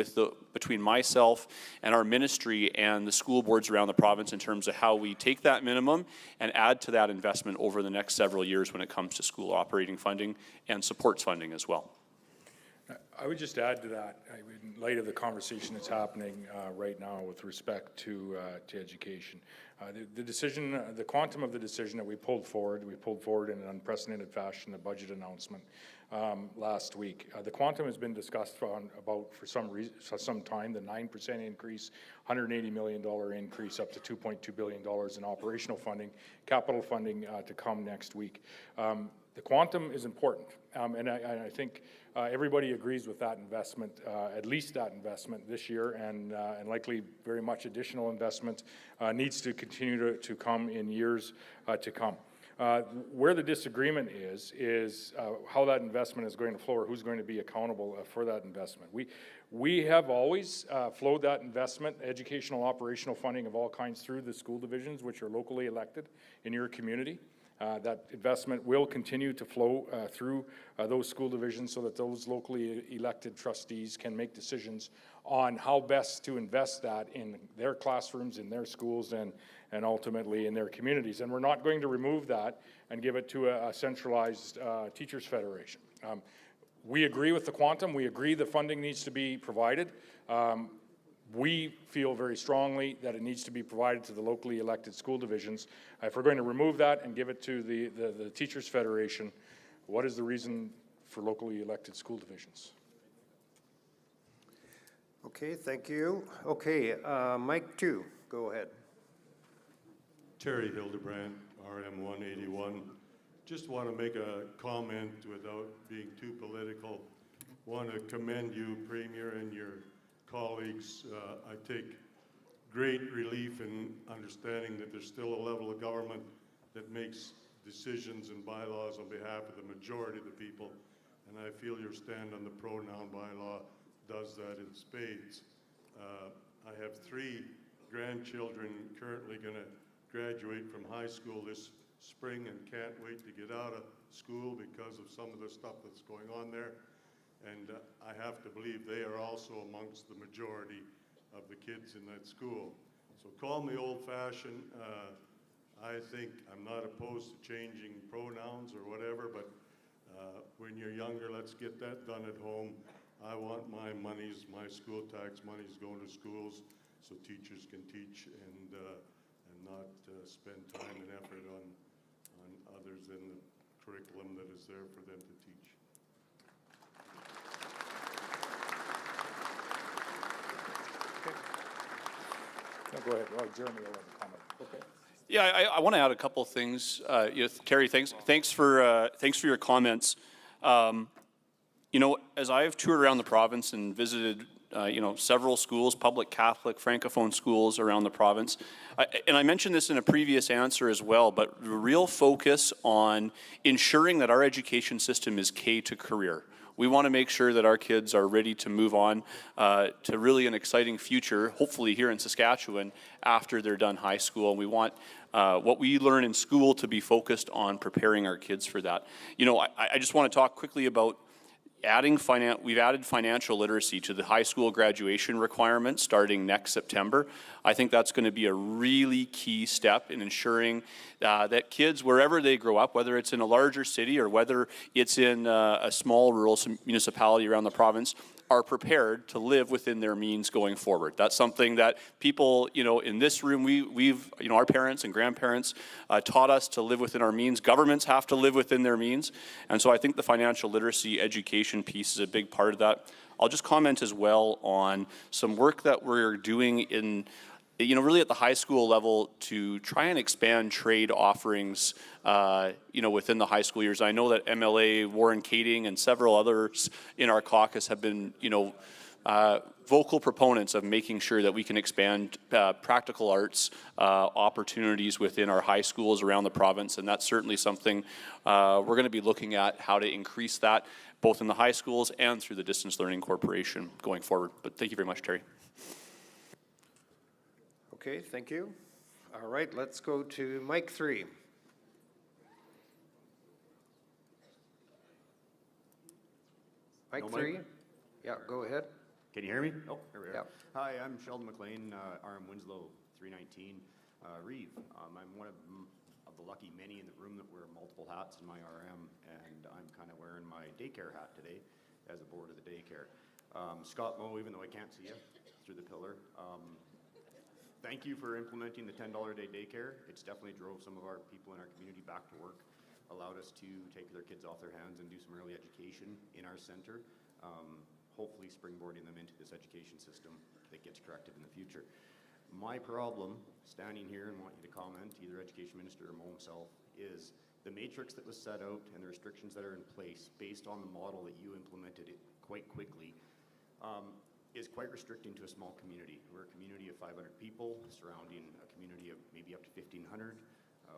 between myself and our ministry and the school boards around the province in terms of how we take that minimum and add to that investment over the next several years when it comes to school operating funding and supports funding as well. I would just add to that, in light of the conversation that's happening right now with respect to education. The decision, the quantum of the decision that we pulled forward in an unprecedented fashion, the budget announcement last week. The quantum has been discussed for some time, the 9% increase, $180 million increase up to $2.2 billion in operational funding, capital funding to come next week. The quantum is important, and I think everybody agrees with that investment, at least that investment this year, and likely very much additional investment needs to continue to come in years to come. Where the disagreement is how that investment is going to flow, or who's going to be accountable for that investment. We have always flowed that investment, educational operational funding of all kinds, through the school divisions, which are locally elected in your community. That investment will continue to flow through those school divisions so that those locally elected trustees can make decisions on how best to invest that in their classrooms, in their schools, and ultimately in their communities. And we're not going to remove that and give it to a centralized teachers federation. We agree with the quantum. We agree the funding needs to be provided. We feel very strongly that it needs to be provided to the locally elected school divisions. If we're going to remove that and give it to the Teachers Federation, what is the reason for locally elected school divisions? Okay, thank you. Okay, Mike 2, go ahead. Terry Hildebrand, RM 181. Just want to make a comment without being too political. Want to commend you, Premier, and your colleagues. I take great relief in understanding that there's still a level of government that makes decisions and bylaws on behalf of the majority of the people. And I feel your stand on the pronoun bylaw does that in spades. I have 3 grandchildren currently going to graduate from high school this spring and can't wait to get out of school because of some of the stuff that's going on there. And I have to believe they are also amongst the majority of the kids in that school. So call me old-fashioned. I think I'm not opposed to changing pronouns or whatever, but when you're younger, let's get that done at home. I want my monies, my school tax monies going to schools so teachers can teach and not spend time and effort on others than the curriculum that is there for them to teach. Go ahead. Oh, Jeremy will have a comment. Okay. Yeah, I want to add a couple of things. Terry, thanks for your comments. As I've toured around the province and visited, several schools, public Catholic, Francophone schools around the province, and I mentioned this in a previous answer as well, but the real focus on ensuring that our education system is K to career. We want to make sure that our kids are ready to move on to really an exciting future, hopefully here in Saskatchewan, after they're done high school. And we want what we learn in school to be focused on preparing our kids for that. I just want to talk quickly about we've added financial literacy to the high school graduation requirement starting next September. I think that's going to be a really key step in ensuring that kids, wherever they grow up, whether it's in a larger city or whether it's in a small rural municipality around the province, are prepared to live within their means going forward. That's something that people, in this room, we've our parents and grandparents taught us to live within our means. Governments have to live within their means. And so I think the financial literacy education piece is a big part of that. I'll just comment as well on some work that we're doing in really at the high school level to try and expand trade offerings, within the high school years. I know that MLA Warren Kading and several others in our caucus have been, vocal proponents of making sure that we can expand practical arts opportunities within our high schools around the province, and that's certainly something we're going to be looking at, how to increase that both in the high schools and through the Distance Learning Corporation going forward. But thank you very much, Terry. Okay, thank you. All right, let's go to Mike 3. Mike 3? Yeah, go ahead. Can you hear me? Oh, there we are. Yeah. Hi, I'm Sheldon McLean, RM Winslow 319 Reeve. I'm one of the lucky many in the room that wear multiple hats in my RM, and I'm kind of wearing my daycare hat today as a board of the daycare. Scott Moe, even though I can't see you through the pillar, thank you for implementing the $10 a day daycare. It's definitely drove some of our people in our community back to work, allowed us to take their kids off their hands and do some early education in our center, hopefully springboarding them into this education system that gets corrected in the future. My problem, standing here and want you to comment, either Education Minister or Mo himself, is the matrix that was set out and the restrictions that are in place based on the model that you implemented it quite quickly is quite restricting to a small community. We're a community of 500 people surrounding a community of maybe up to 1,500.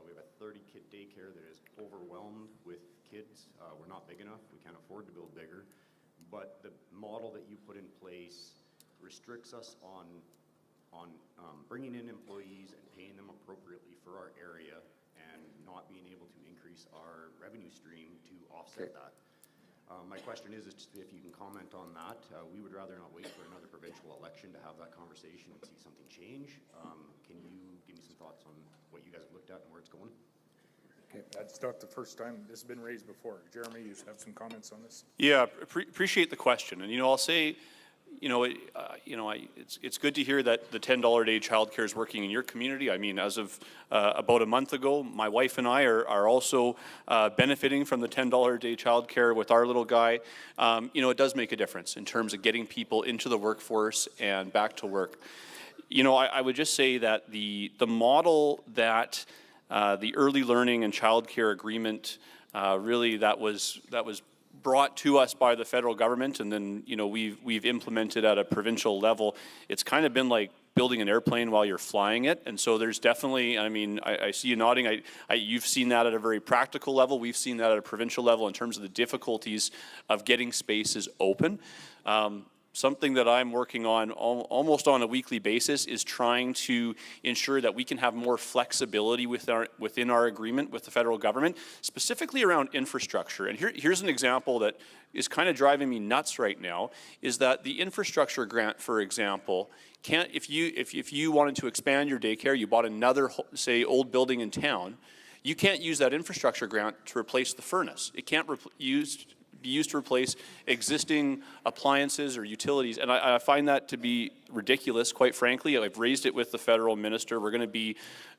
We have a 30-kid daycare that is overwhelmed with kids. We're not big enough. We can't afford to build bigger. But the model that you put in place restricts us on bringing in employees and paying them appropriately for our area and not being able to increase our revenue stream to offset that. My question is just if you can comment on that. We would rather not wait for another provincial election to have that conversation and see something change. Can you give me some thoughts on what you guys have looked at and where it's going? Okay, that's not the first time this has been raised before. Jeremy, you have some comments on this? Yeah, appreciate the question. And, I'll say, it's good to hear that the $10 a day childcare is working in your community. I mean, as of about a month ago, my wife and I are also benefiting from the $10 a day childcare with our little guy. It does make a difference in terms of getting people into the workforce and back to work. I would just say that the model that the early learning and childcare agreement really that was brought to us by the federal government, and then we've implemented at a provincial level. It's kind of been like building an airplane while you're flying it, and so there's definitely, I see you nodding. You've seen that at a very practical level. We've seen that at a provincial level in terms of the difficulties of getting spaces open. Something that I'm working on almost on a weekly basis is trying to ensure that we can have more flexibility within our agreement with the federal government, specifically around infrastructure. And here's an example that is kind of driving me nuts right now, is that the infrastructure grant, for example, if you wanted to expand your daycare, you bought another, say, old building in town, you can't use that infrastructure grant to replace the furnace. It can't be used to replace existing appliances or utilities. And I find that to be ridiculous, quite frankly. I've raised it with the federal minister. We're going to be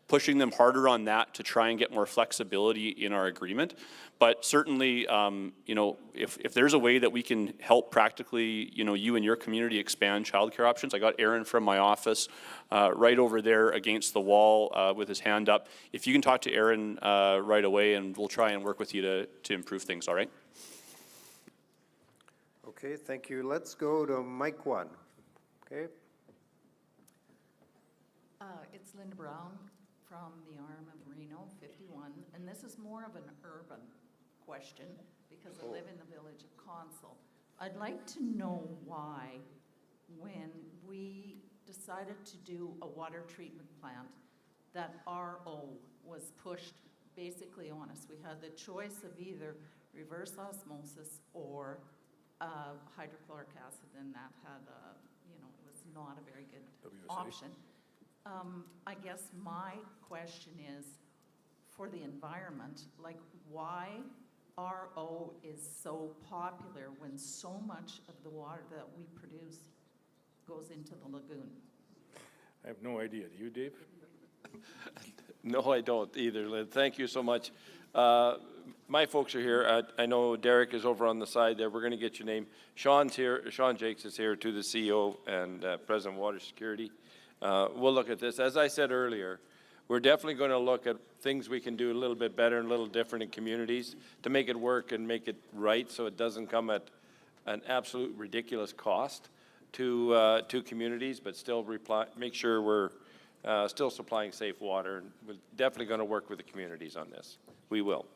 pushing them harder on that to try and get more flexibility in our agreement. But certainly, if there's a way that we can help practically, you and your community expand childcare options. I got Aaron from my office right over there against the wall with his hand up. If you can talk to Aaron right away, and we'll try and work with you to improve things, all right? Okay, thank you. Let's go to Mike 1. Okay. It's Linda Brown from the RM of Reno, 51, and this is more of an urban question because I live in the village of Consell. I'd like to know why, when we decided to do a water treatment plant, that RO was pushed basically on us. We had the choice of either reverse osmosis or hydrochloric acid, and that had it was not a very good option. I guess my question is, for the environment, like why RO is so popular when so much of the water that we produce goes into the lagoon? I have no idea. Do you, Dave? No, I don't either, Lynn. Thank you so much. My folks are here. I know Derek is over on the side there. We're going to get your name. Sean's here. Sean Jakes is here, too, the CEO and President of Water Security. We'll look at this. As I said earlier, we're definitely going to look at things we can do a little bit better and a little different in communities to make it work and make it right so it doesn't come at an absolute ridiculous cost to communities, but still make sure we're still supplying safe water. We're definitely going to work with the communities on this. We will.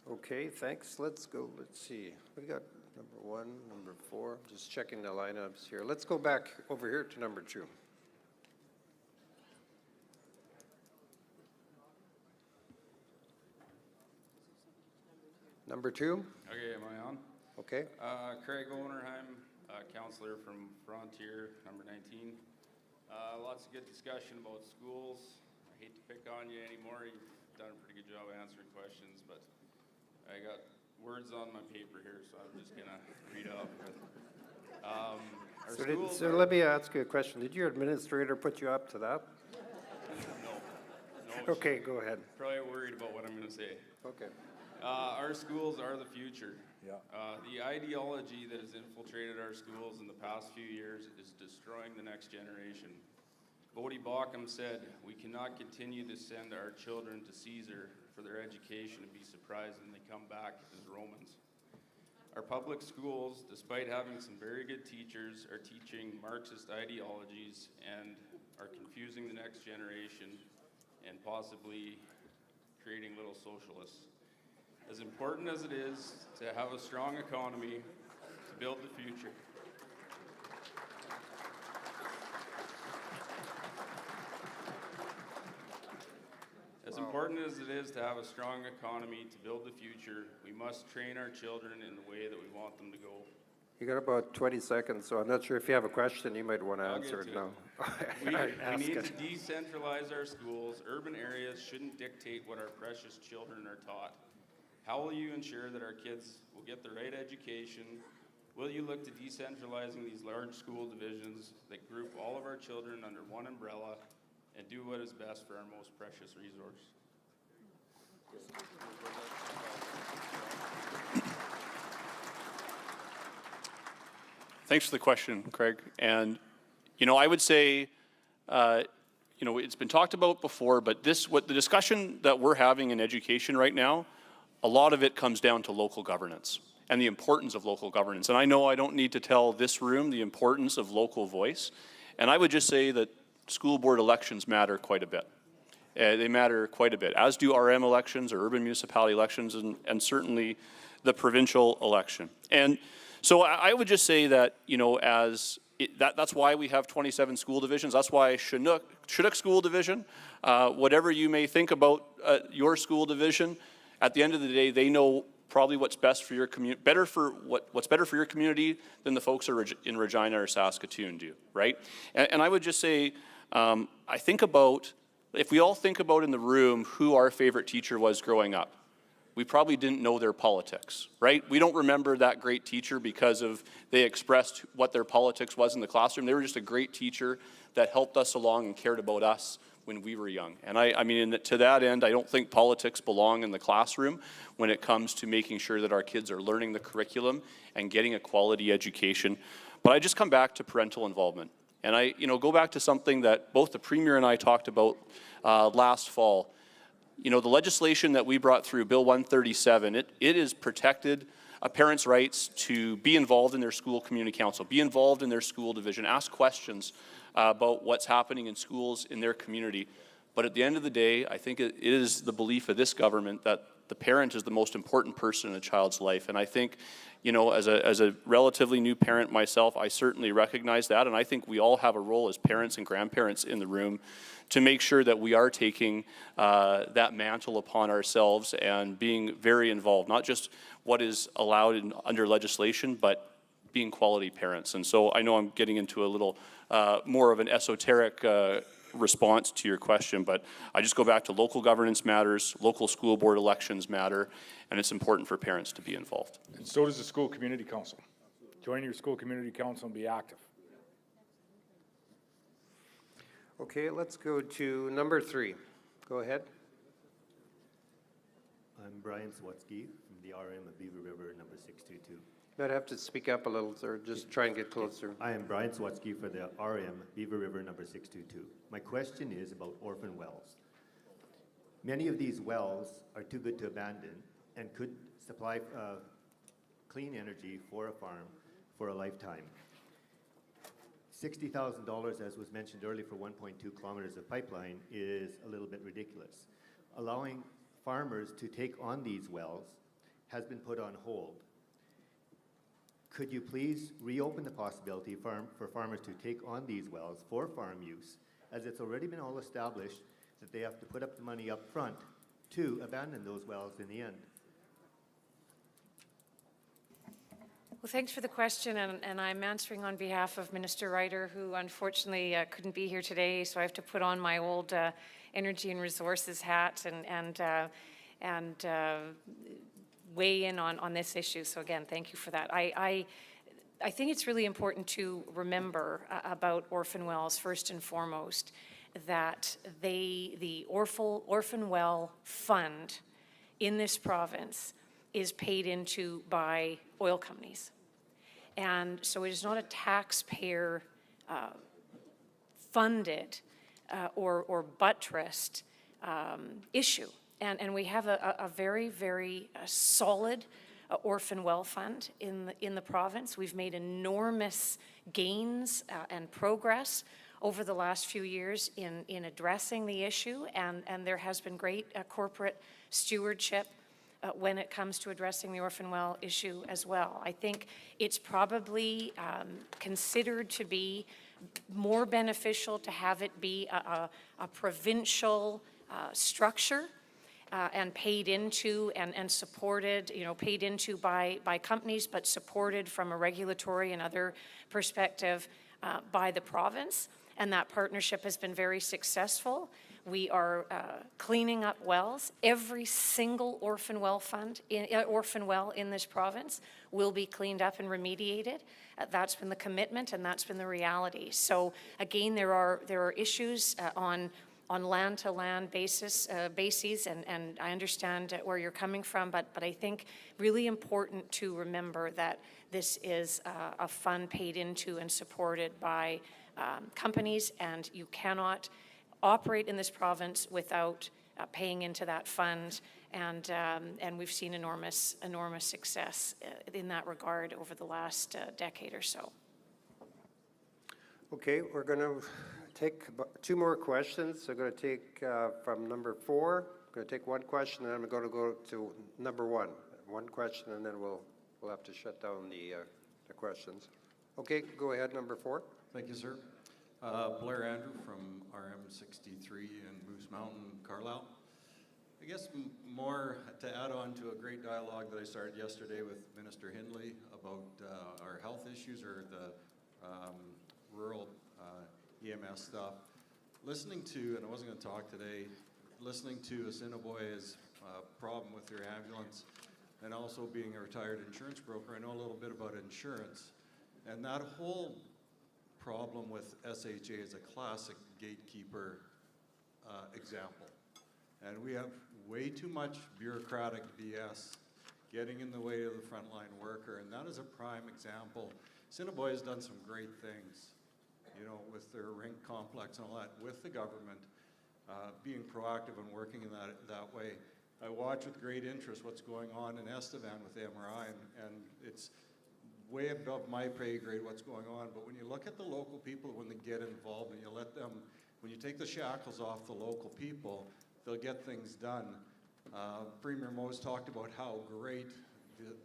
Okay, thanks. Let's go. Let's see. We got number 1, number 4. Just checking the lineups here. Let's go back over here to number 2. Number 2? Okay, am I on? Okay. Craig Onerheim, counselor from Frontier, number 19. Lots of good discussion about schools. I hate to pick on you anymore. You've done a pretty good job answering questions, but I got words on my paper here, so I'm just going to read off. So let me ask you a question. Did your administrator put you up to that? No. Okay, go ahead. Probably worried about what I'm going to say. Okay. Our schools are the future. Yeah. The ideology that has infiltrated our schools in the past few years is destroying the next generation. Bodie Bauckham said, "We cannot continue to send our children to Caesar for their education and be surprised when they come back as Romans." Our public schools, despite having some very good teachers, are teaching Marxist ideologies and are confusing the next generation and possibly creating little socialists. As important as it is to have a strong economy to build the future, important as it is to have a strong economy to build the future, we must train our children in the way that we want them to go. You got about 20 seconds, so I'm not sure if you have a question, you might want to I'll answer get it to now. We Ask need it. to decentralize our schools. Urban areas shouldn't dictate what our precious children are taught. How will you ensure that our kids will get the right education? Will you look to decentralizing these large school divisions that group all of our children under one umbrella and do what is best for our most precious resource? Thanks for the question, Craig. And, I would say, it's been talked about before, but the discussion that we're having in education right now, a lot of it comes down to local governance and the importance of local governance. And I know I don't need to tell this room the importance of local voice. And I would just say that school board elections matter quite a bit. They matter quite a bit, as do RM elections or urban municipality elections, and certainly the provincial election. And so I would just say that, that's why we have 27 school divisions. That's why Chinook School Division, whatever you may think about your school division, at the end of the day, they know probably what's best for your community, what's better for your community than the folks in Regina or Saskatoon do, right? And I would just say, I think about, if we all think about in the room who our favorite teacher was growing up, we probably didn't know their politics, right? We don't remember that great teacher because they expressed what their politics was in the classroom. They were just a great teacher that helped us along and cared about us when we were young. And I mean, to that end, I don't think politics belong in the classroom when it comes to making sure that our kids are learning the curriculum and getting a quality education. But I just come back to parental involvement. And I go back to something that both the Premier and I talked about last fall. The legislation that we brought through, Bill 137, it has protected a parent's rights to be involved in their school community council, be involved in their school division, ask questions about what's happening in schools in their community. But at the end of the day, I think it is the belief of this government that the parent is the most important person in a child's life. And I think, as a relatively new parent myself, I certainly recognize that. And I think we all have a role as parents and grandparents in the room to make sure that we are taking that mantle upon ourselves and being very involved, not just what is allowed under legislation, but being quality parents. And so I know I'm getting into a little more of an esoteric response to your question, but I just go back to local governance matters, local school board elections matter, and it's important for parents to be involved. And so does the school community council. Join your school community council and be active. Okay, let's go to number 3. Go ahead. I'm Brian Swatsky from the RM of Beaver River, number 622. You might have to speak up a little, sir. Just try and get closer. I am Brian Swatsky for the RM Beaver River, number 622. My question is about orphan wells. Many of these wells are too good to abandon and could supply clean energy for a farm for a lifetime. $60,000, as was mentioned earlier, for 1.2 kilometers of pipeline is a little bit ridiculous. Allowing farmers to take on these wells has been put on hold. Could you please reopen the possibility for farmers to take on these wells for farm use, as it's already been all established that they have to put up the money up front to abandon those wells in the end? Well, thanks for the question, and I'm answering on behalf of Minister Ryder, who unfortunately couldn't be here today, so I have to put on my old energy and resources hat and weigh in on this issue. So again, thank you for that. I think it's really important to remember about orphan wells, first and foremost, that the Orphan Well Fund in this province is paid into by oil companies. And so it is not a taxpayer funded or buttressed issue. And we have a very, very solid orphan well fund in the province. We've made enormous gains and progress over the last few years in addressing the issue, and there has been great corporate stewardship when it comes to addressing the orphan well issue as well. I think it's probably considered to be more beneficial to have it be a provincial structure and paid into and supported, paid into by companies, but supported from a regulatory and other perspective by the province. And that partnership has been very successful. We are cleaning up wells. Every single orphan well in this province will be cleaned up and remediated. That's been the commitment, and that's been the reality. So again, there are issues on land-to-land bases, and I understand where you're coming from, but I think really important to remember that this is a fund paid into and supported by companies, and you cannot operate in this province without paying into that fund, and we've seen enormous success in that regard over the last decade or so. Okay, we're going to take two more questions. I'm going to take from number 4. I'm going to take one question, and I'm going to go to number 1. One question, and then we'll have to shut down the questions. Okay, go ahead, number 4. Thank you, sir. Blair Andrew from RM63 in Moose Mountain, Carlisle. I guess more to add on to a great dialogue that I started yesterday with Minister Hindley about our health issues or the rural EMS stuff. Listening to, and I wasn't going to talk today, listening to Assiniboia's problem with their ambulance, and also being a retired insurance broker, I know a little bit about insurance. And that whole problem with SHA is a classic gatekeeper example. And we have way too much bureaucratic BS getting in the way of the frontline worker, and that is a prime example. Assiniboia has done some great things, with their rink complex and all that, with the government, being proactive and working in that way. I watch with great interest what's going on in Estevan with the MRI, and it's way above my pay grade what's going on, but when you look at the local people, when they get involved and you let them, when you take the shackles off the local people, they'll get things done. Premier Mose talked about how great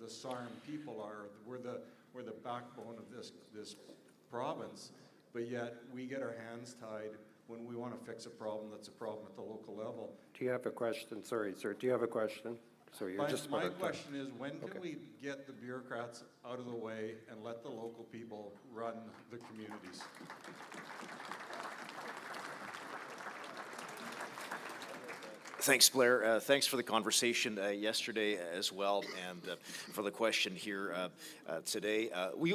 the SARM people are. We're the backbone of this province, but yet we get our hands tied when we want to fix a problem that's a problem at the local level. Do you have a question? Sorry, sir. Do you have a question? So you're My question is, when can we get the bureaucrats out of the way and let the local people run the communities? Thanks, Blair. Thanks for the conversation yesterday as well, and for the question here today. We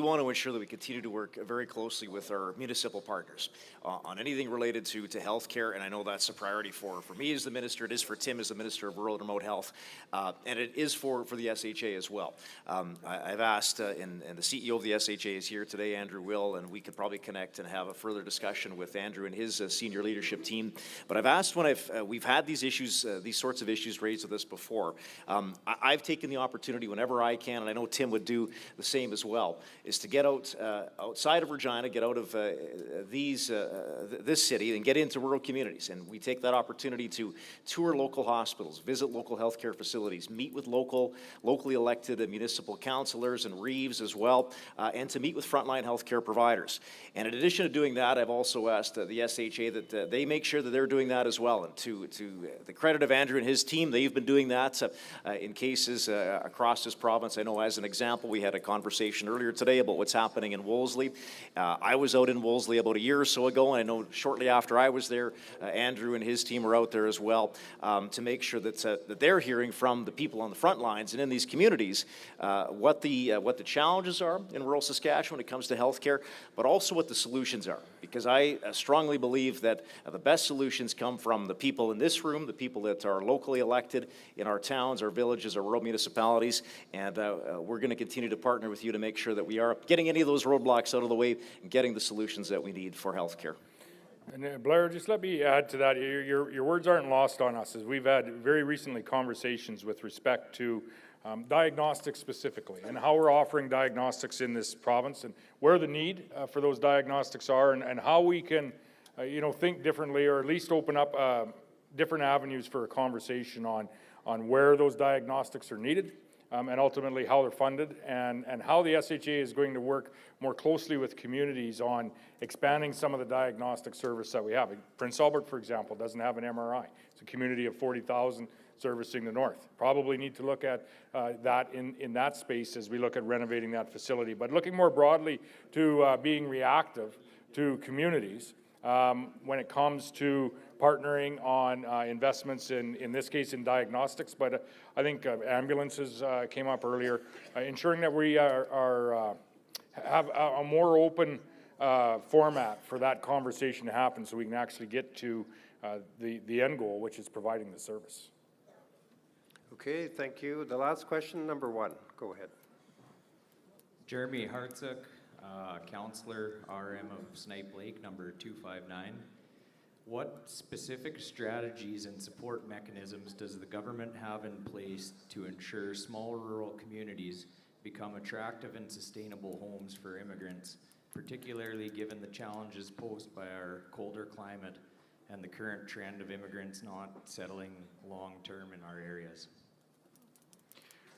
want to ensure that we continue to work very closely with our municipal partners on anything related to healthcare, and I know that's a priority for me as the minister. It is for Tim as the Minister of Rural and Remote Health, and it is for the SHA as well. I've asked, and the CEO of the SHA is here today, Andrew Will, and we could probably connect and have a further discussion with Andrew and his senior leadership team. But I've asked when we've had these issues, these sorts of issues raised with us before. I've taken the opportunity whenever I can, and I know Tim would do the same as well, is to get outside of Regina, get out of this city and get into rural communities. And we take that opportunity to tour local hospitals, visit local healthcare facilities, meet with locally elected municipal councillors and reeves as well, and to meet with frontline healthcare providers. And in addition to doing that, I've also asked the SHA that they make sure that they're doing that as well. And to the credit of Andrew and his team, they've been doing that in cases across this province. I know, as an example, we had a conversation earlier today about what's happening in Wolseley. I was out in Wolseley about a year or so ago, and I know shortly after I was there, Andrew and his team were out there as well to make sure that they're hearing from the people on the front lines and in these communities what the challenges are in rural Saskatchewan when it comes to healthcare, but also what the solutions are. Because I strongly believe that the best solutions come from the people in this room, the people that are locally elected in our towns, our villages, our rural municipalities, and we're going to continue to partner with you to make sure that we are getting any of those roadblocks out of the way and getting the solutions that we need for healthcare. And Blair, just let me add to that. Your words aren't lost on us, as we've had very recently conversations with respect to diagnostics specifically, and how we're offering diagnostics in this province, and where the need for those diagnostics are, and how we can, think differently, or at least open up different avenues for a conversation on where those diagnostics are needed, and ultimately how they're funded, and how the SHA is going to work more closely with communities on expanding some of the diagnostic service that we have. Prince Albert, for example, doesn't have an MRI. It's a community of 40,000 servicing the north. Probably need to look at that in that space as we look at renovating that facility. But looking more broadly to being reactive to communities when it comes to partnering on investments in this case in diagnostics, but I think ambulances came up earlier, ensuring that we have a more open format for that conversation to happen so we can actually get to the end goal, which is providing the service. Okay, thank you. The last question, number 1. Go ahead. Jeremy Hartsook, Counselor, RM of Snipe Lake, number 259. What specific strategies and support mechanisms does the government have in place to ensure small rural communities become attractive and sustainable homes for immigrants, particularly given the challenges posed by our colder climate and the current trend of immigrants not settling long-term in our areas?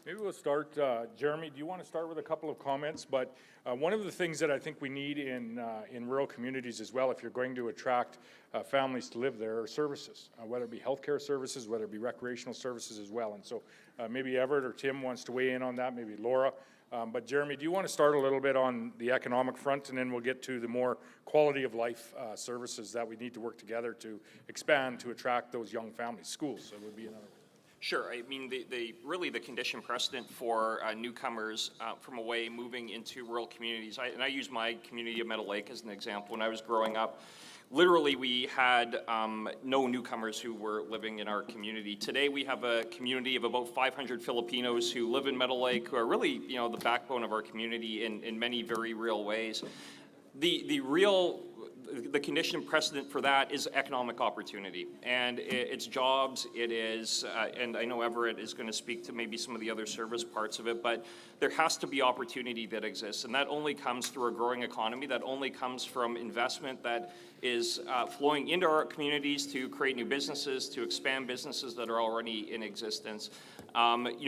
Maybe we'll start, Jeremy, do you want to start with a couple of comments? But one of the things that I think we need in rural communities as well, if you're going to attract families to live there, are services, whether it be healthcare services, whether it be recreational services as well. And so maybe Everett or Tim wants to weigh in on that, maybe Laura. But Jeremy, do you want to start a little bit on the economic front, and then we'll get to the more quality of life services that we need to work together to expand to attract those young families. Schools would be another one. Sure. I mean, really the condition precedent for newcomers from away moving into rural communities, and I use my community of Meadow Lake as an example. When I was growing up, literally we had no newcomers who were living in our community. Today we have a community of about 500 Filipinos who live in Meadow Lake, who are really, the backbone of our community in many very real ways. The condition precedent for that is economic opportunity, and it's jobs, it is, and I know Everett is going to speak to maybe some of the other service parts of it, but there has to be opportunity that exists, and that only comes through a growing economy, that only comes from investment that is flowing into our communities to create new businesses, to expand businesses that are already in existence.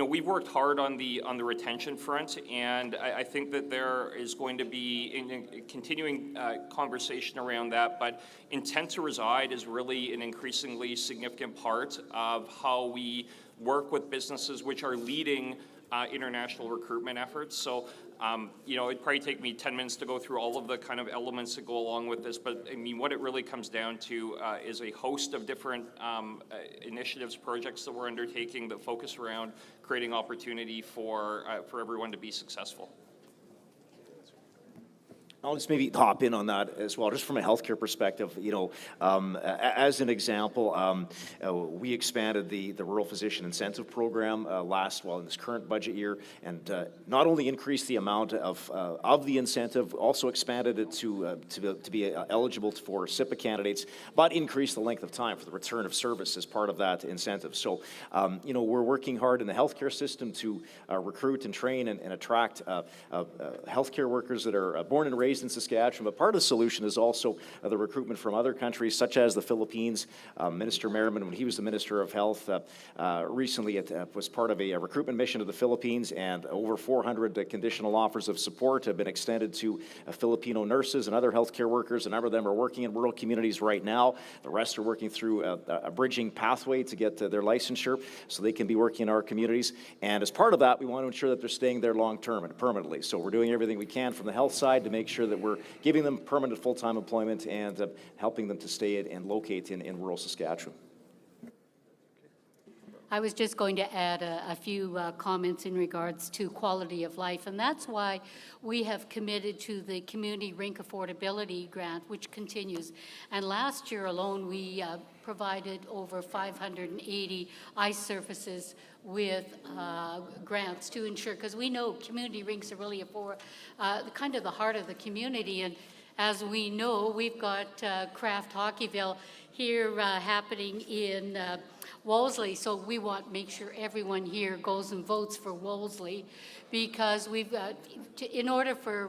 We've worked hard on the retention front, and I think that there is going to be a continuing conversation around that, but intent to reside is really an increasingly significant part of how we work with businesses which are leading international recruitment efforts. So, it'd probably take me 10 minutes to go through all of the kind of elements that go along with this, but I mean, what it really comes down to is a host of different initiatives, projects that we're undertaking that focus around creating opportunity for everyone to be successful. I'll just maybe hop in on that as well, just from a healthcare perspective. As an example, we expanded the Rural Physician Incentive Program in this current budget year, and not only increased the amount of the incentive, also expanded it to be eligible for SIPA candidates, but increased the length of time for the return of service as part of that incentive. So, we're working hard in the healthcare system to recruit and train and attract healthcare workers that are born and raised in Saskatchewan, but part of the solution is also the recruitment from other countries, such as the Philippines. Minister Merriman, when he was the Minister of Health, recently was part of a recruitment mission to the Philippines, and over 400 conditional offers of support have been extended to Filipino nurses and other healthcare workers. A number of them are working in rural communities right now. The rest are working through a bridging pathway to get their licensure so they can be working in our communities. And as part of that, we want to ensure that they're staying there long-term and permanently. So we're doing everything we can from the health side to make sure that we're giving them permanent full-time employment and helping them to stay and locate in rural Saskatchewan. I was just going to add a few comments in regards to quality of life, and that's why we have committed to the Community Rink Affordability Grant, which continues. And last year alone, we provided over 580 ice surfaces with grants to ensure, because we know community rinks are really kind of the heart of the community. And as we know, we've got Craft Hockeyville here happening in Wolseley, so we want to make sure everyone here goes and votes for Wolseley, because we've got, in order for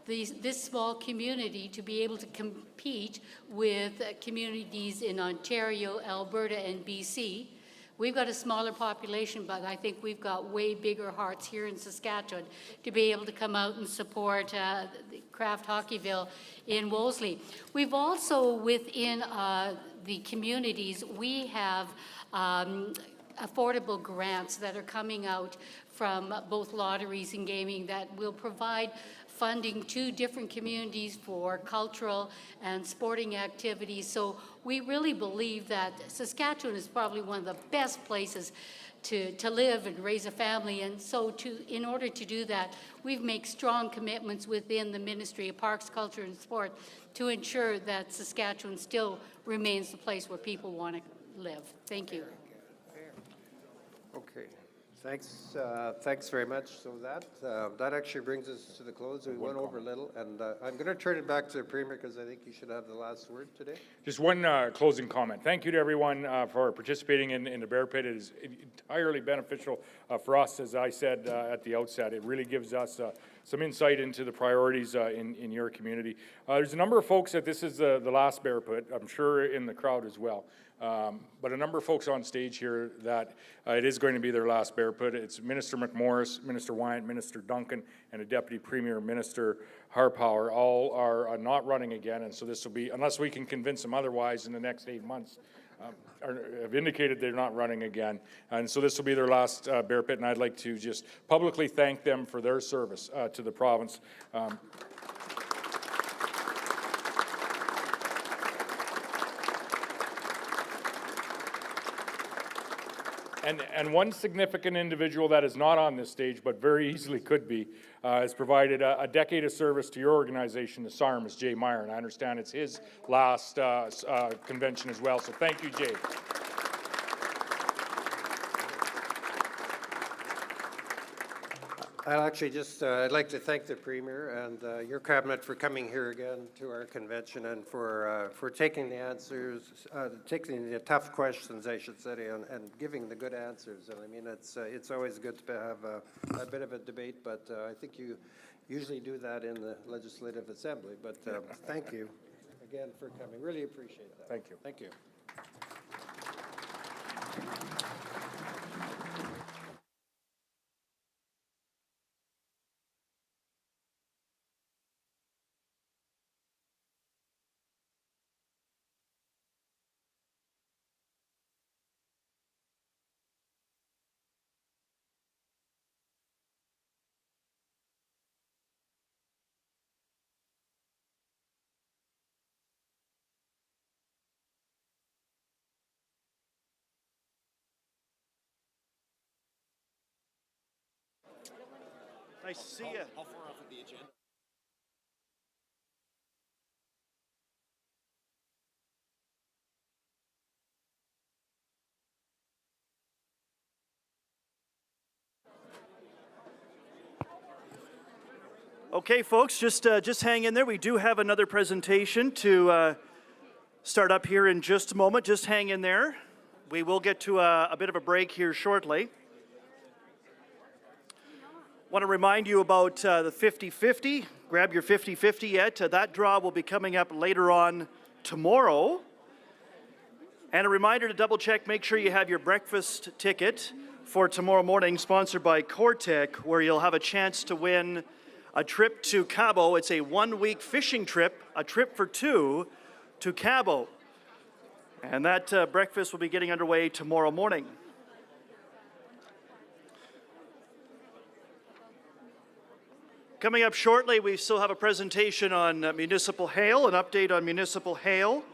this small community to be able to compete with communities in Ontario, Alberta, and BC, We've got a smaller population, but I think we've got way bigger hearts here in Saskatchewan to be able to come out and support the Craft Hockeyville in Wolseley. We've also, within the communities, we have affordable grants that are coming out from both lotteries and gaming that will provide funding to different communities for cultural and sporting activities. So we really believe that Saskatchewan is probably one of the best places to live and raise a family. And so in order to do that, we've made strong commitments within the Ministry of Parks, Culture and Sport to ensure that Saskatchewan still remains the place where people want to live. Thank you. Okay, thanks very much. So that actually brings us to the close. We went over a little, and I'm going to turn it back to the Premier because I think you should have the last word today. Just one closing comment. Thank you to everyone for participating in the Bear Pit. It is entirely beneficial for us, as I said at the outset. It really gives us some insight into the priorities in your community. There's a number of folks that this is the last Bear Pit, I'm sure in the crowd as well. But a number of folks on stage here that it is going to be their last Bear Pit. It's Minister McMorris, Minister Wyant, Minister Duncan, and a Deputy Premier, Minister Harpower. All are not running again, and so this will be, unless we can convince them otherwise in the next 8 months, have indicated they're not running again. And so this will be their last Bear Pit, and I'd like to just publicly thank them for their service to the province. And one significant individual that is not on this stage, but very easily could be, has provided a decade of service to your organization, the SARM, is Jay Meyer, and I understand it's his last convention as well, so thank you, Jay. I'll actually just, I'd like to thank the Premier and your cabinet for coming here again to our convention and for taking the answers, taking the tough questions, I should say, and giving the good answers. And I mean, it's always good to have a bit of a debate, but I think you usually do that in the Legislative Assembly. But thank you again for coming. Really appreciate that. Thank you. Thank you. Nice to see you. How far off of the agenda? Okay, folks, just hang in there. We do have another presentation to start up here in just a moment. Just hang in there. We will get to a bit of a break here shortly. Want to remind you about the 50-50. Grab your 50-50 yet. That draw will be coming up later on tomorrow. And a reminder to double check, make sure you have your breakfast ticket for tomorrow morning, sponsored by Cortec, where you'll have a chance to win a trip to Cabo. It's a 1-week fishing trip, a trip for two to Cabo. And that breakfast will be getting underway tomorrow morning. Coming up shortly, we still have a presentation on municipal hail, an update on municipal hail.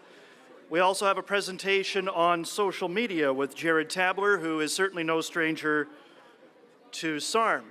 We also have a presentation on social media with Jared Tabler, who is certainly no stranger to SARM.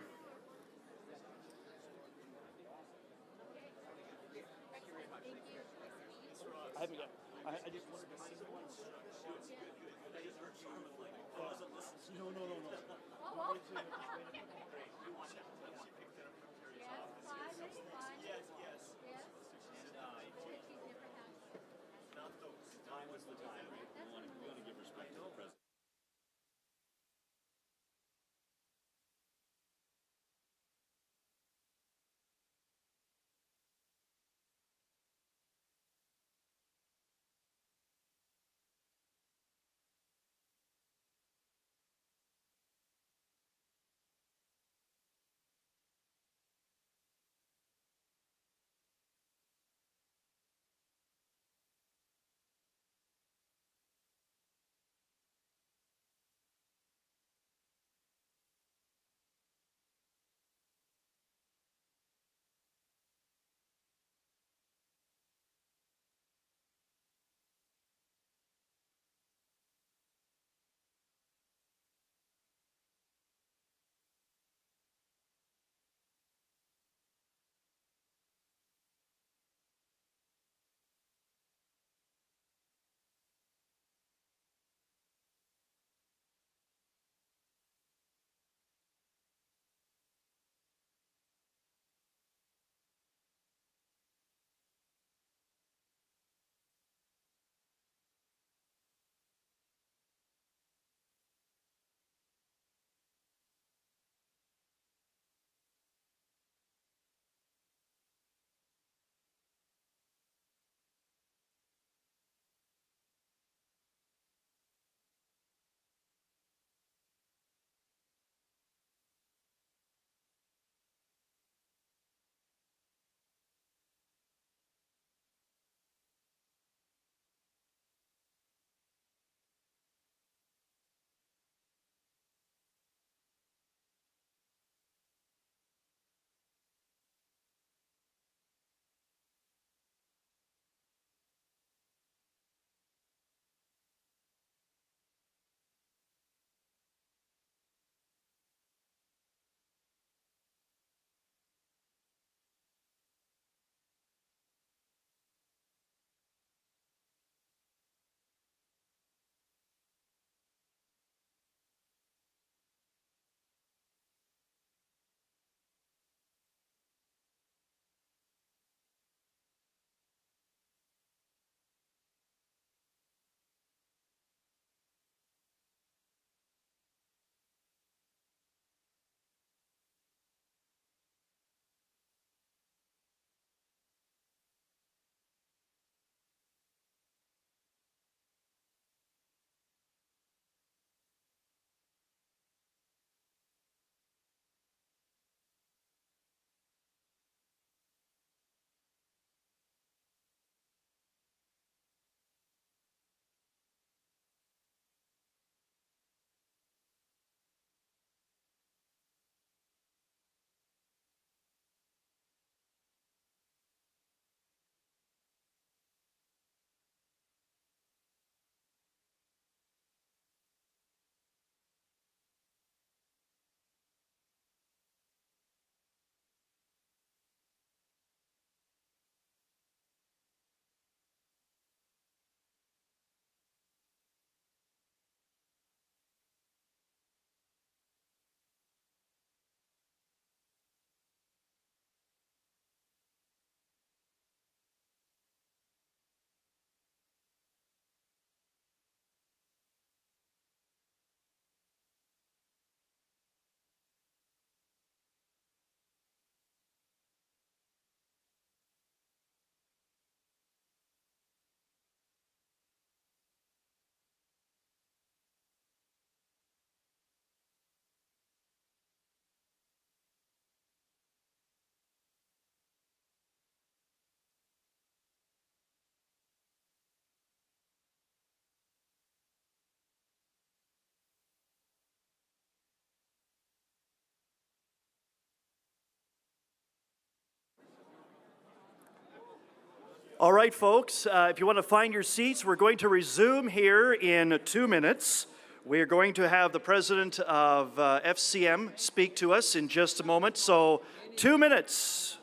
All right, folks, if you want to find your seats, we're going to resume here in 2 minutes. We are going to have the president of FCM speak to us in just a moment, so 2 minutes.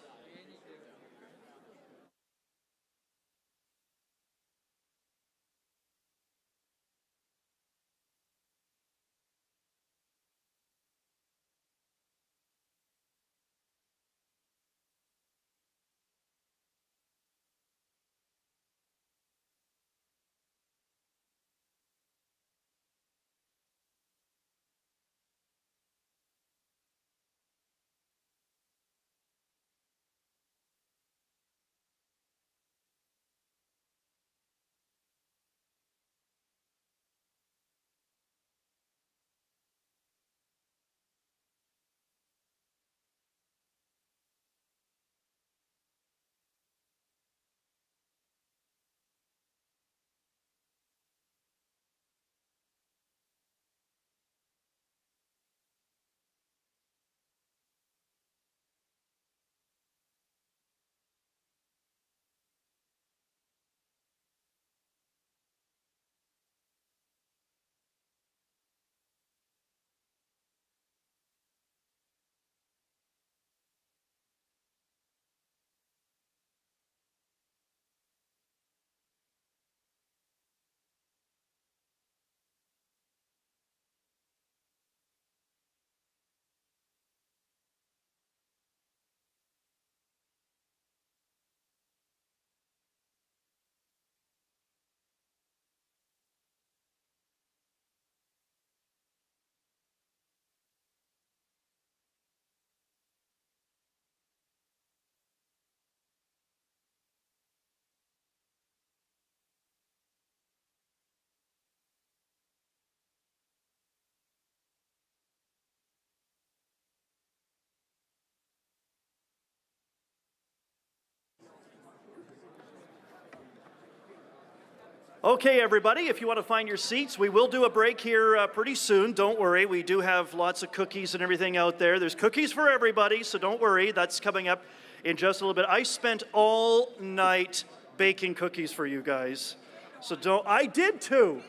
Okay, everybody, if you want to find your seats, we will do a break here pretty soon. Don't worry, we do have lots of cookies and everything out there. There's cookies for everybody, so don't worry. That's coming up in just a little bit. I spent all night baking cookies for you guys. So I did too,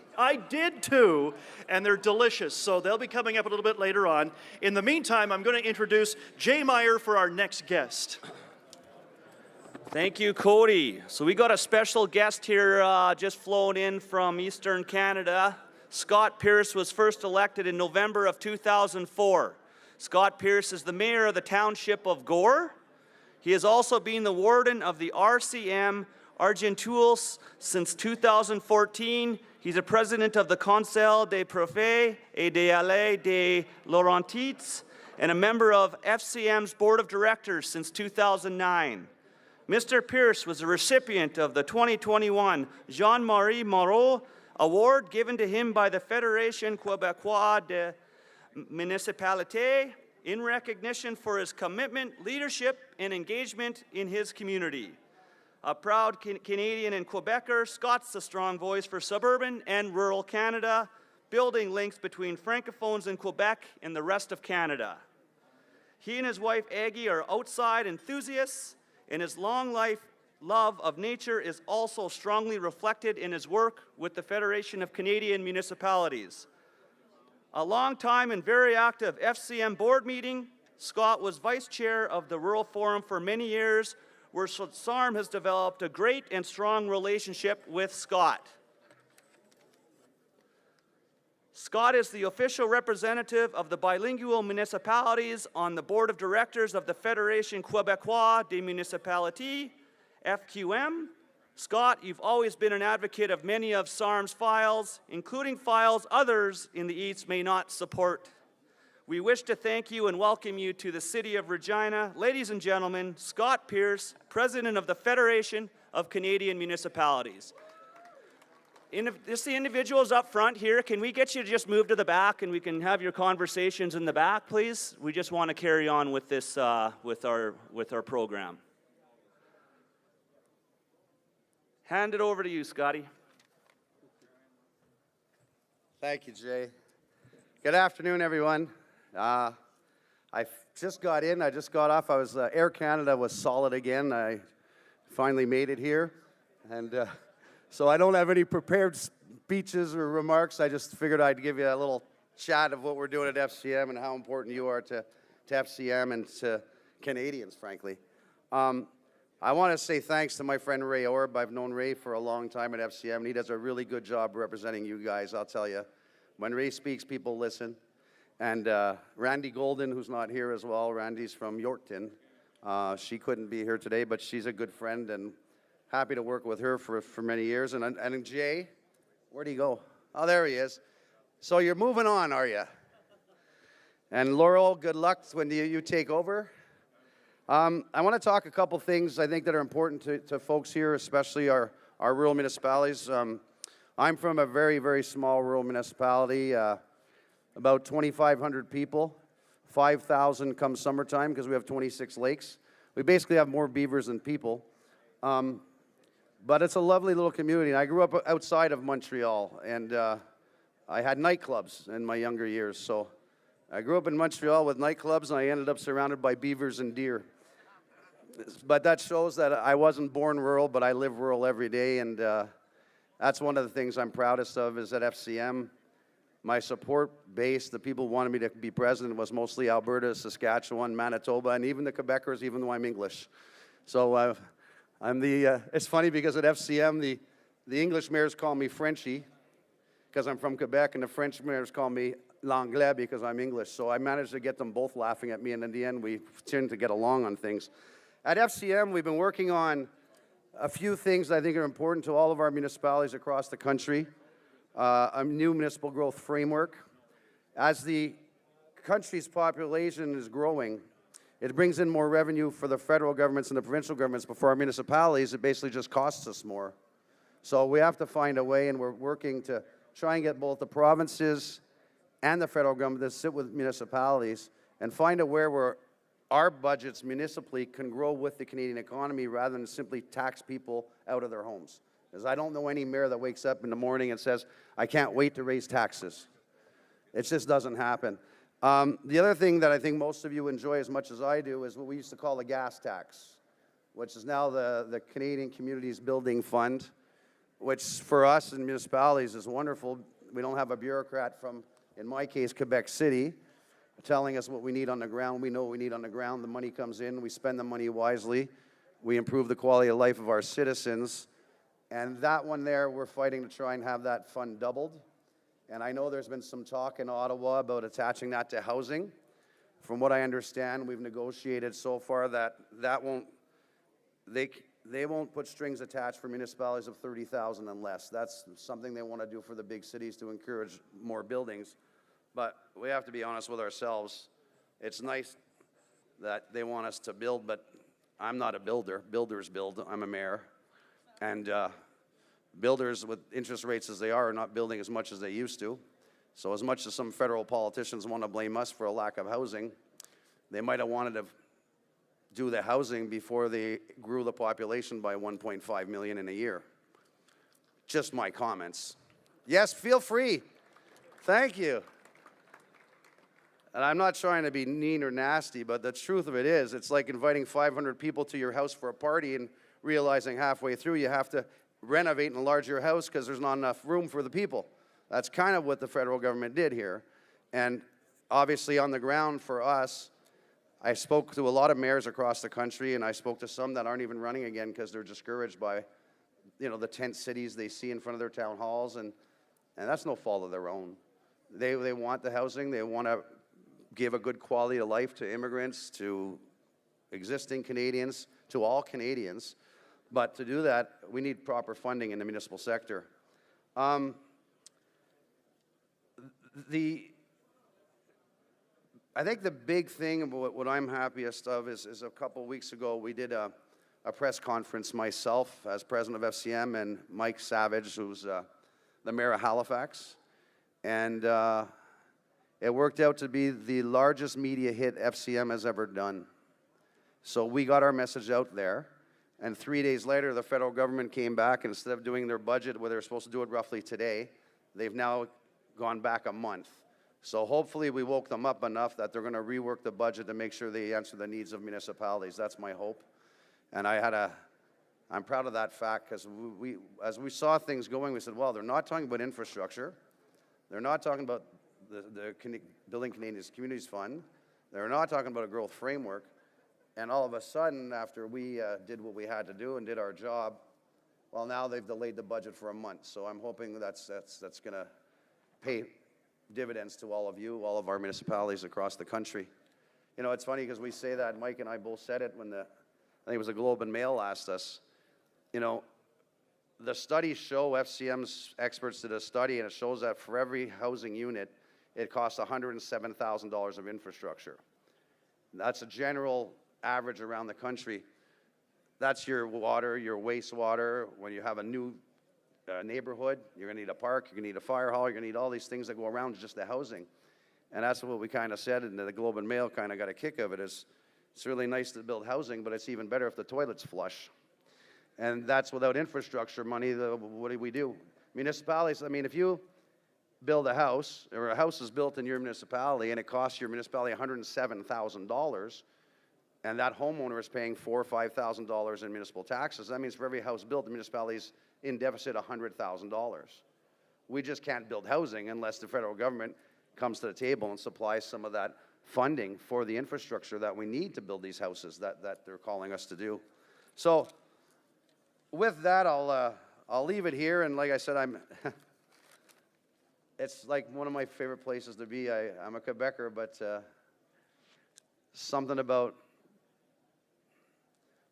and they're delicious. So they'll be coming up a little bit later on. In the meantime, I'm going to introduce Jay Meyer for our next guest. Thank you, Cody. So we got a special guest here just flown in from Eastern Canada. Scott Pierce was first elected in November of 2004. Scott Pierce is the mayor of the township of Gore. He has also been the warden of the RCM Argenteuil since 2014. He's a president of the Conseil des Préfets et des Allées des Laurentides and a member of FCM's board of directors since 2009. Mr. Pierce was a recipient of the 2021 Jean-Marie Moreau Award given to him by the Fédération Québécoise de Municipalités in recognition for his commitment, leadership, and engagement in his community. A proud Canadian and Quebecer, Scott's a strong voice for suburban and rural Canada, building links between Francophones in Quebec and the rest of Canada. He and his wife Aggie are outside enthusiasts, and his long life love of nature is also strongly reflected in his work with the Federation of Canadian Municipalities. A long time and very active FCM board meeting, Scott was vice chair of the Rural Forum for many years, where SARM has developed a great and strong relationship with Scott. Scott is the official representative of the bilingual municipalities on the board of directors of the Fédération Québécoise des Municipalités, FQM. Scott, you've always been an advocate of many of SARM's files, including files others in the East may not support. We wish to thank you and welcome you to the City of Regina. Ladies and gentlemen, Scott Pierce, President of the Federation of Canadian Municipalities. Just the individuals up front here, can we get you to just move to the back and we can have your conversations in the back, please? We just want to carry on with this, with our program. Hand it over to you, Scotty. Thank you, Jay. Good afternoon, everyone. I just got in. I just got off. Air Canada was solid again. I finally made it here. And so I don't have any prepared speeches or remarks. I just figured I'd give you a little chat of what we're doing at FCM and how important you are to FCM and to Canadians, frankly. I want to say thanks to my friend Ray Orb. I've known Ray for a long time at FCM, and he does a really good job representing you guys, I'll tell you. When Ray speaks, people listen. And Randy Golden, who's not here as well, Randy's from Yorkton. She couldn't be here today, but she's a good friend, and happy to work with her for many years. And Jay, where'd he go? Oh, there he is. So you're moving on, are you? And Laurel, good luck when you take over. I want to talk a couple things I think that are important to folks here, especially our rural municipalities. I'm from a very, very small rural municipality, about 2,500 people, 5,000 come summertime because we have 26 lakes. We basically have more beavers than people. But it's a lovely little community. I grew up outside of Montreal, and I had nightclubs in my younger years. So I grew up in Montreal with nightclubs, and I ended up surrounded by beavers and deer. But that shows that I wasn't born rural, but I live rural every day, and that's one of the things I'm proudest of is at FCM. My support base, the people who wanted me to be president, was mostly Alberta, Saskatchewan, Manitoba, and even the Quebecers, even though I'm English. So it's funny because at FCM, the English mayors call me Frenchie because I'm from Quebec, and the French mayors call me L'Anglais because I'm English. So I managed to get them both laughing at me, and in the end, we tend to get along on things. At FCM, we've been working on a few things I think are important to all of our municipalities across the country. A new municipal growth framework. As the country's population is growing, it brings in more revenue for the federal governments and the provincial governments, but for our municipalities, it basically just costs us more. So we have to find a way, and we're working to try and get both the provinces and the federal government to sit with municipalities and find a way where our budgets municipally can grow with the Canadian economy rather than simply tax people out of their homes. Because I don't know any mayor that wakes up in the morning and says, I can't wait to raise taxes. It just doesn't happen. The other thing that I think most of you enjoy as much as I do is what we used to call the gas tax, which is now the Canadian Communities Building Fund, which for us in municipalities is wonderful. We don't have a bureaucrat from, in my case, Quebec City, telling us what we need on the ground. We know what we need on the ground. The money comes in. We spend the money wisely. We improve the quality of life of our citizens. And that one there, we're fighting to try and have that fund doubled. And I know there's been some talk in Ottawa about attaching that to housing. From what I understand, we've negotiated so far that they won't put strings attached for municipalities of 30,000 and less. That's something they want to do for the big cities to encourage more buildings. But we have to be honest with ourselves. It's nice that they want us to build, but I'm not a builder. Builders build. I'm a mayor. And builders, with interest rates as they are not building as much as they used to. So as much as some federal politicians want to blame us for a lack of housing, they might have wanted to do the housing before they grew the population by 1.5 million in a year. Just my comments. Yes, feel free. Thank you. And I'm not trying to be mean or nasty, but the truth of it is, it's like inviting 500 people to your house for a party and realizing halfway through you have to renovate and enlarge your house because there's not enough room for the people. That's kind of what the federal government did here. And obviously on the ground for us, I spoke to a lot of mayors across the country, and I spoke to some that aren't even running again because they're discouraged by, the tent cities they see in front of their town halls, and that's no fault of their own. They want the housing. They want to give a good quality of life to immigrants, to existing Canadians, to all Canadians. But to do that, we need proper funding in the municipal sector. I think the big thing about what I'm happiest of is a couple of weeks ago we did a press conference myself as president of FCM and Mike Savage, who's the mayor of Halifax. And it worked out to be the largest media hit FCM has ever done. So we got our message out there. And 3 days later, the federal government came back, and instead of doing their budget where they're supposed to do it roughly today, they've now gone back a month. So hopefully we woke them up enough that they're going to rework the budget to make sure they answer the needs of municipalities. That's my hope. And I had a I'm proud of that fact because as we saw things going, we said, well, they're not talking about infrastructure. They're not talking about Building Canadians Communities Fund. They're not talking about a growth framework. And all of a sudden, after we did what we had to do and did our job, well, now they've delayed the budget for a month. So I'm hoping that's going to pay dividends to all of you, all of our municipalities across the country. You know, it's funny because we say that, Mike and I both said it when I think it was the Globe and Mail asked us, you know, the studies show, FCM's experts did a study, and it shows that for every housing unit, it costs $107,000 of infrastructure. That's a general average around the country. That's your water, your wastewater. When you have a new neighborhood, you're going to need a park, you're going to need a fire hall, you're going to need all these things that go around just the housing. And that's what we kind of said, and the Globe and Mail kind of got a kick of it, is it's really nice to build housing, but it's even better if the toilet's flush. And that's without infrastructure money. What do we do? Municipalities, I mean, if you build a house, or a house is built in your municipality, and it costs your municipality $107,000, and that homeowner is paying $4,000 or $5,000 in municipal taxes, that means for every house built, the municipality's in deficit $100,000. We just can't build housing unless the federal government comes to the table and supplies some of that funding for the infrastructure that we need to build these houses that they're calling us to do. So with that, I'll leave it here, and like I said, it's like one of my favorite places to be. I'm a Quebecer, but something about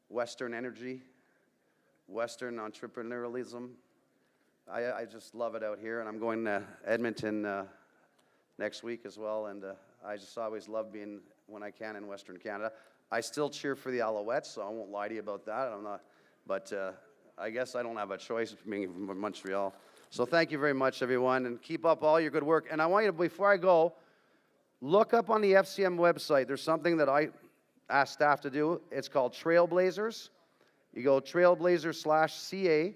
Western energy, Western entrepreneurialism. I just love it out here, and I'm going to Edmonton next week as well, and I just always love being, when I can, in Western Canada. I still cheer for the Alouettes, so I won't lie to you about that. I'm not, but I guess I don't have a choice being from Montreal. So thank you very much, everyone, and keep up all your good work. And I want you to, before I go, look up on the FCM website. There's something that I asked staff to do. It's called Trailblazers. You go trailblazers/CA.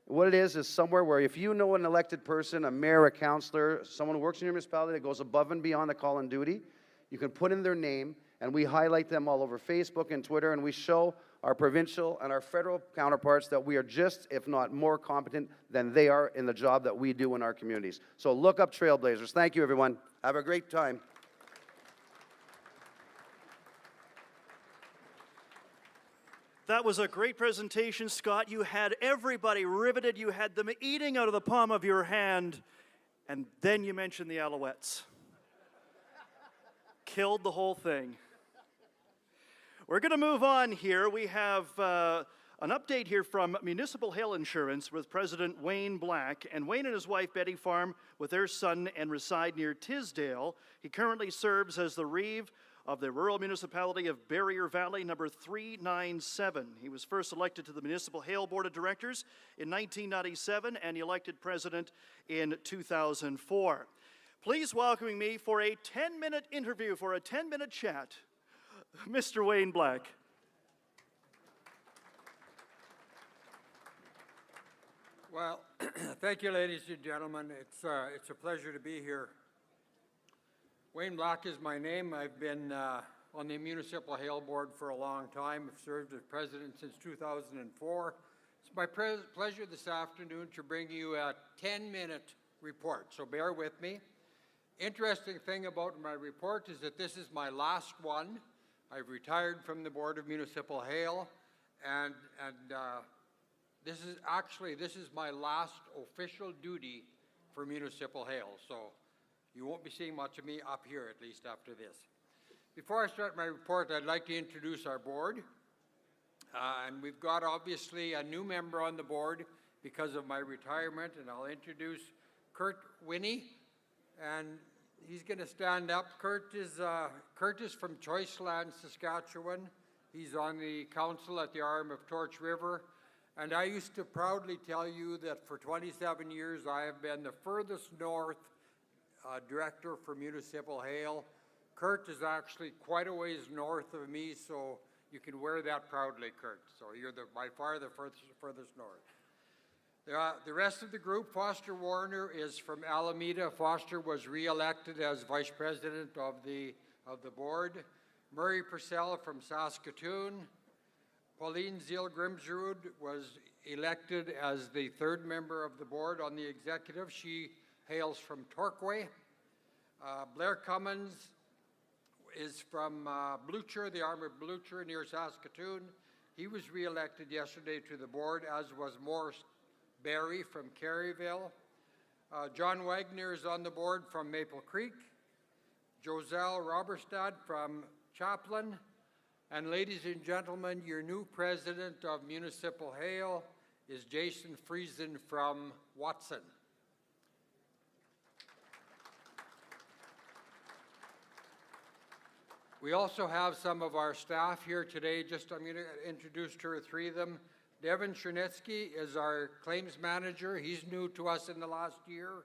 What it is somewhere where if you know an elected person, a mayor, a councillor, someone who works in your municipality that goes above and beyond the call and duty, you can put in their name, and we highlight them all over Facebook and Twitter, and we show our provincial and our federal counterparts that we are just, if not more competent than they are in the job that we do in our communities. So look up Trailblazers. Thank you, everyone. Have a great time. That was a great presentation, Scott. You had everybody riveted. You had them eating out of the palm of your hand. And then you mentioned the Alouettes. Killed the whole thing. We're going to move on here. We have an update here from Municipal Hail Insurance with President Wayne Black. And Wayne and his wife Betty farm with their son and reside near Tisdale. He currently serves as the Reeve of the rural municipality of Barrier Valley, number 397. He was first elected to the Municipal Hail Board of Directors in 1997 and elected president in 2004. Please welcome me for a 10-minute interview, for a 10-minute chat, Mr. Wayne Black. Well, thank you, ladies and gentlemen. It's a pleasure to be here. Wayne Black is my name. I've been on the Municipal Hail Board for a long time. I've served as president since 2004. It's my pleasure this afternoon to bring you a 10-minute report, so bear with me. Interesting thing about my report is that this is my last one. I've retired from the Board of Municipal Hail, and this is my last official duty for Municipal Hail, so you won't be seeing much of me up here, at least after this. Before I start my report, I'd like to introduce our board. And we've got, obviously, a new member on the board because of my retirement, and I'll introduce Kurt Winnie, and he's going to stand up. Kurt is from Choiceland, Saskatchewan. He's on the council at the arm of Torch River, and I used to proudly tell you that for 27 years I have been the furthest north director for Municipal Hail. Kurt is actually quite a ways north of me, so you can wear that proudly, Kurt. So you're by far the furthest north. The rest of the group, Foster Warner is from Alameda. Foster was re-elected as vice president of the board. Murray Purcell from Saskatoon. Pauline Zeal-Grimsrud was elected as the third member of the board on the executive. She hails from Torquay. Blair Cummins is from Blucher, the Arm of Blucher near Saskatoon. He was re-elected yesterday to the board, as was Morris Barry from Caryville. John Wagner is on the board from Maple Creek. Joselle Roberstad from Chaplin. And ladies and gentlemen, your new president of Municipal Hale is Jason Friesen from Watson. We also have some of our staff here today. I'm going to introduce two or three of them. Devin Chernetsky is our claims manager. He's new to us in the last year.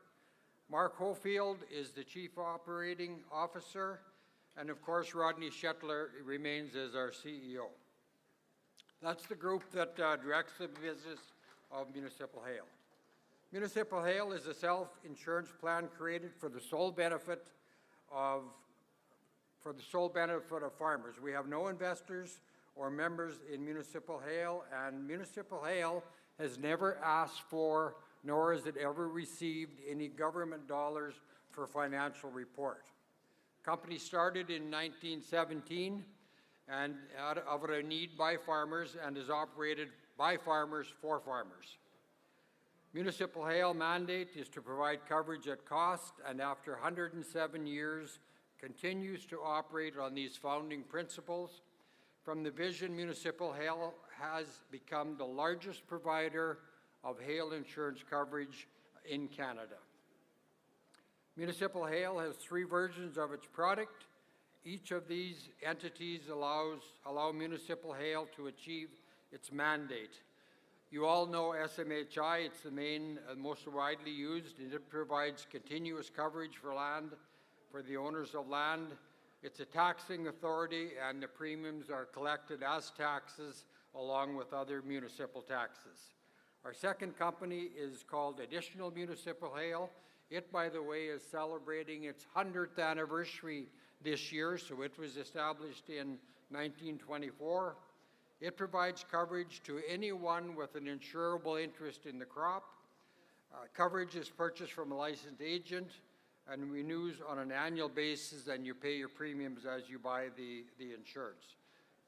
Mark Hofield is the chief operating officer. And of course, Rodney Shetler remains as our CEO. That's the group that directs the business of Municipal Hale. Municipal Hale is a self-insurance plan created for the sole benefit of farmers. We have no investors or members in Municipal Hale, and Municipal Hale has never asked for, nor has it ever received any government dollars for financial report. Company started in 1917 and out of a need by farmers and is operated by farmers for farmers. Municipal Hale mandate is to provide coverage at cost, and after 107 years continues to operate on these founding principles. From the vision, Municipal Hale has become the largest provider of hail insurance coverage in Canada. Municipal Hale has 3 versions of its product. Each of these entities allow Municipal Hale to achieve its mandate. You all know SMHI, it's the main and most widely used, and it provides continuous coverage for land, for the owners of land. It's a taxing authority, and the premiums are collected as taxes along with other municipal taxes. Our second company is called Additional Municipal Hale. It, by the way, is celebrating its 100th anniversary this year, so it was established in 1924. It provides coverage to anyone with an insurable interest in the crop. Coverage is purchased from a licensed agent and renews on an annual basis, and you pay your premiums as you buy the insurance.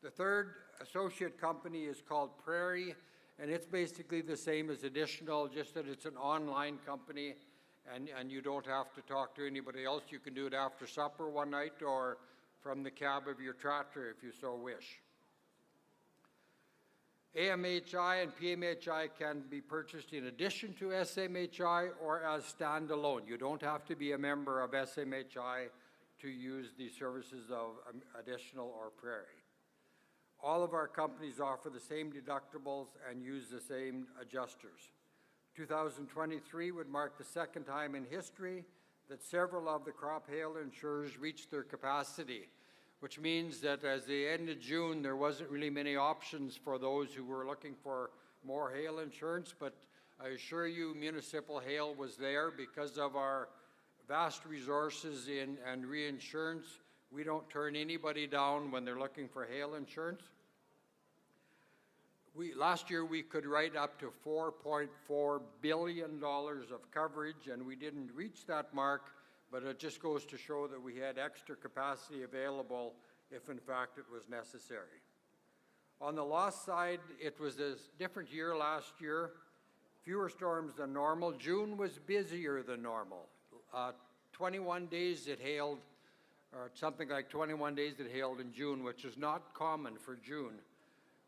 The third associate company is called Prairie, and it's basically the same as Additional, just that it's an online company, and you don't have to talk to anybody else. You can do it after supper one night or from the cab of your tractor if you so wish. AMHI and PMHI can be purchased in addition to SMHI or as standalone. You don't have to be a member of SMHI to use the services of Additional or Prairie. All of our companies offer the same deductibles and use the same adjusters. 2023 would mark the second time in history that several of the crop hail insurers reached their capacity, which means that as the end of June, there wasn't really many options for those who were looking for more hail insurance, but I assure you Municipal Hale was there because of our vast resources and reinsurance. We don't turn anybody down when they're looking for hail insurance. Last year, we could write up to $4.4 billion of coverage, and we didn't reach that mark, but it just goes to show that we had extra capacity available if, in fact, it was necessary. On the loss side, it was a different year last year. Fewer storms than normal. June was busier than normal. 21 days it hailed, or something like 21 days it hailed in June, which is not common for June.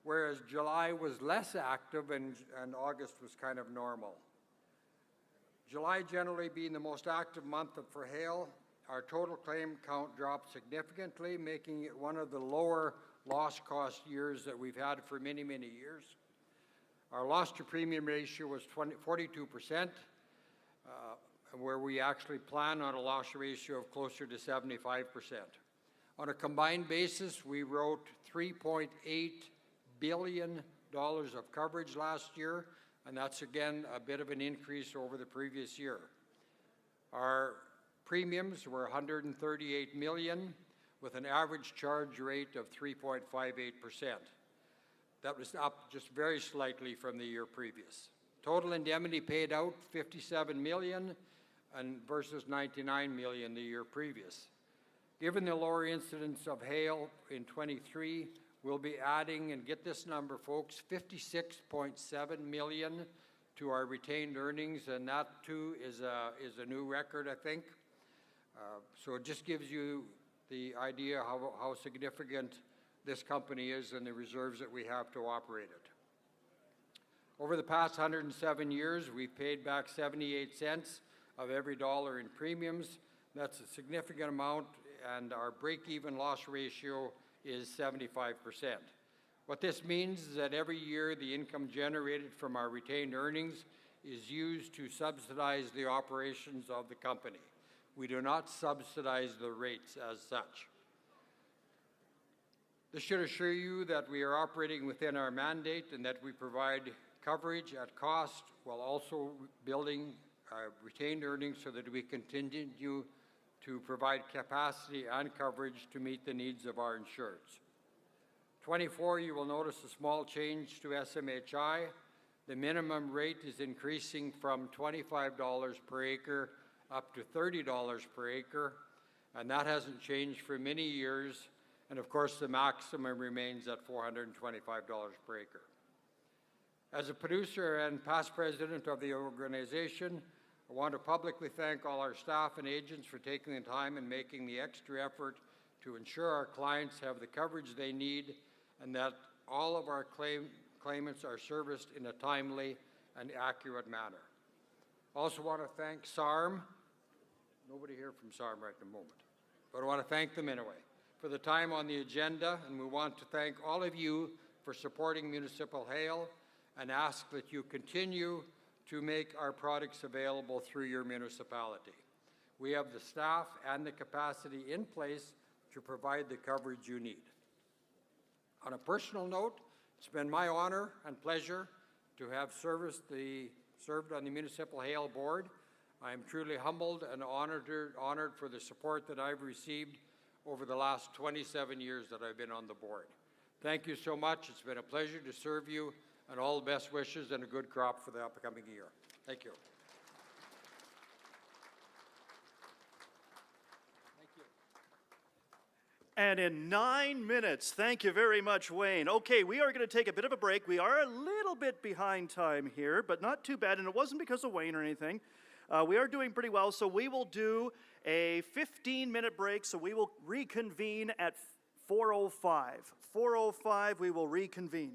Whereas July was less active and August was kind of normal. July generally being the most active month for hail, our total claim count dropped significantly, making it one of the lower loss cost years that we've had for many, many years. Our loss to premium ratio was 42%, where we actually plan on a loss ratio of closer to 75%. On a combined basis, we wrote $3.8 billion of coverage last year, and that's again a bit of an increase over the previous year. Our premiums were $138 million with an average charge rate of 3.58%. That was up just very slightly from the year previous. Total indemnity paid out, 57 million and versus 99 million the year previous. Given the lower incidence of hail in 23, we'll be adding, and get this number, folks, 56.7 million to our retained earnings, and that too is a new record, I think. So it just gives you the idea how significant this company is and the reserves that we have to operate it. Over the past 107 years, we've paid back 78 cents of every dollar in premiums. That's a significant amount, and our break-even loss ratio is 75%. What this means is that every year the income generated from our retained earnings is used to subsidize the operations of the company. We do not subsidize the rates as such. This should assure you that we are operating within our mandate and that we provide coverage at cost while also building retained earnings so that we continue to provide capacity and coverage to meet the needs of our insureds. 24, you will notice a small change to SMHI. The minimum rate is increasing from $25 per acre up to $30 per acre, and that hasn't changed for many years. And of course, the maximum remains at $425 per acre. As a producer and past president of the organization, I want to publicly thank all our staff and agents for taking the time and making the extra effort to ensure our clients have the coverage they need and that all of our claimants are serviced in a timely and accurate manner. I also want to thank SARM. Nobody here from SARM right at the moment, but I want to thank them anyway for the time on the agenda, and we want to thank all of you for supporting Municipal Hail and ask that you continue to make our products available through your municipality. We have the staff and the capacity in place to provide the coverage you need. On a personal note, it's been my honor and pleasure to have served on the Municipal Hail Board. I am truly humbled and honored for the support that I've received over the last 27 years that I've been on the board. Thank you so much. It's been a pleasure to serve you, and all the best wishes and a good crop for the upcoming year. Thank you. And in 9 minutes, thank you very much, Wayne. Okay, we are going to take a bit of a break. We are a little bit behind time here, but not too bad, and it wasn't because of Wayne or anything. We are doing pretty well, so we will do a 15-minute break, so we will reconvene at 4:05. 4:05, we will reconvene.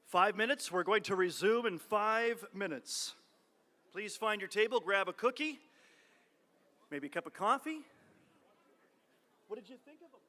5 minutes. We're going to resume in 5 minutes. Please find your table, grab a cookie, maybe a cup of coffee. What did you think of them?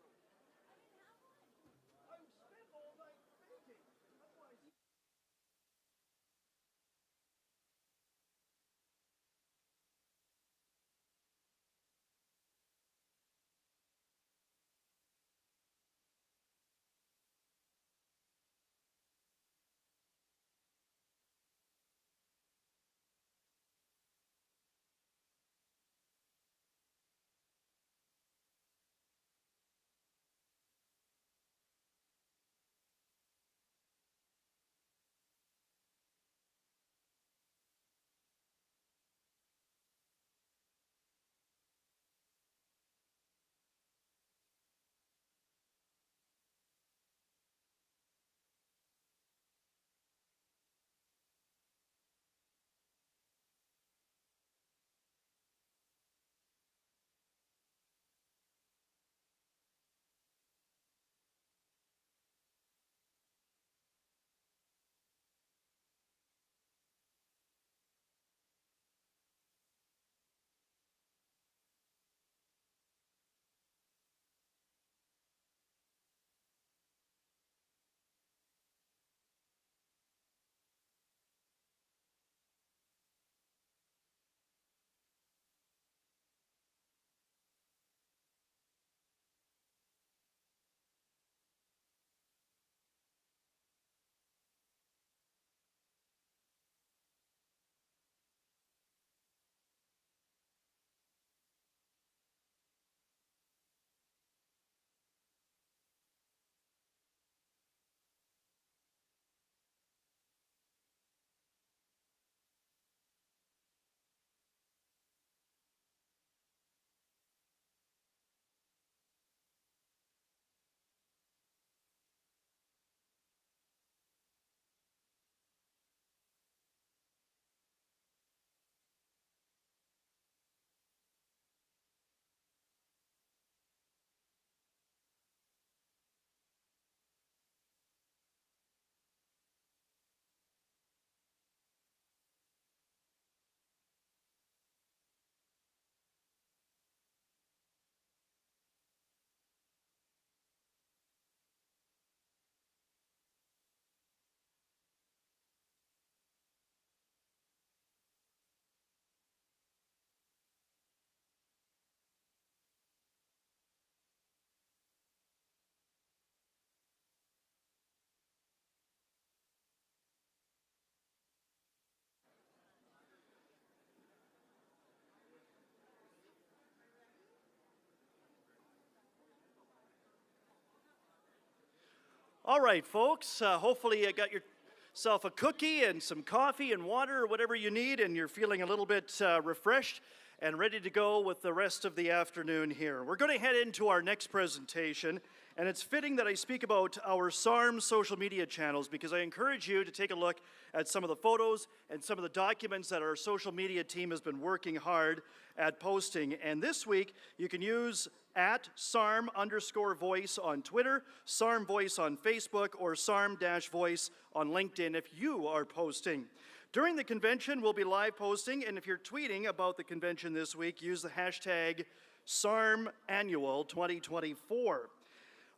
All right, folks, hopefully you got yourself a cookie and some coffee and water or whatever you need, and you're feeling a little bit refreshed and ready to go with the rest of the afternoon here. We're going to head into our next presentation, and it's fitting that I speak about our SARM social media channels because I encourage you to take a look at some of the photos and some of the documents that our social media team has been working hard at posting. And this week, you can use at SARM_voice on Twitter, SARM Voice on Facebook, or SARM-voice on LinkedIn if you are posting. During the convention, we'll be live posting, and if you're tweeting about the convention this week, use the hashtag SARMAnnual2024.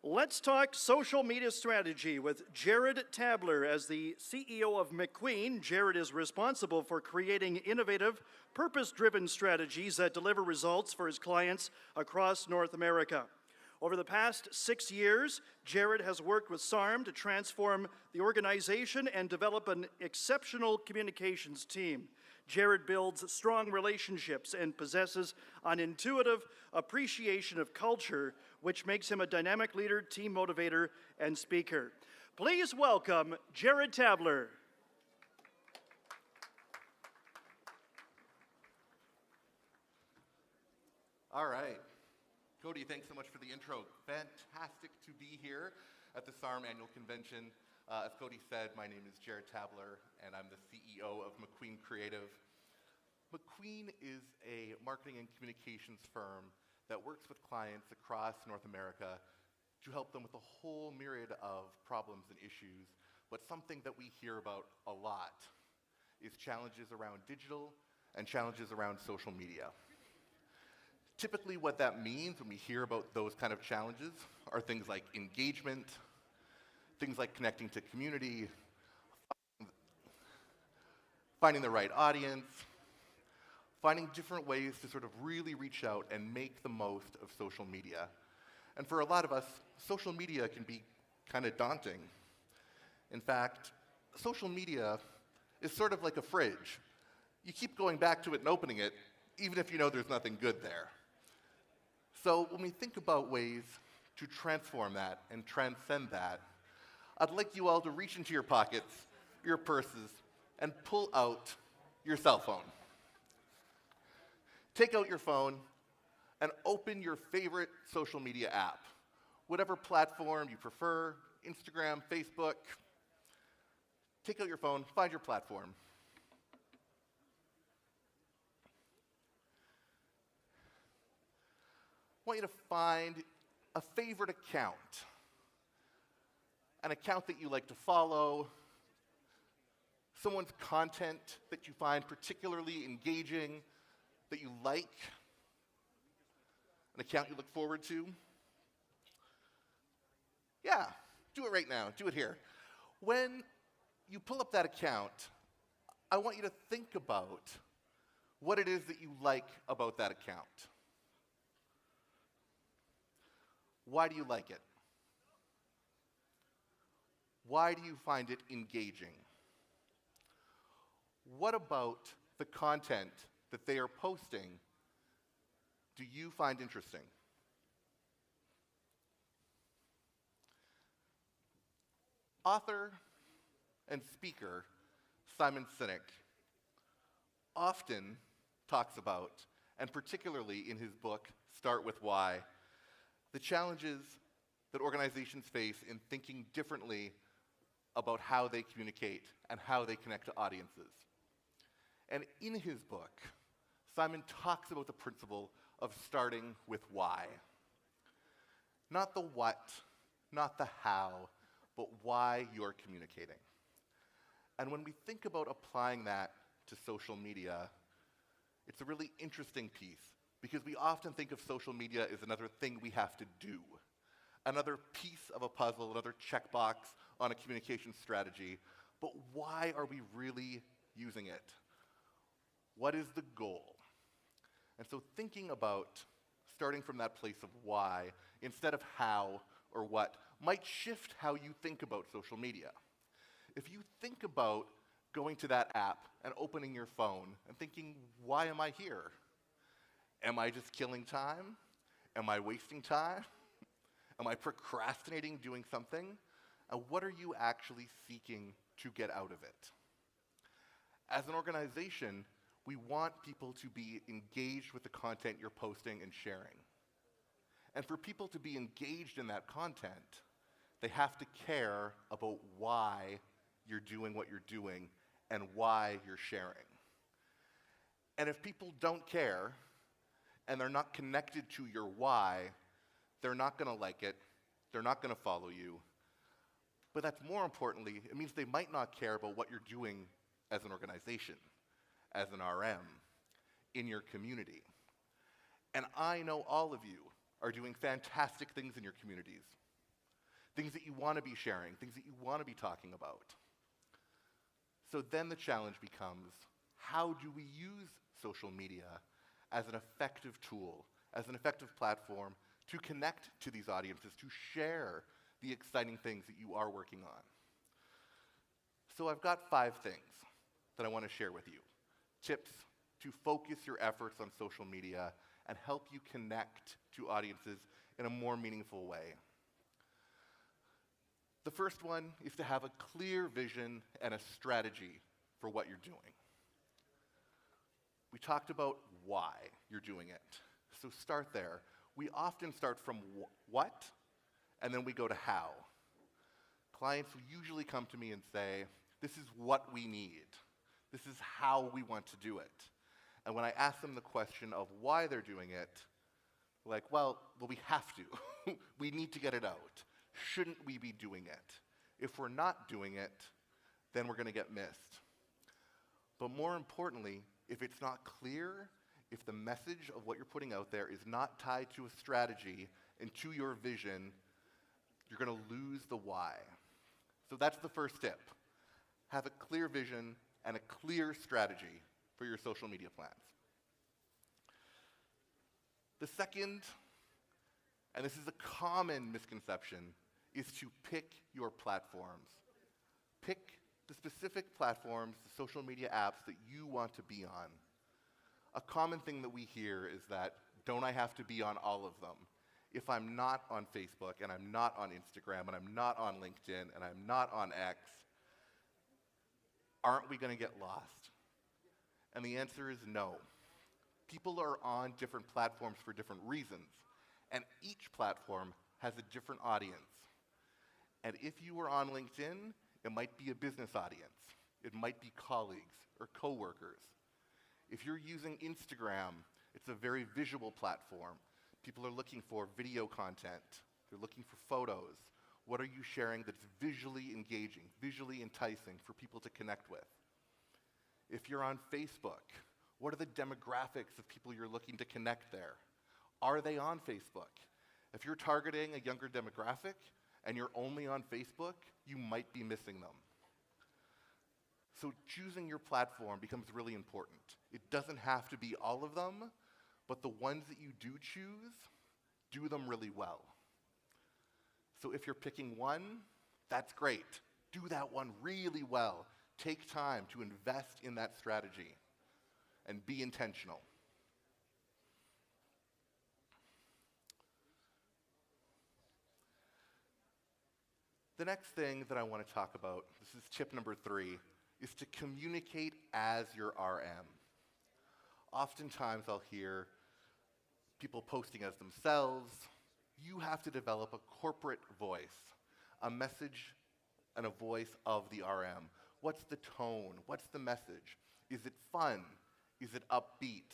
Let's talk social media strategy with Jared Tabler. As the CEO of McQueen, Jared is responsible for creating innovative, purpose-driven strategies that deliver results for his clients across North America. Over the past 6 years, Jared has worked with SARM to transform the organization and develop an exceptional communications team. Jared builds strong relationships and possesses an intuitive appreciation of culture, which makes him a dynamic leader, team motivator, and speaker. Please welcome Jared Tabler. All right. Cody, thanks so much for the intro. Fantastic to be here at the SARM Annual Convention. As Cody said, my name is Jared Tabler, and I'm the CEO of McQueen Creative. McQueen is a marketing and communications firm that works with clients across North America to help them with a whole myriad of problems and issues, but something that we hear about a lot is challenges around digital and challenges around social media. Typically what that means when we hear about those kind of challenges are things like engagement, things like connecting to community, finding the right audience, finding different ways to sort of really reach out and make the most of social media. And for a lot of us, social media can be kind of daunting. In fact, social media is sort of like a fridge. You keep going back to it and opening it, even if you know there's nothing good there. So when we think about ways to transform that and transcend that, I'd like you all to reach into your pockets, your purses, and pull out your cell phone. Take out your phone and open your favorite social media app, whatever platform you prefer, Instagram, Facebook. Take out your phone, find your platform. I want you to find a favorite account, an account that you like to follow, someone's content that you find particularly engaging, that you like, an account you look forward to. Yeah, do it right now, do it here. When you pull up that account, I want you to think about what it is that you like about that account. Why do you like it? Why do you find it engaging? What about the content that they are posting do you find interesting? Author and speaker Simon Sinek often talks about, and particularly in his book, Start With Why, the challenges that organizations face in thinking differently about how they communicate and how they connect to audiences. And in his book, Simon talks about the principle of starting with why. Not the what, not the how, but why you're communicating. And when we think about applying that to social media, it's a really interesting piece, because we often think of social media as another thing we have to do, another piece of a puzzle, another checkbox on a communication strategy. But why are we really using it? What is the goal? And so thinking about starting from that place of why instead of how or what might shift how you think about social media. If you think about going to that app and opening your phone and thinking, why am I here? Am I just killing time? Am I wasting time? Am I procrastinating doing something? And what are you actually seeking to get out of it? As an organization, we want people to be engaged with the content you're posting and sharing. And for people to be engaged in that content, they have to care about why you're doing what you're doing and why you're sharing. And if people don't care and they're not connected to your why, they're not going to like it, they're not going to follow you. But that's more importantly, it means they might not care about what you're doing as an organization, as an RM, in your community. And I know all of you are doing fantastic things in your communities, things that you want to be sharing, things that you want to be talking about. So then the challenge becomes, how do we use social media as an effective tool, as an effective platform to connect to these audiences, to share the exciting things that you are working on? So I've got 5 things that I want to share with you. Tips to focus your efforts on social media and help you connect to audiences in a more meaningful way. The first one is to have a clear vision and a strategy for what you're doing. We talked about why you're doing it. So start there. We often start from what, and then we go to how. Clients usually come to me and say, this is what we need. This is how we want to do it. And when I ask them the question of why they're doing it, like, well, we have to. We need to get it out. Shouldn't we be doing it? If we're not doing it, then we're going to get missed. But more importantly, if it's not clear, if the message of what you're putting out there is not tied to a strategy and to your vision, you're going to lose the why. So that's the first tip. Have a clear vision and a clear strategy for your social media plans. The second, and this is a common misconception, is to pick your platforms. Pick the specific platforms, the social media apps that you want to be on. A common thing that we hear is that, don't I have to be on all of them? If I'm not on Facebook, and I'm not on Instagram, and I'm not on LinkedIn, and I'm not on X, aren't we going to get lost? And the answer is no. People are on different platforms for different reasons, and each platform has a different audience. And if you are on LinkedIn, it might be a business audience. It might be colleagues or coworkers. If you're using Instagram, it's a very visual platform. People are looking for video content. They're looking for photos. What are you sharing that's visually engaging, visually enticing for people to connect with? If you're on Facebook, what are the demographics of people you're looking to connect there? Are they on Facebook? If you're targeting a younger demographic and you're only on Facebook, you might be missing them. So choosing your platform becomes really important. It doesn't have to be all of them, but the ones that you do choose, do them really well. So if you're picking one, that's great. Do that one really well. Take time to invest in that strategy and be intentional. The next thing that I want to talk about, this is tip number 3, is to communicate as your RM. Oftentimes I'll hear people posting as themselves. You have to develop a corporate voice, a message and a voice of the RM. What's the tone? What's the message? Is it fun? Is it upbeat?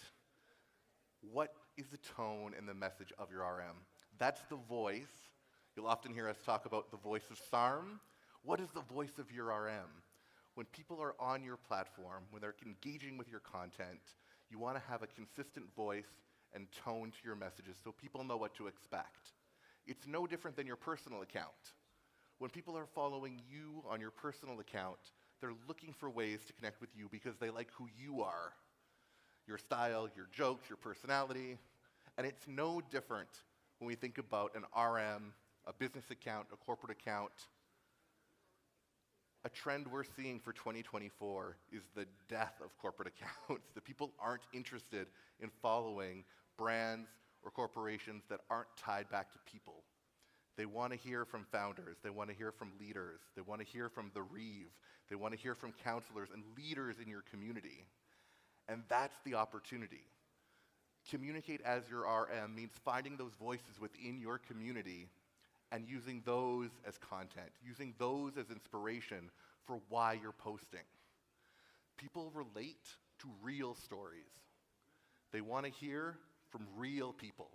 What is the tone and the message of your RM? That's the voice. You'll often hear us talk about the voice of SARM. What is the voice of your RM? When people are on your platform, when they're engaging with your content, you want to have a consistent voice and tone to your messages so people know what to expect. It's no different than your personal account. When people are following you on your personal account, they're looking for ways to connect with you because they like who you are, your style, your jokes, your personality. And it's no different when we think about an RM, a business account, a corporate account. A trend we're seeing for 2024 is the death of corporate accounts. The people aren't interested in following brands or corporations that aren't tied back to people. They want to hear from founders. They want to hear from leaders. They want to hear from the Reeve. They want to hear from counselors and leaders in your community. And that's the opportunity. Communicate as your RM means finding those voices within your community and using those as content, using those as inspiration for why you're posting. People relate to real stories. They want to hear from real people.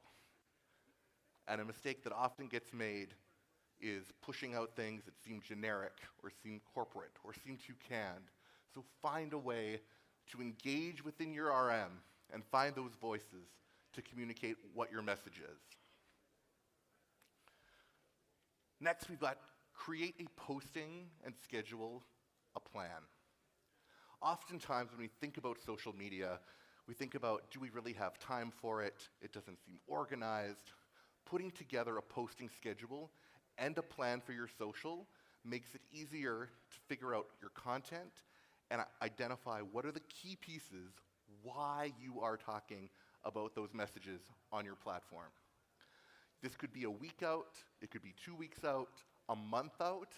And a mistake that often gets made is pushing out things that seem generic or seem corporate or seem too canned. So find a way to engage within your RM and find those voices to communicate what your message is. Next, we've got create a posting and schedule a plan. Oftentimes when we think about social media, we think about, do we really have time for it? It doesn't seem organized. Putting together a posting schedule and a plan for your social makes it easier to figure out your content and identify what are the key pieces why you are talking about those messages on your platform. This could be a week out, it could be 2 weeks out, a month out.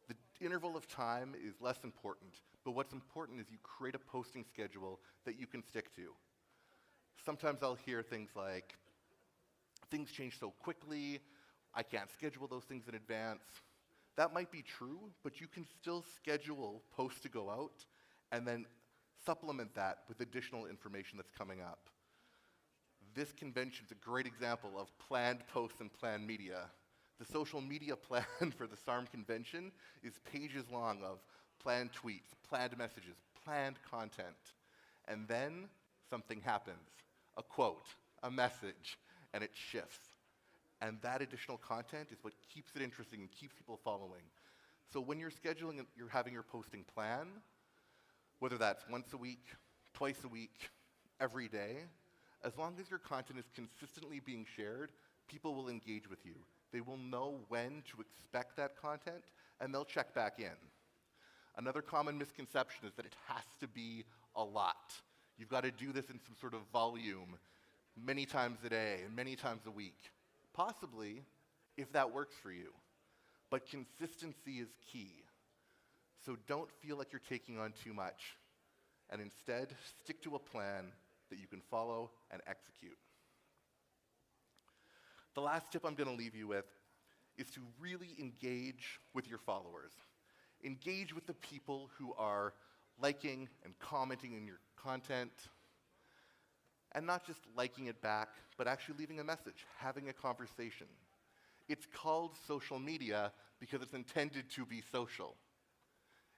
The interval of time is less important, but what's important is you create a posting schedule that you can stick to. Sometimes I'll hear things like, things change so quickly, I can't schedule those things in advance. That might be true, but you can still schedule posts to go out and then supplement that with additional information that's coming up. This convention is a great example of planned posts and planned media. The The social media plan for the SARM convention is pages long of planned tweets, planned messages, planned content. And then something happens, a quote, a message, and it shifts. And that additional content is what keeps it interesting and keeps people following. So when you're scheduling, you're having your posting plan, whether that's once a week, twice a week, every day, as long as your content is consistently being shared, people will engage with you. They will know when to expect that content, and they'll check back in. Another common misconception is that it has to be a lot. You've got to do this in some sort of volume, many times a day and many times a week. Possibly, if that works for you. But consistency is key. So don't feel like you're taking on too much, and instead stick to a plan that you can follow and execute. The last tip I'm going to leave you with is to really engage with your followers. Engage with the people who are liking and commenting on your content, and not just liking it back, but actually leaving a message, having a conversation. It's called social media because it's intended to be social.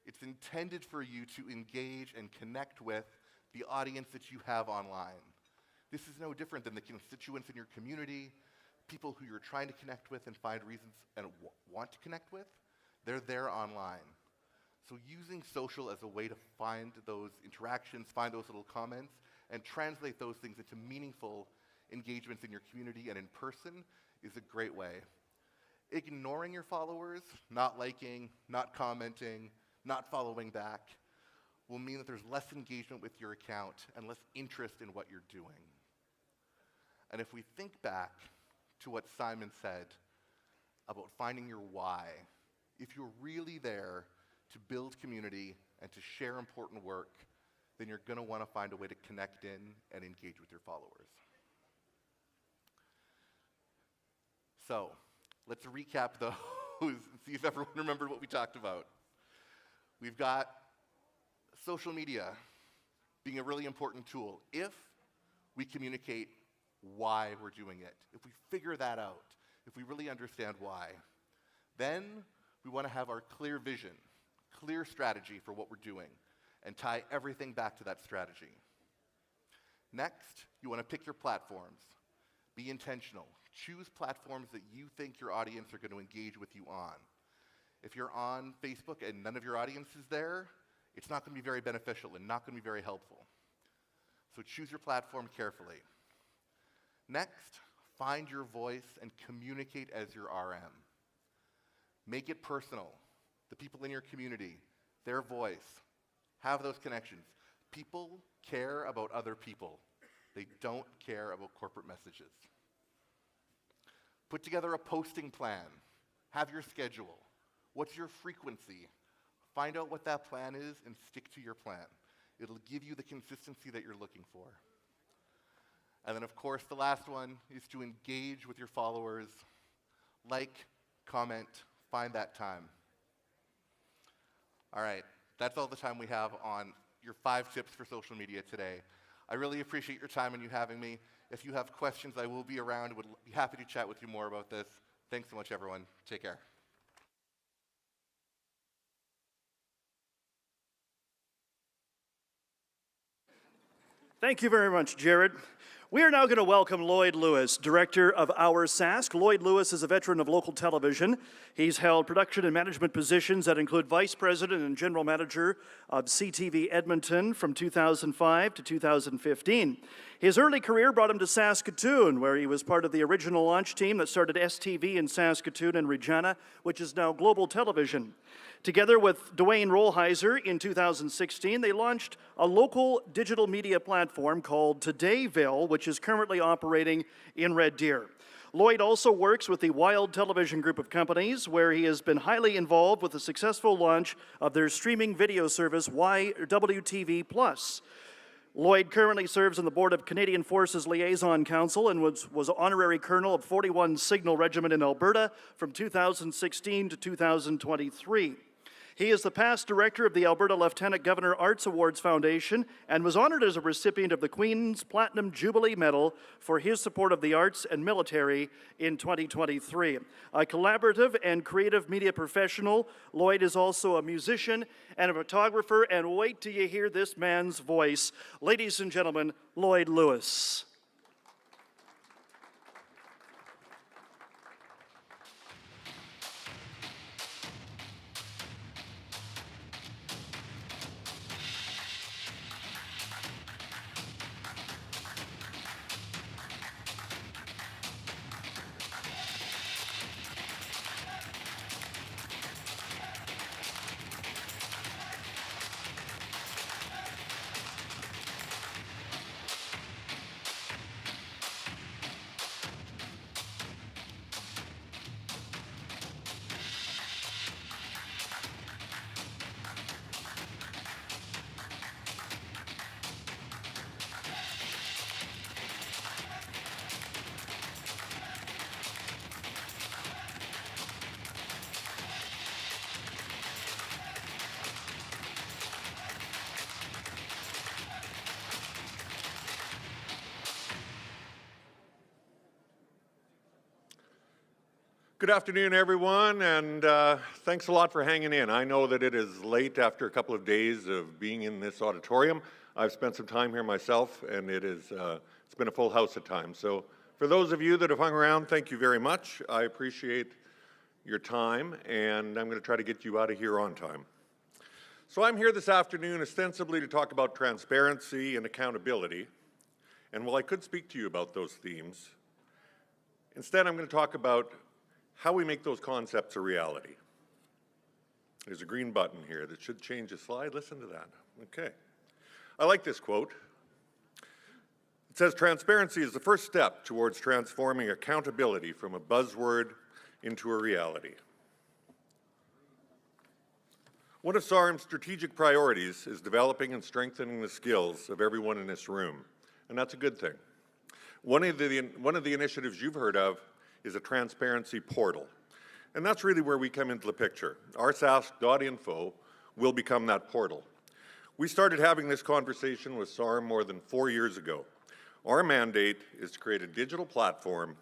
It's intended for you to engage and connect with the audience that you have online. This is no different than the constituents in your community, people who you're trying to connect with and find reasons and want to connect with. They're there online. So using social as a way to find those interactions, find those little comments, and translate those things into meaningful engagements in your community and in person is a great way. Ignoring your followers, not liking, not commenting, not following back, will mean that there's less engagement with your account and less interest in what you're doing. And if we think back to what Simon said about finding your why, if you're really there to build community and to share important work, then you're going to want to find a way to connect in and engage with your followers. So, let's recap those and see if everyone remembered what we talked about. We've got social media being a really important tool if we communicate why we're doing it. If we figure that out, if we really understand why, then we want to have our clear vision, clear strategy for what we're doing, and tie everything back to that strategy. Next, you want to pick your platforms. Be intentional. Choose platforms that you think your audience are going to engage with you on. If you're on Facebook and none of your audience is there, it's not going to be very beneficial and not going to be very helpful. So choose your platform carefully. Next, find your voice and communicate as your RM. Make it personal. The people in your community, their voice. Have those connections. People care about other people. They don't care about corporate messages. Put together a posting plan. Have your schedule. What's your frequency? Find out what that plan is and stick to your plan. It'll give you the consistency that you're looking for. And then, of course, the last one is to engage with your followers. Like, comment, find that time. All right, that's all the time we have on your 5 tips for social media today. I really appreciate your time and you having me. If you have questions, I will be around. Would be happy to chat with you more about this. Thanks so much, everyone. Take care. Thank you very much, Jared. We are now going to welcome Lloyd Lewis, Director of Our Sask. Lloyd Lewis is a veteran of local television. He's held production and management positions that include Vice President and General Manager of CTV Edmonton from 2005 to 2015. His early career brought him to Saskatoon, where he was part of the original launch team that started STV in Saskatoon and Regina, which is now Global Television. Together with Dwayne Rollheiser in 2016, they launched a local digital media platform called Todayville, which is currently operating in Red Deer. Lloyd also works with the Wild Television Group of companies, where he has been highly involved with the successful launch of their streaming video service, WTV+. Lloyd currently serves on the board of Canadian Forces Liaison Council and was honorary colonel of 41 Signal Regiment in Alberta from 2016 to 2023. He is the past director of the Alberta Lieutenant Governor Arts Awards Foundation and was honored as a recipient of the Queen's Platinum Jubilee Medal for his support of the arts and military in 2023. A collaborative and creative media professional, Lloyd is also a musician and a photographer, and wait till you hear this man's voice. Ladies and gentlemen, Lloyd Lewis. Good afternoon, everyone, and thanks a lot for hanging in. I know that it is late after a couple of days of being in this auditorium. I've spent some time here myself, and it's been a full house at times. So for those of you that have hung around, thank you very much. I appreciate your time, and I'm going to try to get you out of here on time. So I'm here this afternoon ostensibly to talk about transparency and accountability. And while I could speak to you about those themes, instead I'm going to talk about how we make those concepts a reality. There's a green button here that should change the slide. Listen to that. Okay. I like this quote. It says, "Transparency is the first step towards transforming accountability from a buzzword into a reality." One of SARM's strategic priorities is developing and strengthening the skills of everyone in this room, and that's a good thing. One of the initiatives you've heard of is a transparency portal. And that's really where we come into the picture. rsask.info will become that portal. We started having this conversation with SARM more than 4 years ago. Our mandate is to create a digital platform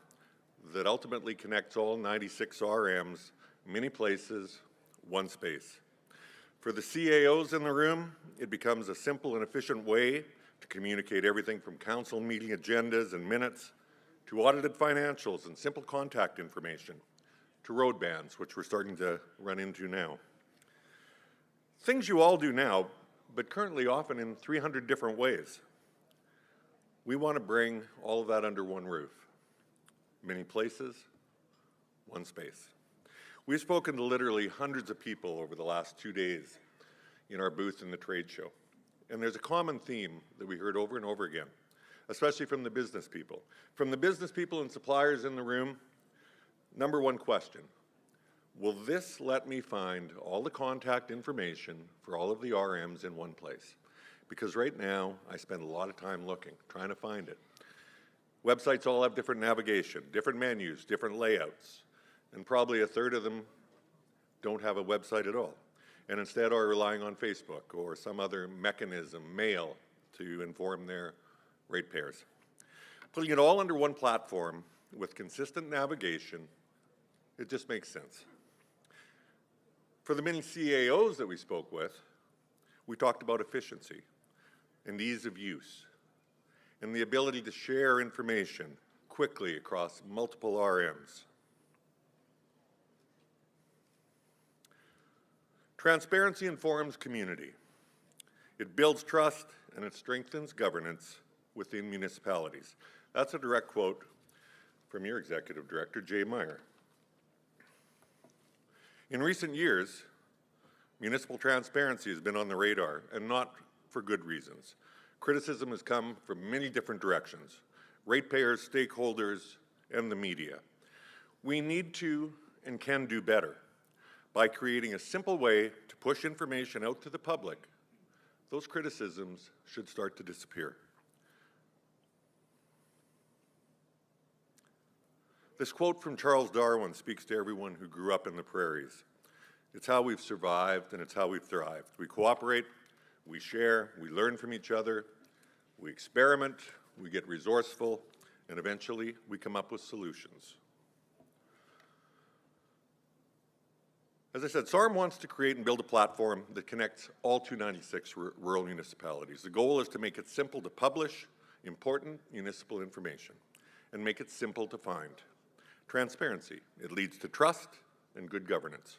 that ultimately connects all 96 RMs, many places, one space. For the CAOs in the room, it becomes a simple and efficient way to communicate everything from council meeting agendas and minutes to audited financials and simple contact information, to road bans, which we're starting to run into now. Things you all do now, but currently often in 300 different ways. We want to bring all of that under one roof. Many places, one space. We've spoken to literally hundreds of people over the last 2 days in our booth in the trade show. And there's a common theme that we heard over and over again, especially from the business people. From the business people and suppliers in the room, number one question, will this let me find all the contact information for all of the RMs in one place? Because right now, I spend a lot of time looking, trying to find it. Websites all have different navigation, different menus, different layouts, and probably a third of them don't have a website at all, and instead are relying on Facebook or some other mechanism, mail, to inform their ratepayers. Putting it all under one platform with consistent navigation, it just makes sense. For the many CAOs that we spoke with, we talked about efficiency and ease of use and the ability to share information quickly across multiple RMs. Transparency informs community. It builds trust and it strengthens governance within municipalities. That's a direct quote from your Executive Director, Jay Meyer. In recent years, municipal transparency has been on the radar, and not for good reasons. Criticism has come from many different directions: ratepayers, stakeholders, and the media. We need to and can do better by creating a simple way to push information out to the public. Those criticisms should start to disappear. This quote from Charles Darwin speaks to everyone who grew up in the prairies. It's how we've survived and it's how we've thrived. We cooperate, we share, we learn from each other, we experiment, we get resourceful, and eventually we come up with solutions. As I said, SARM wants to create and build a platform that connects all 296 rural municipalities. The goal is to make it simple to publish important municipal information and make it simple to find. Transparency. It leads to trust and good governance.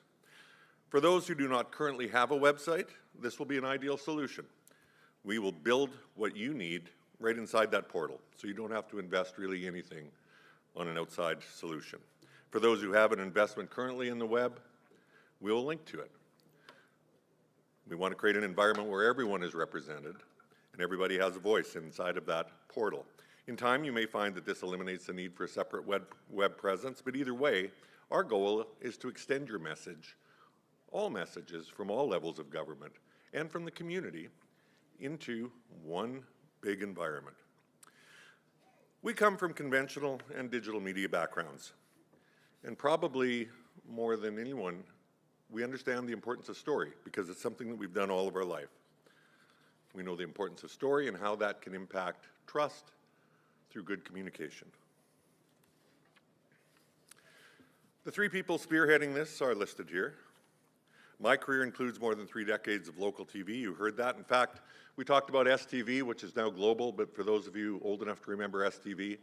For those who do not currently have a website, this will be an ideal solution. We will build what you need right inside that portal, so you don't have to invest really anything on an outside solution. For those who have an investment currently in the web, we will link to it. We want to create an environment where everyone is represented and everybody has a voice inside of that portal. In time, you may find that this eliminates the need for a separate web presence, but either way, our goal is to extend your message, all messages from all levels of government and from the community, into one big environment. We come from conventional and digital media backgrounds, and probably more than anyone, we understand the importance of story because it's something that we've done all of our life. We know the importance of story and how that can impact trust through good communication. The three people spearheading this are listed here. My career includes more than 3 decades of local TV. You heard that. In fact, we talked about STV, which is now global, but for those of you old enough to remember STV,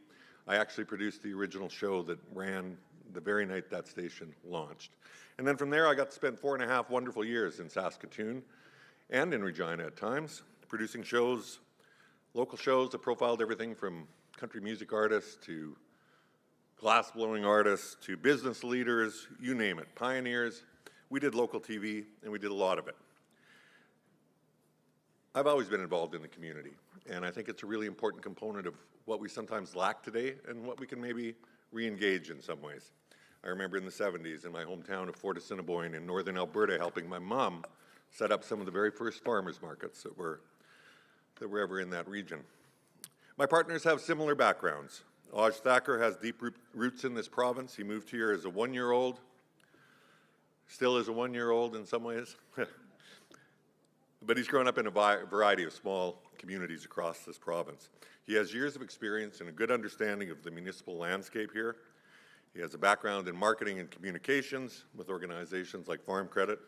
I actually produced the original show that ran the very night that station launched. And then from there, I got to spend 4.5 wonderful years in Saskatoon and in Regina at times, producing shows, local shows that profiled everything from country music artists to glass-blowing artists to business leaders, you name it, pioneers. We did local TV, and we did a lot of it. I've always been involved in the community, and I think it's a really important component of what we sometimes lack today and what we can maybe re-engage in some ways. I remember in the 70s in my hometown of Fort Assiniboine in northern Alberta helping my mom set up some of the very first farmers markets that were ever in that region. My partners have similar backgrounds. Aj Thacker has deep roots in this province. He moved here as a 1-year-old, still is a 1-year-old in some ways. But he's grown up in a variety of small communities across this province. He has years of experience and a good understanding of the municipal landscape here. He has a background in marketing and communications with organizations like Farm Credit,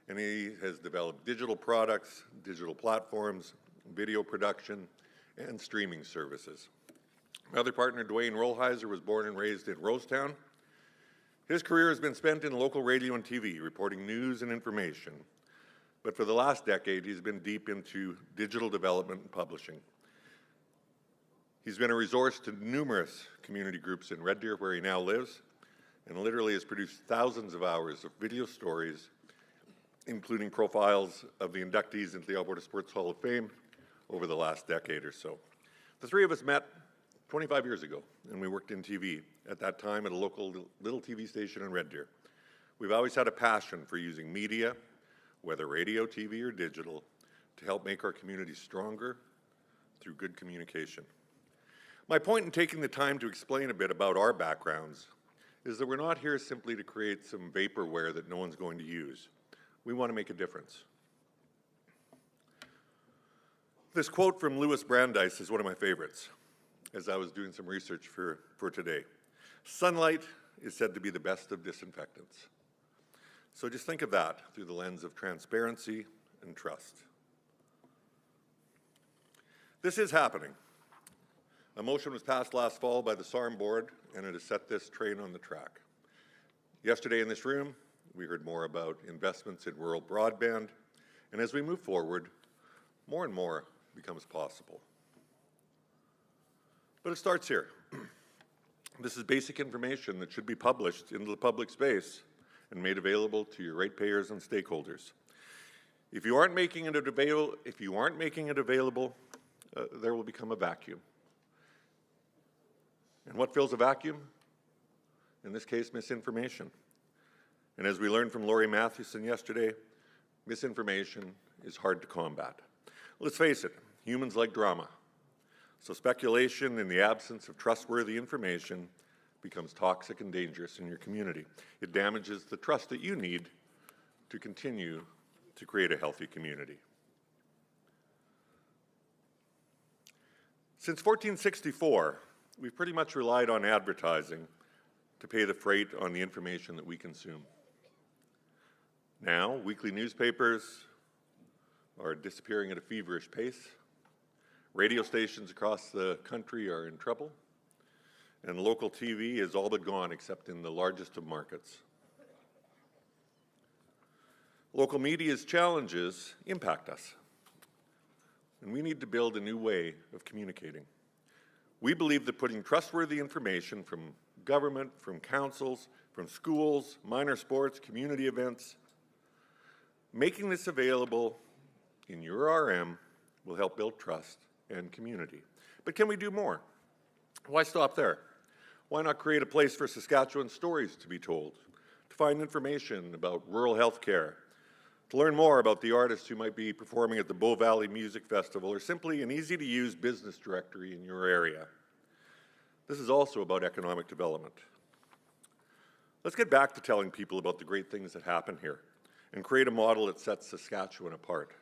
and he has developed digital products, digital platforms, video production, and streaming services. My other partner, Dwayne Rollheiser, was born and raised in Rosetown. His career has been spent in local radio and TV, reporting news and information. But for the last decade, he's been deep into digital development and publishing. He's been a resource to numerous community groups in Red Deer, where he now lives, and literally has produced thousands of hours of video stories, including profiles of the inductees into the Alberta Sports Hall of Fame over the last decade or so. The three of us met 25 years ago, and we worked in TV, at that time at a local little TV station in Red Deer. We've always had a passion for using media, whether radio, TV, or digital, to help make our communities stronger through good communication. My point in taking the time to explain a bit about our backgrounds is that we're not here simply to create some vaporware that no one's going to use. We want to make a difference. This quote from Louis Brandeis is one of my favorites, as I was doing some research for today. Sunlight is said to be the best of disinfectants. So just think of that through the lens of transparency and trust. This is happening. A motion was passed last fall by the SARM board, and it has set this train on the track. Yesterday in this room, we heard more about investments in rural broadband, and as we move forward, more and more becomes possible. But it starts here. This is basic information that should be published into the public space and made available to your ratepayers and stakeholders. If you aren't making it available, there will become a vacuum. And what fills a vacuum? In this case, misinformation. And as we learned from Laurie Mathewson yesterday, misinformation is hard to combat. Let's face it, humans like drama. So speculation in the absence of trustworthy information becomes toxic and dangerous in your community. It damages the trust that you need to continue to create a healthy community. Since 1464, we've pretty much relied on advertising to pay the freight on the information that we consume. Now, weekly newspapers are disappearing at a feverish pace. Radio stations across the country are in trouble, and local TV is all but gone except in the largest of markets. Local media's challenges impact us, and we need to build a new way of communicating. We believe that putting trustworthy information from government, from councils, from schools, minor sports, community events, making this available in your RM will help build trust and community. But can we do more? Why stop there? Why not create a place for Saskatchewan stories to be told, to find information about rural health care, to learn more about the artists who might be performing at the Bow Valley Music Festival, or simply an easy-to-use business directory in your area? This is also about economic development. Let's get back to telling people about the great things that happen here and create a model that sets Saskatchewan apart.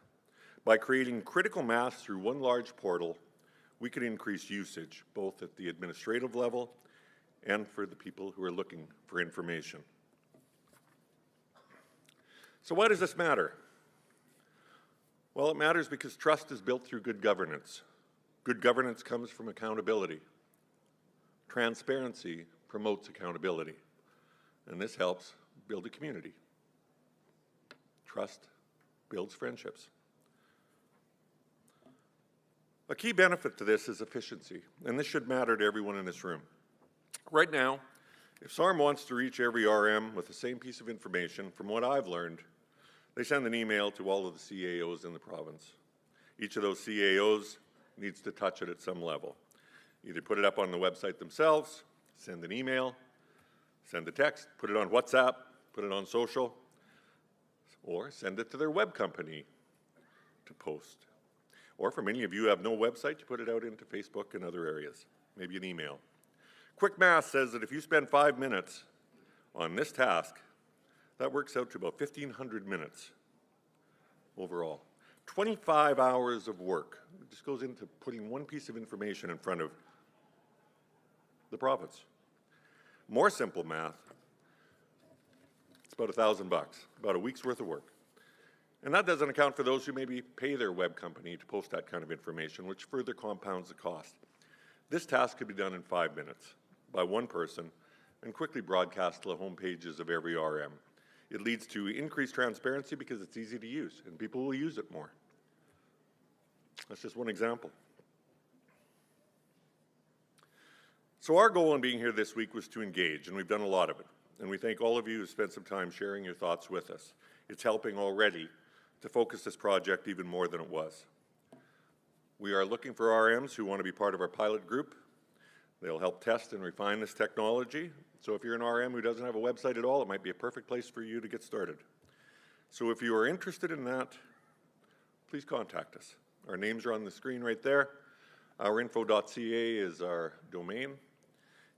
By creating critical mass through one large portal, we can increase usage, both at the administrative level and for the people who are looking for information. So why does this matter? Well, it matters because trust is built through good governance. Good governance comes from accountability. Transparency promotes accountability, and this helps build a community. Trust builds friendships. A key benefit to this is efficiency, and this should matter to everyone in this room. Right now, if SARM wants to reach every RM with the same piece of information, from what I've learned, they send an email to all of the CAOs in the province. Each of those CAOs needs to touch it at some level. Either put it up on the website themselves, send an email, send a text, put it on WhatsApp, put it on social, or send it to their web company to post. Or for many of you who have no website, you put it out into Facebook and other areas, maybe an email. Quick math says that if you spend 5 minutes on this task, that works out to about 1,500 minutes overall. 25 hours of work. It just goes into putting one piece of information in front of the province. More simple math, it's about $1,000 bucks, about a week's worth of work. And that doesn't account for those who maybe pay their web company to post that kind of information, which further compounds the cost. This task could be done in 5 minutes by one person and quickly broadcast to the home pages of every RM. It leads to increased transparency because it's easy to use and people will use it more. That's just one example. So our goal in being here this week was to engage, and we've done a lot of it. And we thank all of you who spent some time sharing your thoughts with us. It's helping already to focus this project even more than it was. We are looking for RMs who want to be part of our pilot group. They'll help test and refine this technology. So if you're an RM who doesn't have a website at all, it might be a perfect place for you to get started. So if you are interested in that, please contact us. Our names are on the screen right there. Ourinfo.ca is our domain,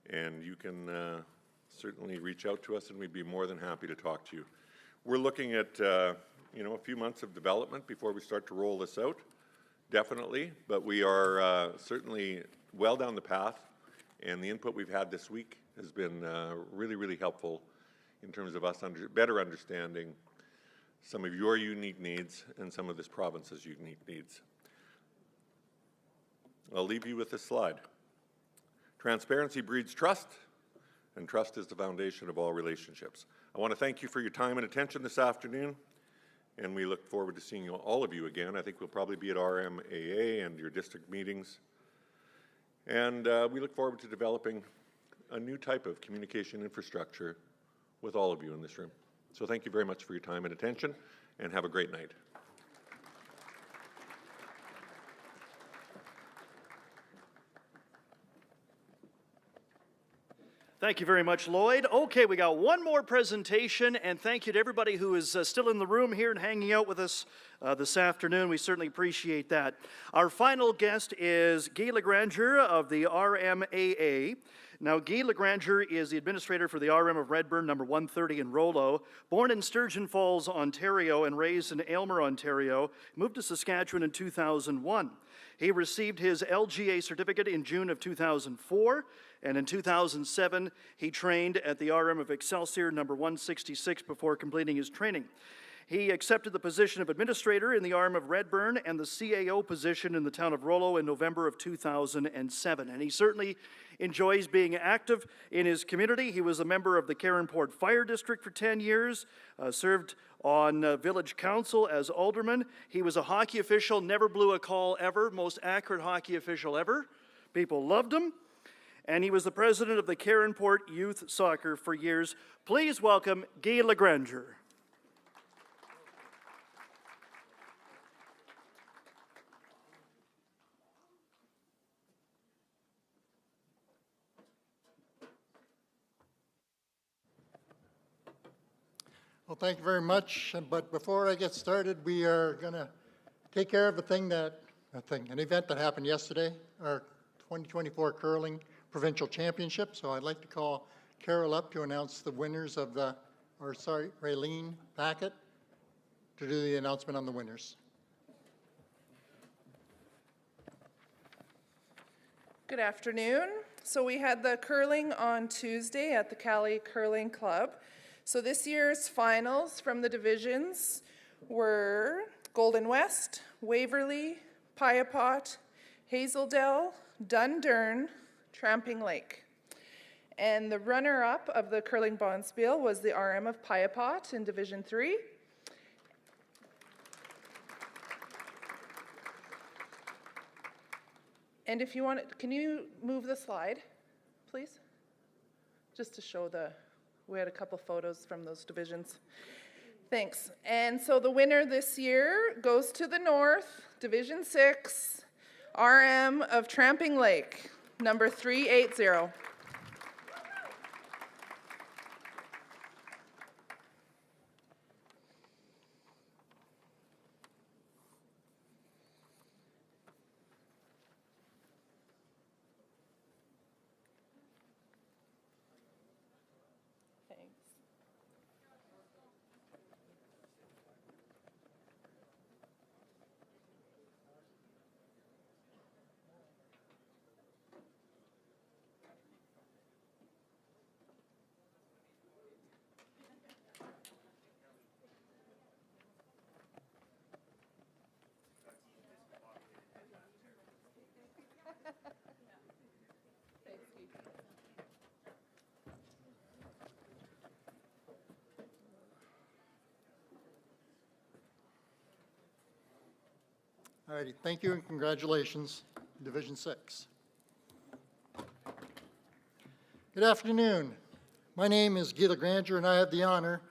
and you can certainly reach out to us and we'd be more than happy to talk to you. We're looking at a few months of development before we start to roll this out, definitely, but we are certainly well down the path, and the input we've had this week has been really, really helpful in terms of us better understanding some of your unique needs and some of this province's unique needs. I'll leave you with this slide. Transparency breeds trust, and trust is the foundation of all relationships. I want to thank you for your time and attention this afternoon, and we look forward to seeing all of you again. I think we'll probably be at RMAA and your district meetings. And we look forward to developing a new type of communication infrastructure with all of you in this room. So thank you very much for your time and attention, and have a great night. Thank you very much, Lloyd. Okay, we got one more presentation, and thank you to everybody who is still in the room here and hanging out with us this afternoon. We certainly appreciate that. Our final guest is Guy Legranger of the RMAA. Now, Guy Legranger is the administrator for the RM of Redburn, number 130 in Rollo. Born in Sturgeon Falls, Ontario, and raised in Aylmer, Ontario, moved to Saskatchewan in 2001. He received his LGA certificate in June of 2004, and in 2007, he trained at the RM of Excelsior, number 166, before completing his training. He accepted the position of administrator in the RM of Redburn and the CAO position in the town of Rollo in November of 2007. And he certainly enjoys being active in his community. He was a member of the Caronport Fire District for 10 years, served on village council as alderman. He was a hockey official, never blew a call ever, most accurate hockey official ever. People loved him. And he was the president of the Caronport Youth Soccer for years. Please welcome Guy Legranger. Well, thank you very much. But before I get started, we are going to take care of an event that happened yesterday, our 2024 Curling Provincial Championship. So I'd like to call Carol up to announce the winners of Raylene Packett, to do the announcement on the winners. Good afternoon. So we had the curling on Tuesday at the Cali Curling Club. So this year's finals from the divisions were Golden West, Waverley, Piapot, Hazeldale, Dundurn, Tramping Lake. And the runner-up of the curling bonspiel was the RM of Piapot in Division 3. And if you want it, can you move the slide, please? Just to show we had a couple photos from those divisions. Thanks. And so the winner this year goes to the north, Division 6, RM of Tramping Lake, number 380. All righty, thank you and congratulations, Division 6. Good afternoon. My name is Guy Legranger, and I have the honor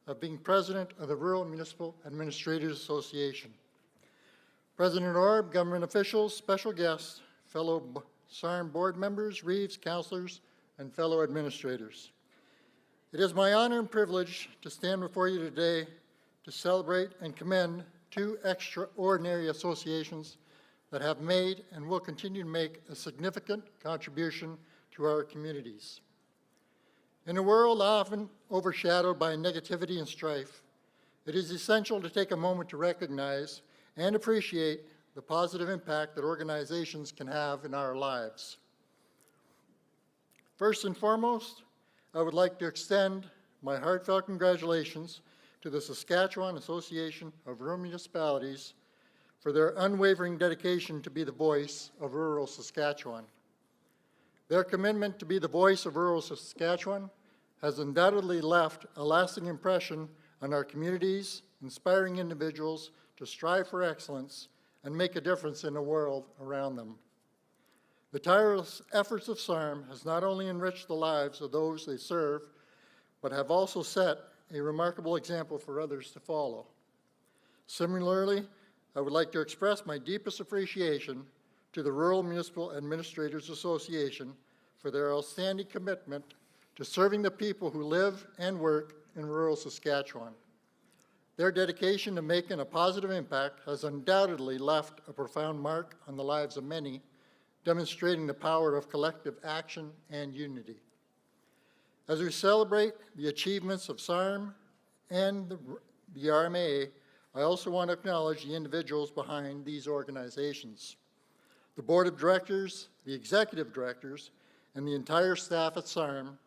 of being president of the Rural Municipal Administrators Association. President Orb, government officials, special guests, fellow SARM board members, Reeves, councilors, and fellow administrators. It is my honor and privilege to stand before you today to celebrate and commend two extraordinary associations that have made and will continue to make a significant contribution to our communities. In a world often overshadowed by negativity and strife, it is essential to take a moment to recognize and appreciate the positive impact that organizations can have in our lives. First and foremost, I would like to extend my heartfelt congratulations to the Saskatchewan Association of Rural Municipalities for their unwavering dedication to be the voice of rural Saskatchewan. Their commitment to be the voice of rural Saskatchewan has undoubtedly left a lasting impression on our communities, inspiring individuals to strive for excellence and make a difference in the world around them. The tireless efforts of SARM has not only enriched the lives of those they serve, but have also set a remarkable example for others to follow. Similarly, I would like to express my deepest appreciation to the Rural Municipal Administrators Association for their outstanding commitment to serving the people who live and work in rural Saskatchewan. Their dedication to making a positive impact has undoubtedly left a profound mark on the lives of many, demonstrating the power of collective action and unity. As we celebrate the achievements of SARM and the RMA, I also want to acknowledge the individuals behind these organizations. The Board of Directors, the Executive Directors, and the entire staff at SARM.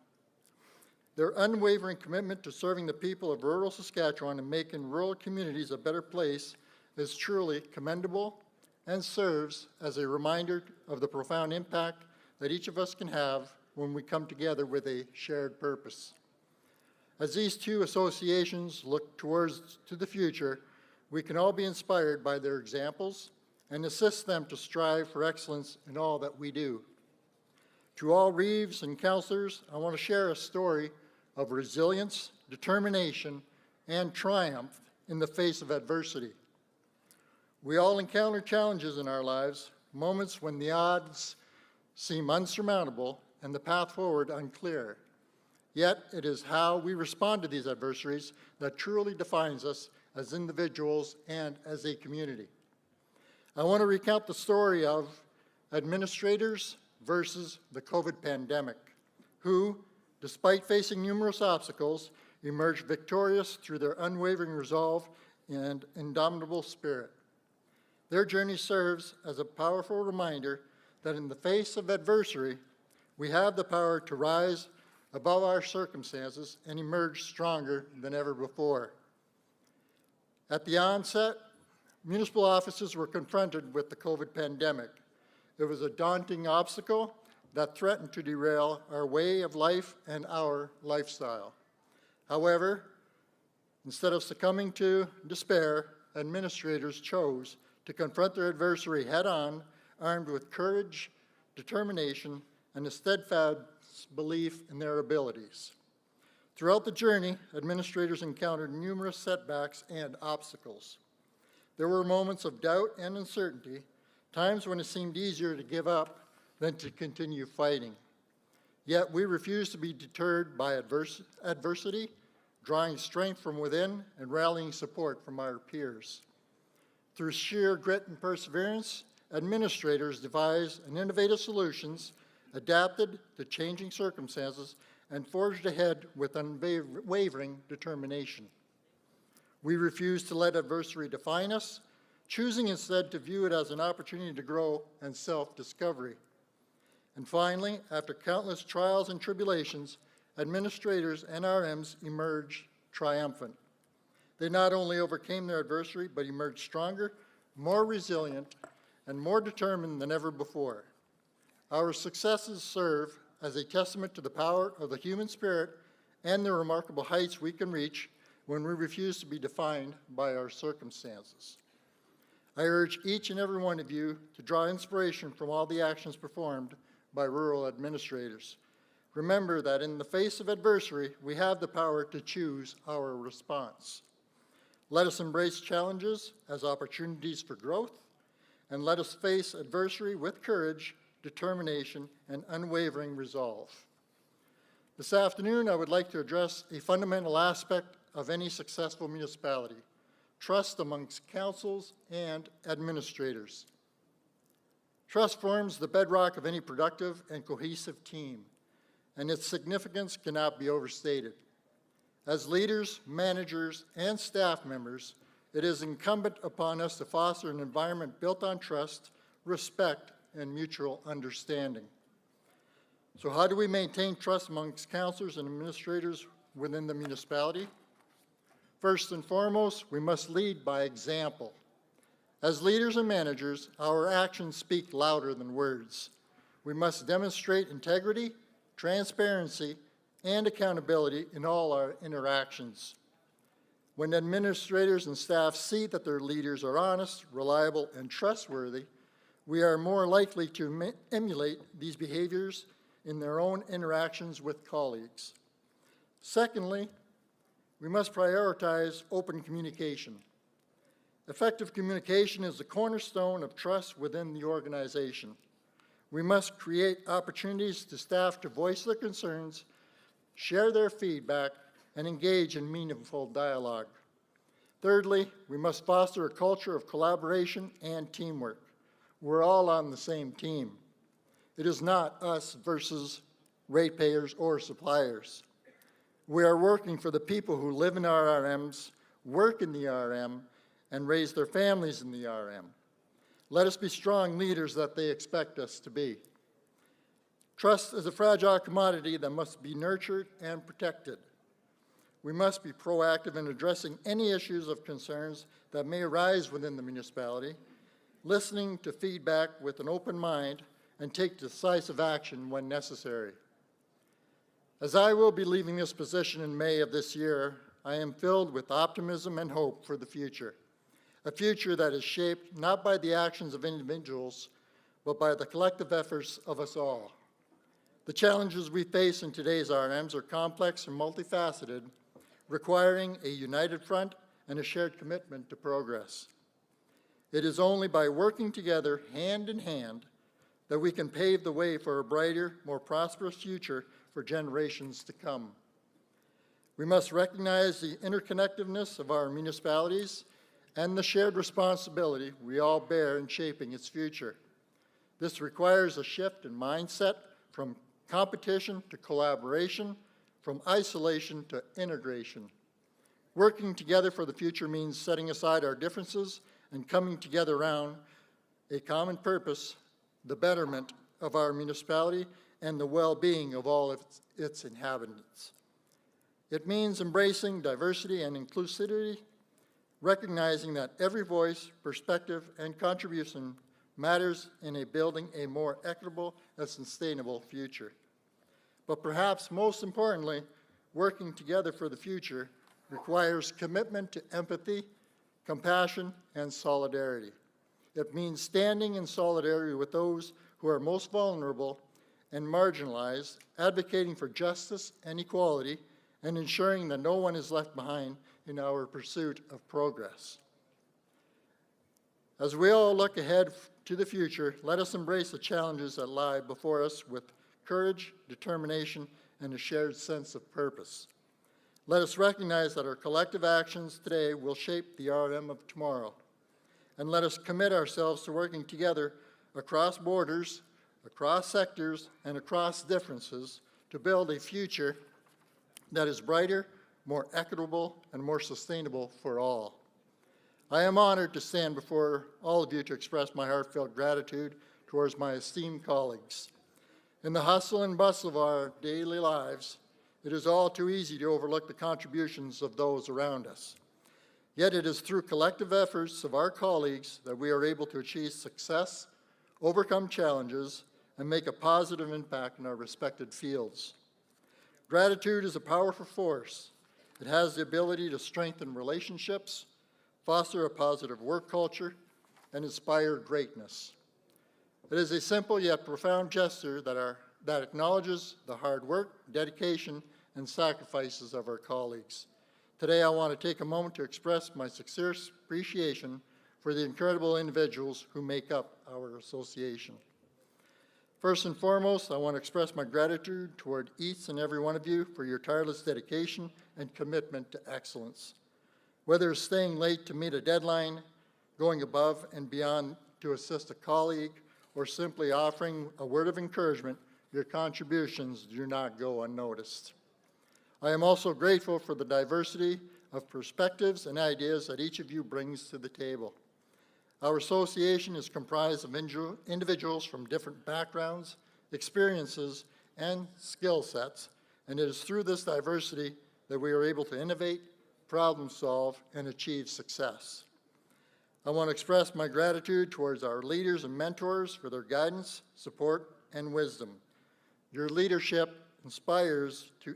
Their unwavering commitment to serving the people of rural Saskatchewan and making rural communities a better place is truly commendable and serves as a reminder of the profound impact that each of us can have when we come together with a shared purpose. As these two associations look towards to the future, we can all be inspired by their examples and assist them to strive for excellence in all that we do. To all Reeves and councillors, I want to share a story of resilience, determination, and triumph in the face of adversity. We all encounter challenges in our lives, moments when the odds seem unsurmountable and the path forward unclear. Yet it is how we respond to these adversaries that truly defines us as individuals and as a community. I want to recount the story of administrators versus the COVID pandemic, who, despite facing numerous obstacles, emerged victorious through their unwavering resolve and indomitable spirit. Their journey serves as a powerful reminder that in the face of adversity, we have the power to rise above our circumstances and emerge stronger than ever before. At the onset, municipal offices were confronted with the COVID pandemic. It was a daunting obstacle that threatened to derail our way of life and our lifestyle. However, instead of succumbing to despair, administrators chose to confront their adversary head-on, armed with courage, determination, and a steadfast belief in their abilities. Throughout the journey, administrators encountered numerous setbacks and obstacles. There were moments of doubt and uncertainty, times when it seemed easier to give up than to continue fighting. Yet we refused to be deterred by adversity, drawing strength from within and rallying support from our peers. Through sheer grit and perseverance, administrators devised innovative solutions, adapted to changing circumstances, and forged ahead with unwavering determination. We refused to let adversity define us, choosing instead to view it as an opportunity to grow and self-discovery. And finally, after countless trials and tribulations, administrators and RMs emerged triumphant. They not only overcame their adversity, but emerged stronger, more resilient, and more determined than ever before. Our successes serve as a testament to the power of the human spirit and the remarkable heights we can reach when we refuse to be defined by our circumstances. I urge each and every one of you to draw inspiration from all the actions performed by rural administrators. Remember that in the face of adversity, we have the power to choose our response. Let us embrace challenges as opportunities for growth, and let us face adversity with courage, determination, and unwavering resolve. This afternoon, I would like to address a fundamental aspect of any successful municipality: trust amongst councils and administrators. Trust forms the bedrock of any productive and cohesive team, and its significance cannot be overstated. As leaders, managers, and staff members, it is incumbent upon us to foster an environment built on trust, respect, and mutual understanding. So how do we maintain trust amongst councillors and administrators within the municipality? First and foremost, we must lead by example. As leaders and managers, our actions speak louder than words. We must demonstrate integrity, transparency, and accountability in all our interactions. When administrators and staff see that their leaders are honest, reliable, and trustworthy, we are more likely to emulate these behaviors in their own interactions with colleagues. Secondly, we must prioritize open communication. Effective communication is the cornerstone of trust within the organization. We must create opportunities to staff to voice their concerns, share their feedback, and engage in meaningful dialogue. Thirdly, we must foster a culture of collaboration and teamwork. We're all on the same team. It is not us versus ratepayers or suppliers. We are working for the people who live in our RMs, work in the RM, and raise their families in the RM. Let us be strong leaders that they expect us to be. Trust is a fragile commodity that must be nurtured and protected. We must be proactive in addressing any issues of concerns that may arise within the municipality, listening to feedback with an open mind, and take decisive action when necessary. As I will be leaving this position in May of this year, I am filled with optimism and hope for the future, a future that is shaped not by the actions of individuals, but by the collective efforts of us all. The challenges we face in today's RMs are complex and multifaceted, requiring a united front and a shared commitment to progress. It is only by working together, hand in hand, that we can pave the way for a brighter, more prosperous future for generations to come. We must recognize the interconnectedness of our municipalities and the shared responsibility we all bear in shaping its future. This requires a shift in mindset from competition to collaboration, from isolation to integration. Working together for the future means setting aside our differences and coming together around a common purpose, the betterment of our municipality and the well-being of all of its inhabitants. It means embracing diversity and inclusivity, recognizing that every voice, perspective, and contribution matters in building a more equitable and sustainable future. But perhaps most importantly, working together for the future requires commitment to empathy, compassion, and solidarity. It means standing in solidarity with those who are most vulnerable and marginalized, advocating for justice and equality, and ensuring that no one is left behind in our pursuit of progress. As we all look ahead to the future, let us embrace the challenges that lie before us with courage, determination, and a shared sense of purpose. Let us recognize that our collective actions today will shape the RM of tomorrow. And let us commit ourselves to working together across borders, across sectors, and across differences to build a future that is brighter, more equitable, and more sustainable for all. I am honored to stand before all of you to express my heartfelt gratitude towards my esteemed colleagues. In the hustle and bustle of our daily lives, it is all too easy to overlook the contributions of those around us. Yet it is through collective efforts of our colleagues that we are able to achieve success, overcome challenges, and make a positive impact in our respected fields. Gratitude is a powerful force. It has the ability to strengthen relationships, foster a positive work culture, and inspire greatness. It is a simple yet profound gesture that acknowledges the hard work, dedication, and sacrifices of our colleagues. Today, I want to take a moment to express my sincere appreciation for the incredible individuals who make up our association. First and foremost, I want to express my gratitude toward each and every one of you for your tireless dedication and commitment to excellence. Whether it's staying late to meet a deadline, going above and beyond to assist a colleague, or simply offering a word of encouragement, your contributions do not go unnoticed. I am also grateful for the diversity of perspectives and ideas that each of you brings to the table. Our association is comprised of individuals from different backgrounds, experiences, and skill sets, and it is through this diversity that we are able to innovate, problem solve, and achieve success. I want to express my gratitude towards our leaders and mentors for their guidance, support, and wisdom. Your leadership inspires to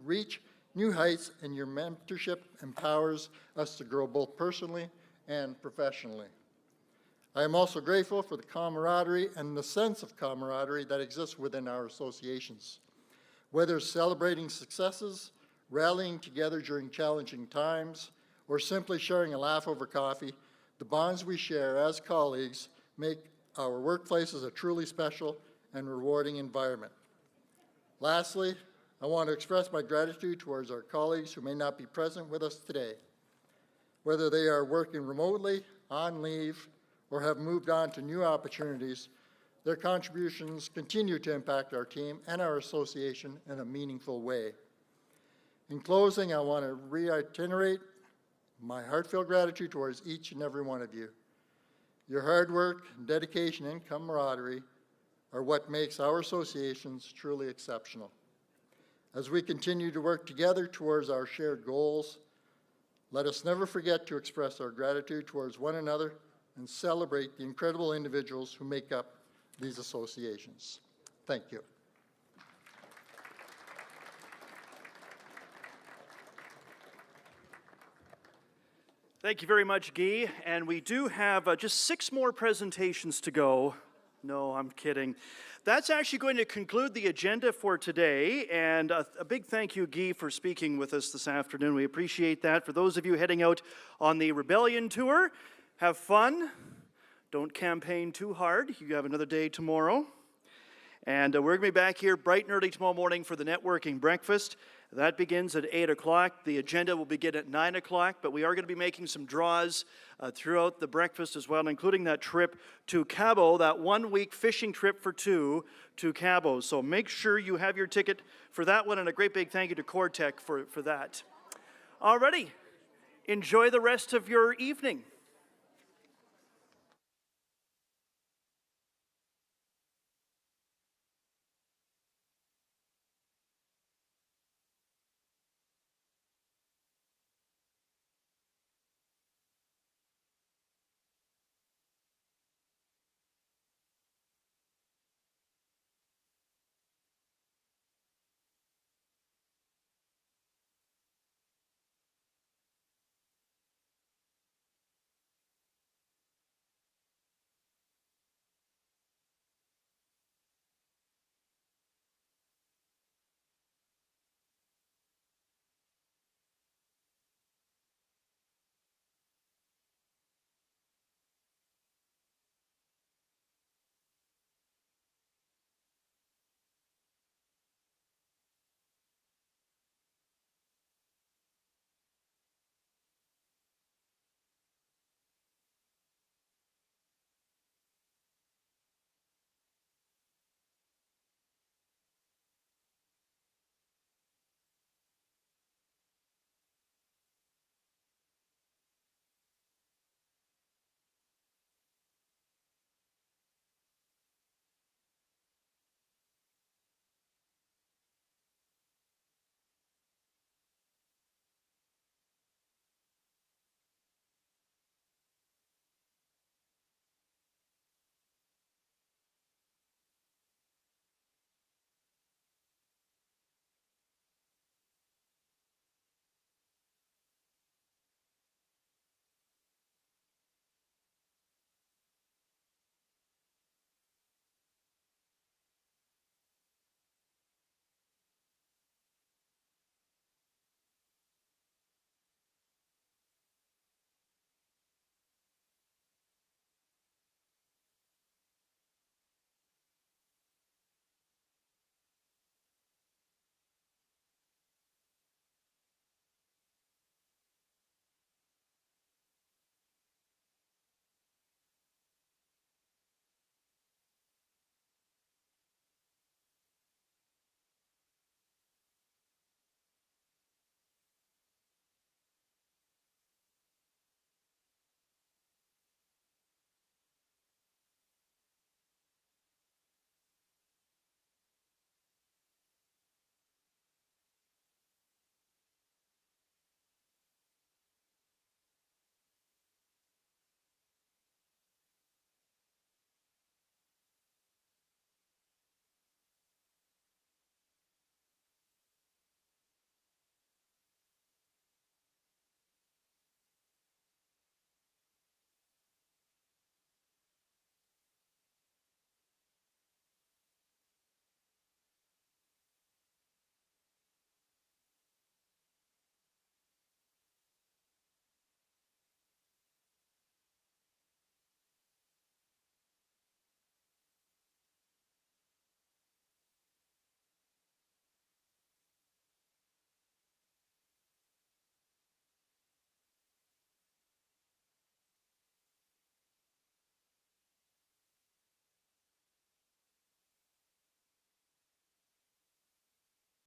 reach new heights, and your mentorship empowers us to grow both personally and professionally. I am also grateful for the camaraderie and the sense of camaraderie that exists within our associations. Whether celebrating successes, rallying together during challenging times, or simply sharing a laugh over coffee, the bonds we share as colleagues make our workplaces a truly special and rewarding environment. Lastly, I want to express my gratitude towards our colleagues who may not be present with us today. Whether they are working remotely, on leave, or have moved on to new opportunities, Their contributions continue to impact our team and our association in a meaningful way. In closing, I want to reiterate my heartfelt gratitude towards each and every one of you. Your hard work, dedication, and camaraderie are what makes our associations truly exceptional. As we continue to work together towards our shared goals, let us never forget to express our gratitude towards one another and celebrate the incredible individuals who make up these associations. Thank you. Thank you very much, Guy. And we do have just 6 more presentations to go. No, I'm kidding. That's actually going to conclude the agenda for today. And a big thank you, Guy, for speaking with us this afternoon. We appreciate that. For those of you heading out on the Rebellion Tour, have fun. Don't campaign too hard. You have another day tomorrow. And we're going to be back here bright and early tomorrow morning for the networking breakfast. That begins at 8 o'clock. The agenda will begin at 9 o'clock, but we are going to be making some draws throughout the breakfast as well, including that trip to Cabo, that 1-week fishing trip for 2 to Cabo. So make sure you have your ticket for that one, and a great big thank you to Cortec for that. Alrighty, enjoy the rest of your evening.